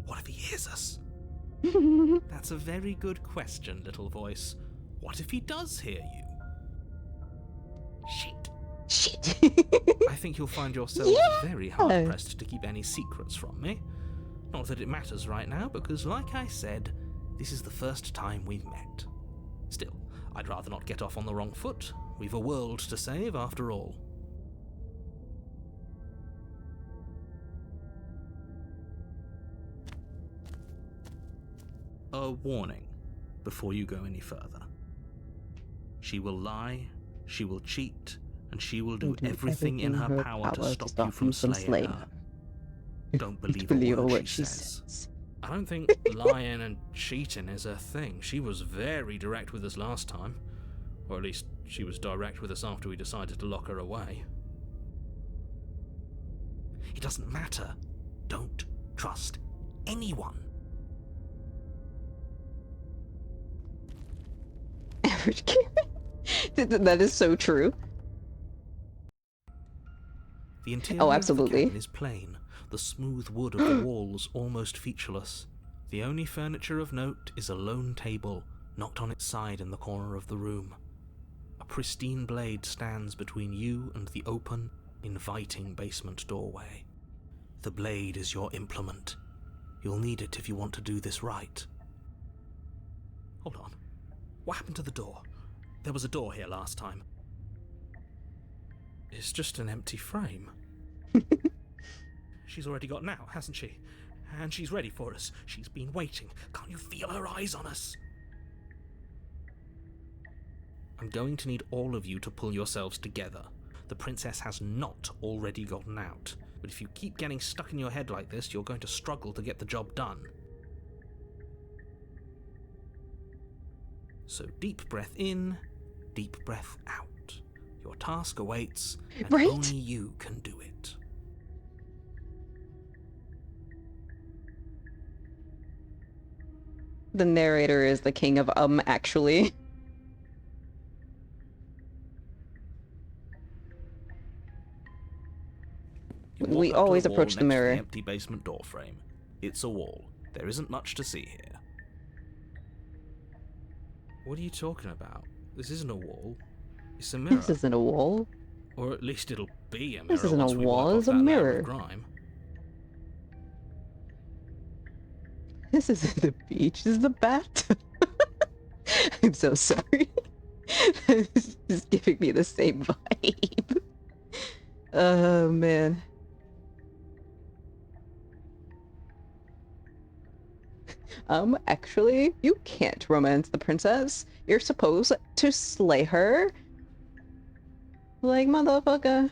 What if he hears us? That's a very good question, little voice. What if he does hear you? Shit. Shit. I think you'll find yourself very hard-pressed to keep any secrets from me. Not that it matters right now, because like I said, this is the first time we've met. Still, I'd rather not get off on the wrong foot. We've a world to save, after all. A warning before you go any further. She will lie, she will cheat, and she will do everything in her power to stop you from slaying her. Don't believe a word she says. I don't think lying and cheating is her thing. She was very direct with us last time. Or at least, she was direct with us after we decided to lock her away. It doesn't matter. Don't trust anyone. Average Karen. That is so true. The interior Oh, of the absolutely. cabin is plain, the smooth wood of the walls almost featureless. The only furniture of note is a lone table, knocked on its side in the corner of the room. A pristine blade stands between you and the open, inviting basement doorway. The blade is your implement. You'll need it if you want to do this right. Hold on. What happened to the door? There was a door here last time. It's just an empty frame. She's already got out, hasn't she? And she's ready for us. She's been waiting. Can't you feel her eyes on us? I'm going to need all of you to pull yourselves together. The princess has not already gotten out. But if you keep getting stuck in your head like this, you're going to struggle to get the job done. So deep breath in, deep breath out. Your task awaits, and Right? only you can do it. The narrator is the king of actually. You We walk up to always the wall approach the next to mirror. empty basement door frame. It's a wall. There isn't much to see here. What are you talking about? This isn't a wall. It's a mirror. This isn't a wall. Or at least it'll be a mirror. This isn't a once we wall, wipe it's off a that layer mirror. of grime. This isn't the beach. This is the bathtub. I'm so sorry. This is giving me the same vibe. Oh man. Actually, you can't romance the princess. You're supposed to slay her. Like, motherfucker.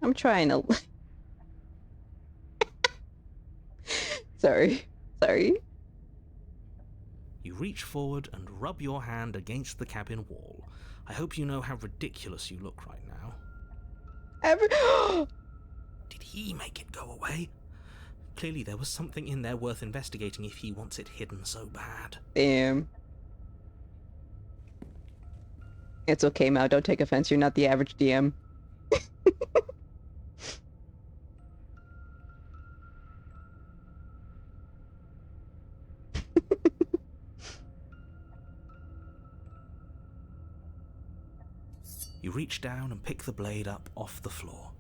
I'm trying to... Sorry. Sorry. You reach forward and rub your hand against the cabin wall. I hope you know how ridiculous you look right now. Did he make it go away? Clearly there was something in there worth investigating if he wants it hidden so bad. Damn. It's okay, Mao. Don't take offense. You're not the average DM. You reach down and pick the blade up off the floor.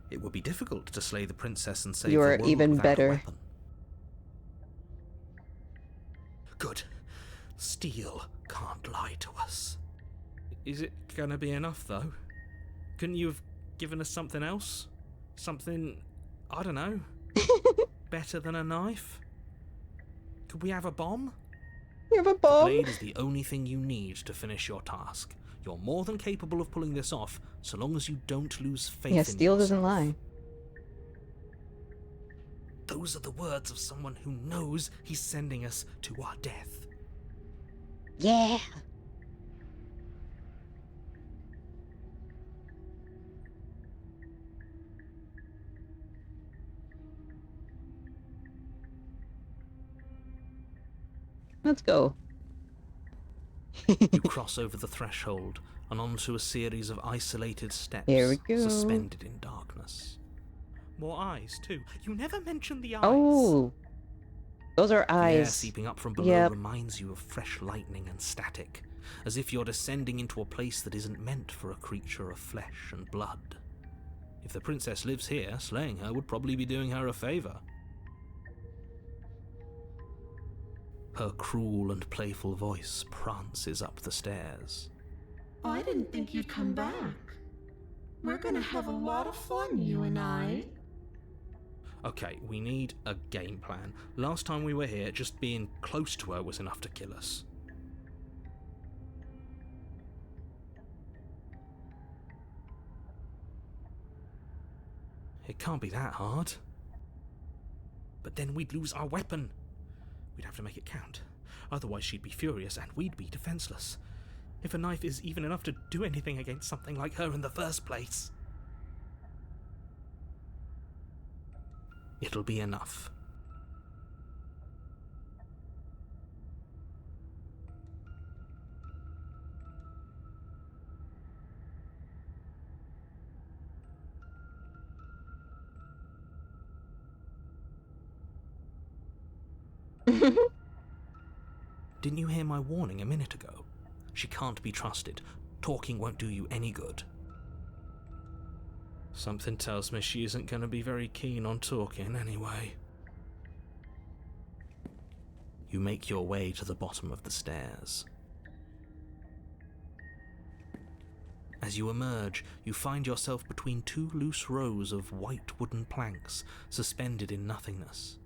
It would be difficult to slay the princess and save You the are world even without better. a weapon. Good. Steel can't lie to us. Is it gonna be enough, though? Couldn't you have given us something else? Something, I don't know, better than a knife? Could we have a bomb? You have a The bomb? blade is the only thing you need to finish your task. You're more than capable of pulling this off, so long as you don't lose faith Yeah, in steel doesn't yourself. lie. Those are the words of someone who knows he's sending us to our death. Yeah. Let's go. You cross over the threshold and onto a series of isolated steps Here we go. suspended in darkness. More eyes, too. You never mentioned the eyes. Oh. Those are The air eyes. seeping up from below Yep. reminds you of fresh lightning and static, as if you're descending into a place that isn't meant for a creature of flesh and blood. If the princess lives here, slaying her would probably be doing her a favor. Her cruel and playful voice prances up the stairs. I didn't think you'd come back. We're gonna have a lot of fun, you and I. Okay, we need a game plan. Last time we were here, just being close to her was enough to kill us. It can't be that hard. But then we'd lose our weapon. We'd have to make it count. Otherwise she'd be furious and we'd be defenseless. If a knife is even enough to do anything against something like her in the first place. It'll be enough. Didn't you hear my warning a minute ago? She can't be trusted. Talking won't do you any good. Something tells me she isn't going to be very keen on talking anyway. You make your way to the bottom of the stairs. As you emerge, you find yourself between two loose rows of white wooden planks suspended in nothingness.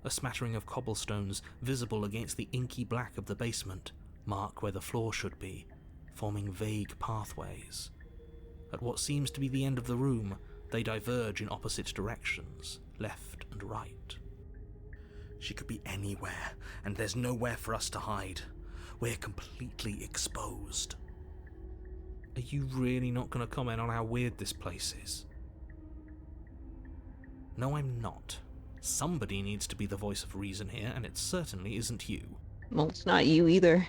A smattering of cobblestones visible against the inky black of the basement mark where the floor should be, forming vague pathways. At what seems to be the end of the room, they diverge in opposite directions, left and right. She could be anywhere, and there's nowhere for us to hide. We're completely exposed. Are you really not going to comment on how weird this place is? No, I'm not. Somebody needs to be the voice of reason here, and it certainly isn't you. Well, it's not you either.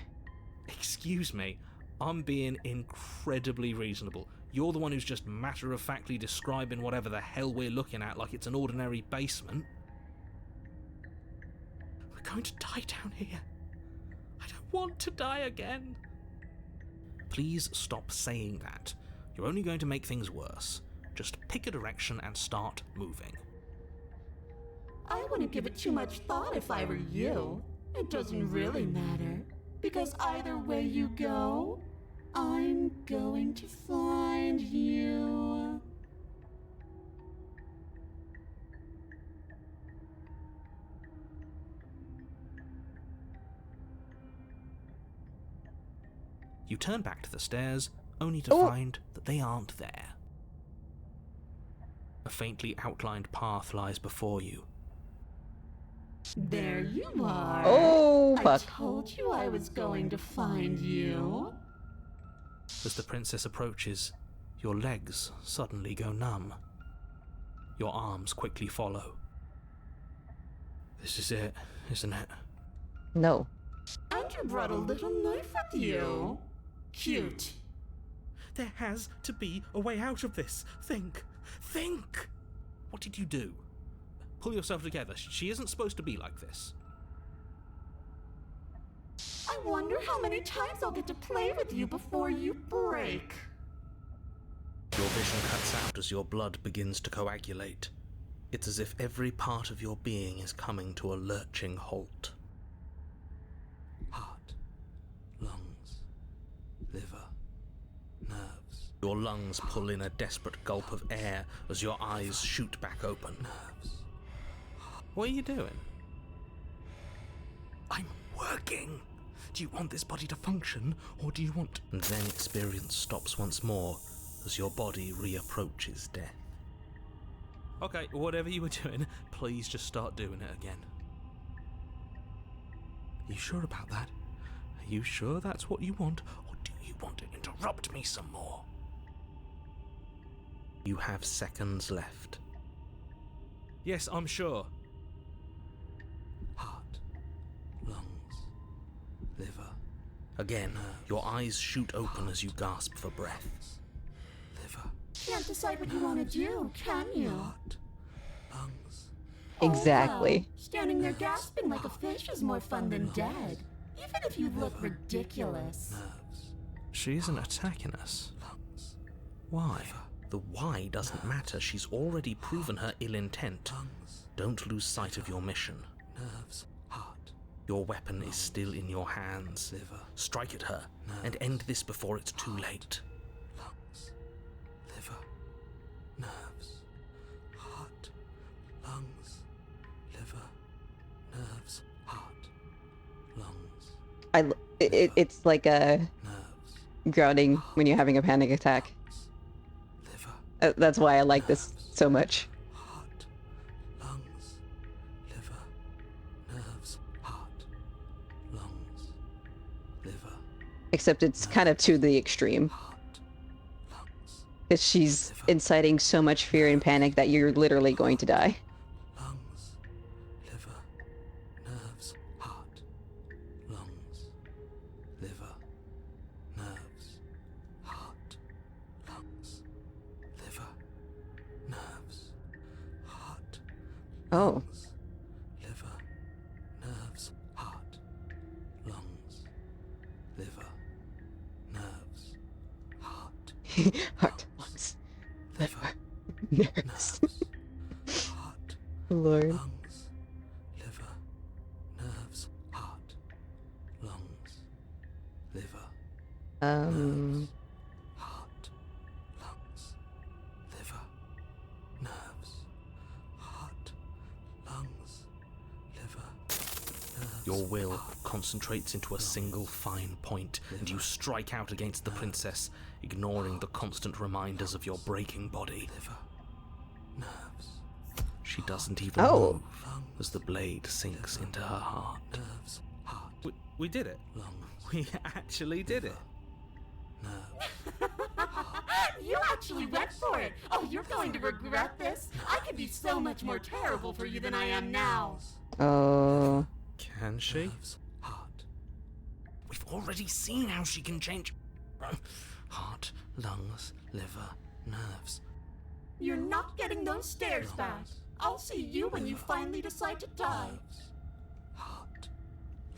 Excuse me, I'm being incredibly reasonable. You're the one who's just matter-of-factly describing whatever the hell we're looking at like it's an ordinary basement. We're going to die down here. I don't want to die again. Please stop saying that. You're only going to make things worse. Just pick a direction and start moving. I wouldn't give it too much thought if I were you. It doesn't really matter, because either way you go, I'm going to find you. You turn back to the stairs, only to Oh. find that they aren't there. A faintly outlined path lies before you. There you are. Oh, I fuck. told you I was going to find you. As the princess approaches, your legs suddenly go numb. Your arms quickly follow. This is it, isn't it? No. And you brought a little knife with you. Cute. There has to be a way out of this. Think! Think! What did you do? Pull yourself together. She isn't supposed to be like this. I wonder how many times I'll get to play with you before you break. Your vision cuts out as your blood begins to coagulate. It's as if every part of your being is coming to a lurching halt. Heart, lungs, liver, nerves. Your lungs pull in a desperate gulp of air as your eyes shoot back open. Nerves. What are you doing? I'm working. Do you want this body to function, or do you want... And then experience stops once more as your body reapproaches death. Okay, whatever you were doing, please just start doing it again. Are you sure about that? Are you sure that's what you want, or do you want to interrupt me some more? You have seconds left. Yes, I'm sure. Heart, lungs, liver. Again, your eyes shoot open as you gasp for breath. Liver. Can't decide what you want to do, can you? Heart, lungs. Exactly. Oh, well, standing there gasping like a fish is more fun than dead. Even if you look ridiculous. Nerves. She isn't attacking us. Lungs. Why? The why doesn't matter. She's already proven her ill intent. Don't lose sight of your mission. Nerves. Heart. Your weapon is still in your hands. Liver. Strike at her and end this before it's too late. Lungs. Liver. Nerves. Heart. Lungs. Liver. Nerves. Heart. Lungs. It's like a Nerves. grounding when you're having a panic attack. Liver. That's why I like this so much. Heart, lungs, liver, nerves, heart, lungs, liver, Except it's kind of to the extreme. heart, lungs, Because she's inciting so much fear and panic that you're literally going to die. lungs, liver, nerves, heart, lungs, liver, nerves, heart, lungs, liver, nerves, heart, Oh. lungs, liver, nerves, heart, lungs, liver, nerves, heart, Heart, lungs, liver, nerves. nerves, heart, Lord. lungs, liver, nerves, heart, lungs, liver, Um. heart, lungs, liver, nerves, heart, lungs, liver, nerves. Your will concentrates into a single fine point, and you strike out against the princess, ignoring the constant reminders of your breaking body. Liver, nerves. She doesn't even Oh. move as the blade sinks into her heart. Nerves, heart, We did it. lungs, We actually did it. nerves. You actually went for it. Oh, you're going to regret this. I could be so much more terrible for you than I am now. Oh. Can she? Nerves, heart. We've already seen how she can change. Heart, lungs, liver, nerves. You're not getting those stairs back. I'll see you when you finally decide to die. Heart,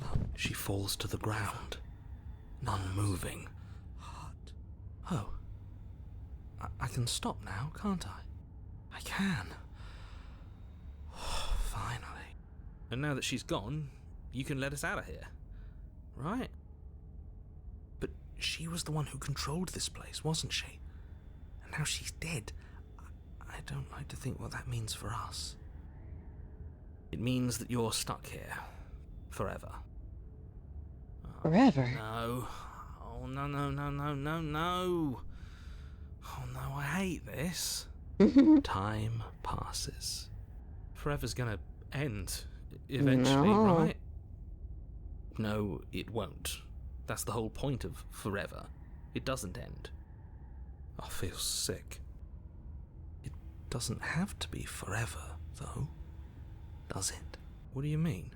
lung. She falls to the ground, unmoving. Heart. Oh. I can stop now, can't I? I can. Finally. And now that she's gone, you can let us out of here. Right? But she was the one who controlled this place, wasn't she? And now she's dead. I don't like to think what that means for us. It means that you're stuck here. Forever. Forever. No. Oh, no, no, no, no, no, no. Oh, no, I hate this. Time passes. Forever's gonna end. eventually, No. right? No, it won't. That's the whole point of forever. It doesn't end. I feel sick. It doesn't have to be forever, though, does it? What do you mean?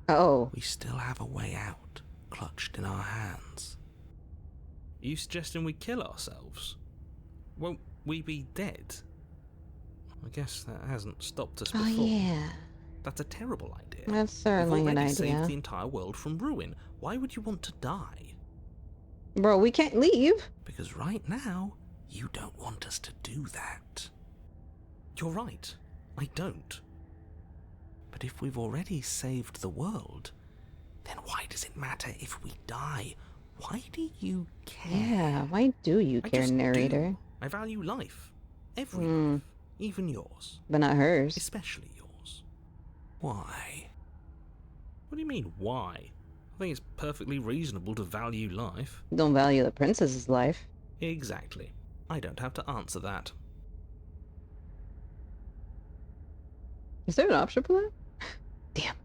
Oh. We still have a way out, clutched in our hands. Are you suggesting we kill ourselves? Won't we be dead? I guess that hasn't stopped us before. Oh, yeah. That's a terrible idea. That's We've certainly an already saved idea. the entire world from ruin. Why would you want to die? Bro, we can't leave. Because right now, you don't want us to do that. You're right. I don't. But if we've already saved the world, then why does it matter if we die? Why do you care? Yeah, why do you I care, just narrator? do. I value life. Every life. Even yours. But not hers. Especially yours. Why? What do you mean, why? I think it's perfectly reasonable to value life. Don't value the princess's life. Exactly. I don't have to answer that. Is there an option for that? Damn.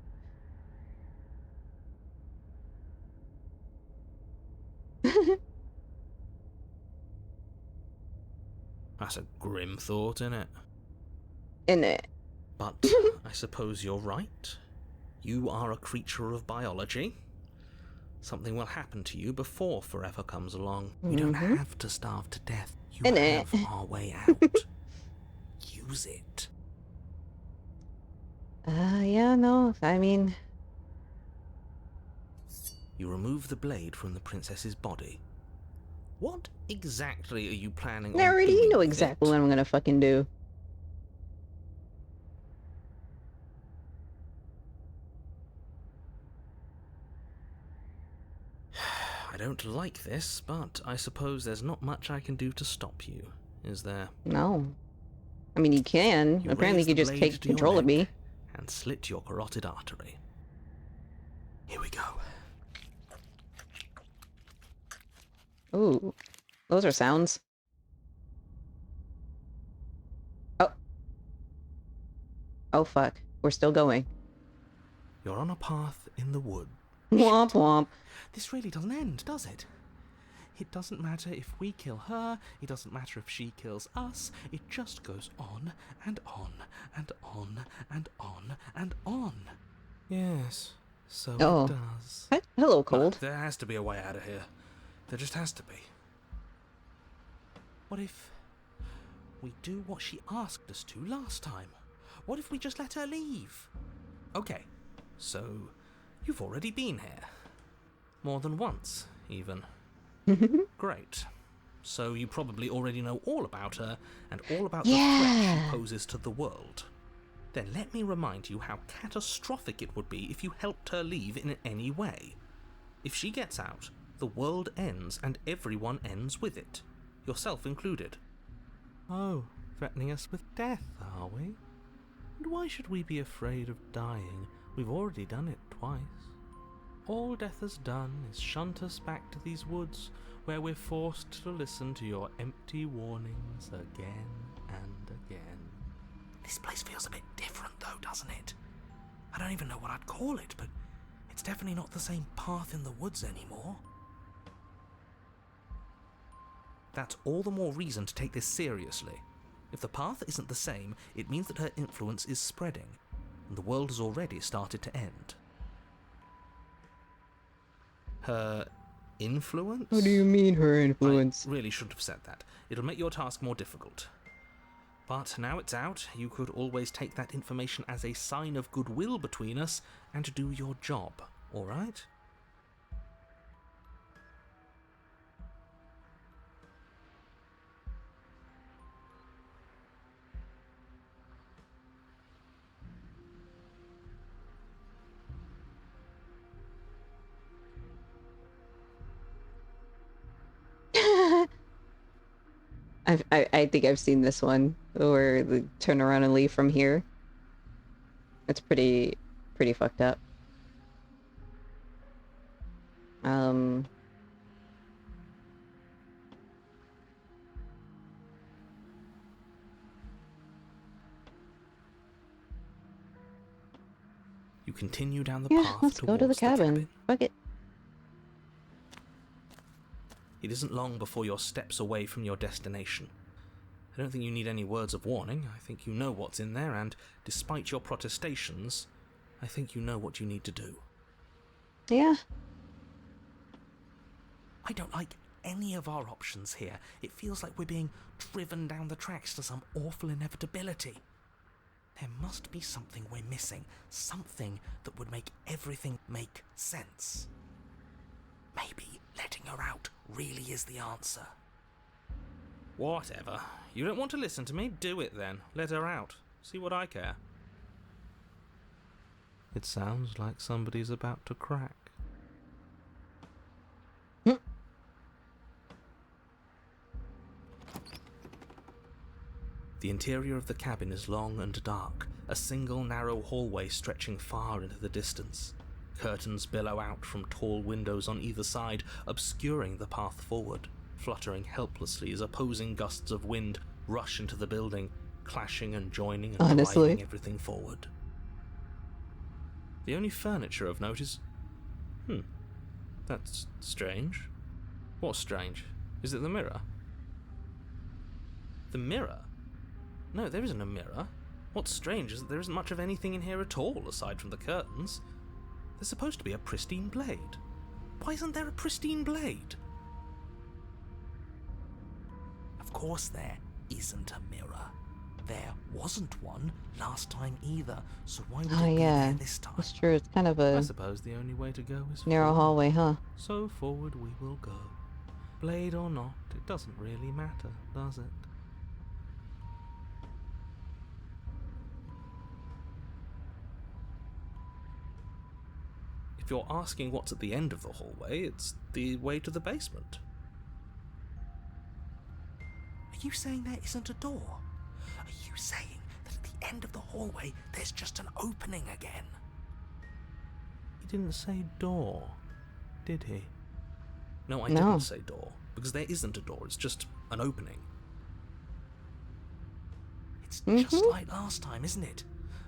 That's a grim thought, innit? In it. But I suppose you're right. You are a creature of biology. Something will happen to you before forever comes along. We don't have to starve to death. You Innit? have our way out. Use it. Yeah, no, I mean... You remove the blade from the princess's body. What exactly are you planning on Narrator, doing you know with exactly it? what I'm gonna fucking do. I don't like this, but I suppose there's not much I can do to stop you, is there? No. I mean, you can. You Apparently, raise you the could just blade take to your control of me. neck and slit your carotid artery. Here we go. Ooh. Those are sounds. Oh. Oh, fuck. We're still going. You're on a path in the wood. Womp womp. This really doesn't end, does it? It doesn't matter if we kill her, it doesn't matter if she kills us, it just goes on and on and on and on and on. Yes, so Oh. it does. Hello, cold. There has to be a way out of here. There just has to be. What if we do what she asked us to last time? What if we just let her leave? Okay, so you've already been here. More than once, even. Great. So you probably already know all about her and all about the threat she poses to the world. Then let me remind you how catastrophic it would be if you helped her leave in any way. If she gets out, the world ends and everyone ends with it. Yourself included. Oh, threatening us with death, are we? And why should we be afraid of dying? We've already done it twice. All death has done is shunt us back to these woods, where we're forced to listen to your empty warnings again and again. This place feels a bit different though, doesn't it? I don't even know what I'd call it, but it's definitely not the same path in the woods anymore. That's all the more reason to take this seriously. If the path isn't the same, it means that her influence is spreading, and the world has already started to end. Her influence? What do you mean, her influence? I really shouldn't have said that. It'll make your task more difficult. But now it's out, you could always take that information as a sign of goodwill between us and do your job, alright? I think I've seen this one where they turn around and leave from here. It's pretty fucked up. You continue down the Yeah, path let's go to the towards cabin. Fuck it. It isn't long before you're steps away from your destination. I don't think you need any words of warning. I think you know what's in there, and despite your protestations, I think you know what you need to do. Yeah. I don't like any of our options here. It feels like we're being driven down the tracks to some awful inevitability. There must be something we're missing, something that would make everything make sense. Maybe letting her out really is the answer. Whatever. You don't want to listen to me? Do it then. Let her out. See what I care. It sounds like somebody's about to crack. The interior of the cabin is long and dark, a single narrow hallway stretching far into the distance. Curtains billow out from tall windows on either side, obscuring the path forward, fluttering helplessly as opposing gusts of wind rush into the building, clashing and joining and driving everything forward. The only furniture of note is... That's strange. What's strange? Is it the mirror? The mirror? No, there isn't a mirror. What's strange is that there isn't much of anything in here at all, aside from the curtains. There's supposed to be a pristine blade. Why isn't there a pristine blade? Of course there isn't a mirror. There wasn't one last time either, so why would it be there this time? That's true. It's kind of I a suppose the only way to go is narrow forward. hallway, huh? So forward we will go. Blade or not, it doesn't really matter, does it? If you're asking what's at the end of the hallway, it's the way to the basement. Are you saying there isn't a door? Are you saying that at the end of the hallway there's just an opening again? He didn't say door, did he? No, I No. didn't say door, because there isn't a door, it's just an opening. It's just like last time, isn't it?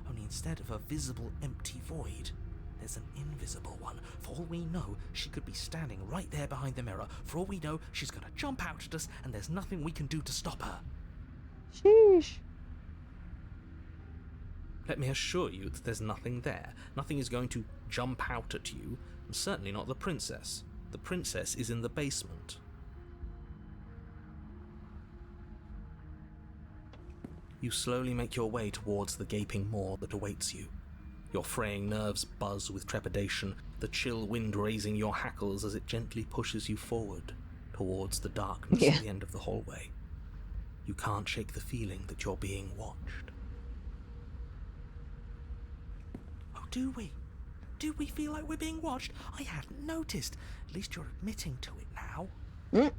Only instead of a visible empty void, there's an invisible one. For all we know, she could be standing right there behind the mirror. For all we know, she's going to jump out at us, and there's nothing we can do to stop her. Sheesh. Let me assure you that there's nothing there. Nothing is going to jump out at you, and certainly not the princess. The princess is in the basement. You slowly make your way towards the gaping maw that awaits you. Your fraying nerves buzz with trepidation, the chill wind raising your hackles as it gently pushes you forward, towards the darkness at the end of the hallway. You can't shake the feeling that you're being watched. Oh, do we? Do we feel like we're being watched? I hadn't noticed. At least you're admitting to it now.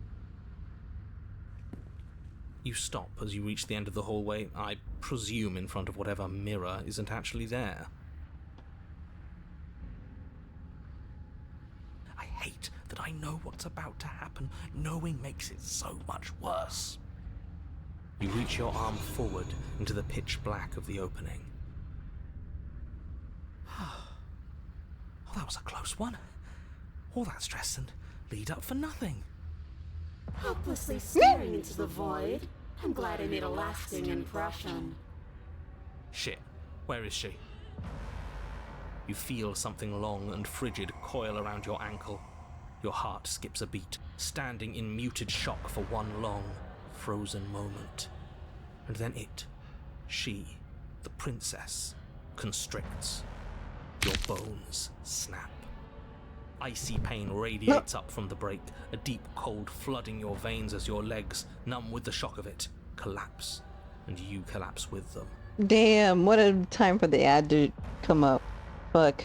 You stop as you reach the end of the hallway, I presume in front of whatever mirror isn't actually there. I hate that I know what's about to happen. Knowing makes it so much worse. You reach your arm forward into the pitch black of the opening. Oh, that was a close one. All that stress and lead up for nothing. Helplessly staring into the void. I'm glad I made a lasting impression. Shit, where is she? You feel something long and frigid coil around your ankle. Your heart skips a beat, standing in muted shock for one long, frozen moment. And then she, the princess, constricts. Your bones snap. Icy pain radiates up from the break, a deep cold flooding your veins as your legs, numb with the shock of it, collapse, and you collapse with them. Damn, what a time for the ad to come up. Fuck.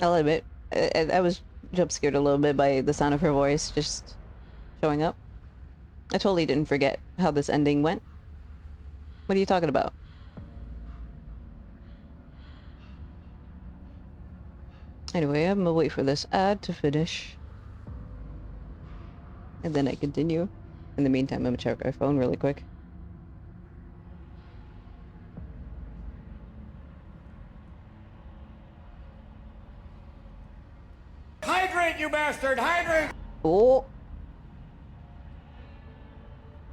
I'll admit, I was jump scared a little bit by the sound of her voice just showing up. I totally didn't forget how this ending went. What are you talking about? Anyway, I'm gonna wait for this ad to finish. And then I continue. In the meantime, I'm gonna check our phone really quick. Hydrate, you bastard! Hydrate! Oh!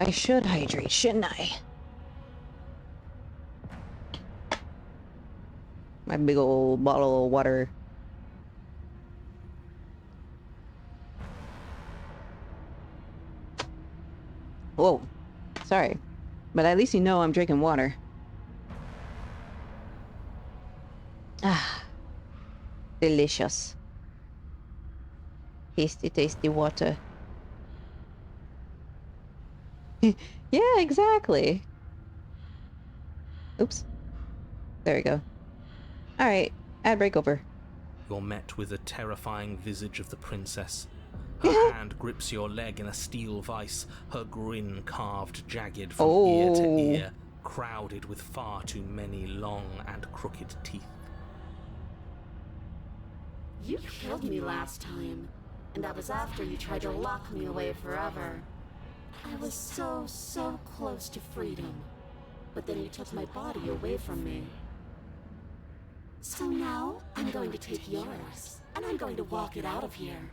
I should hydrate, shouldn't I? My big old bottle of water. Whoa. Sorry. But at least you know I'm drinking water. Ah. Delicious. Tasty, tasty water. Yeah, exactly. Oops. There we go. Alright, ad break over. You're met with the terrifying visage of the princess. Her hand grips your leg in a steel vice, her grin carved jagged from ear to ear, crowded with far too many long and crooked teeth. You killed me last time, and that was after you tried to lock me away forever. I was so close to freedom, but then you took my body away from me. So now, I'm going to take yours, and I'm going to walk it out of here.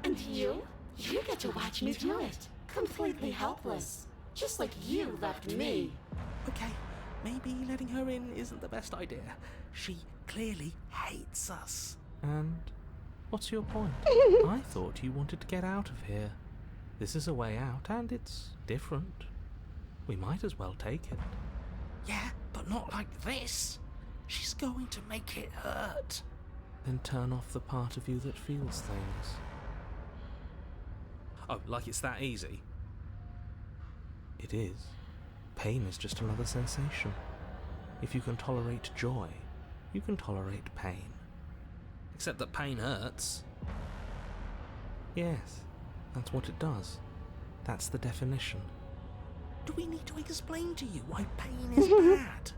And you get to watch me do it, completely helpless, just like you left me. Okay, maybe letting her in isn't the best idea. She clearly hates us. And what's your point? I thought you wanted to get out of here. This is a way out, and it's different. We might as well take it. Yeah, but not like this. She's going to make it hurt. Then turn off the part of you that feels things. Oh, like it's that easy? It is. Pain is just another sensation. If you can tolerate joy, you can tolerate pain. Except that pain hurts. Yes, that's what it does. That's the definition. Do we need to explain to you why pain is bad?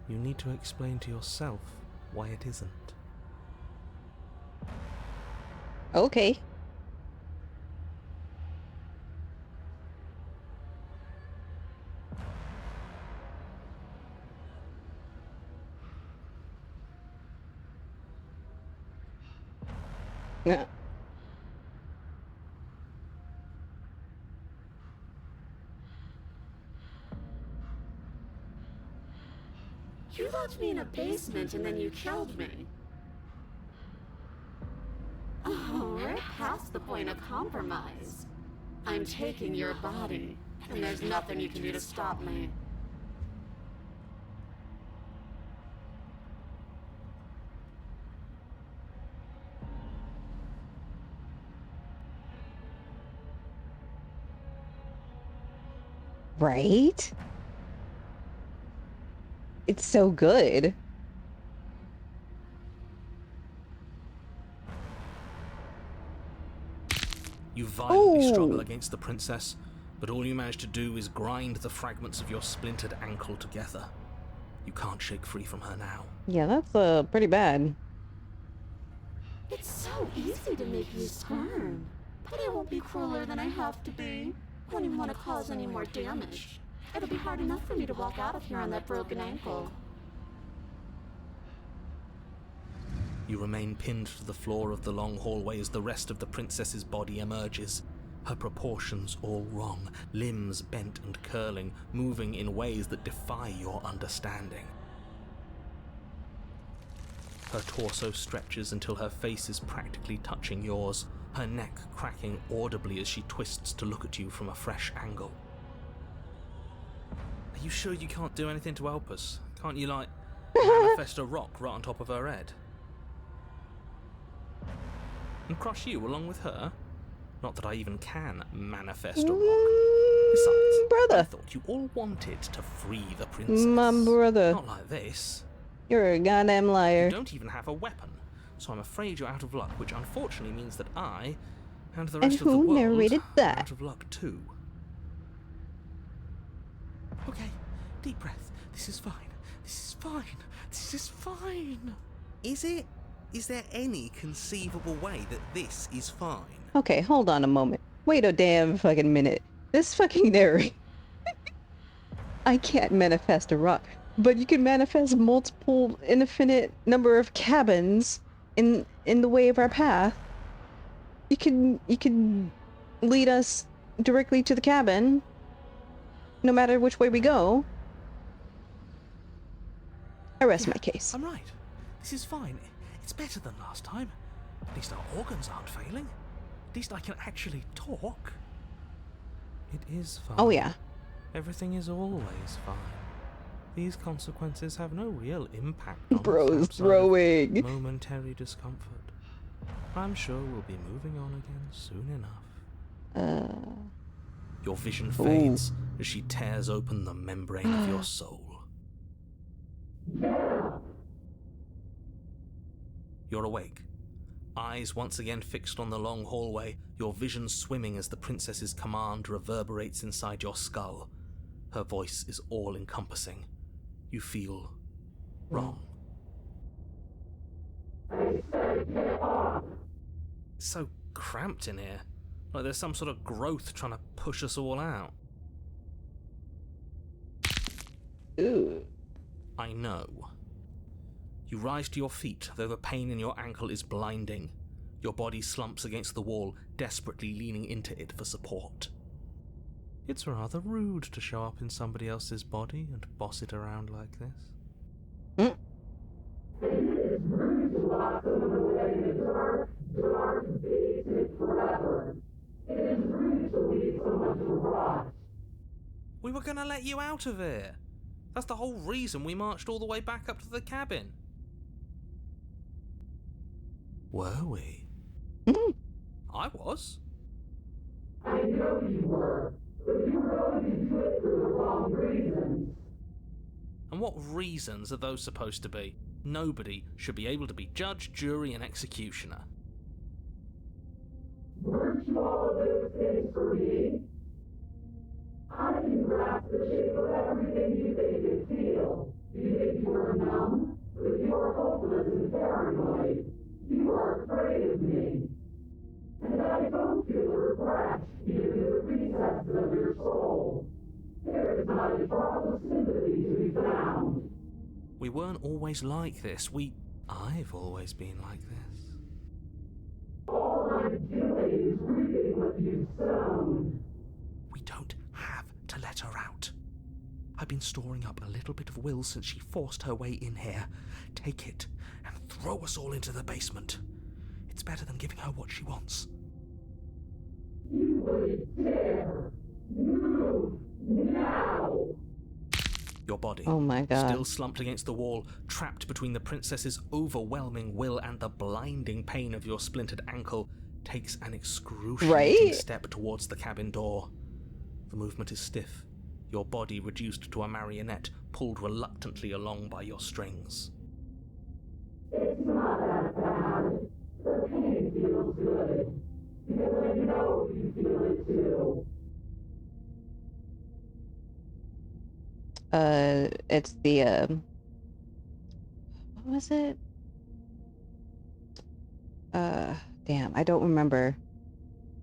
You need to explain to yourself why it isn't. Okay. Yeah. You locked me in a basement and then you killed me. Oh, we're past the point of compromise. I'm taking your body, and there's nothing you can do to stop me. Right? It's so good. You violently Ooh. struggle against the princess, but all you manage to do is grind the fragments of your splintered ankle together. You can't shake free from her now. Yeah, that's pretty bad. It's so easy to make you squirm, but I won't be crueler than I have to be. I don't even want to cause any more damage. It'll be hard enough for me to walk out of here on that broken ankle. You remain pinned to the floor of the long hallway as the rest of the princess's body emerges. Her proportions all wrong, limbs bent and curling, moving in ways that defy your understanding. Her torso stretches until her face is practically touching yours, her neck cracking audibly as she twists to look at you from a fresh angle. Are you sure you can't do anything to help us? Can't you, like, manifest a rock right on top of her head? And crush you along with her? Not that I even can manifest a rock. Besides, brother. I thought you all wanted to free the princess. My brother. Not like this. You're a goddamn You liar. don't even have a weapon, so I'm afraid you're out of luck, which unfortunately means that I and the rest of the who world narrated are that? out of luck too. Okay, deep breath. This is fine. This is fine. This is fine. Is it? Is there any conceivable way that this is fine? Okay, hold on a moment. Wait a damn fucking minute. This fucking narrator. I can't manifest a rock, but you can manifest multiple infinite number of cabins in the way of our path. You can lead us directly to the cabin, no matter which way we go. I rest my case. I'm right. This is fine. It's better than last time. At least our organs aren't failing. At least I can actually talk. It is fine. Oh yeah. Everything is always fine. These consequences have no real impact on us Bro's outside of throwing. momentary discomfort. I'm sure we'll be moving on again soon enough. Your vision fades as she tears open the membrane of your soul. You're awake. Eyes once again fixed on the long hallway, your vision swimming as the princess's command reverberates inside your skull. Her voice is all-encompassing. You feel wrong. It's so cramped in here. Like there's some sort of growth trying to push us all out. Ooh. I know. You rise to your feet, though the pain in your ankle is blinding. Your body slumps against the wall, desperately leaning into it for support. It's rather rude to show up in somebody else's body and boss it around like this. We were gonna let you out of here. That's the whole reason we marched all the way back up to the cabin. Were we? I was. I know you were, but you were going to do it for the wrong reasons. And what reasons are those supposed to be? Nobody should be able to be judge, jury, and executioner. Weren't you all of those things for me? I can grasp the shape of everything you think you feel. You think you are numb, but you are hopeless and paranoid. You are afraid of me. And I don't feel regret, even in the recesses of your soul. There is not a drop of sympathy to be found. We weren't always like this. I've always been like this. All I'm doing is reaping what you've sown. We don't have to let her out. I've been storing up a little bit of will since she forced her way in here. Take it and throw us all into the basement. It's better than giving her what she wants. You wouldn't dare. Move now. Your body, Oh my god. still slumped against the wall, trapped between the princess's overwhelming will and the blinding pain of your splintered ankle, takes an excruciating Right? step towards the cabin door. The movement is stiff, your body reduced to a marionette, pulled reluctantly along by your strings. It's not that bad. The pain feels good. Because I know you feel it too. It's the, what was it? Damn, I don't remember.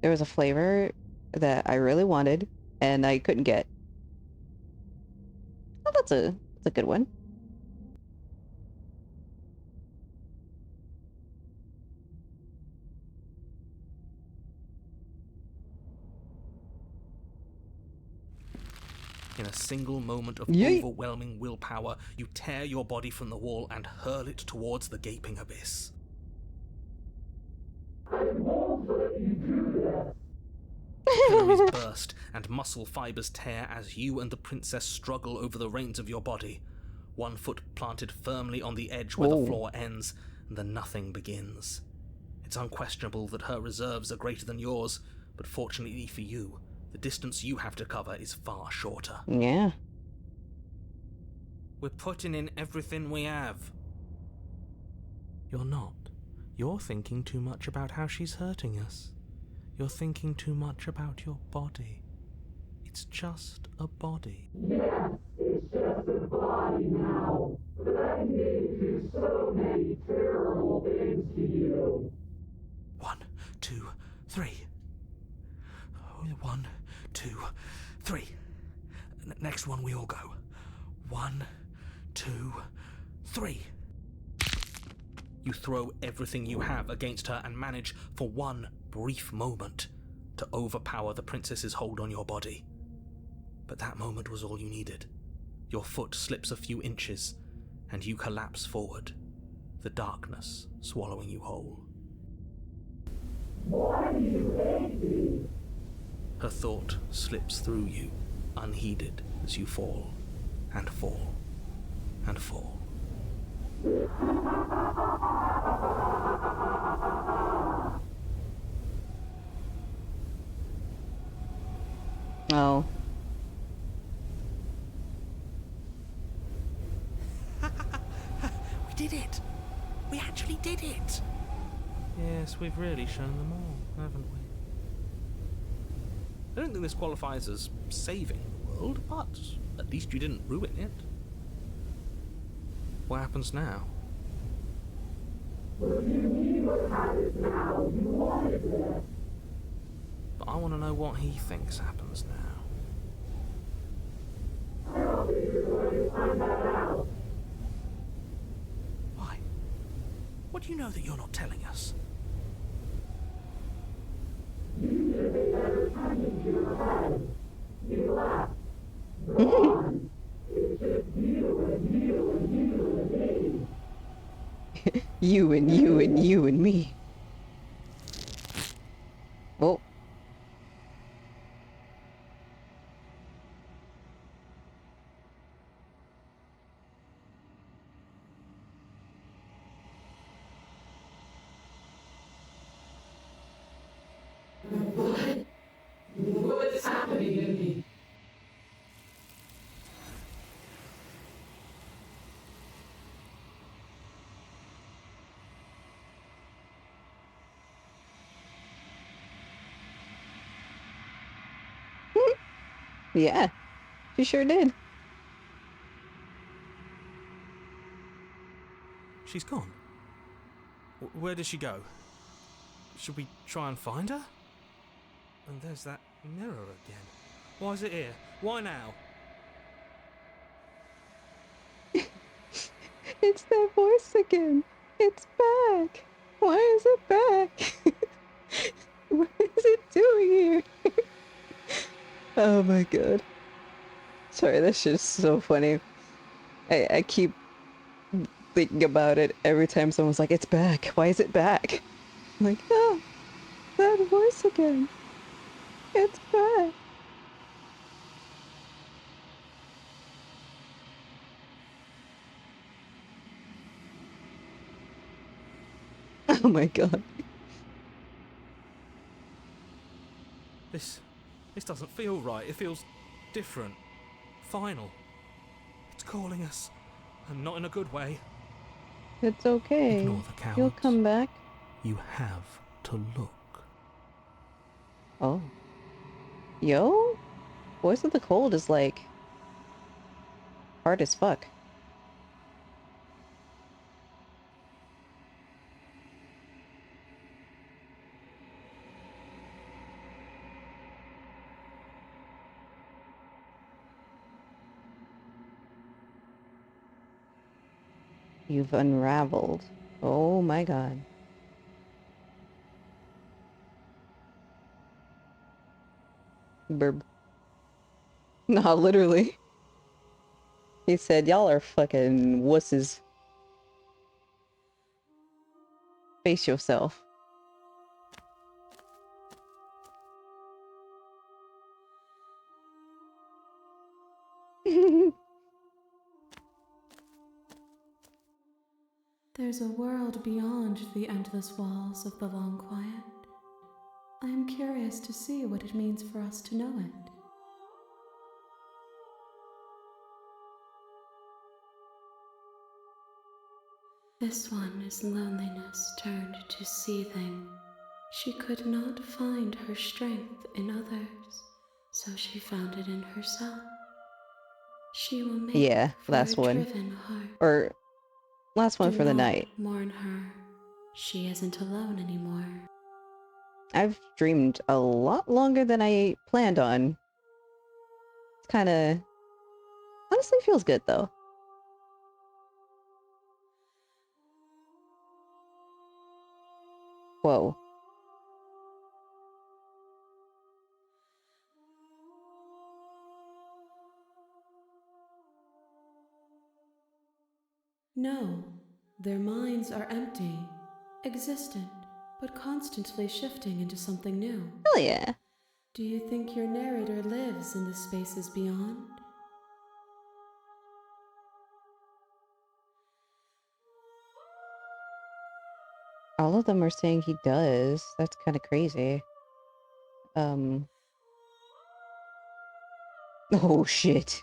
There was a flavor that I really wanted, and I couldn't get. Oh, that's a good one. In a single moment of Yeet. overwhelming willpower, you tear your body from the wall and hurl it towards the gaping abyss. I won't let you do this. Capillaries burst and muscle fibers tear as you and the princess struggle over the reins of your body. One foot planted firmly on the edge where Whoa. the floor ends, and the nothing begins. It's unquestionable that her reserves are greater than yours, but fortunately for you, the distance you have to cover is far shorter. Yeah. We're putting in everything we have. You're not. You're thinking too much about how she's hurting us. You're thinking too much about your body. It's just a body. One, two, three. 1, 2, 3. Next one, we all go. 1, 2, 3. You throw everything you have against her and manage, for one brief moment, to overpower the princess's hold on your body. But that moment was all you needed. Your foot slips a few inches, and you collapse forward, the darkness swallowing you whole. Why do you hate me? Her thought slips through you, unheeded, as you fall, and fall, and fall. Oh. We did it! We actually did it! Yes, we've really shown them all, haven't we? I don't think this qualifies as saving the world, but at least you didn't ruin it. What happens now? What do you mean what happens now? You wanted it. But I want to know what he thinks happens now. I don't think you're going to find that out. Why? What do you know that you're not telling us? You and you and you and me. Oh. What's happening to me? Yeah, she sure did. She's gone. Where did she go? Should we try and find her? And there's that mirror again. Why is it here? Why now? It's that voice again. It's back. Why is it back? What is it doing here? Oh my god. Sorry, that's just so funny. I keep thinking about it every time someone's like, it's back. Why is it back? I'm like, oh, that voice again. It's back. Oh my god. This doesn't feel right. It feels different. Final. It's calling us. And not in a good way. It's okay. Ignore the cowards. You'll come back. You have to look. Oh. Yo? Voice of the Cold is like hard as fuck. You've unraveled. Oh my god. Burb. Nah, literally. He said, y'all are fucking wusses. Face yourself. There's a world beyond the endless walls of the long quiet. I am curious to see what it means for us to know it. This one is loneliness turned to seething. She could not find her strength in others, so she found it in herself. She will make Yeah, for last a one. driven heart. Or last one Do for the not night. mourn her. She isn't alone anymore. I've dreamed a lot longer than I planned on. It's kind of... honestly feels good, though. Whoa. No, their minds are empty, existent, but constantly shifting into something new. Hell yeah. Do you think your narrator lives in the spaces beyond? All of them are saying he does. That's kind of crazy. Oh, shit.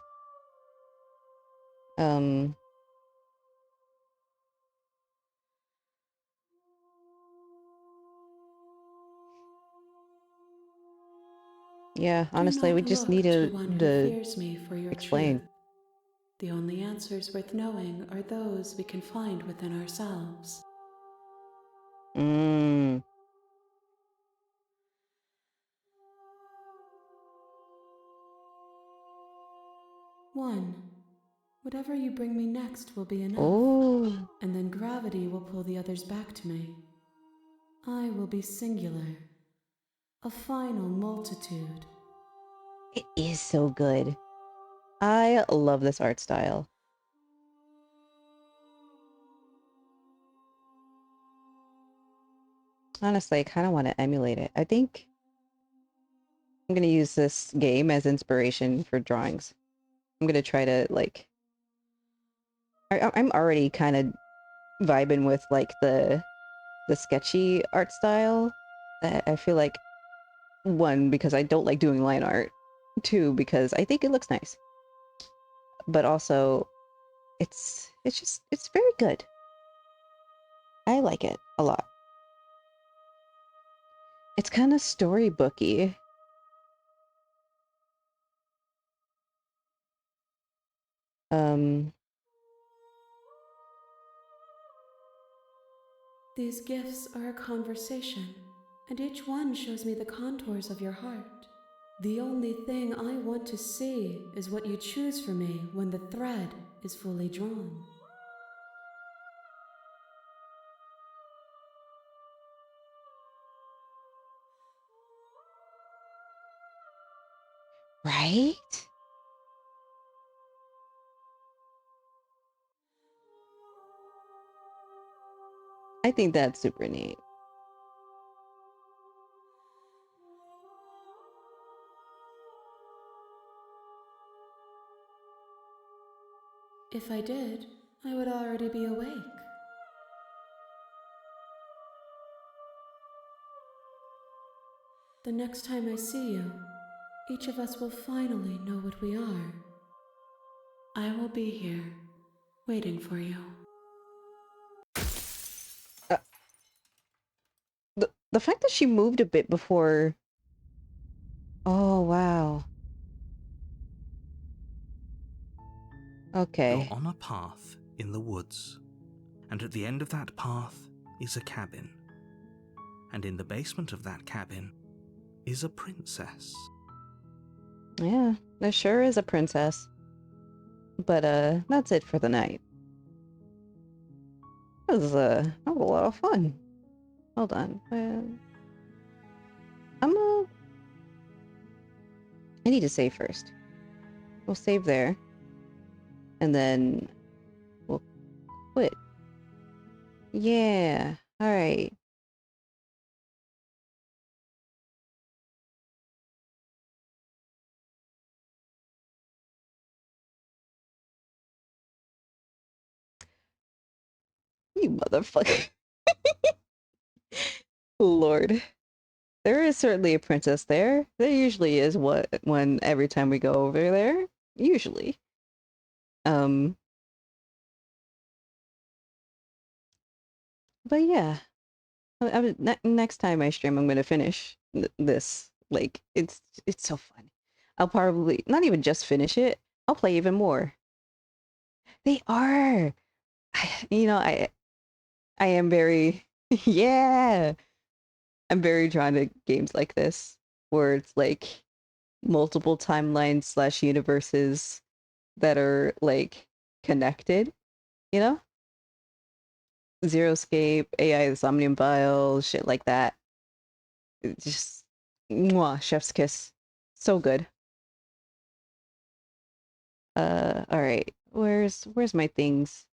Yeah, honestly, Do we not just look need to to, one who to fears me for your explain. truth. The only answers worth knowing are those we can find within ourselves. Mmm. One, whatever you bring me next will be enough. Oh. And then gravity will pull the others back to me. I will be singular. A final multitude. It is so good. I love this art style. Honestly, I kind of want to emulate it. I think I'm going to use this game as inspiration for drawings. I'm going to try to, like... I'm already kind of vibing with, like, the sketchy art style. I feel like, one, because I don't like doing line art. Two, because I think it looks nice. But also, it's very good. I like it a lot. It's kind of storybooky. These gifts are a conversation, and each one shows me the contours of your heart. The only thing I want to see is what you choose for me when the thread is fully drawn. Right? I think that's super neat. If I did, I would already be awake. The next time I see you, each of us will finally know what we are. I will be here, waiting for you. The fact that she moved a bit before... Oh, wow. Okay. You're on a path in the woods, and at the end of that path is a cabin. And in the basement of that cabin is a princess. Yeah, there sure is a princess. But, that's it for the night. That was, a lot of fun. Hold on. I need to save first. We'll save there. And then we'll quit. Yeah. Alright. You motherfucker. Lord. There is certainly a princess there. There usually is when every time we go over there. Usually. But yeah. Next time I stream, I'm gonna finish this. Like, it's so fun. I'll probably not even just finish it. I'll play even more. They are. I am very yeah. I'm very drawn to games like this where it's like multiple timelines slash universes that are like connected, you know? Zero Escape, AI, the Somnium Files, shit like that. It's just mwah, chef's kiss. So good. All right. Where's my things?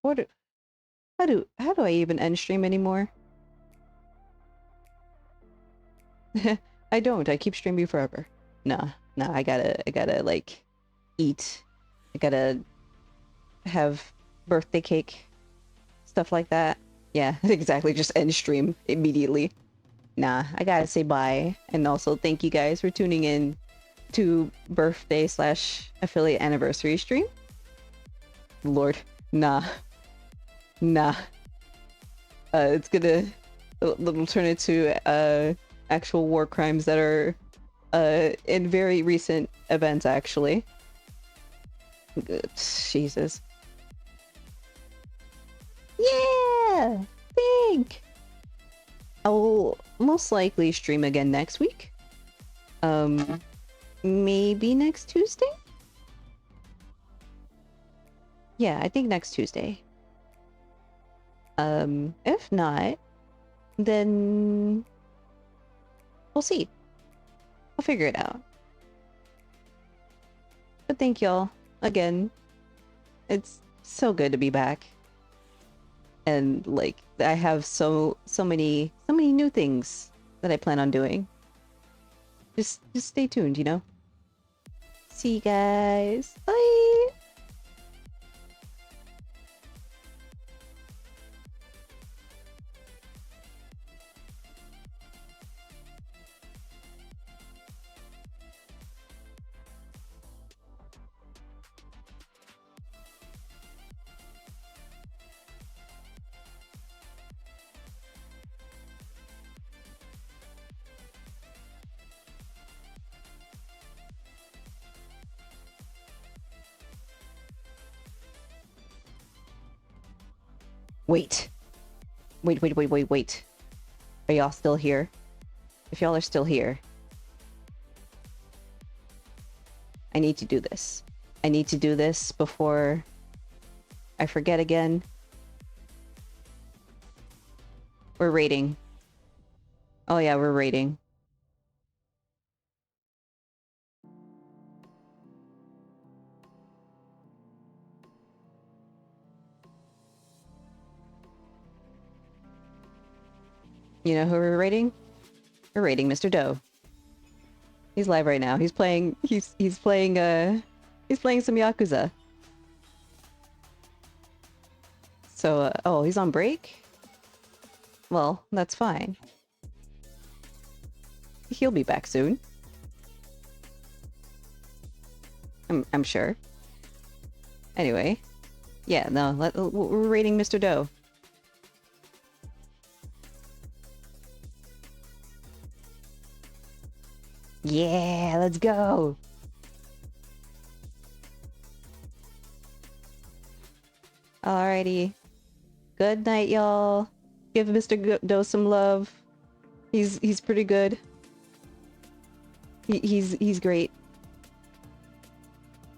What? How do I even end stream anymore? I don't. I keep streaming forever. Nah. I gotta like eat. I gotta have birthday cake, stuff like that. Yeah, exactly. Just end stream immediately. Nah, I gotta say bye, and also thank you guys for tuning in to birthday slash affiliate anniversary stream. Lord, nah. It's gonna it'll turn into actual war crimes that are in very recent events actually. Jesus. Yeah! Think! I will most likely stream again next week. Maybe next Tuesday? Yeah, I think next Tuesday. If not, then we'll see. I'll figure it out. But thank y'all again. It's so good to be back. And like I have so many new things that I plan on doing. Just stay tuned, you know? See you guys. Bye! Wait. Are y'all still here? If y'all are still here, I need to do this. I need to do this before I forget again. We're rating. Oh yeah, we're rating. You know who we're rating? We're rating Mr. Doe. He's live right now. He's playing he's playing some Yakuza. So oh, he's on break? Well, that's fine. He'll be back soon. I'm sure. Anyway. Yeah, no, we're rating Mr. Doe. Yeah, let's go. Alrighty. Good night, y'all. Give Mr. Doe some love. He's pretty good. He's great.